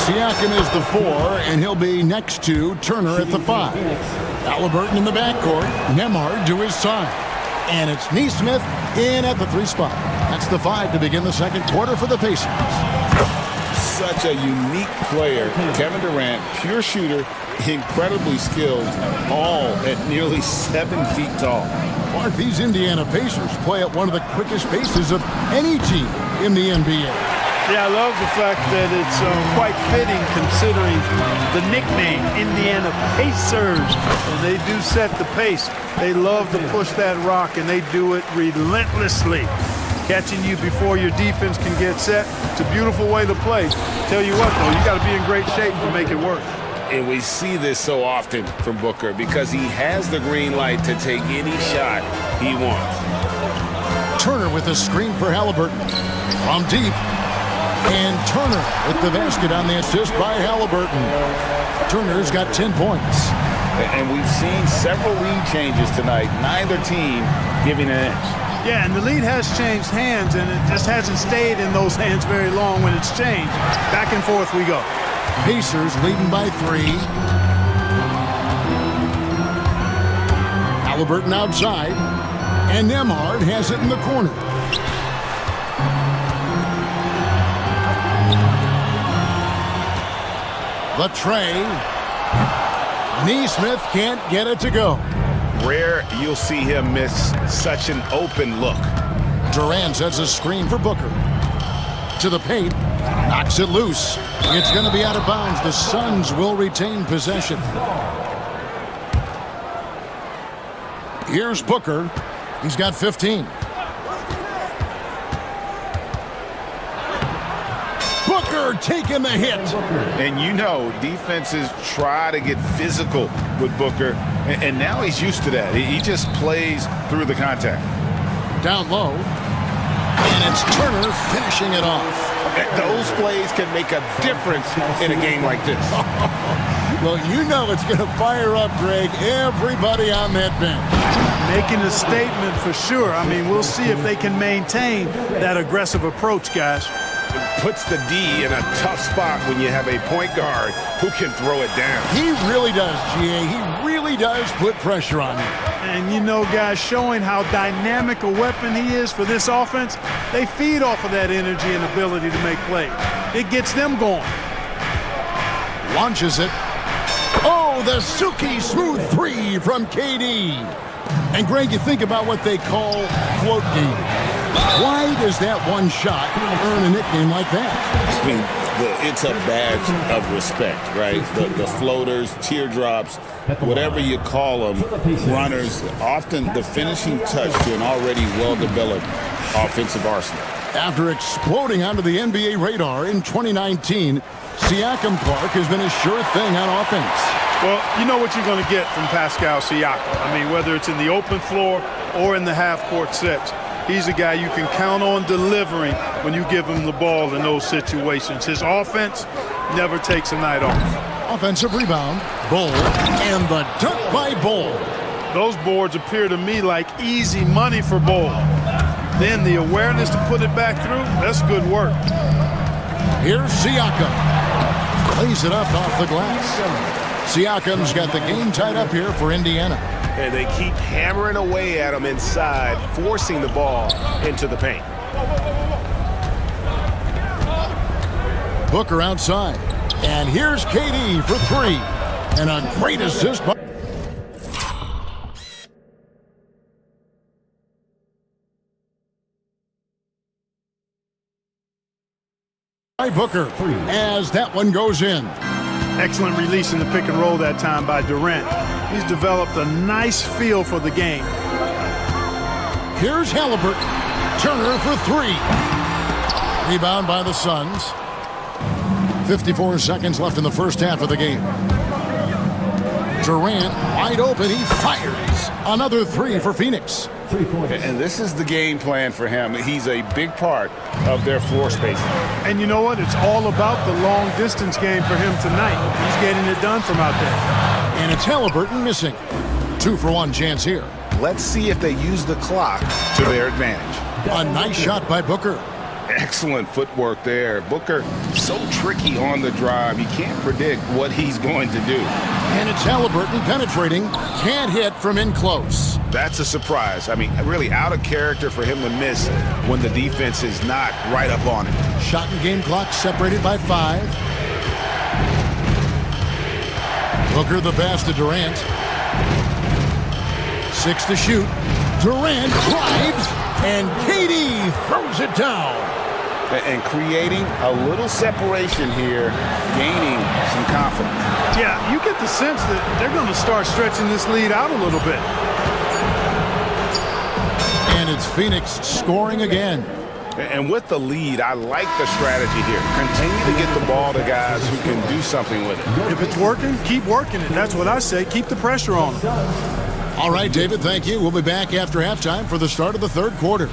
Siakam is the 4, and he'll be next to Turner at the 5. Halliburton in the backcourt, Nemhard to his side. And it's Neesmith in at the 3 spot. That's the 5 to begin the second quarter for the Pacers. Such a unique player. Kevin Durant, pure shooter, incredibly skilled, all at nearly 7 feet tall. Mark, these Indiana Pacers play at one of the quickest paces of any team in the NBA. Yeah, I love the fact that it's quite fitting considering the nickname, Indiana Pacers. And they do set the pace. They love to push that rock, and they do it relentlessly. Catching you before your defense can get set. It's a beautiful way to play. Tell you what, though, you got to be in great shape to make it work. And we see this so often from Booker because he has the green light to take any shot he wants. Turner with a screen for Halliburton. From deep. And Turner with the basket on the assist by Halliburton. Turner's got 10 points. And we've seen several lead changes tonight. Neither team giving an inch. Yeah, and the lead has changed hands, and it just hasn't stayed in those hands very long when it's changed. Back and forth we go. Pacers leading by 3. Halliburton outside, and Nemhard has it in the corner. The tray. Neesmith can't get it to go. Rare you'll see him miss such an open look. Durant sets a screen for Booker. To the paint. Knocks it loose. It's going to be out of bounds. The Suns will retain possession. Here's Booker. He's got 15. Booker taking the hit. And you know, defenses try to get physical with Booker, and now he's used to that. He just plays through the contact. Down low. And it's Turner finishing it off. Those plays can make a difference in a game like this. Well, you know it's going to fire up, Greg, everybody on that bench. Making a statement for sure. I mean, we'll see if they can maintain that aggressive approach, guys. It puts the D in a tough spot when you have a point guard who can throw it down. He really does, GA. He really does put pressure on him. And you know, guys, showing how dynamic a weapon he is for this offense, they feed off of that energy and ability to make plays. It gets them going. Launches it. Oh, the silky smooth 3 from KD. And Greg, you think about what they call float game. Why does that one shot earn a nickname like that? I mean, it's a badge of respect, right? The floaters, teardrops, whatever you call them, runners, often the finishing touch to an already well-developed offensive arsenal. After exploding onto the NBA radar in 2019, Siakam Clark has been a sure thing on offense. Well, you know what you're going to get from Pascal Siakam. I mean, whether it's in the open floor or in the half-court sets, he's a guy you can count on delivering when you give him the ball in those situations. His offense never takes a night off. Offensive rebound, Bull, and the dunk by Bull. Those boards appear to me like easy money for Bull. Then the awareness to put it back through, that's good work. Here's Siakam. Plays it up off the glass. Siakam's got the game tied up here for Indiana. And they keep hammering away at him inside, forcing the ball into the paint. Booker outside. And here's KD for 3. And a great assist by Booker as that one goes in. Excellent release in the pick and roll that time by Durant. He's developed a nice feel for the game. Here's Halliburton. Turner for 3. Rebound by the Suns. 54 seconds left in the first half of the game. Durant wide open. He fires. Another 3 for Phoenix. And this is the game plan for him. He's a big part of their floor spacing. And you know what? It's all about the long distance game for him tonight. He's getting it done from out there. And it's Halliburton missing. 2 for 1 chance here. Let's see if they use the clock to their advantage. A nice shot by Booker. Excellent footwork there. Booker, so tricky on the drive. You can't predict what he's going to do. And it's Halliburton penetrating. Can't hit from in close. That's a surprise. I mean, really out of character for him to miss when the defense is not right up on it. Shot and game clock separated by 5. Booker the pass to Durant. 6 to shoot. Durant drives, and KD throws it down. And creating a little separation here, gaining some confidence. Yeah, you get the sense that they're going to start stretching this lead out a little bit. And it's Phoenix scoring again. And with the lead, I like the strategy here. Continue to get the ball to guys who can do something with it. If it's working, keep working it. That's what I say. Keep the pressure on them. All right, David, thank you. We'll be back after halftime for the start of the third quarter.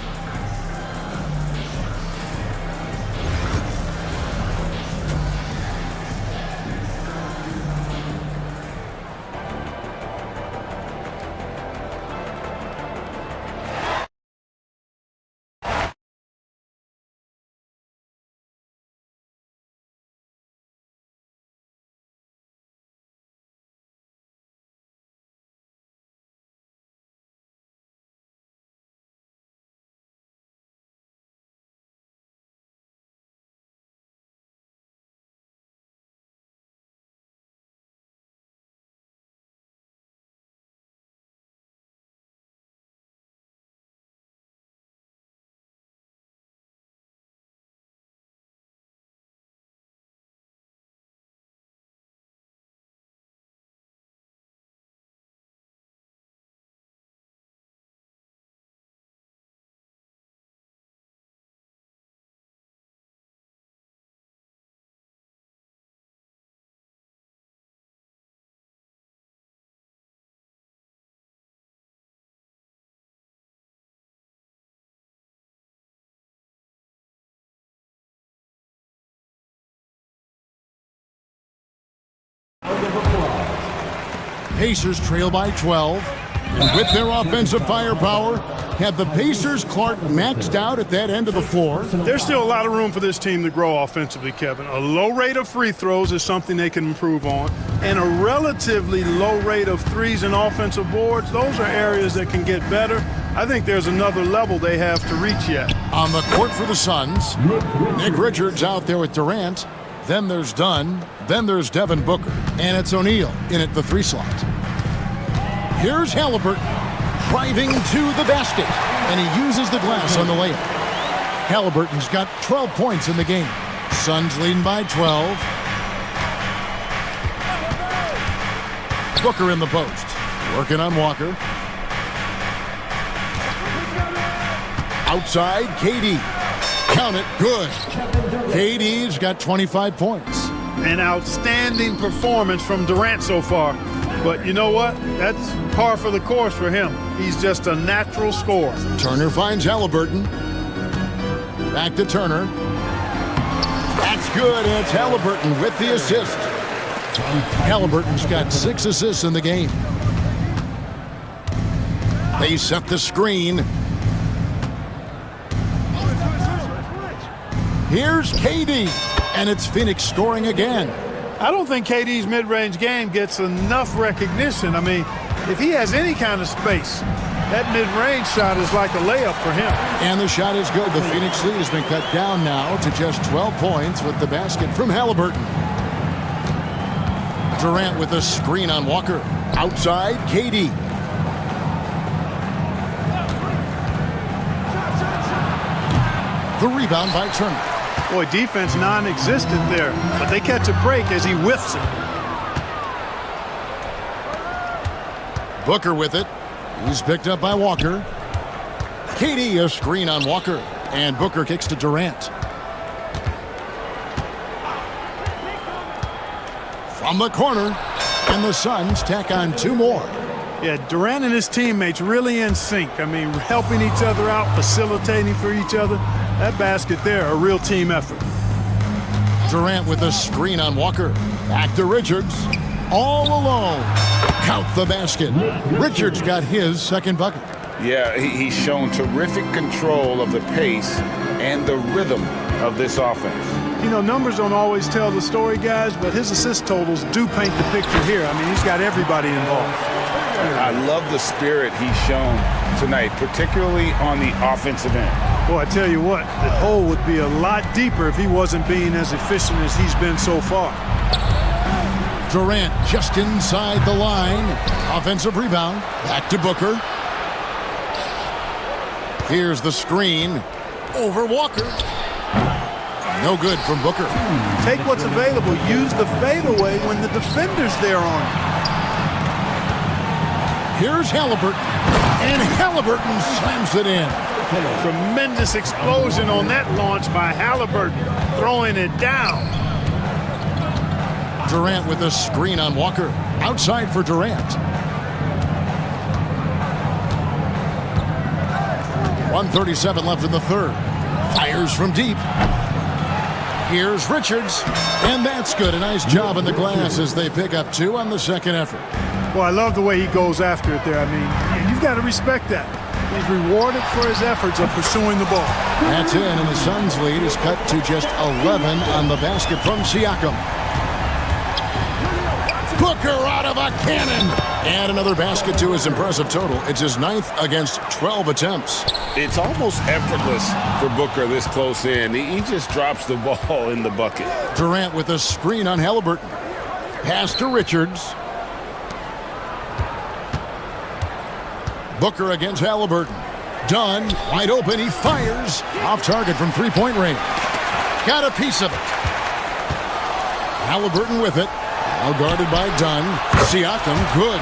Pacers trail by 12. And with their offensive firepower, have the Pacers, Clark, maxed out at that end of the floor? There's still a lot of room for this team to grow offensively, Kevin. A low rate of free throws is something they can improve on, and a relatively low rate of threes and offensive boards. Those are areas that can get better. I think there's another level they have to reach yet. On the court for the Suns, Nick Richards out there with Durant. Then there's Dunn. Then there's Devin Booker. And it's O'Neal in at the 3 slot. Here's Halliburton driving to the basket. And he uses the glass on the layup. Halliburton's got 12 points in the game. Suns leading by 12. Booker in the post. Working on Walker. Outside, KD. Count it, good. KD's got 25 points. An outstanding performance from Durant so far. But you know what? That's par for the course for him. He's just a natural scorer. Turner finds Halliburton. Back to Turner. That's good, and it's Halliburton with the assist. Halliburton's got 6 assists in the game. They set the screen. Here's KD, and it's Phoenix scoring again. I don't think KD's mid-range game gets enough recognition. I mean, if he has any kind of space, that mid-range shot is like a layup for him. And the shot is good. The Phoenix lead has been cut down now to just 12 points with the basket from Halliburton. Durant with a screen on Walker. Outside, KD. The rebound by Turner. Boy, defense non-existent there, but they catch a break as he whiffs it. Booker with it. He's picked up by Walker. KD a screen on Walker, and Booker kicks to Durant. From the corner, and the Suns tack on 2 more. Yeah, Durant and his teammates really in sync. I mean, helping each other out, facilitating for each other. That basket there, a real team effort. Durant with a screen on Walker. Back to Richards. All alone. Count the basket. Richards got his second bucket. Yeah, he's shown terrific control of the pace and the rhythm of this offense. You know, numbers don't always tell the story, guys, but his assist totals do paint the picture here. I mean, he's got everybody involved. I love the spirit he's shown tonight, particularly on the offensive end. Boy, I tell you what, the hole would be a lot deeper if he wasn't being as efficient as he's been so far. Durant just inside the line. Offensive rebound. Back to Booker. Here's the screen. Over Walker. No good from Booker. Take what's available. Use the fadeaway when the defender's there on you. Here's Halliburton. And Halliburton slams it in. Tremendous explosion on that launch by Halliburton, throwing it down. Durant with a screen on Walker. Outside for Durant. 1:37 left in the third. Fires from deep. Here's Richards. And that's good. A nice job in the glass as they pick up 2 on the second effort. Well, I love the way he goes after it there. I mean, and you've got to respect that. He's rewarded for his efforts of pursuing the ball. That's in, and the Suns' lead is cut to just 11 on the basket from Siakam. Booker out of a cannon. And another basket to his impressive total. It's his 9th against 12 attempts. It's almost effortless for Booker this close in. He just drops the ball in the bucket. Durant with a screen on Halliburton. Pass to Richards. Booker against Halliburton. Dunn, wide open, he fires. Off target from 3-point range. Got a piece of it. Halliburton with it. Now guarded by Dunn. Siakam, good.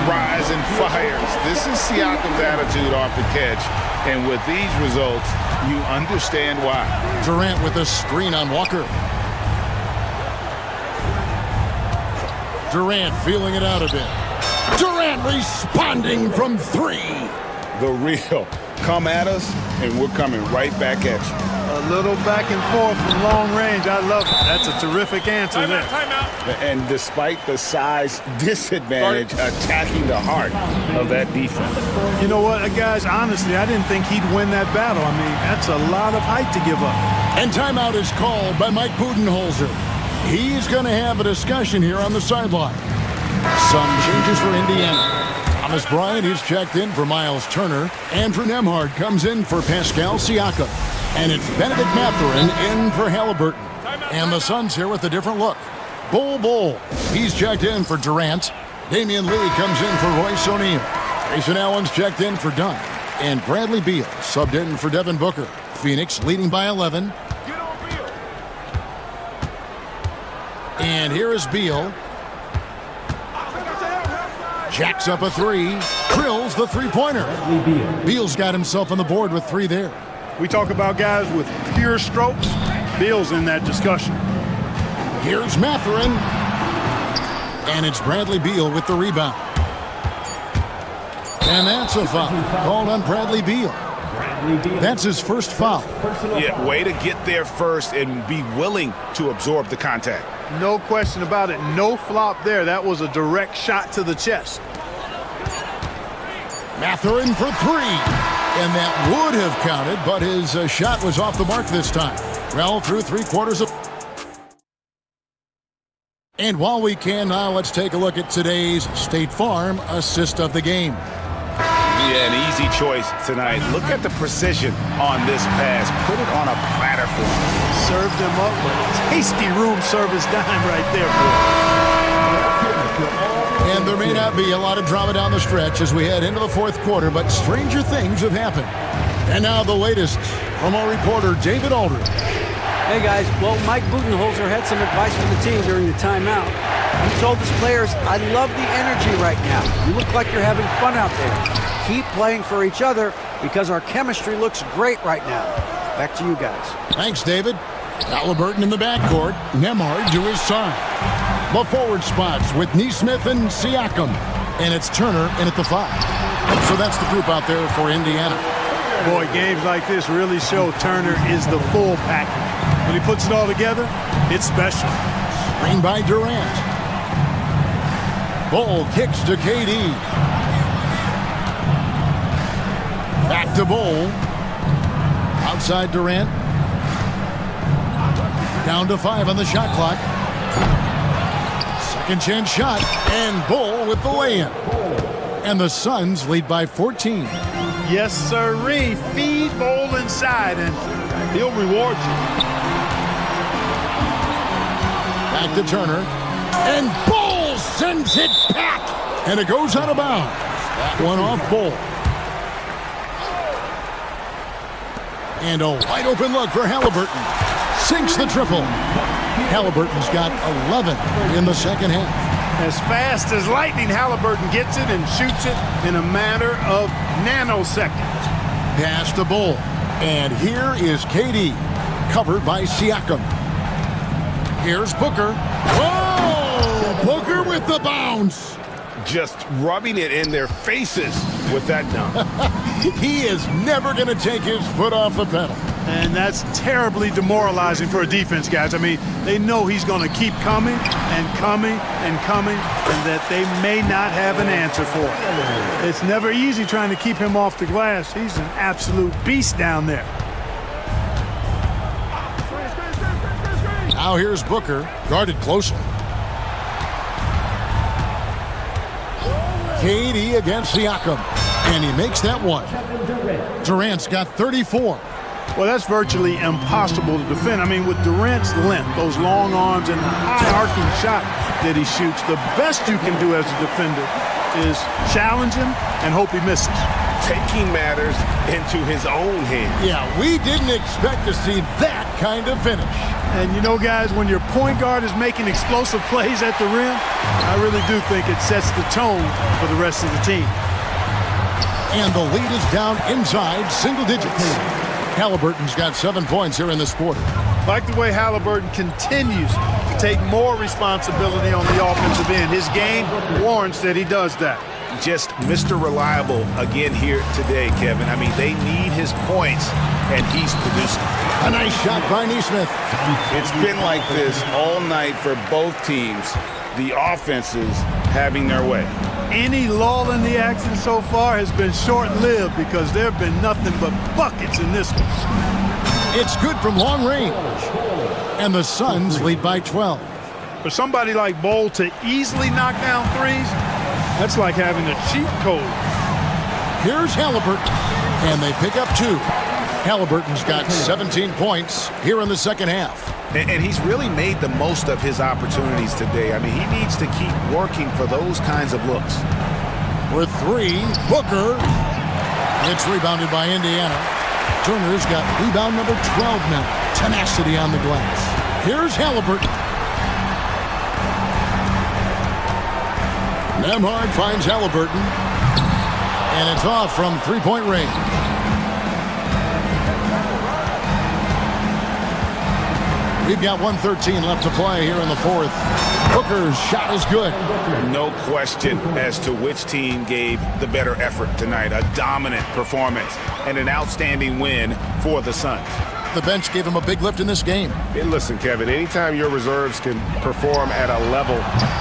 Rise and fires. This is Siakam's attitude off the catch. And with these results, you understand why. Durant with a screen on Walker. Durant feeling it out a bit. Durant responding from 3. The real. Come at us, and we're coming right back at you. A little back and forth from long range. I love it. That's a terrific answer there. And despite the size disadvantage, attacking the heart of that defense. You know what, guys, honestly, I didn't think he'd win that battle. I mean, that's a lot of height to give up. And timeout is called by Mike Budenholzer. He's going to have a discussion here on the sideline. Some changes for Indiana. Thomas Bryant is checked in for Miles Turner. Andrew Nembhard comes in for Pascal Siakam. And it's Benedict Mathurin in for Halliburton. And the Suns here with a different look. Bull. He's checked in for Durant. Damian Lee comes in for Royce O'Neal. Grayson Allen's checked in for Dunn. And Bradley Beal subbed in for Devin Booker. Phoenix leading by 11. And here is Beal. Jacks up a three. Drills the three-pointer. Beal's got himself on the board with 3 there. We talk about guys with pure strokes. Beal's in that discussion. Here's Mathurin. And it's Bradley Beal with the rebound. And that's a foul called on Bradley Beal. That's his first foul. Yeah, way to get there first and be willing to absorb the contact. No question about it. No flop there. That was a direct shot to the chest. Mathurin for 3. And that would have counted, but his shot was off the mark this time. Well, through 3/4 of... And while we can now, let's take a look at today's State Farm assist of the game. Yeah, an easy choice tonight. Look at the precision on this pass. Put it on a platter for him. Served him up with a tasty room service dime right there, boy. And there may not be a lot of drama down the stretch as we head into the 4th quarter, but stranger things have happened. And now the latest from our reporter, David Aldridge. Hey, guys. Well, Mike Budenholzer had some advice for the team during the timeout. He told his players, I love the energy right now. You look like you're having fun out there. Keep playing for each other because our chemistry looks great right now. Back to you guys. Thanks, David. Halliburton in the backcourt. Nembhard to his side. The forward spots with Nesmith and Siakam. And it's Turner in at the 5. So that's the group out there for Indiana. Boy, games like this really show Turner is the full package. When he puts it all together, it's special. Screen by Durant. Bull kicks to KD. Back to Bull. Outside Durant. Down to 5 on the shot clock. Second chance shot. And Bull with the lay-in. And the Suns lead by 14. Yes, sirree. Feed Bull inside, and he'll reward you. Back to Turner. And Bull sends it back. And it goes out of bounds. That one off Bull. And a wide open look for Halliburton. Sinks the triple. Halliburton's got 11 in the second half. As fast as lightning, Halliburton gets it and shoots it in a matter of nanoseconds. Pass to Bull. And here is KD, covered by Siakam. Here's Booker. Whoa! Booker with the bounce. Just rubbing it in their faces with that dunk. He is never going to take his foot off the pedal. And that's terribly demoralizing for a defense, guys. I mean, they know he's going to keep coming and coming and coming, and that they may not have an answer for it. It's never easy trying to keep him off the glass. He's an absolute beast down there. Now here's Booker, guarded closely. KD against Siakam, and he makes that one. Durant's got 34. Well, that's virtually impossible to defend. I mean, with Durant's length, those long arms, and the high arcing shot that he shoots, the best you can do as a defender is challenge him and hope he misses. Taking matters into his own hands. Yeah, we didn't expect to see that kind of finish. And you know, guys, when your point guard is making explosive plays at the rim, I really do think it sets the tone for the rest of the team. And the lead is down inside single digits. Halliburton's got 7 points here in this quarter. Like the way Halliburton continues to take more responsibility on the offensive end. His game warrants that he does that. Just Mr. Reliable again here today, Kevin. I mean, they need his points and he's producing. A nice shot by Neesmith. It's been like this all night for both teams. The offenses having their way. Any lull in the action so far has been short-lived because there have been nothing but buckets in this one. It's good from long range. And the Suns lead by 12. For somebody like Bowl to easily knock down threes, that's like having a cheat code. Here's Halliburton, and they pick up 2. Halliburton's got 17 points here in the second half. And he's really made the most of his opportunities today. I mean, he needs to keep working for those kinds of looks. With 3, Booker. It's rebounded by Indiana. Turner's got rebound number 12 now. Tenacity on the glass. Here's Halliburton. Nemhard finds Halliburton. And it's off from three-point range. We've got 1:13 left to play here in the fourth. Booker's shot is good. No question as to which team gave the better effort tonight. A dominant performance and an outstanding win for the Suns. The bench gave him a big lift in this game. And listen, Kevin, anytime your reserves can perform at a level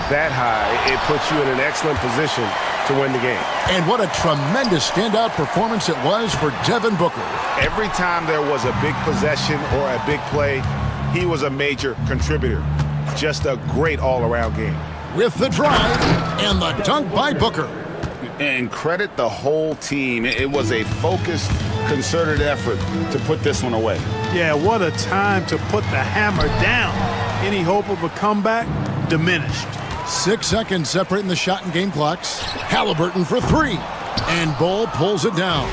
that high, it puts you in an excellent position to win the game. And what a tremendous standout performance it was for Devin Booker. Every time there was a big possession or a big play, he was a major contributor. Just a great all-around game. With the drive and the dunk by Booker. And credit the whole team. It was a focused, concerted effort to put this one away. Yeah, what a time to put the hammer down. Any hope of a comeback? Diminished. 6 seconds separating the shot and game clocks. Halliburton for 3. And Bull pulls it down.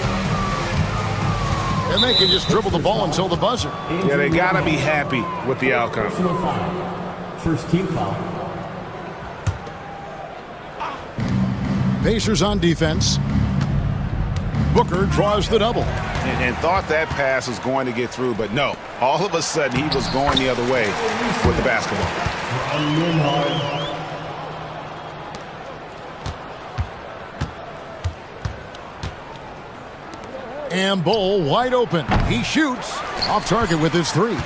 And they can just dribble the ball until the buzzer. Yeah, they got to be happy with the outcome. First team foul. Pacers on defense. Booker draws the double. And thought that pass was going to get through, but no. All of a sudden, he was going the other way with the basketball. And Bull wide open. He shoots off target with his 3.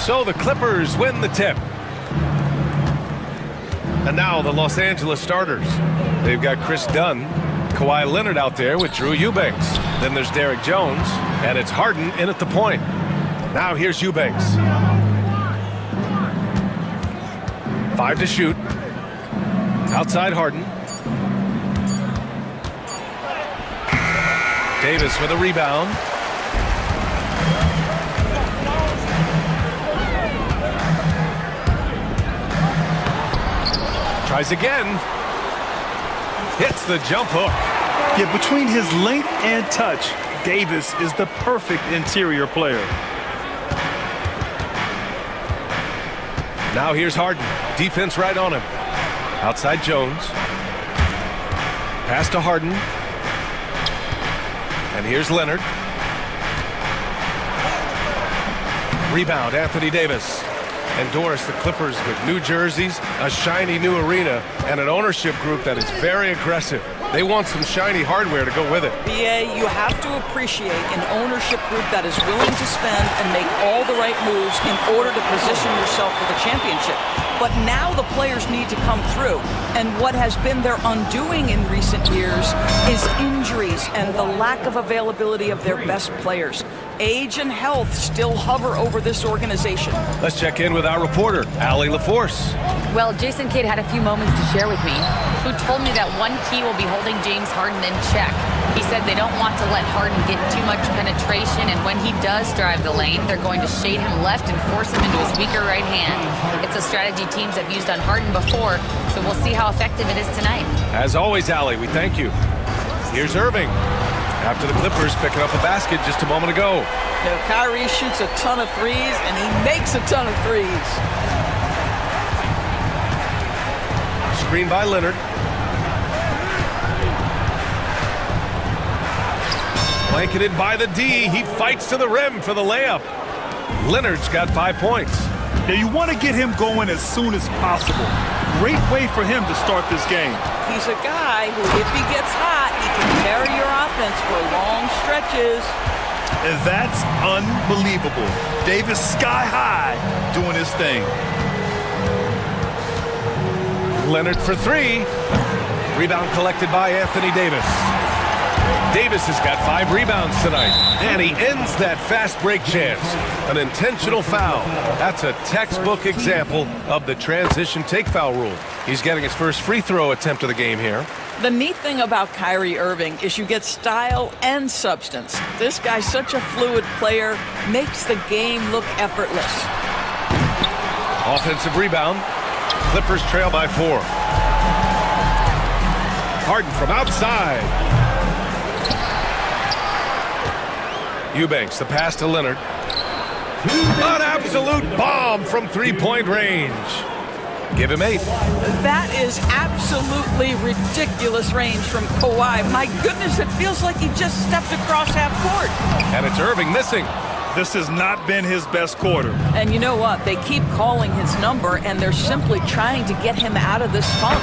So the Clippers win the tip. And now the Los Angeles starters. They've got Chris Dunn, Kawhi Leonard out there with Drew Eubanks. Then there's Derek Jones, and it's Harden in at the point. Now here's Eubanks. 5 to shoot. Outside Harden. Davis with a rebound. Tries again. Hits the jump hook. Yeah, between his length and touch, Davis is the perfect interior player. Now here's Harden. Defense right on him. Outside Jones. Pass to Harden. And here's Leonard. Rebound, Anthony Davis. And Doris, the Clippers with new jerseys, a shiny new arena, and an ownership group that is very aggressive. They want some shiny hardware to go with it. BA, you have to appreciate an ownership group that is willing to spend and make all the right moves in order to position yourself for the championship. But now the players need to come through. And what has been their undoing in recent years is injuries and the lack of availability of their best players. Age and health still hover over this organization. Let's check in with our reporter, Allie LaForce. Well, Jason Kidd had a few moments to share with me, who told me that one key will be holding James Harden in check. He said they don't want to let Harden get too much penetration, and when he does drive the lane, they're going to shade him left and force him into his weaker right hand. It's a strategy teams have used on Harden before, so we'll see how effective it is tonight. As always, Allie, we thank you. Here's Irving. After the Clippers picking up a basket just a moment ago. Now, Kyrie shoots a ton of threes, and he makes a ton of threes. Screen by Leonard. Blanketed by the D. He fights to the rim for the layup. Leonard's got 5 points. Yeah, you want to get him going as soon as possible. Great way for him to start this game. He's a guy who, if he gets hot, he can carry your offense for long stretches. And that's unbelievable. Davis sky high doing his thing. Leonard for 3. Rebound collected by Anthony Davis. Davis has got 5 rebounds tonight, and he ends that fast break chance. An intentional foul. That's a textbook example of the transition take foul rule. He's getting his first free throw attempt of the game here. The neat thing about Kyrie Irving is you get style and substance. This guy's such a fluid player, makes the game look effortless. Offensive rebound. Clippers trail by 4. Harden from outside. Eubanks, the pass to Leonard. An absolute bomb from three-point range. Give him 8. That is absolutely ridiculous range from Kawhi. My goodness, it feels like he just stepped across half court. And it's Irving missing. This has not been his best quarter. And you know what? They keep calling his number, and they're simply trying to get him out of this funk.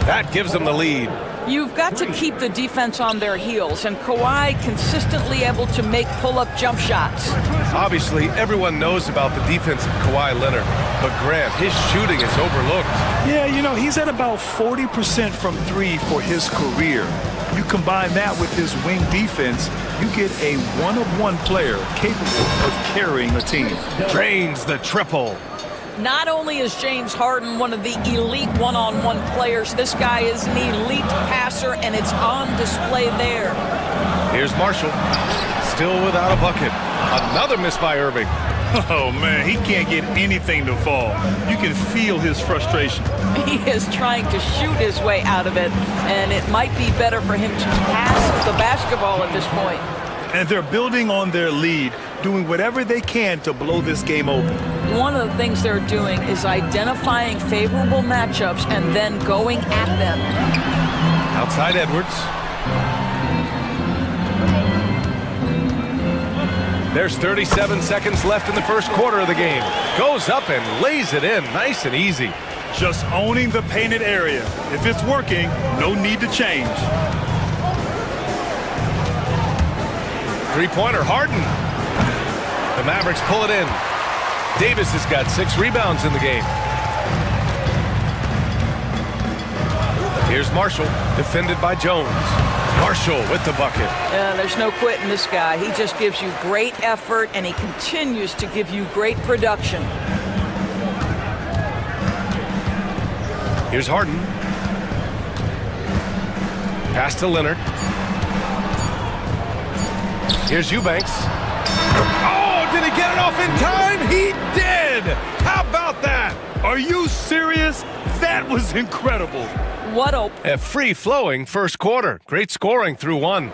That gives them the lead. You've got to keep the defense on their heels, and Kawhi consistently able to make pull-up jump shots. Obviously, everyone knows about the defense of Kawhi Leonard, but Grant, his shooting is overlooked. Yeah, you know, he's at about 40% from 3 for his career. You combine that with his wing defense, you get a one-of-one player capable of carrying a team. Drains the triple. Not only is James Harden one of the elite one-on-one players, this guy is an elite passer, and it's on display there. Here's Marshall, still without a bucket. Another miss by Irving. Oh, man, he can't get anything to fall. You can feel his frustration. He is trying to shoot his way out of it, and it might be better for him to pass the basketball at this point. And they're building on their lead, doing whatever they can to blow this game open. One of the things they're doing is identifying favorable matchups and then going at them. Outside Edwards. There's 37 seconds left in the first quarter of the game. Goes up and lays it in, nice and easy. Just owning the painted area. If it's working, no need to change. Three-pointer, Harden. The Mavericks pull it in. Davis has got 6 rebounds in the game. Here's Marshall, defended by Jones. Marshall with the bucket. There's no quitting this guy. He just gives you great effort, and he continues to give you great production. Here's Harden. Pass to Leonard. Here's Eubanks. Oh, did he get it off in time? He did! How about that? Are you serious? That was incredible. What a free-flowing first quarter. Great scoring through 1.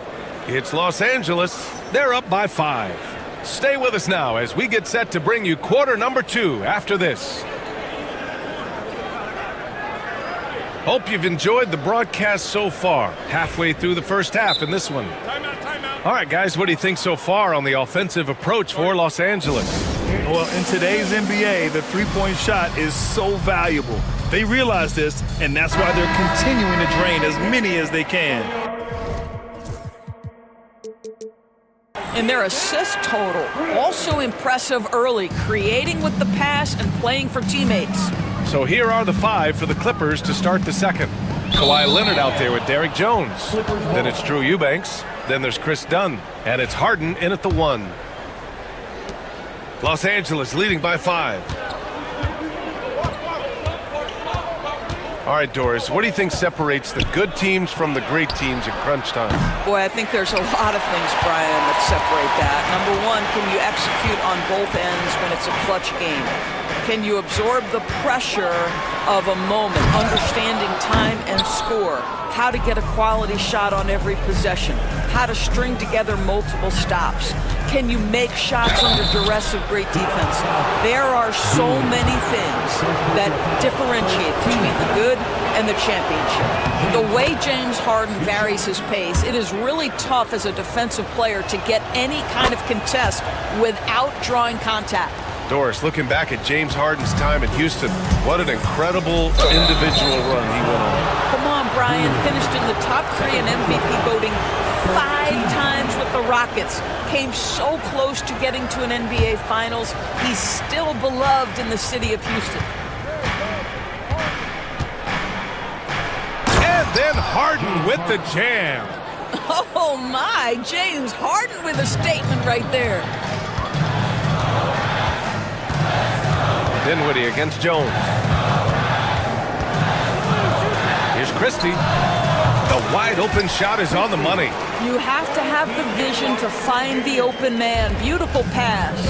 It's Los Angeles. They're up by 5. Stay with us now as we get set to bring you quarter number 2 after this. Hope you've enjoyed the broadcast so far. Halfway through the first half in this one. All right, guys, what do you think so far on the offensive approach for Los Angeles? Well, in today's NBA, the three-point shot is so valuable. They realize this, and that's why they're continuing to drain as many as they can. And their assist total, also impressive early, creating with the pass and playing for teammates. So here are the 5 for the Clippers to start the second. Kawhi Leonard out there with Derrick Jones. Then it's Drew Eubanks. Then there's Chris Dunn. And it's Harden in at the 1. Los Angeles leading by 5. All right, Doris, what do you think separates the good teams from the great teams in crunch time? Boy, I think there's a lot of things, Brian, that separate that. Number 1, can you execute on both ends when it's a clutch game? Can you absorb the pressure of a moment, understanding time and score, how to get a quality shot on every possession, how to string together multiple stops? Can you make shots under duress of great defense? There are so many things that differentiate between the good and the championship. The way James Harden varies his pace, it is really tough as a defensive player to get any kind of contest without drawing contact. Doris, looking back at James Harden's time in Houston, what an incredible individual run he went on. Come on, Brian, finished in the top 3 in MVP voting 5 times with the Rockets. Came so close to getting to an NBA Finals. He's still beloved in the city of Houston. And then Harden with the jam. Oh my, James Harden with a statement right there. Dinwiddie against Jones. Here's Christie. The wide open shot is on the money. You have to have the vision to find the open man. Beautiful pass.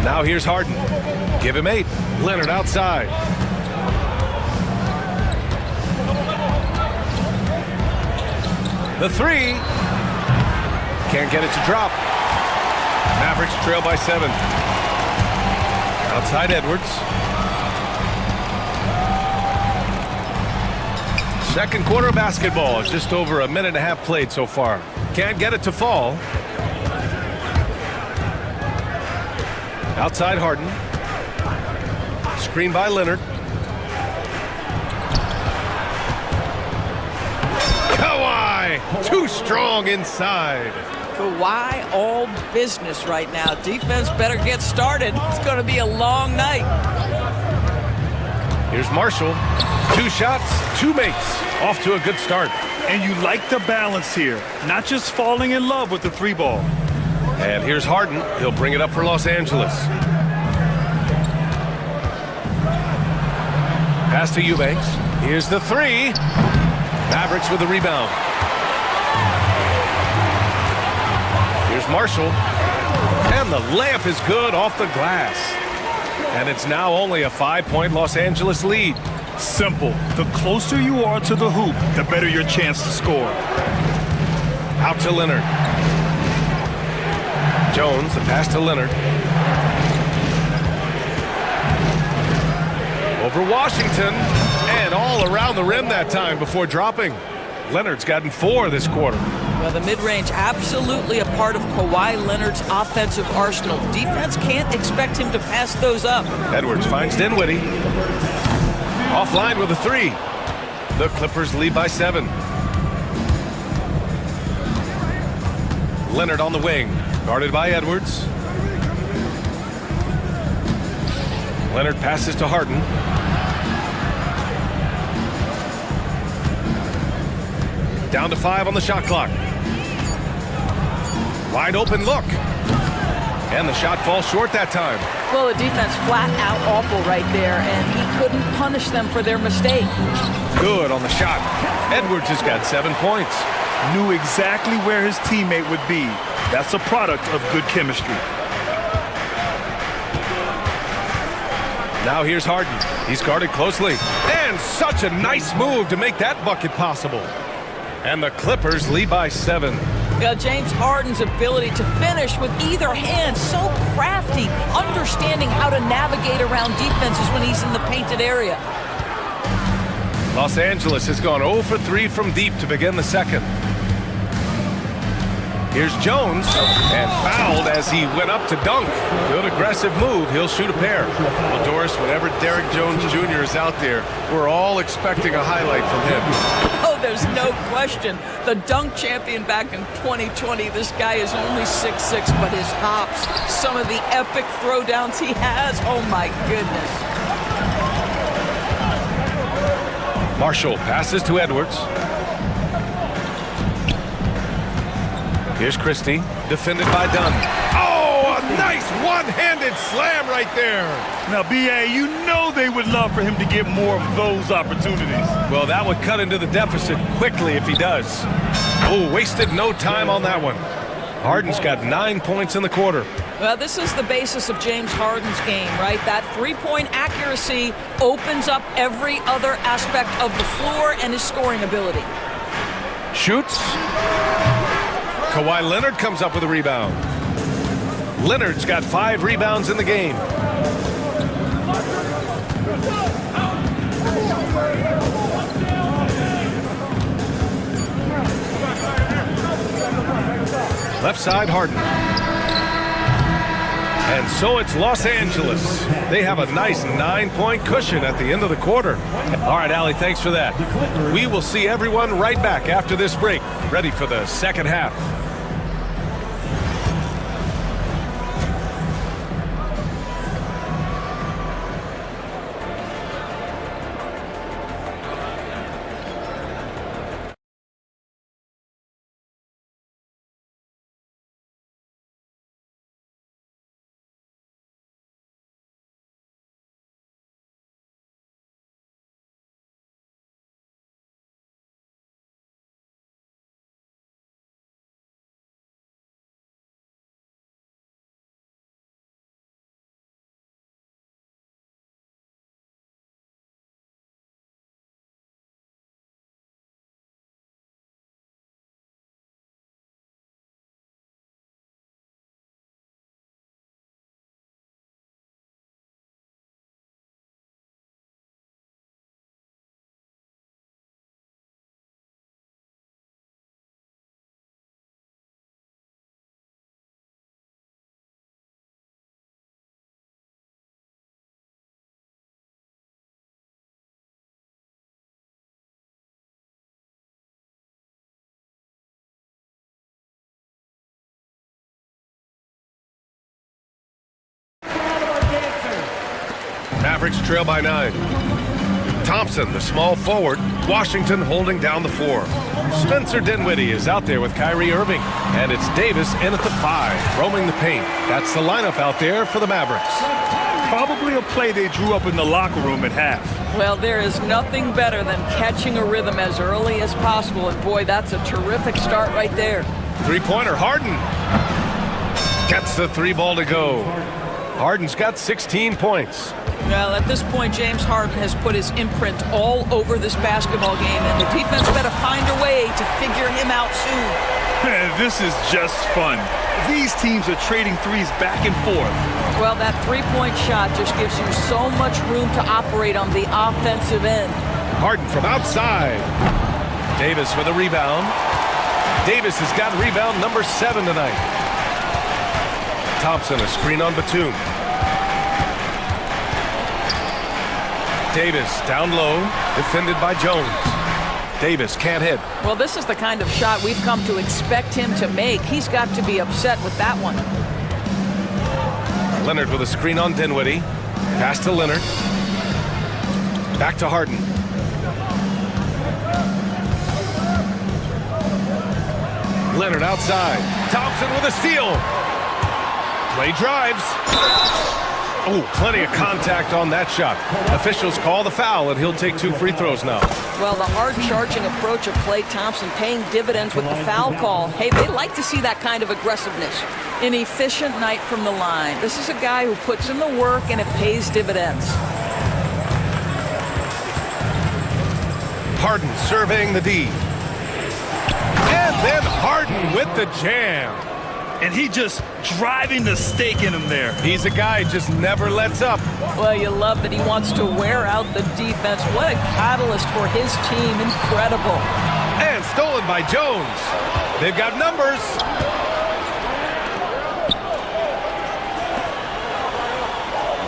Now here's Harden. Give him 8. Leonard outside. The 3. Can't get it to drop. Mavericks trail by 7. Outside Edwards. Second quarter of basketball is just over a minute and a half played so far. Can't get it to fall. Outside Harden. Screen by Leonard. Kawhi! Too strong inside. Kawhi all business right now. Defense better get started. It's going to be a long night. Here's Marshall. 2 shots, 2 makes. Off to a good start. And you like the balance here. Not just falling in love with the 3 ball. And here's Harden. He'll bring it up for Los Angeles. Pass to Eubanks. Here's the 3. Mavericks with the rebound. Here's Marshall. And the layup is good off the glass. And it's now only a 5-point Los Angeles lead. Simple. The closer you are to the hoop, the better your chance to score. Out to Leonard. Jones, the pass to Leonard. Over Washington. And all around the rim that time before dropping. Leonard's gotten 4 this quarter. Well, the mid-range absolutely a part of Kawhi Leonard's offensive arsenal. Defense can't expect him to pass those up. Edwards finds Dinwiddie. Offline with a 3. The Clippers lead by 7. Leonard on the wing, guarded by Edwards. Leonard passes to Harden. Down to 5 on the shot clock. Wide open look. And the shot falls short that time. Well, the defense flat out awful right there, and he couldn't punish them for their mistake. Good on the shot. Edwards has got 7 points. Knew exactly where his teammate would be. That's a product of good chemistry. Now here's Harden. He's guarded closely. And such a nice move to make that bucket possible. And the Clippers lead by 7. James Harden's ability to finish with either hand, so crafty, understanding how to navigate around defenses when he's in the painted area. Los Angeles has gone 0 for 3 from deep to begin the second. Here's Jones, and fouled as he went up to dunk. Good aggressive move. He'll shoot a pair. Well, Doris, whenever Derrick Jones Jr. is out there, we're all expecting a highlight from him. Oh, there's no question. The dunk champion back in 2020, this guy is only 6'6", but his hops, some of the epic throwdowns he has, oh my goodness. Marshall passes to Edwards. Here's Christie, defended by Dunn. Oh, a nice one-handed slam right there. Now, B.A., you know they would love for him to get more of those opportunities. Well, that would cut into the deficit quickly if he does. Oh, wasted no time on that one. Harden's got 9 points in the quarter. Well, this is the basis of James Harden's game, right? That three-point accuracy opens up every other aspect of the floor and his scoring ability. Shoots. Kawhi Leonard comes up with a rebound. Leonard's got 5 rebounds in the game. Left side, Harden. And so it's Los Angeles. They have a nice 9-point cushion at the end of the quarter. All right, Allie, thanks for that. We will see everyone right back after this break, ready for the second half. Mavericks trail by 9. Thompson, the small forward. Washington holding down the floor. Spencer Dinwiddie is out there with Kyrie Irving. And it's Davis in at the 5, roaming the paint. That's the lineup out there for the Mavericks. Probably a play they drew up in the locker room at half. Well, there is nothing better than catching a rhythm as early as possible. And boy, that's a terrific start right there. Three-pointer, Harden. Gets the 3 ball to go. Harden's got 16 points. Well, at this point, James Harden has put his imprint all over this basketball game, and the defense better find a way to figure him out soon. This is just fun. These teams are trading threes back and forth. Well, that three-point shot just gives you so much room to operate on the offensive end. Harden from outside. Davis with a rebound. Davis has got rebound number 7 tonight. Thompson, a screen on Batum. Davis down low, defended by Jones. Davis can't hit. Well, this is the kind of shot we've come to expect him to make. He's got to be upset with that one. Leonard with a screen on Dinwiddie. Pass to Leonard. Back to Harden. Leonard outside. Thompson with a steal. Play drives. Oh, plenty of contact on that shot. Officials call the foul, and he'll take 2 free throws now. Well, the hard-charging approach of Klay Thompson paying dividends with the foul call. Hey, they like to see that kind of aggressiveness. An efficient night from the line. This is a guy who puts in the work, and it pays dividends. Harden surveying the D. And then Harden with the jam. And he just driving the stake in him there. He's a guy who just never lets up. Well, you love that he wants to wear out the defense. What a catalyst for his team. Incredible. And stolen by Jones. They've got numbers.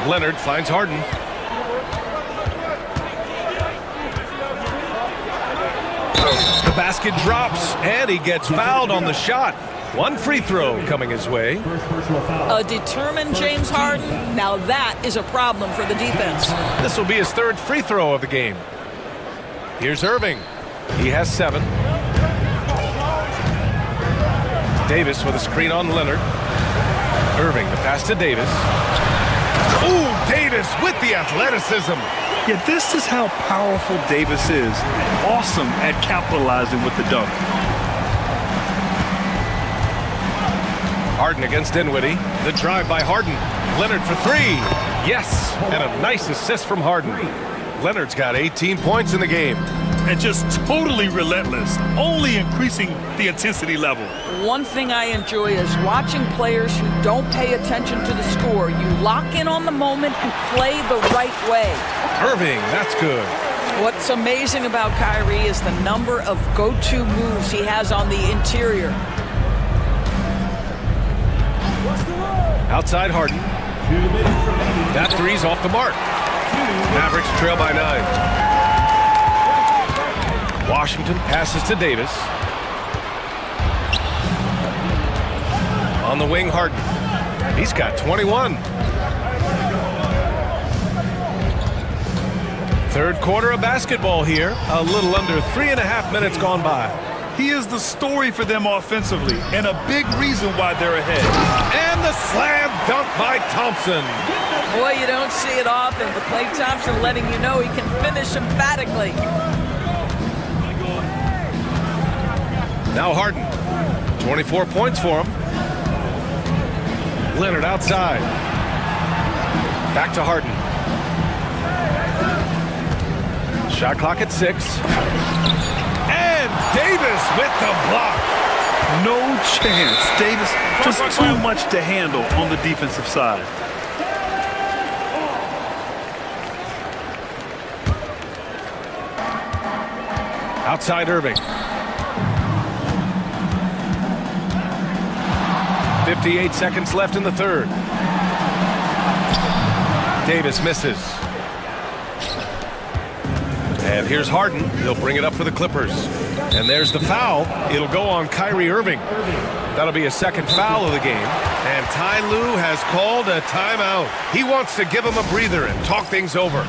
Leonard finds Harden. The basket drops, and he gets fouled on the shot. 1 free throw coming his way. A determined James Harden. Now that is a problem for the defense. This will be his 3rd free throw of the game. Here's Irving. He has 7. Davis with a screen on Leonard. Irving, the pass to Davis. Ooh, Davis with the athleticism. Yeah, this is how powerful Davis is. Awesome at capitalizing with the dunk. Harden against Dinwiddie. The drive by Harden. Leonard for 3. Yes, and a nice assist from Harden. Leonard's got 18 points in the game. And just totally relentless, only increasing the intensity level. One thing I enjoy is watching players who don't pay attention to the score. You lock in on the moment and play the right way. Irving, that's good. What's amazing about Kyrie is the number of go-to moves he has on the interior. Outside Harden. That 3's off the mark. Mavericks trail by 9. Washington passes to Davis. On the wing, Harden. He's got 21. 3rd quarter of basketball here. A little under 3.5 minutes gone by. He is the story for them offensively, and a big reason why they're ahead. And the slam dunk by Thompson. Boy, you don't see it often, but Klay Thompson letting you know he can finish emphatically. Now Harden. 24 points for him. Leonard outside. Back to Harden. Shot clock at 6. And Davis with the block. No chance. Davis just too much to handle on the defensive side. Outside Irving. 58 seconds left in the 3rd. Davis misses. And here's Harden. He'll bring it up for the Clippers. And there's the foul. It'll go on Kyrie Irving. That'll be a 2nd foul of the game. And Ty Lue has called a timeout. He wants to give him a breather and talk things over.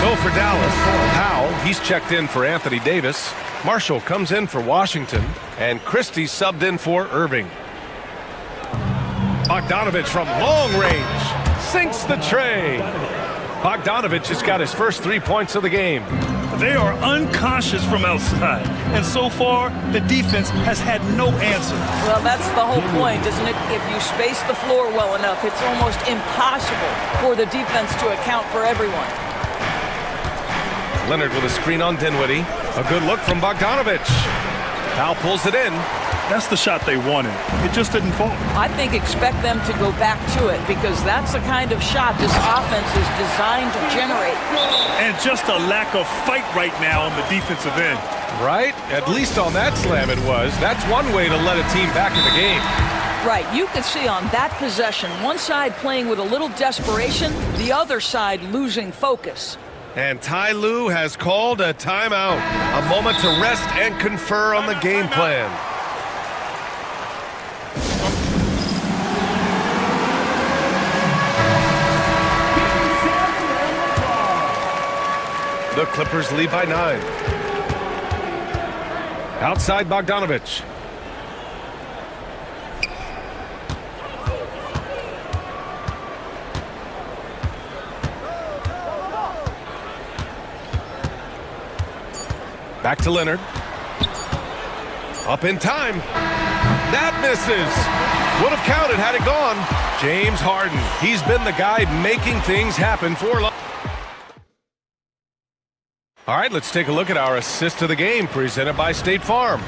So for Dallas, Powell, he's checked in for Anthony Davis. Marshall comes in for Washington, and Christie subbed in for Irving. Bogdanovich from long range sinks the tray. Bogdanovich has got his first 3 points of the game. They are unconscious from outside, and so far the defense has had no answer. Well, that's the whole point, isn't it? If you space the floor well enough, it's almost impossible for the defense to account for everyone. Leonard with a screen on Dinwiddie. A good look from Bogdanovich. Powell pulls it in. That's the shot they wanted. It just didn't fall. I think expect them to go back to it because that's the kind of shot this offense is designed to generate. And just a lack of fight right now on the defensive end. Right? At least on that slam it was. That's one way to let a team back in the game. Right, you could see on that possession, one side playing with a little desperation, the other side losing focus. And Ty Lue has called a timeout. A moment to rest and confer on the game plan. The Clippers lead by 9. Outside Bogdanovich. Back to Leonard. Up in time. That misses. Would have counted had it gone. James Harden. He's been the guy making things happen for long. All right, let's take a look at our assist of the game presented by State Farm.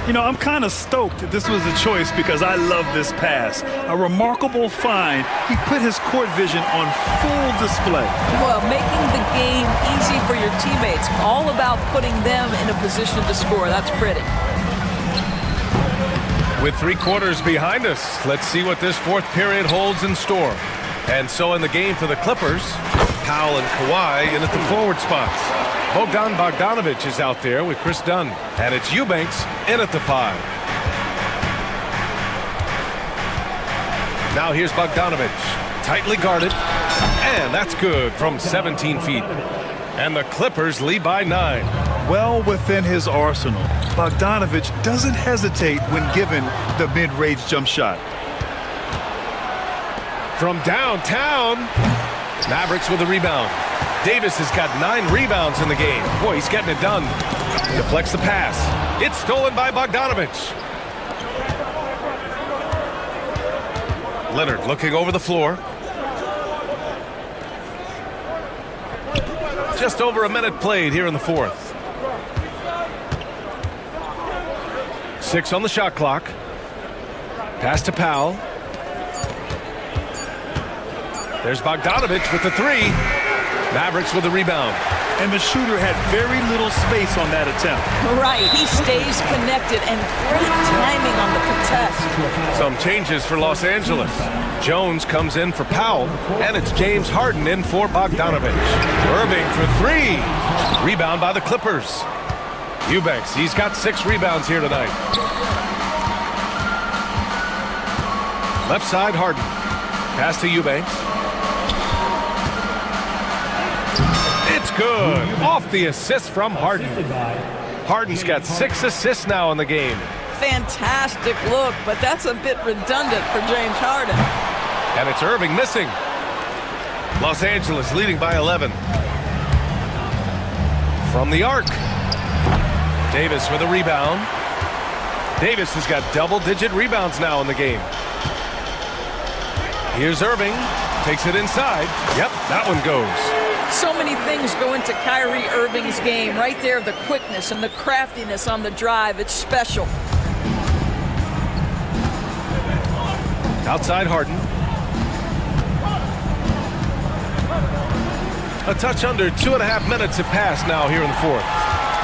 You know, I'm kind of stoked that this was a choice because I love this pass. A remarkable find. He put his court vision on full display. Well, making the game easy for your teammates. All about putting them in a position to score. That's pretty. With 3 quarters behind us, let's see what this fourth period holds in store. And so in the game for the Clippers, Powell and Kawhi in at the forward spots. Bogdanovich is out there with Chris Dunn. And it's Eubanks in at the 5. Now here's Bogdanovich. Tightly guarded. And that's good from 17 feet. And the Clippers lead by 9. Well within his arsenal. Bogdanovich doesn't hesitate when given the mid-range jump shot. From downtown, Mavericks with a rebound. Davis has got 9 rebounds in the game. Boy, he's getting it done. Deflects the pass. It's stolen by Bogdanovich. Leonard looking over the floor. Just over a minute played here in the fourth. 6 on the shot clock. Pass to Powell. There's Bogdanovich with the 3. Mavericks with the rebound. And the shooter had very little space on that attempt. Right, he stays connected and great timing on the contest. Some changes for Los Angeles. Jones comes in for Powell, and it's James Harden in for Bogdanovich. Irving for 3. Rebound by the Clippers. Eubanks, he's got 6 rebounds here tonight. Left side, Harden. Pass to Eubanks. It's good. Off the assist from Harden. Harden's got 6 assists now in the game. Fantastic look, but that's a bit redundant for James Harden. And it's Irving missing. Los Angeles leading by 11. From the arc. Davis with a rebound. Davis has got double-digit rebounds now in the game. Here's Irving. Takes it inside. Yep, that one goes. So many things go into Kyrie Irving's game. Right there, the quickness and the craftiness on the drive. It's special. Outside Harden. A touch under 2.5 minutes have passed now here in the fourth.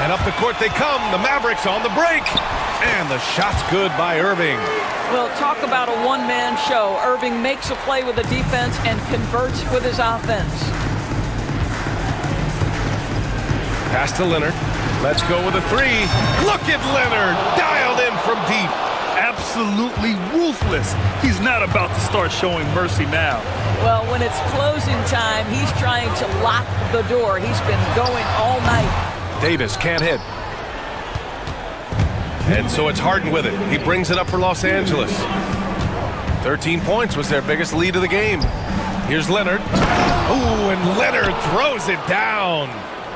And up the court they come. The Mavericks on the break. And the shot's good by Irving. Well, talk about a one-man show. Irving makes a play with the defense and converts with his offense. Pass to Leonard. Let's go with a 3. Look at Leonard. Dialed in from deep. Absolutely ruthless. He's not about to start showing mercy now. Well, when it's closing time, he's trying to lock the door. He's been going all night. Davis can't hit. And so it's Harden with it. He brings it up for Los Angeles. 13 points was their biggest lead of the game. Here's Leonard. Oh, and Leonard throws it down.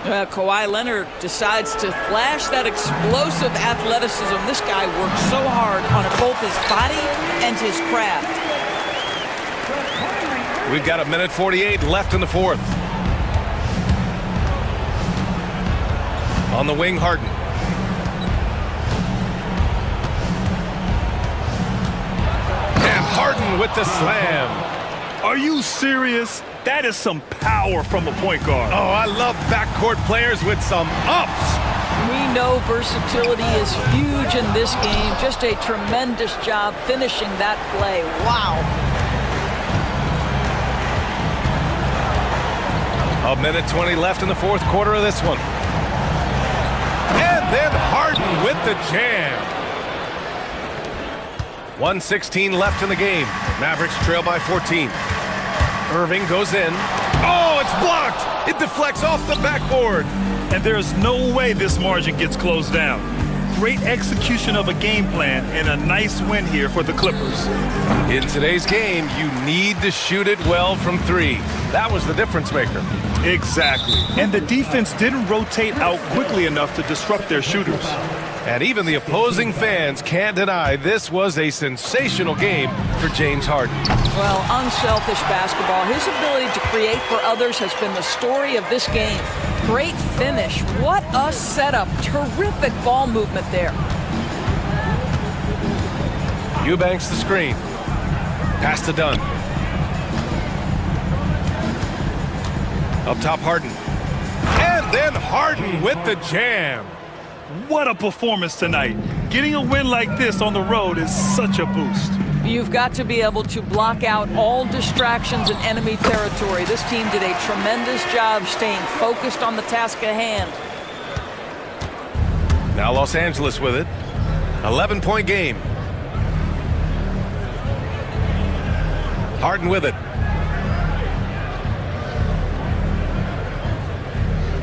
Kawhi Leonard decides to flash that explosive athleticism. This guy works so hard on both his body and his craft. We've got 1:48 left in the fourth. On the wing, Harden. Harden with the slam. Are you serious? That is some power from a point guard. Oh, I love backcourt players with some ups. We know versatility is huge in this game. Just a tremendous job finishing that play. Wow. A minute 20 left in the fourth quarter of this one. And then Harden with the jam. 1:16 left in the game. Mavericks trail by 14. Irving goes in. Oh, it's blocked. It deflects off the backboard. And there's no way this margin gets closed down. Great execution of a game plan and a nice win here for the Clippers. In today's game, you need to shoot it well from three. That was the difference maker. Exactly. And the defense didn't rotate out quickly enough to disrupt their shooters. And even the opposing fans can't deny this was a sensational game for James Harden. Well, unselfish basketball. His ability to create for others has been the story of this game. Great finish. What a setup. Terrific ball movement there. Eubanks the screen. Pass to Dunn. Up top, Harden. And then Harden with the jam. What a performance tonight. Getting a win like this on the road is such a boost. You've got to be able to block out all distractions in enemy territory. This team did a tremendous job staying focused on the task at hand. Now Los Angeles with it. 11-point game. Harden with it.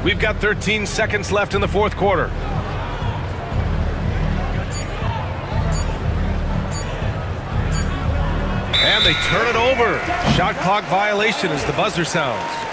We've got 13 seconds left in the fourth quarter. And they turn it over. Shot clock violation as the buzzer sounds.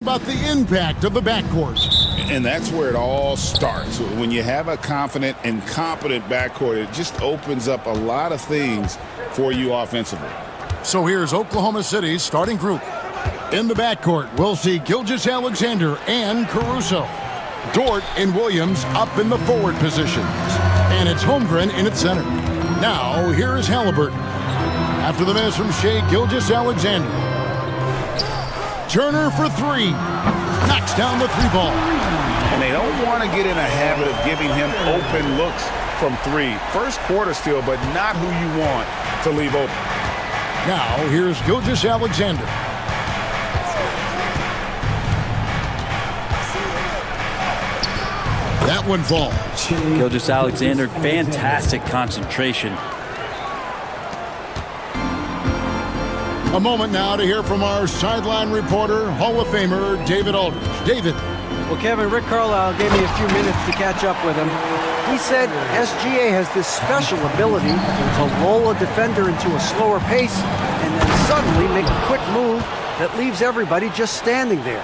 About the impact of the backcourt. And that's where it all starts. When you have a confident and competent backcourt, it just opens up a lot of things for you offensively. So here's Oklahoma City's starting group. In the backcourt, we'll see Gilgeous-Alexander and Caruso. Dort and Williams up in the forward positions. And it's Holmgren in its center. Now, here's Halliburton. After the miss from Shai Gilgeous-Alexander. Turner for three. Knocks down the three ball. And they don't want to get in a habit of giving him open looks from three. First quarter still, but not who you want to leave open. Now, here's Gilgeous-Alexander. That one falls. Gilgeous-Alexander, fantastic concentration. A moment now to hear from our sideline reporter, Hall of Famer David Aldridge. David. Well, Kevin, Rick Carlisle gave me a few minutes to catch up with him. He said SGA has this special ability to lull a defender into a slower pace and then suddenly make a quick move that leaves everybody just standing there.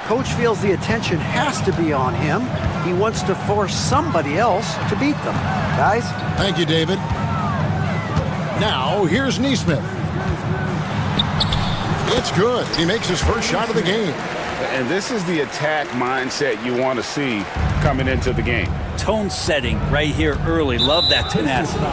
Coach feels the attention has to be on him. He wants to force somebody else to beat them. Guys? Thank you, David. Now, here's Neesmith. It's good. He makes his first shot of the game. And this is the attack mindset you want to see coming into the game. Tone setting right here early. Love that tenacity.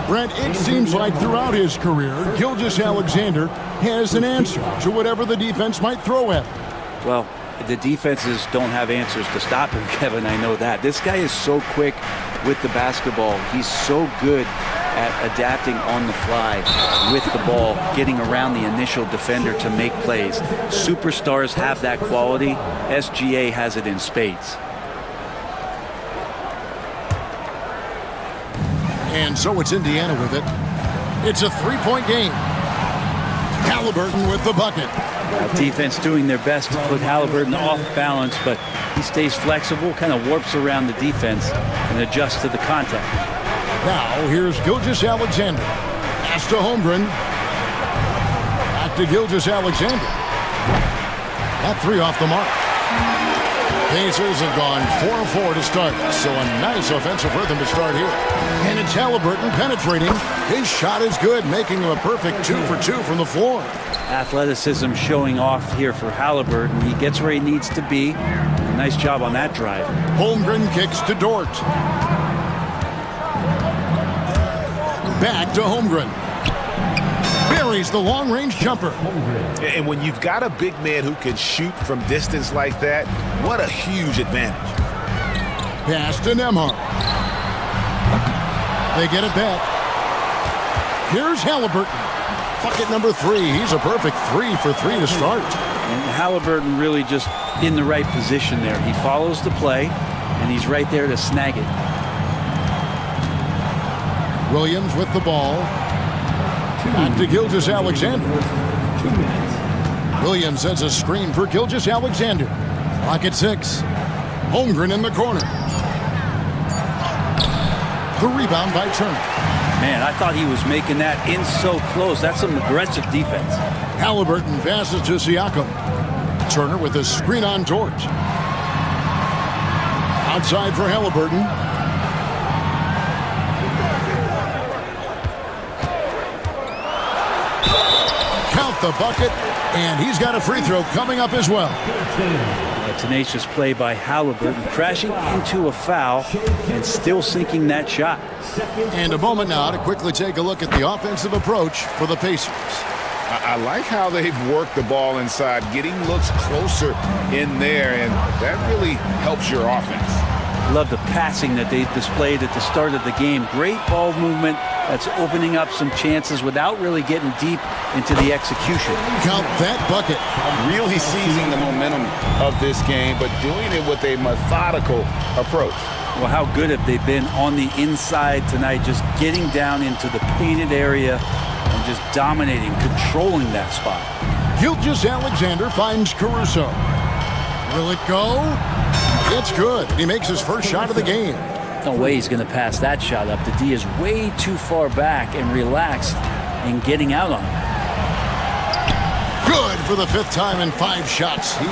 Brent, it seems like throughout his career, Gilgeous-Alexander has an answer to whatever the defense might throw at him. Well, the defenses don't have answers to stop him, Kevin. I know that. This guy is so quick with the basketball. He's so good at adapting on the fly with the ball, getting around the initial defender to make plays. Superstars have that quality. SGA has it in spades. And so it's Indiana with it. It's a three-point game. Halliburton with the bucket. Defense doing their best to put Halliburton off balance, but he stays flexible, kind of warps around the defense and adjusts to the contact. Now, here's Gilgeous-Alexander. Pass to Holmgren. Back to Gilgeous-Alexander. That three off the mark. Pacers have gone 4-4 to start, so a nice offensive rhythm to start here. And it's Halliburton penetrating. His shot is good, making him a perfect 2 for 2 from the floor. Athleticism showing off here for Halliburton. He gets where he needs to be. Nice job on that drive. Holmgren kicks to Dort. Back to Holmgren. Buries the long-range jumper. And when you've got a big man who can shoot from distance like that, what a huge advantage. Pass to Nembhard. They get it back. Here's Halliburton. Bucket number 3. He's a perfect 3 for 3 to start. And Halliburton really just in the right position there. He follows the play, and he's right there to snag it. Williams with the ball. Back to Gilgeous-Alexander. Williams sends a screen for Gilgeous-Alexander. Clock at 6. Holmgren in the corner. The rebound by Turner. Man, I thought he was making that in so close. That's some aggressive defense. Halliburton passes to Siakam. Turner with a screen on Dort. Outside for Halliburton. Count the bucket, and he's got a free throw coming up as well. A tenacious play by Halliburton, crashing into a foul and still sinking that shot. And a moment now to quickly take a look at the offensive approach for the Pacers. I like how they've worked the ball inside, getting looks closer in there, and that really helps your offense. Love the passing that they displayed at the start of the game. Great ball movement that's opening up some chances without really getting deep into the execution. Count that bucket. Really seizing the momentum of this game, but doing it with a methodical approach. Well, how good have they been on the inside tonight, just getting down into the painted area and just dominating, controlling that spot. Gilgeous-Alexander finds Caruso. Will it go? It's good. He makes his first shot of the game. No way he's going to pass that shot up. The D is way too far back and relaxed in getting out on him. Good for the 5th time in 5 shots. He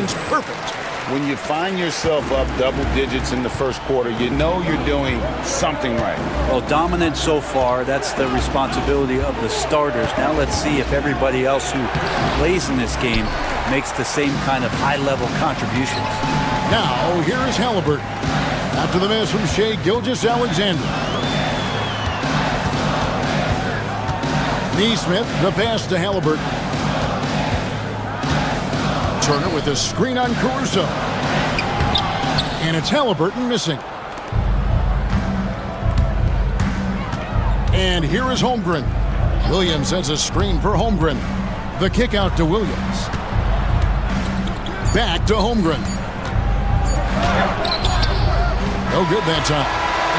distance perfect. When you find yourself up double digits in the first quarter, you know you're doing something right. Well, dominant so far. That's the responsibility of the starters. Now let's see if everybody else who plays in this game makes the same kind of high-level contributions. Now, here is Halliburton. After the miss from Shai Gilgeous-Alexander. Neesmith, the pass to Halliburton. Turner with a screen on Caruso. And it's Halliburton missing. And here is Holmgren. Williams sends a screen for Holmgren. The kick out to Williams. Back to Holmgren. No good that time.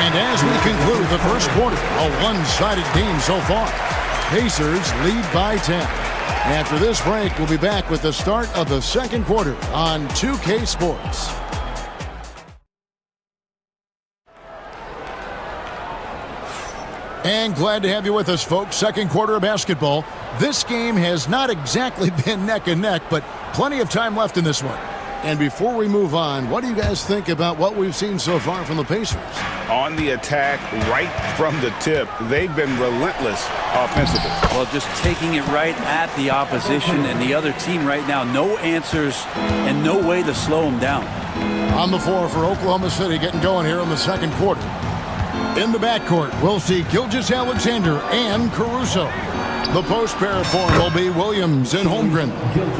And as we conclude the first quarter, a one-sided game so far. Pacers lead by 10. After this break, we'll be back with the start of the second quarter on 2K Sports. And glad to have you with us, folks. Second quarter of basketball. This game has not exactly been neck and neck, but plenty of time left in this one. And before we move on, what do you guys think about what we've seen so far from the Pacers? On the attack, right from the tip, they've been relentless offensively. Well, just taking it right at the opposition and the other team right now. No answers and no way to slow them down. On the floor for Oklahoma City, getting going here in the second quarter. In the backcourt, we'll see Gilgeous-Alexander and Caruso. The post pair form will be Williams and Holmgren.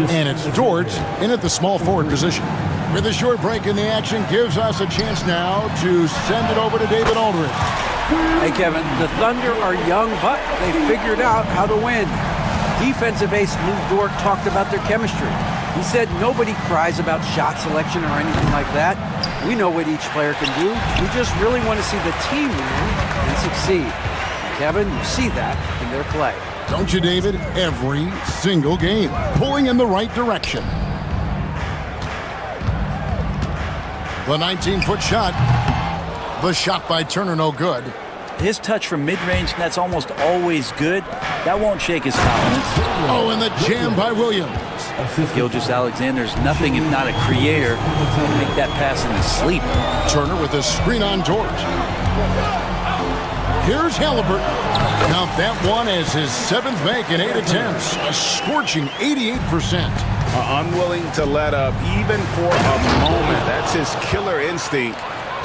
And it's George in at the small forward position. With a short break in the action, gives us a chance now to send it over to David Aldridge. Hey, Kevin, the Thunder are young, but they figured out how to win. Defensive ace Lou Dort talked about their chemistry. He said nobody cries about shot selection or anything like that. We know what each player can do. We just really want to see the team win and succeed. Kevin, you see that in their play. Don't you, David? Every single game, pulling in the right direction. The 19-foot shot. The shot by Turner, no good. His touch from mid-range, that's almost always good. That won't shake his confidence. Oh, and the jam by Williams. Gilgeous-Alexander's nothing if not a creator. He'll make that pass in his sleep. Turner with a screen on George. Here's Halliburton. Count that one as his seventh make in 8 attempts. A scorching 88%. Unwilling to let up even for a moment. That's his killer instinct,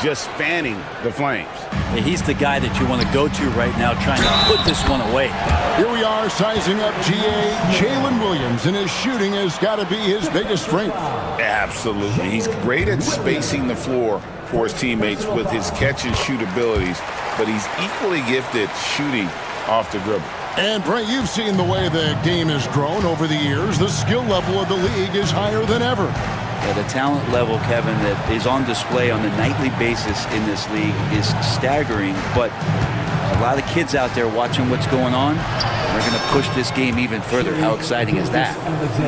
just fanning the flames. He's the guy that you want to go to right now, trying to put this one away. Here we are sizing up GA Jalen Williams, and his shooting has got to be his biggest strength. Absolutely. He's great at spacing the floor for his teammates with his catch and shoot abilities, but he's equally gifted shooting off the dribble. And Brent, you've seen the way the game has grown over the years. The skill level of the league is higher than ever. Yeah, the talent level, Kevin, that is on display on a nightly basis in this league is staggering, but a lot of kids out there watching what's going on. We're going to push this game even further. How exciting is that?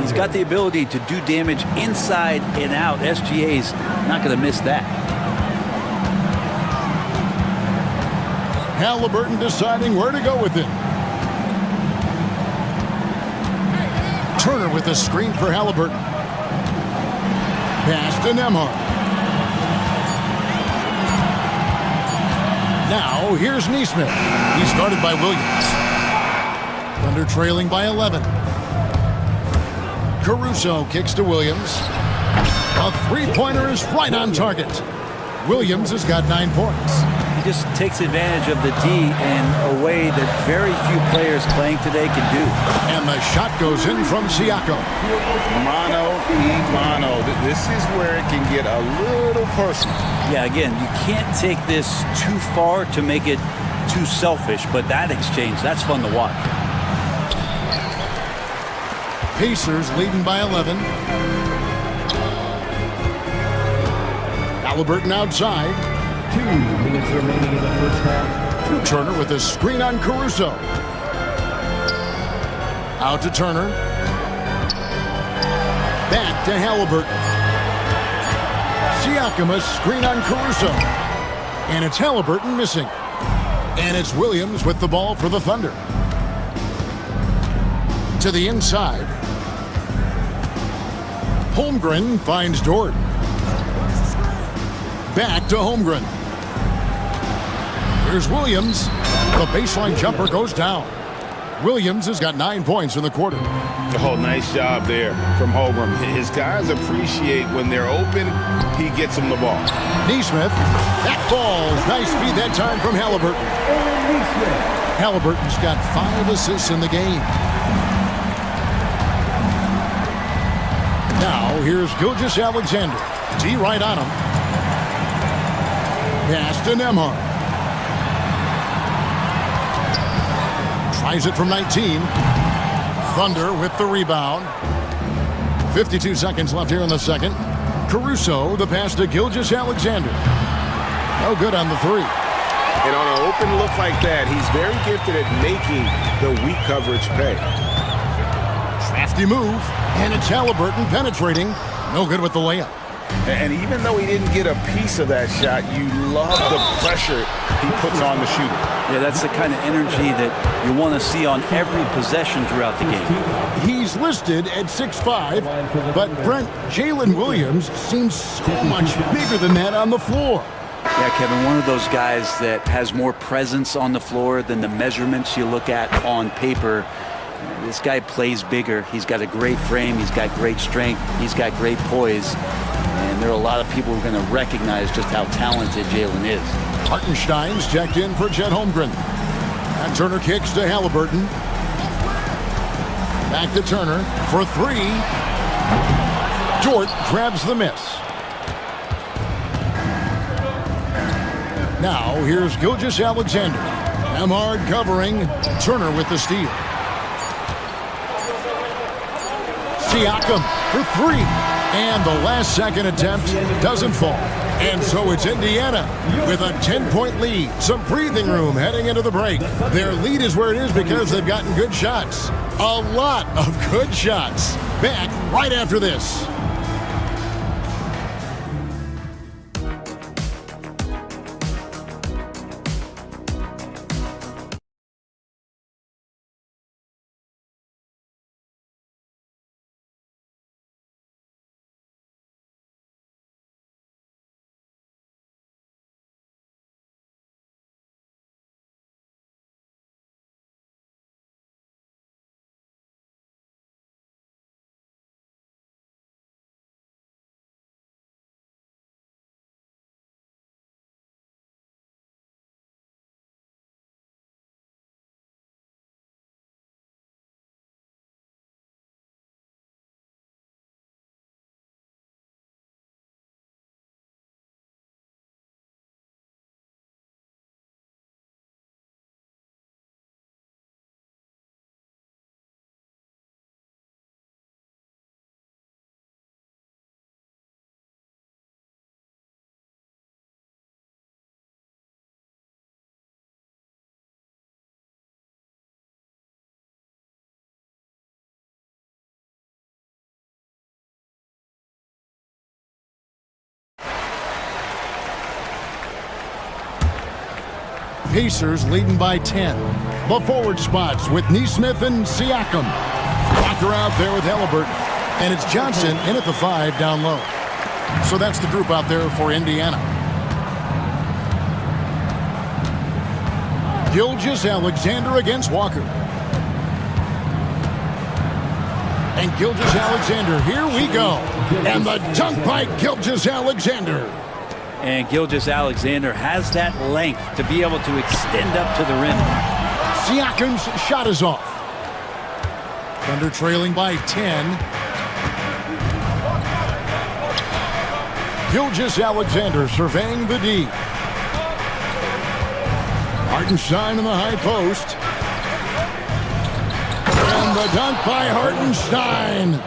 He's got the ability to do damage inside and out. SGA's not going to miss that. Halliburton deciding where to go with it. Turner with a screen for Halliburton. Pass to Nembhard. Now, here's Neesmith. He's guarded by Williams. Thunder trailing by 11. Caruso kicks to Williams. A three-pointer is right on target. Williams has got 9 points. He just takes advantage of the D in a way that very few players playing today can do. And the shot goes in from Siakam. Mano y mano. This is where it can get a little personal. Yeah, again, you can't take this too far to make it too selfish, but that exchange, that's fun to watch. Pacers leading by 11. Halliburton outside. 2 minutes remaining in the first half. Turner with a screen on Caruso. Out to Turner. Back to Halliburton. Siakam, a screen on Caruso. And it's Halliburton missing. And it's Williams with the ball for the Thunder. To the inside. Holmgren finds Dort. Back to Holmgren. Here's Williams. The baseline jumper goes down. Williams has got 9 points in the quarter. Oh, nice job there from Holmgren. His guys appreciate when they're open, he gets them the ball. Neesmith. That falls. Nice feed that time from Halliburton. Halliburton's got 5 assists in the game. Now, here's Gilgeous-Alexander. D right on him. Pass to Nembhard. Tries it from 19. Thunder with the rebound. 52 seconds left here in the second. Caruso, the pass to Gilgeous-Alexander. No good on the three. And on an open look like that, he's very gifted at making the weak coverage pay. Crafty move, and it's Halliburton penetrating. No good with the layup. And even though he didn't get a piece of that shot, you love the pressure he puts on the shooter. Yeah, that's the kind of energy that you want to see on every possession throughout the game. He's listed at 6'5", but Brent, Jalen Williams seems so much bigger than that on the floor. Yeah, Kevin, one of those guys that has more presence on the floor than the measurements you look at on paper. This guy plays bigger. He's got a great frame. He's got great strength. He's got great poise. And there are a lot of people who are going to recognize just how talented Jalen is. Hartenstein's checked in for Chet Holmgren. And Turner kicks to Halliburton. Back to Turner for 3. Dort grabs the miss. Now here's Gilgeous-Alexander. Nembhard covering. Turner with the steal. Siakam for 3. And the last second attempt doesn't fall. And so it's Indiana with a 10-point lead. Some breathing room heading into the break. Their lead is where it is because they've gotten good shots. A lot of good shots. Back right after this. Pacers leading by 10. The forward spots with Neesmith and Siakam. Walker out there with Halliburton. And it's Johnson in at the 5 down low. So that's the group out there for Indiana. Gilgeous-Alexander against Walker. And Gilgeous-Alexander, here we go. And the dunk by Gilgeous-Alexander. And Gilgeous-Alexander has that length to be able to extend up to the rim. Siakam's shot is off. Thunder trailing by 10. Gilgeous-Alexander surveying the D. Hartenstein in the high post. And the dunk by Hartenstein.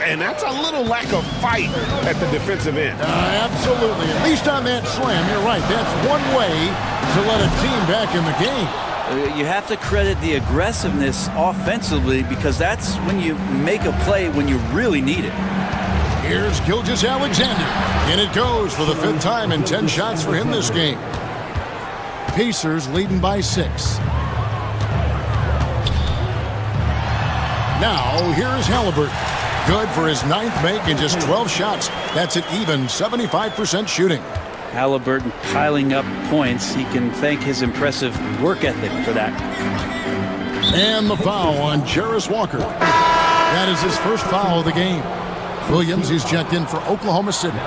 And that's a little lack of fight at the defensive end. Absolutely. At least on that slam, you're right. That's one way to let a team back in the game. You have to credit the aggressiveness offensively because that's when you make a play when you really need it. Here's Gilgeous-Alexander. And it goes for the 5th time and 10 shots for him this game. Pacers leading by 6. Now, here's Halliburton. Good for his 9th make in just 12 shots. That's an even 75% shooting. Halliburton piling up points. He can thank his impressive work ethic for that. And the foul on Jarris Walker. That is his first foul of the game. Williams, he's checked in for Oklahoma City.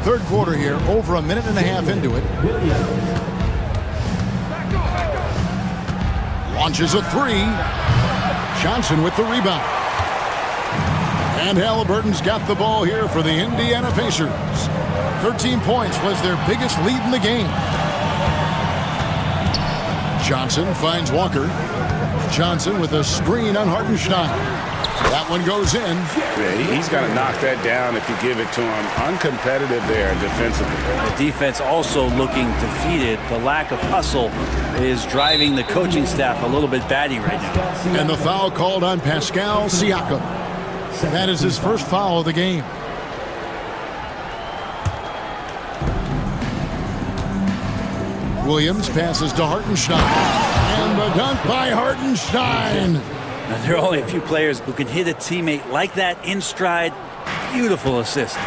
Third quarter here, over a minute and a half into it. Launches a three. Johnson with the rebound. And Halliburton's got the ball here for the Indiana Pacers. 13 points was their biggest lead in the game. Johnson finds Walker. Johnson with a screen on Hartenstein. That one goes in. Yeah, he's got to knock that down if you give it to him. Uncompetitive there defensively. The defense also looking defeated. The lack of hustle is driving the coaching staff a little bit batty right now. And the foul called on Pascal Siakam. That is his first foul of the game. Williams passes to Hartenstein. And the dunk by Hartenstein. Now, there are only a few players who can hit a teammate like that in stride. Beautiful assist.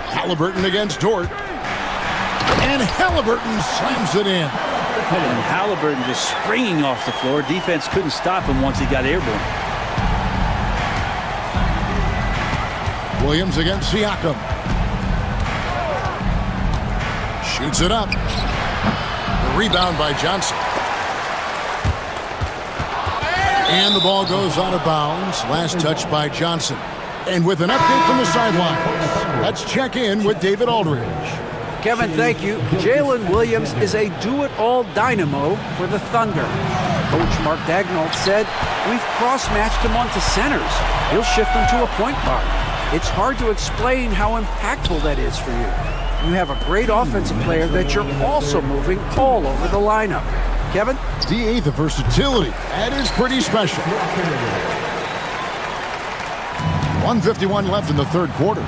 Halliburton against Dort. And Halliburton slams it in. And Halliburton just springing off the floor. Defense couldn't stop him once he got airborne. Williams against Siakam. Shoots it up. The rebound by Johnson. And the ball goes out of bounds. Last touch by Johnson. And with an update from the sideline, let's check in with David Aldridge. Kevin, thank you. Jalen Williams is a do-it-all dynamo for the Thunder. Coach Mark Daigneault said, we've cross-matched him onto centers. He'll shift him to a point guard. It's hard to explain how impactful that is for you. You have a great offensive player that you're also moving all over the lineup. Kevin? D8, the versatility. That is pretty special. 1:51 left in the third quarter.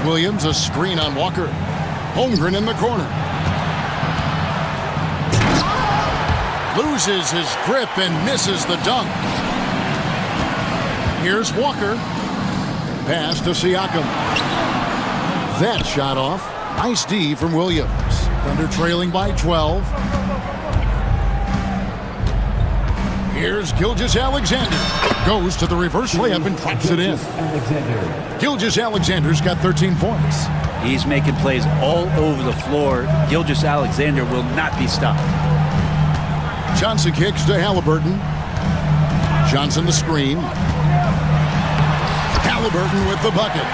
Williams, a screen on Walker. Holmgren in the corner. Loses his grip and misses the dunk. Here's Walker. Pass to Siakam. That shot off. Nice D from Williams. Thunder trailing by 12. Here's Gilgeous-Alexander. Goes to the reverse layup and traps it in. Gilgeous-Alexander's got 13 points. He's making plays all over the floor. Gilgeous-Alexander will not be stopped. Johnson kicks to Halliburton. Johnson the screen. Halliburton with the bucket.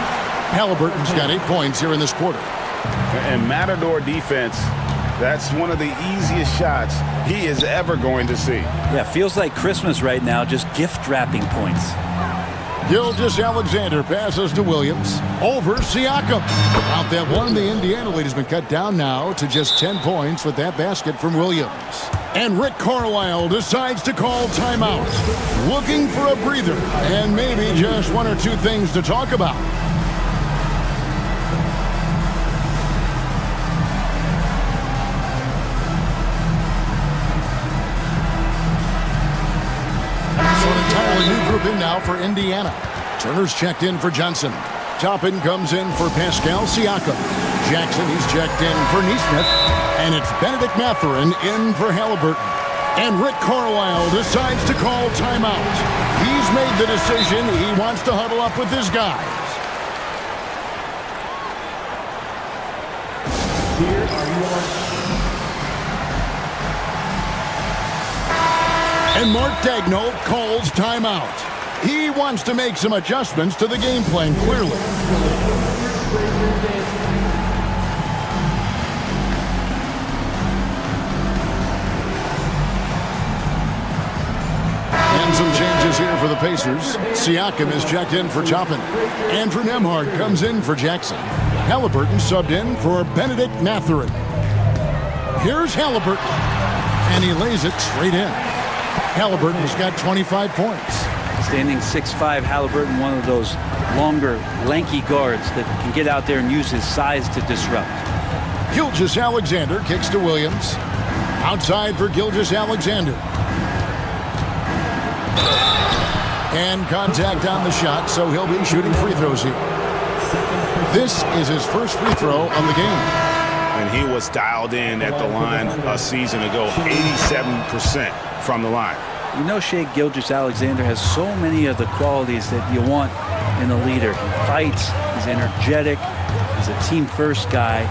Halliburton's got 8 points here in this quarter. And Matador defense, that's one of the easiest shots he is ever going to see. Yeah, feels like Christmas right now, just gift wrapping points. Gilgeous-Alexander passes to Williams. Over Siakam. Out that one, the Indiana lead has been cut down now to just 10 points with that basket from Williams. And Rick Carlisle decides to call timeout. Looking for a breather and maybe just one or two things to talk about. New group in now for Indiana. Turner's checked in for Johnson. Toppin comes in for Pascal Siakam. Jackson, he's checked in for Neesmith. And it's Benedict Mathurin in for Halliburton. And Rick Carlisle decides to call timeout. He's made the decision. He wants to huddle up with his guys. Here are your... And Mark Daigneault calls timeout. He wants to make some adjustments to the game plan, clearly. And some changes here for the Pacers. Siakam is checked in for Toppin. Andrew Nembhard comes in for Jackson. Halliburton subbed in for Benedict Mathurin. Here's Halliburton. And he lays it straight in. Halliburton's got 25 points. Standing 6'5", Halliburton, one of those longer, lanky guards that can get out there and use his size to disrupt. Gilgeous-Alexander kicks to Williams. Outside for Gilgeous-Alexander. And contact on the shot, so he'll be shooting free throws here. This is his first free throw of the game. And he was dialed in at the line a season ago, 87% from the line. You know, Shai Gilgeous-Alexander has so many of the qualities that you want in a leader. He fights, he's energetic, he's a team-first guy.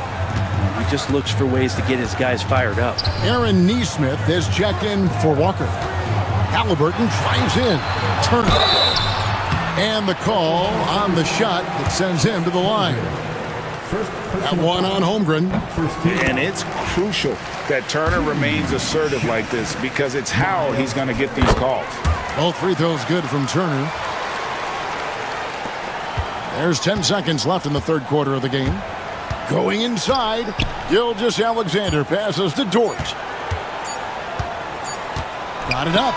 He just looks for ways to get his guys fired up. Aaron Neesmith has checked in for Walker. Halliburton drives in. Turner. And the call on the shot that sends him to the line. That one on Holmgren. And it's crucial that Turner remains assertive like this because it's how he's going to get these calls. Both free throws good from Turner. There's 10 seconds left in the third quarter of the game. Going inside, Gilgeous-Alexander passes to Dort. Got it up.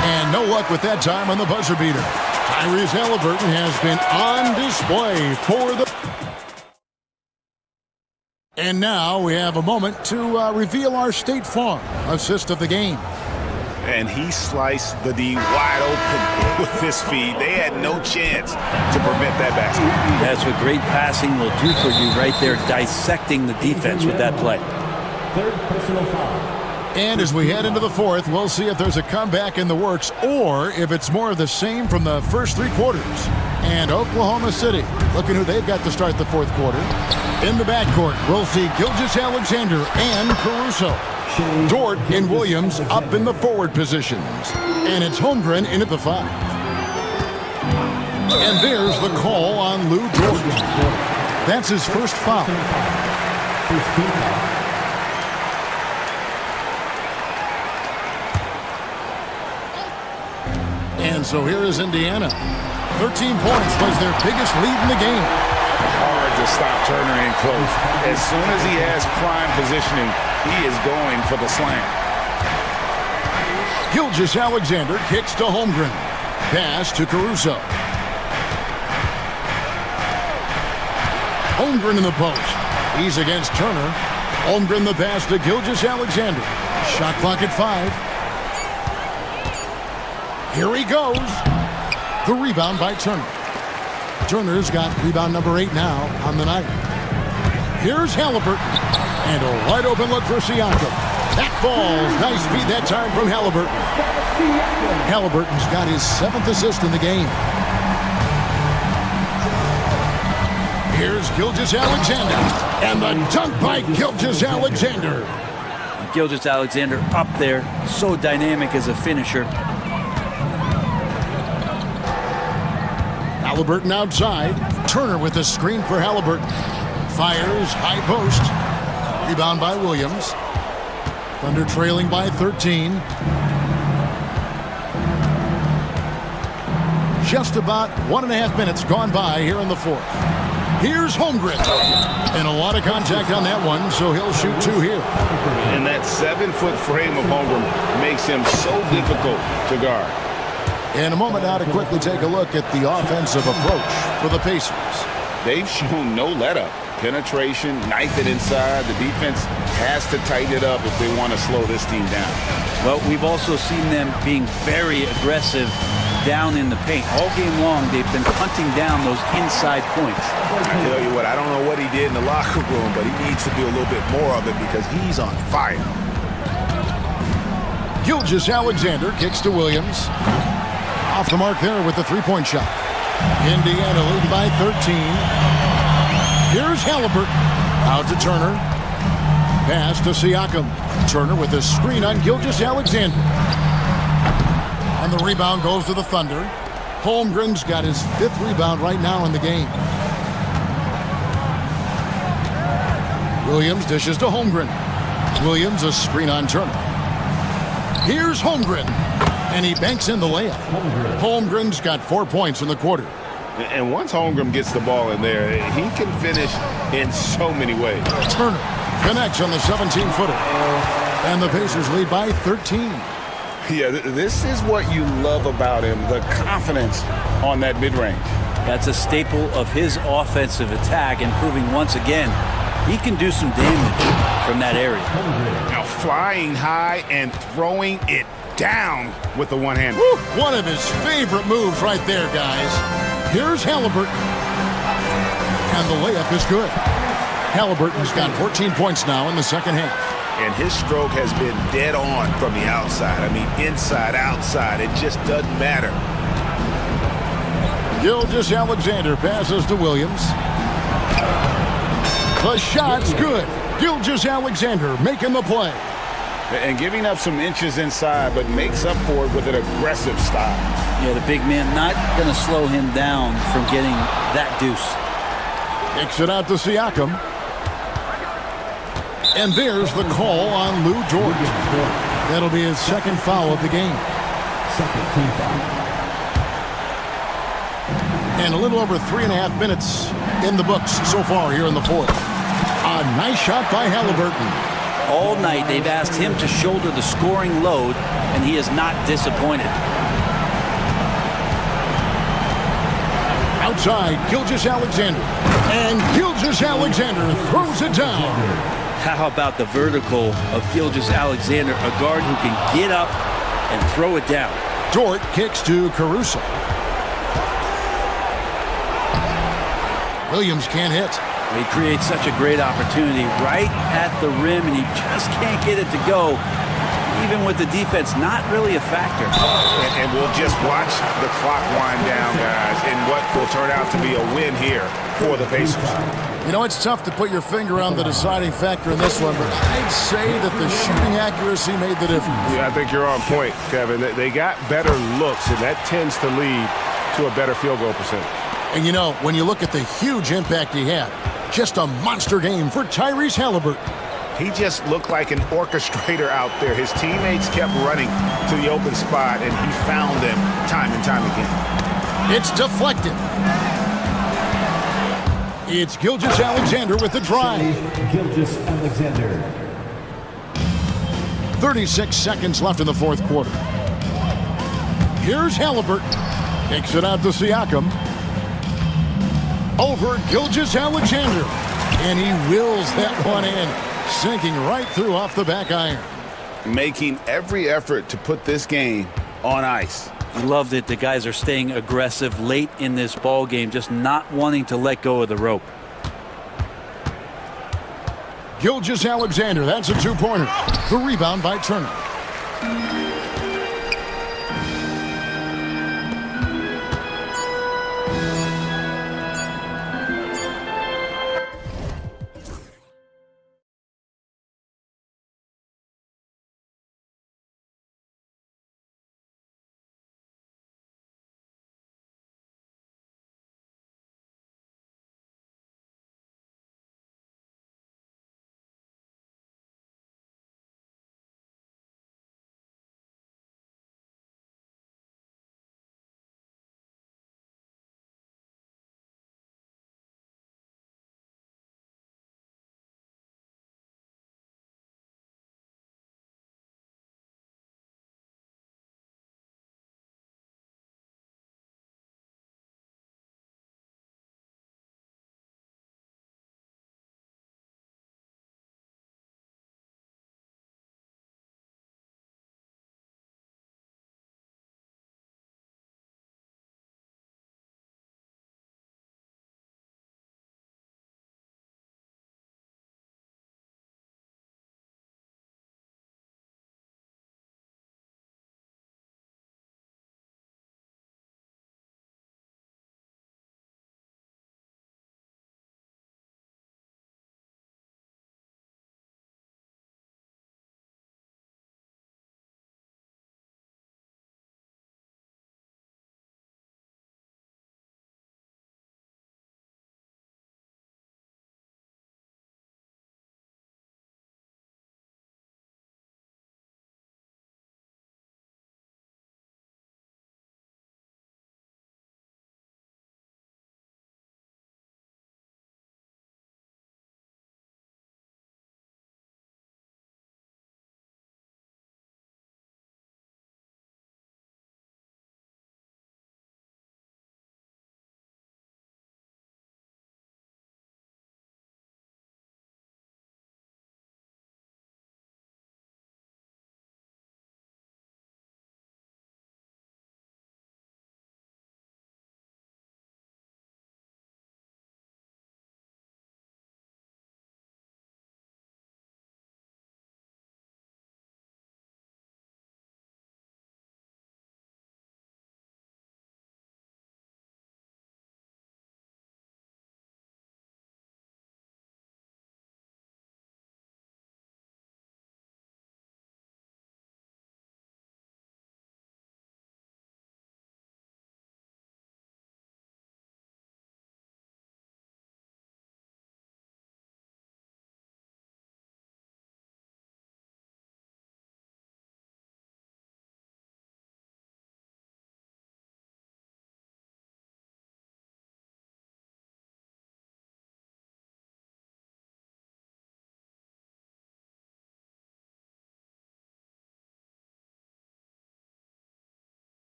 And no luck with that time on the buzzer beater. Tyrese Halliburton has been on display for the... And now we have a moment to reveal our State Farm assist of the game. And he sliced the D wide open with his feed. They had no chance to prevent that basket. That's what great passing will do for you right there, dissecting the defense with that play. Third personal foul. And as we head into the fourth, we'll see if there's a comeback in the works or if it's more of the same from the first three quarters. And Oklahoma City, looking who they've got to start the fourth quarter. In the backcourt, we'll see Gilgeous-Alexander and Caruso. Dort and Williams up in the forward positions. And it's Holmgren in at the 5. And there's the call on Lou Dort. That's his first foul. First team foul. And so here is Indiana. 13 points was their biggest lead in the game. Hard to stop Turner in close. As soon as he has prime positioning, he is going for the slam. Gilgeous-Alexander kicks to Holmgren. Pass to Caruso. Holmgren in the post. He's against Turner. Holmgren the pass to Gilgeous-Alexander. Shot clock at 5. Here he goes. The rebound by Turner. Turner's got rebound number 8 now on the night. Here's Halliburton. And a wide open look for Siakam. That falls. Nice feed that time from Halliburton. Halliburton's got his 7th assist in the game. Here's Gilgeous-Alexander. And the dunk by Gilgeous-Alexander. Gilgeous-Alexander up there, so dynamic as a finisher. Halliburton outside. Turner with a screen for Halliburton. Fires, high post. Rebound by Williams. Thunder trailing by 13. Just about 1.5 minutes gone by here in the fourth. Here's Holmgren. And a lot of contact on that one, so he'll shoot 2 here. And that 7-foot frame of Holmgren makes him so difficult to guard. In a moment now to quickly take a look at the offensive approach for the Pacers. They've shown no let-up. Penetration, knife it inside. The defense has to tighten it up if they want to slow this team down. Well, we've also seen them being very aggressive down in the paint. All game long, they've been hunting down those inside points. I tell you what, I don't know what he did in the locker room, but he needs to do a little bit more of it because he's on fire. Gilgeous-Alexander kicks to Williams. Off the mark there with the three-point shot. Indiana leading by 13. Here's Halliburton. Out to Turner. Pass to Siakam. Turner with a screen on Gilgeous-Alexander. And the rebound goes to the Thunder. Holmgren's got his 5th rebound right now in the game. Williams dishes to Holmgren. Williams a screen on Turner. Here's Holmgren. And he banks in the layup. Holmgren's got 4 points in the quarter. And once Holmgren gets the ball in there, he can finish in so many ways. Turner connects on the 17-footer. And the Pacers lead by 13. Yeah, this is what you love about him, the confidence on that mid-range. That's a staple of his offensive attack and proving once again He can do some damage from that area. Now flying high and throwing it down with the one-hand. One of his favorite moves right there, guys. Here's Halliburton. And the layup is good. Halliburton's got 14 points now in the second half. And his stroke has been dead on from the outside. I mean, inside, outside, it just doesn't matter. Gilgeous-Alexander passes to Williams. The shot's good. Gilgeous-Alexander making the play. And giving up some inches inside, but makes up for it with an aggressive stop. Yeah, the big man not going to slow him down from getting that deuce. Kicks it out to Siakam. And there's the call on Lou Dort. That'll be his second foul of the game. Second team foul. And a little over 3.5 minutes in the books so far here in the fourth. A nice shot by Halliburton. All night they've asked him to shoulder the scoring load, and he is not disappointed. Outside, Gilgeous-Alexander. And Gilgeous-Alexander throws it down. How about the vertical of Gilgeous-Alexander, a guard who can get up and throw it down. Dort kicks to Caruso. Williams can't hit. He creates such a great opportunity right at the rim, and he just can't get it to go. Even with the defense not really a factor. And we'll just watch the clock wind down, guys, in what will turn out to be a win here for the Pacers. You know, it's tough to put your finger on the deciding factor in this one, but I'd say that the shooting accuracy made the difference. Yeah, I think you're on point, Kevin. They got better looks, and that tends to lead to a better field goal percentage. And you know, when you look at the huge impact he had, just a monster game for Tyrese Halliburton. He just looked like an orchestrator out there. His teammates kept running to the open spot, and he found them time and time again. It's deflected. It's Gilgeous-Alexander with the drive. Gilgeous-Alexander. 36 seconds left in the fourth quarter. Here's Halliburton. Kicks it out to Siakam. Over Gilgeous-Alexander. And he wills that one in, sinking right through off the back iron. Making every effort to put this game on ice. Loved it. The guys are staying aggressive late in this ball game, just not wanting to let go of the rope. Gilgeous-Alexander, that's a two-pointer. The rebound by Turner.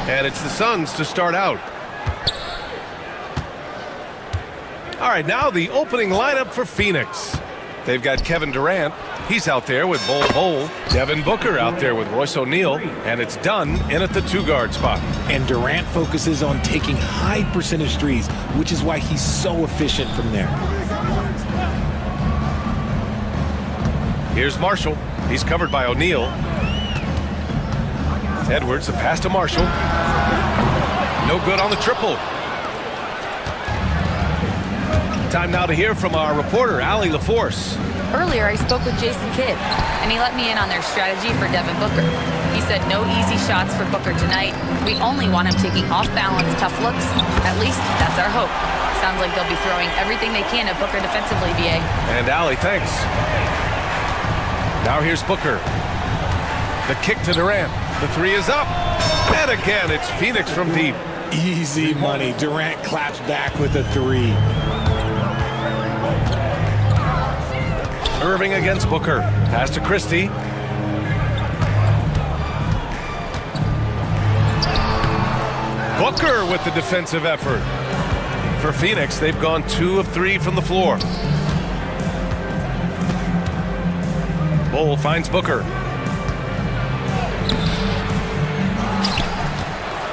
And it's the Suns to start out. All right, now the opening lineup for Phoenix. They've got Kevin Durant. He's out there with Bol. Devin Booker out there with Royce O'Neal. And it's Dunn in at the 2-guard spot. And Durant focuses on taking high percentage threes, which is why he's so efficient from there. Here's Marshall. He's covered by O'Neal. Edwards, the pass to Marshall. No good on the triple. Time now to hear from our reporter, Allie LaForce. Earlier, I spoke with Jason Kidd, and he let me in on their strategy for Devin Booker. He said no easy shots for Booker tonight. We only want him taking off-balance, tough looks. At least, that's our hope. Sounds like they'll be throwing everything they can at Booker defensively, BA. And Allie, thanks. Now here's Booker. The kick to Durant. The three is up. And again, it's Phoenix from deep. Easy money. Durant claps back with a 3. Irving against Booker. Pass to Christie. Booker with the defensive effort. For Phoenix, they've gone 2 of 3 from the floor. Bol finds Booker.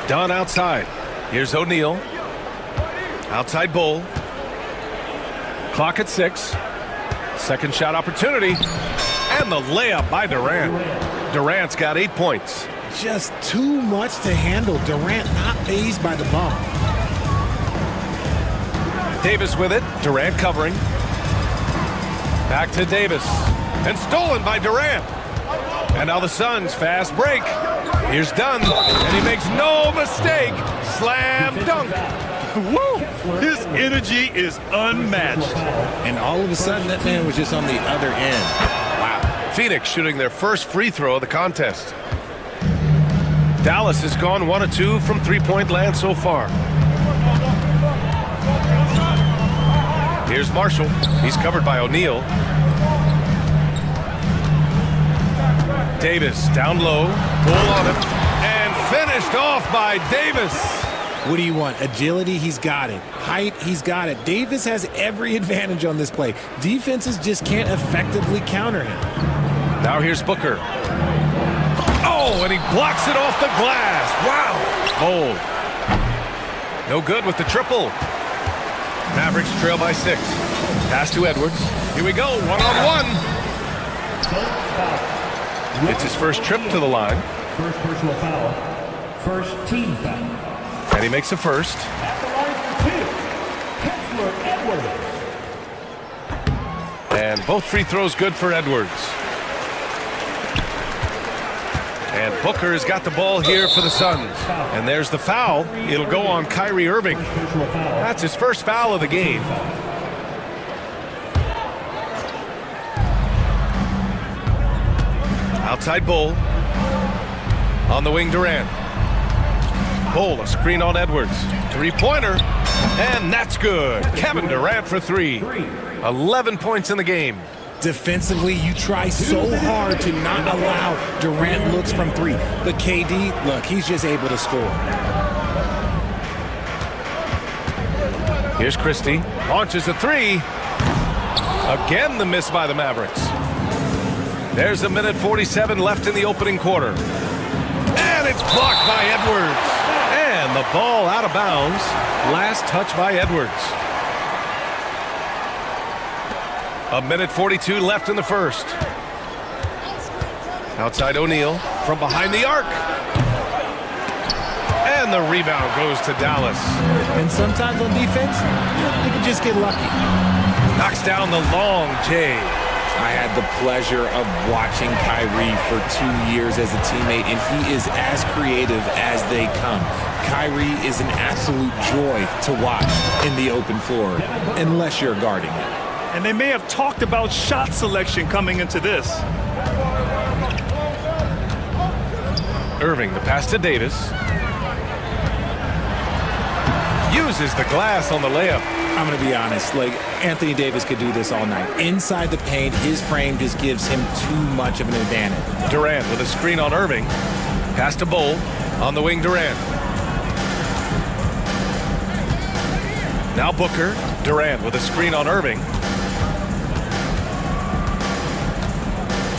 Dunn outside. Here's O'Neal. Outside Bol. Clock at 6. Second shot opportunity. And the layup by Durant. Durant's got 8 points. Just too much to handle. Durant not fazed by the bump. Davis with it. Durant covering. Back to Davis. And stolen by Durant. And now the Suns fast break. Here's Dunn. And he makes no mistake. Slam dunk. Woo! His energy is unmatched. And all of a sudden, that man was just on the other end. Wow. Phoenix shooting their first free throw of the contest. Dallas has gone 1 of 2 from three-point land so far. Here's Marshall. He's covered by O'Neal. Davis down low. Ball on it. And finished off by Davis. What do you want? Agility, he's got it. Height, he's got it. Davis has every advantage on this play. Defenses just can't effectively counter him. Now here's Booker. Oh, and he blocks it off the glass. Wow. Bold. No good with the triple. Mavericks trail by 6. Pass to Edwards. Here we go, one-on-one. It's his first trip to the line. First personal foul. First team foul. And he makes a first. At the line for 2, Edwards. And both free throws good for Edwards. And Booker has got the ball here for the Suns. And there's the foul. It'll go on Kyrie Irving. That's his first foul of the game. Outside Bol. On the wing, Durant. Bol, a screen on Edwards. Three-pointer. And that's good. Kevin Durant for 3. 11 points in the game. Defensively, you try so hard to not allow Durant looks from 3. But KD, look, he's just able to score. Here's Christie. Launches a 3. Again, the miss by the Mavericks. There's a minute 47 left in the opening quarter. And it's blocked by Edwards. And the ball out of bounds. Last touch by Edwards. A minute 42 left in the first. Outside O'Neal from behind the arc. And the rebound goes to Dallas. And sometimes on defense, you can just get lucky. Knocks down the long J. I had the pleasure of watching Kyrie for 2 years as a teammate, and he is as creative as they come. Kyrie is an absolute joy to watch in the open floor, unless you're guarding it. And they may have talked about shot selection coming into this. Irving, the pass to Davis. Uses the glass on the layup. I'm going to be honest, like, Anthony Davis could do this all night. Inside the paint, his frame just gives him too much of an advantage. Durant with a screen on Irving. Pass to Bol. On the wing, Durant. Now Booker. Durant with a screen on Irving.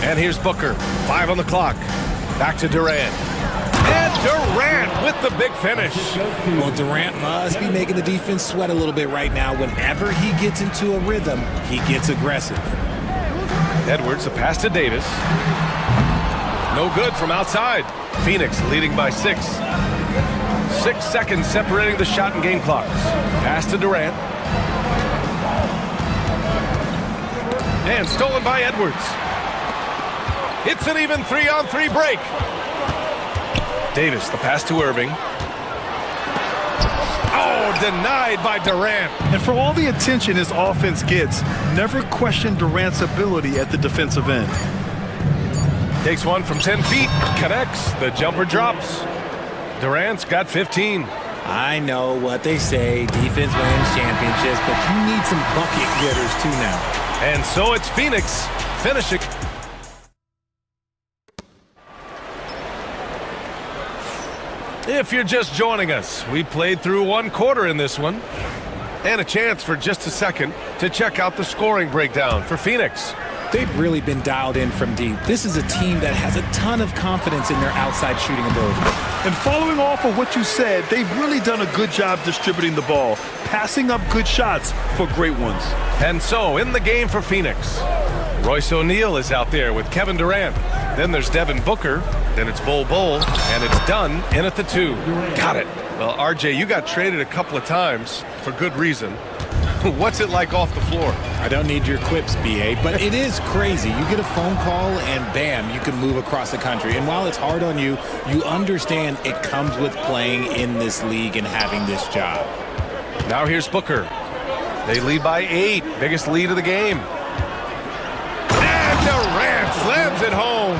And here's Booker. 5 on the clock. Back to Durant. And Durant with the big finish. Well, Durant must be making the defense sweat a little bit right now. Whenever he gets into a rhythm, he gets aggressive. Edwards, the pass to Davis. No good from outside. Phoenix leading by 6. 6 seconds separating the shot and game clocks. Pass to Durant. And stolen by Edwards. It's an even 3-on-3 break. Davis, the pass to Irving. Oh, denied by Durant. And for all the attention his offense gets, never question Durant's ability at the defensive end. Takes one from 10 feet, connects, the jumper drops. Durant's got 15. I know what they say, defense wins championships, but you need some bucket getters too now. And so it's Phoenix finishing. If you're just joining us, we played through 1 quarter in this one. And a chance for just a second to check out the scoring breakdown for Phoenix. They've really been dialed in from deep. This is a team that has a ton of confidence in their outside shooting ability. And following off of what you said, they've really done a good job distributing the ball, passing up good shots for great ones. And so in the game for Phoenix, Royce O'Neal is out there with Kevin Durant. Then there's Devin Booker. Then it's Bol, and it's done in at the 2. Got it. Well, RJ, you got traded a couple of times for good reason. What's it like off the floor? I don't need your quips, BA, but it is crazy. You get a phone call and bam, you can move across the country. And while it's hard on you, you understand it comes with playing in this league and having this job. Now here's Booker. They lead by 8. Biggest lead of the game. And Durant slams it home.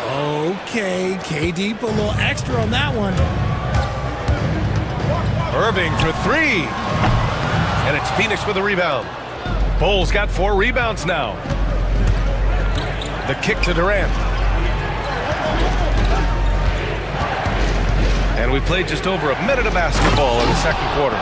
Okay, KD put a little extra on that one. Irving for 3. And it's Phoenix with a rebound. Bol's got 4 rebounds now. The kick to Durant. And we played just over a minute of basketball in the second quarter.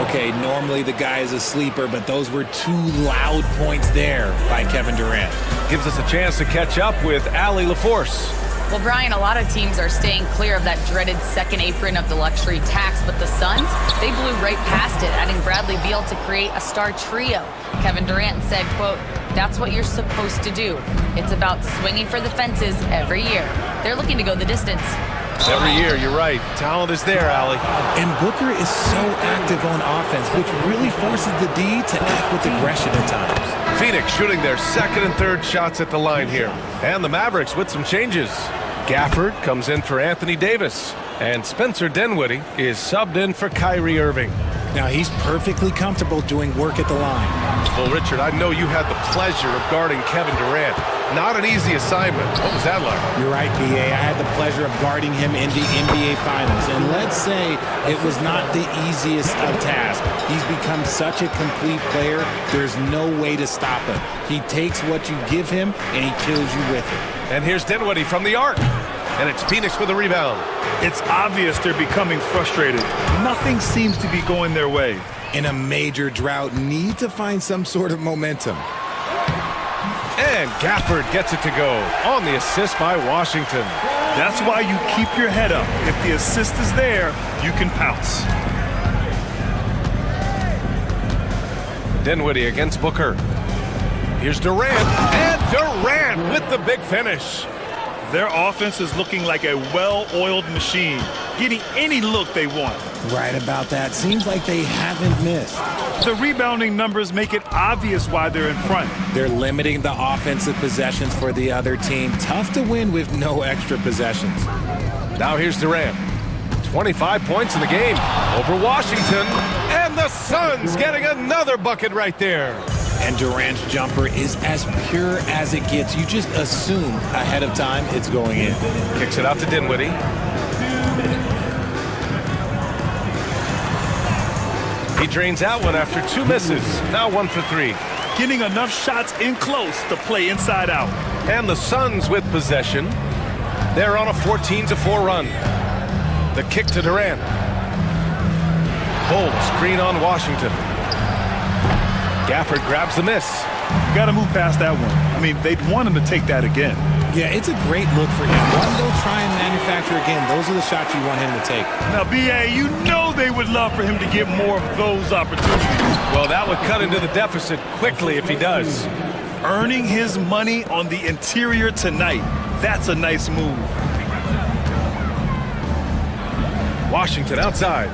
Okay, normally the guy is a sleeper, but those were 2 loud points there by Kevin Durant. Gives us a chance to catch up with Allie LaForce. Well, Brian, a lot of teams are staying clear of that dreaded second apron of the luxury tax, but the Suns, they blew right past it, adding Bradley Beal to create a star trio. Kevin Durant said, quote, "That's what you're supposed to do. It's about swinging for the fences every year." They're looking to go the distance. Every year, you're right. Talent is there, Allie. And Booker is so active on offense, which really forces the D to act with aggression at times. Phoenix shooting their second and third shots at the line here. And the Mavericks with some changes. Gafford comes in for Anthony Davis. And Spencer Dinwiddie is subbed in for Kyrie Irving. Now, he's perfectly comfortable doing work at the line. Well, Richard, I know you had the pleasure of guarding Kevin Durant. Not an easy assignment. What was that like? You're right, BA. I had the pleasure of guarding him in the NBA Finals. And let's say it was not the easiest of tasks. He's become such a complete player, there's no way to stop him. He takes what you give him, and he kills you with it. And here's Dinwiddie from the arc. And it's Phoenix with a rebound. It's obvious they're becoming frustrated. Nothing seems to be going their way. In a major drought, need to find some sort of momentum. And Gafford gets it to go on the assist by Washington. That's why you keep your head up. If the assist is there, you can pounce. Dinwiddie against Booker. Here's Durant, and Durant with the big finish. Their offense is looking like a well-oiled machine, getting any look they want. Right about that. Seems like they haven't missed. The rebounding numbers make it obvious why they're in front. They're limiting the offensive possessions for the other team. Tough to win with no extra possessions. Now here's Durant. 25 points in the game over Washington. And the Suns getting another bucket right there. And Durant's jumper is as pure as it gets. You just assume ahead of time it's going in. Kicks it out to Dinwiddie. He drains out one after 2 misses. Now 1 for 3. Getting enough shots in close to play inside out. And the Suns with possession. They're on a 14-4 run. The kick to Durant. Bol screen on Washington. Gafford grabs the miss. You got to move past that one. I mean, they'd want him to take that again. Yeah, it's a great look for him. One, go try and manufacture again. Those are the shots you want him to take. Now, B.A., you know they would love for him to get more of those opportunities. Well, that would cut into the deficit quickly if he does. Earning his money on the interior tonight. That's a nice move. Washington outside.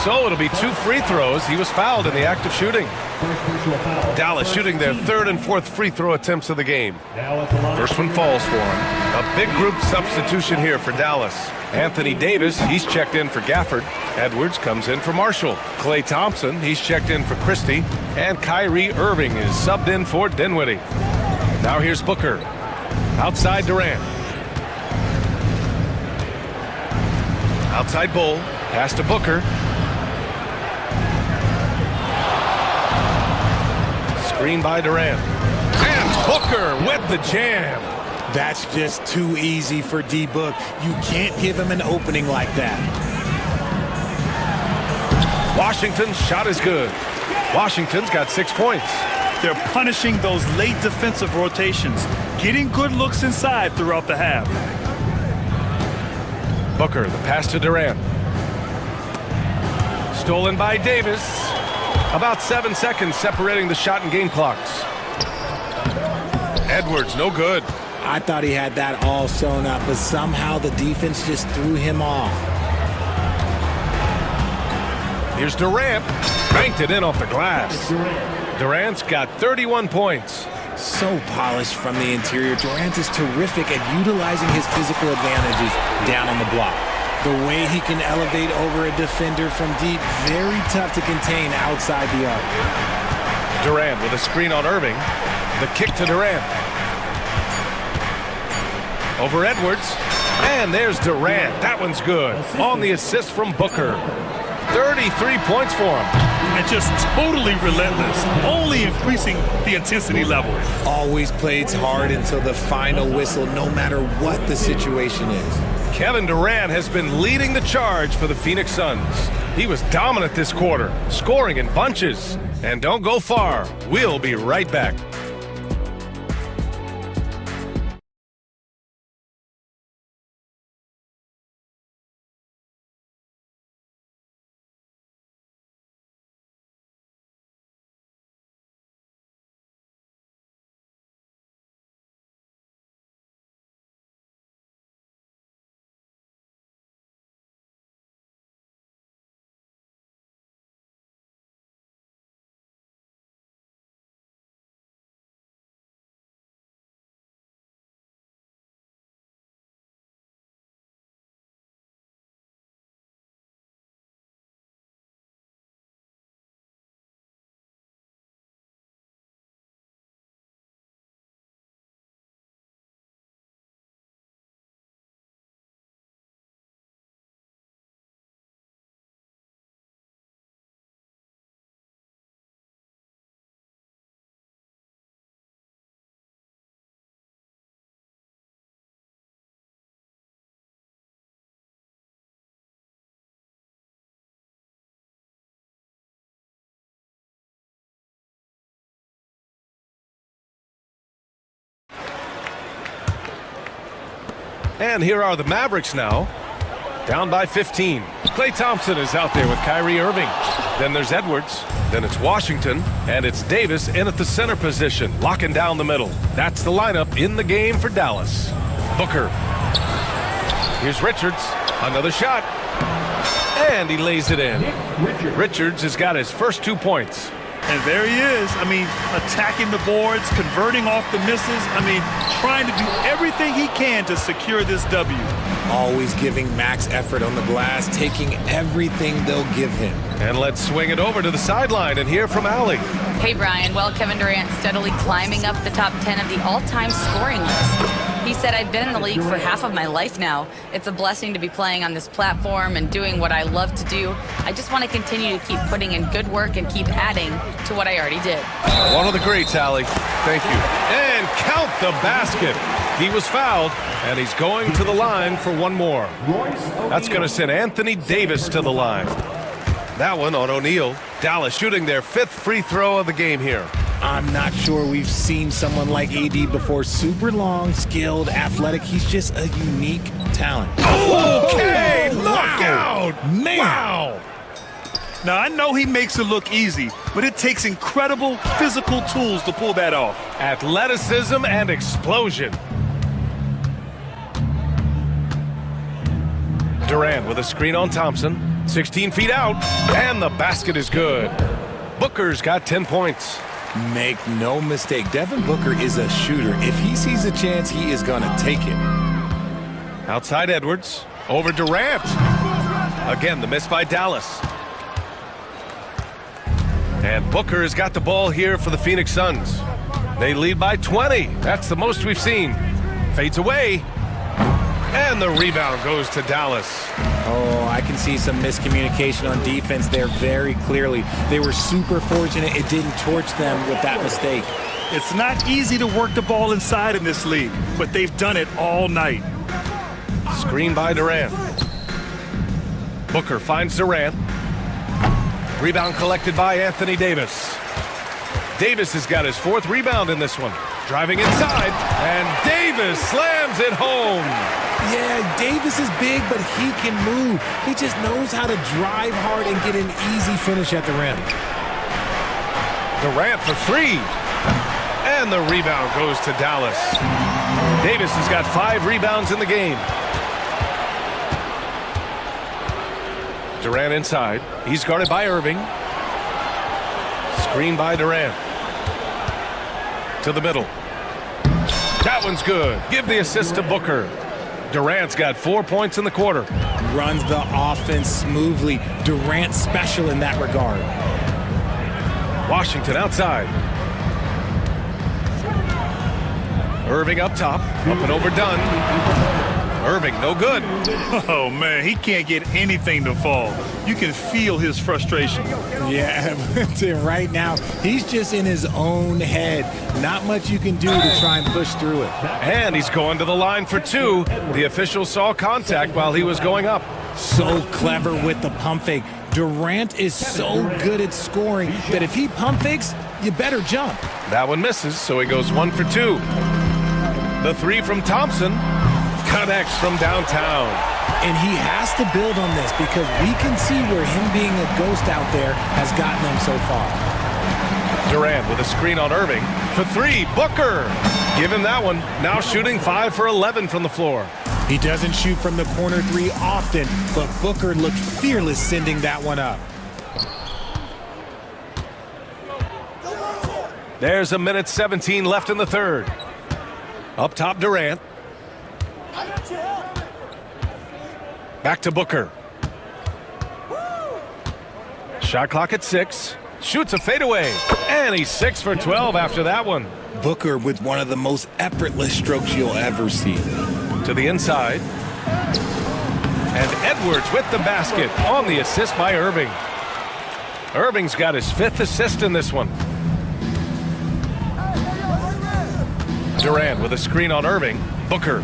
So it'll be 2 free throws. He was fouled in the act of shooting. Dallas shooting their 3rd and 4th free throw attempts of the game. First one falls for him. A big group substitution here for Dallas. Anthony Davis, he's checked in for Gafford. Edwards comes in for Marshall. Klay Thompson, he's checked in for Christie. And Kyrie Irving is subbed in for Dinwiddie. Now here's Booker. Outside Durant. Outside Bull. Pass to Booker. Screen by Durant. And Booker with the jam. That's just too easy for D-Book. You can't give him an opening like that. Washington's shot is good. Washington's got 6 points. They're punishing those late defensive rotations, getting good looks inside throughout the half. Booker, the pass to Durant. Stolen by Davis. About 7 seconds separating the shot and game clocks. Edwards, no good. I thought he had that all sewn up, but somehow the defense just threw him off. Here's Durant. Banked it in off the glass. Durant's got 31 points. So polished from the interior. Durant is terrific at utilizing his physical advantages down on the block. The way he can elevate over a defender from deep, very tough to contain outside the arc. Durant with a screen on Irving. The kick to Durant. Over Edwards. And there's Durant. That one's good. On the assist from Booker. 33 points for him. And just totally relentless, only increasing the intensity level. Always plays hard until the final whistle, no matter what the situation is. Kevin Durant has been leading the charge for the Phoenix Suns. He was dominant this quarter, scoring in bunches. And don't go far. We'll be right back. And here are the Mavericks now. Down by 15. Klay Thompson is out there with Kyrie Irving. Then there's Edwards. Then it's Washington. And it's Davis in at the center position, locking down the middle. That's the lineup in the game for Dallas. Booker. Here's Richards. Another shot. And he lays it in. Richards has got his first 2 points. And there he is. I mean, attacking the boards, converting off the misses. I mean, trying to do everything he can to secure this W. Always giving max effort on the glass, taking everything they'll give him. And let's swing it over to the sideline and hear from Allie. Hey, Brian. Well, Kevin Durant steadily climbing up the top 10 of the all-time scoring list. He said, I've been in the league for half of my life now. It's a blessing to be playing on this platform and doing what I love to do. I just want to continue to keep putting in good work and keep adding to what I already did. One of the greats, Allie. Thank you. And count the basket. He was fouled, and he's going to the line for one more. That's going to send Anthony Davis to the line. That one on O'Neal. Dallas shooting their 5th free throw of the game here. I'm not sure we've seen someone like AD before. Super long, skilled, athletic. He's just a unique talent. Okay, look out! Man. Wow! Now, I know he makes it look easy, but it takes incredible physical tools to pull that off. Athleticism and explosion. Durant with a screen on Thompson. 16 feet out, and the basket is good. Booker's got 10 points. Make no mistake, Devin Booker is a shooter. If he sees a chance, he is going to take it. Outside Edwards, over Durant. Again, the miss by Dallas. And Booker has got the ball here for the Phoenix Suns. They lead by 20. That's the most we've seen. Fades away. And the rebound goes to Dallas. Oh, I can see some miscommunication on defense there very clearly. They were super fortunate it didn't torch them with that mistake. It's not easy to work the ball inside in this league, but they've done it all night. Screen by Durant. Booker finds Durant. Rebound collected by Anthony Davis. Davis has got his 4th rebound in this one. Driving inside, and Davis slams it home. Yeah, Davis is big, but he can move. He just knows how to drive hard and get an easy finish at the rim. Durant for 3. And the rebound goes to Dallas. Davis has got 5 rebounds in the game. Durant inside. He's guarded by Irving. Screen by Durant. To the middle. That one's good. Give the assist to Booker. Durant's got 4 points in the quarter. Runs the offense smoothly. Durant special in that regard. Washington outside. Irving up top. Up and overdone. Irving, no good. Oh, man, he can't get anything to fall. You can feel his frustration. Yeah, right now, he's just in his own head. Not much you can do to try and push through it. And he's going to the line for 2. The official saw contact while he was going up. So clever with the pump fake. Durant is so good at scoring that if he pump fakes, you better jump. That one misses, so he goes 1 for 2. The 3 from Thompson. Connects from downtown. And he has to build on this because we can see where him being a ghost out there has gotten him so far. Durant with a screen on Irving. For 3, Booker. Give him that one. Now shooting 5 for 11 from the floor. He doesn't shoot from the corner 3 often, but Booker looked fearless sending that one up. There's 1:17 left in the 3rd. Up top, Durant. Back to Booker. Shot clock at 6. Shoots a fadeaway. And he's 6 for 12 after that one. Booker with one of the most effortless strokes you'll ever see. To the inside. And Edwards with the basket on the assist by Irving. Irving's got his 5th assist in this one. Durant with a screen on Irving. Booker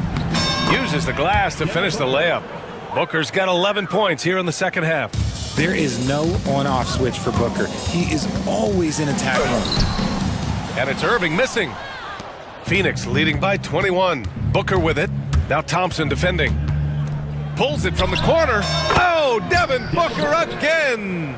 uses the glass to finish the layup. Booker's got 11 points here in the second half. There is no on-off switch for Booker. He is always in attack mode. And it's Irving missing. Phoenix leading by 21. Booker with it. Now Thompson defending. Pulls it from the corner. Oh, Devin Booker again.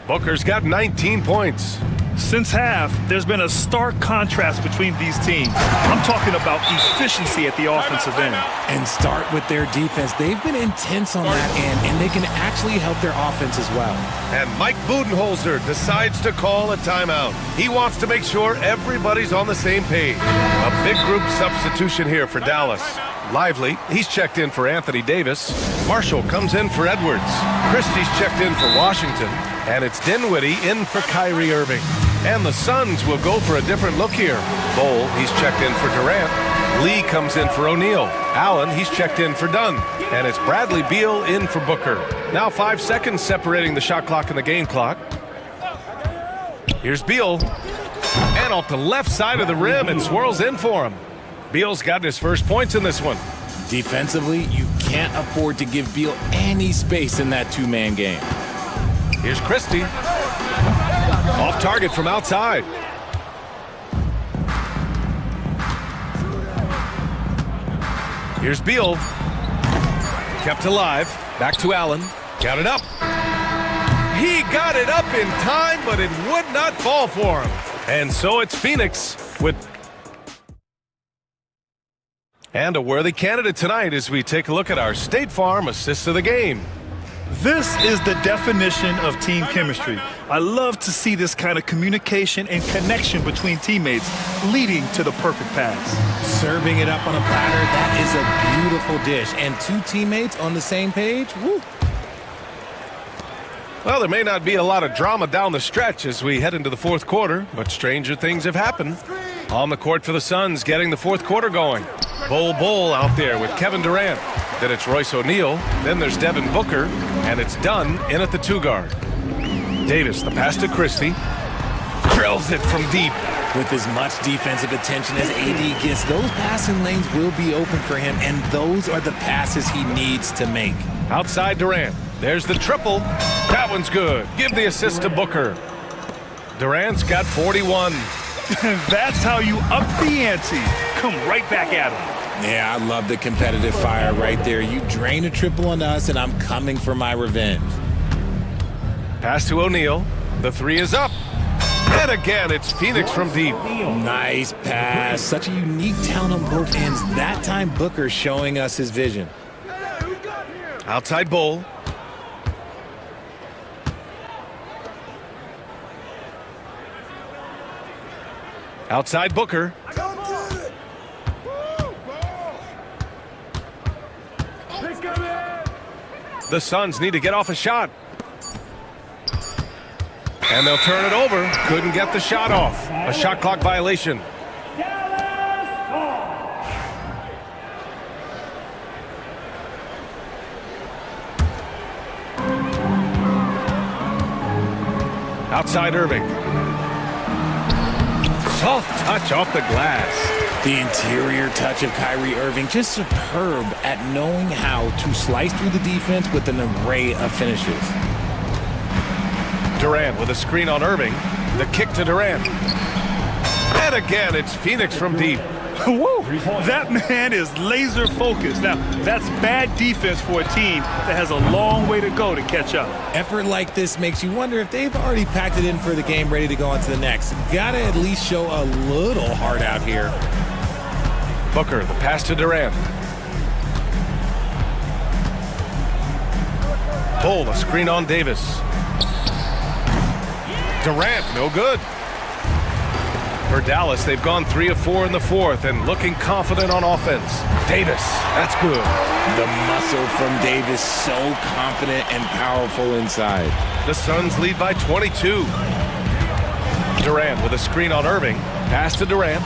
Booker's got 19 points. Since half, there's been a stark contrast between these teams. I'm talking about efficiency at the offensive end. And start with their defense. They've been intense on that end, and they can actually help their offense as well. And Mike Budenholzer decides to call a timeout. He wants to make sure everybody's on the same page. A big group substitution here for Dallas. Lively, he's checked in for Anthony Davis. Marshall comes in for Edwards. Christie's checked in for Washington. And it's Dinwiddie in for Kyrie Irving. And the Suns will go for a different look here. Bol, he's checked in for Durant. Lee comes in for O'Neal. Allen, he's checked in for Dunn. And it's Bradley Beal in for Booker. Now 5 seconds separating the shot clock and the game clock. Here's Beal. And off the left side of the rim, it swirls in for him. Beal's gotten his first points in this one. Defensively, you can't afford to give Beal any space in that two-man game. Here's Christie. Off target from outside. Here's Beal. Kept alive. Back to Allen. Got it up. He got it up in time, but it would not fall for him. And so it's Phoenix with... And a worthy candidate tonight as we take a look at our State Farm assist of the game. This is the definition of team chemistry. I love to see this kind of communication and connection between teammates leading to the perfect pass. Serving it up on a platter, that is a beautiful dish. And two teammates on the same page, woo. Well, there may not be a lot of drama down the stretch as we head into the fourth quarter, but stranger things have happened. On the court for the Suns, getting the fourth quarter going. Bol out there with Kevin Durant. Then it's Royce O'Neal. Then there's Devin Booker. And it's Dunn in at the two-guard. Davis, the pass to Christie. Drills it from deep. With as much defensive attention as AD gets, those passing lanes will be open for him, and those are the passes he needs to make. Outside Durant. There's the triple. That one's good. Give the assist to Booker. Durant's got 41. That's how you up the ante. Come right back at him. Yeah, I love the competitive fire right there. You drain a triple on us, and I'm coming for my revenge. Pass to O'Neal. The three is up. And again, it's Phoenix from deep. Nice pass. Such a unique talent on both ends. That time, Booker showing us his vision. Outside Bol. Outside Booker. The Suns need to get off a shot. And they'll turn it over. Couldn't get the shot off. A shot clock violation. Outside Irving. Soft touch off the glass. The interior touch of Kyrie Irving, just superb at knowing how to slice through the defense with an array of finishes. Durant with a screen on Irving. The kick to Durant. And again, it's Phoenix from deep. Woo! That man is laser focused. Now, that's bad defense for a team that has a long way to go to catch up. Effort like this makes you wonder if they've already packed it in for the game, ready to go on to the next. Gotta at least show a little heart out here. Booker, the pass to Durant. Bol, a screen on Davis. Durant, no good. For Dallas, they've gone 3 of 4 in the fourth and looking confident on offense. Davis, that's good. The muscle from Davis, so confident and powerful inside. The Suns lead by 22. Durant with a screen on Irving. Pass to Durant.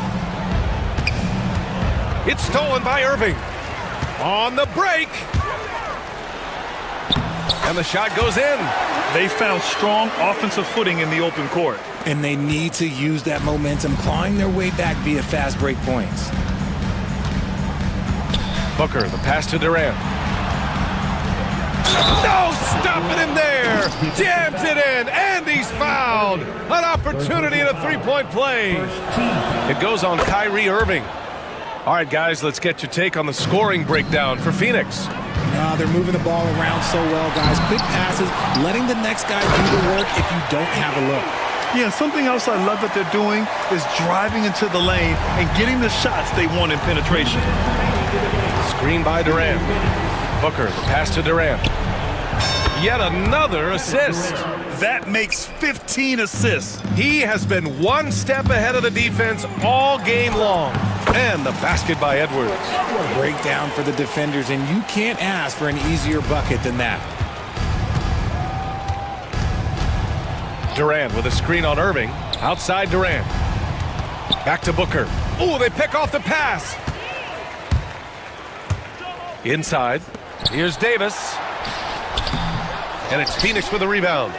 It's stolen by Irving. On the break. And the shot goes in. They found strong offensive footing in the open court. And they need to use that momentum, clawing their way back via fast break points. Booker, the pass to Durant. No, stopping him there. Jams it in, and he's fouled. An opportunity and a three-point play. It goes on Kyrie Irving. All right, guys, let's get your take on the scoring breakdown for Phoenix. They're moving the ball around so well, guys. Quick passes, letting the next guy do the work if you don't have a look. Yeah, something else I love that they're doing is driving into the lane and getting the shots they want in penetration. Screen by Durant. Booker, the pass to Durant. Yet another assist. That makes 15 assists. He has been one step ahead of the defense all game long. And the basket by Edwards. Breakdown for the defenders, and you can't ask for an easier bucket than that. Durant with a screen on Irving. Outside Durant. Back to Booker. Oh, they pick off the pass. Inside. Here's Davis. And it's Phoenix with a rebound.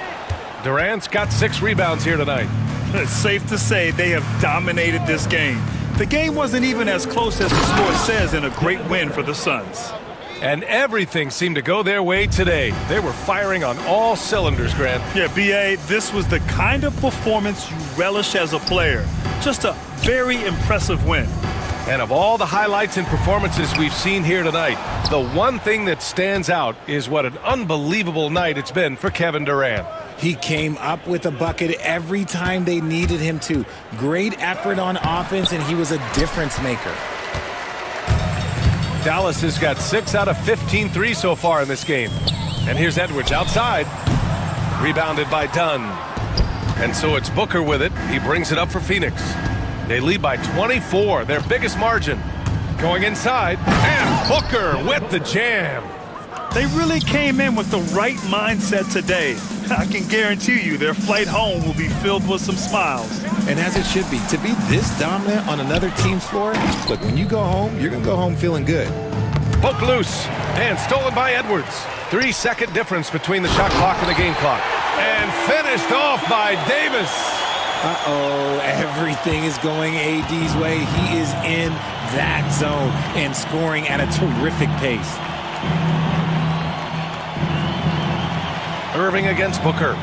Durant's got 6 rebounds here tonight. It's safe to say they have dominated this game. The game wasn't even as close as the score says in a great win for the Suns. And everything seemed to go their way today. They were firing on all cylinders, Grant. Yeah, B.A., this was the kind of performance you relish as a player. Just a very impressive win. And of all the highlights and performances we've seen here tonight, the one thing that stands out is what an unbelievable night it's been for Kevin Durant. He came up with a bucket every time they needed him to. Great effort on offense, and he was a difference maker. Dallas has got 6 out of 15 threes so far in this game. And here's Edwards outside. Rebounded by Dunn. And so it's Booker with it. He brings it up for Phoenix. They lead by 24, their biggest margin. Going inside, and Booker with the jam. They really came in with the right mindset today. I can guarantee you their flight home will be filled with some smiles. And as it should be, to be this dominant on another team's floor, look, when you go home, you're going to go home feeling good. Poke loose, and stolen by Edwards. 3-second difference between the shot clock and the game clock. And finished off by Davis. Uh-oh, everything is going AD's way. He is in that zone and scoring at a terrific pace. Irving against Booker.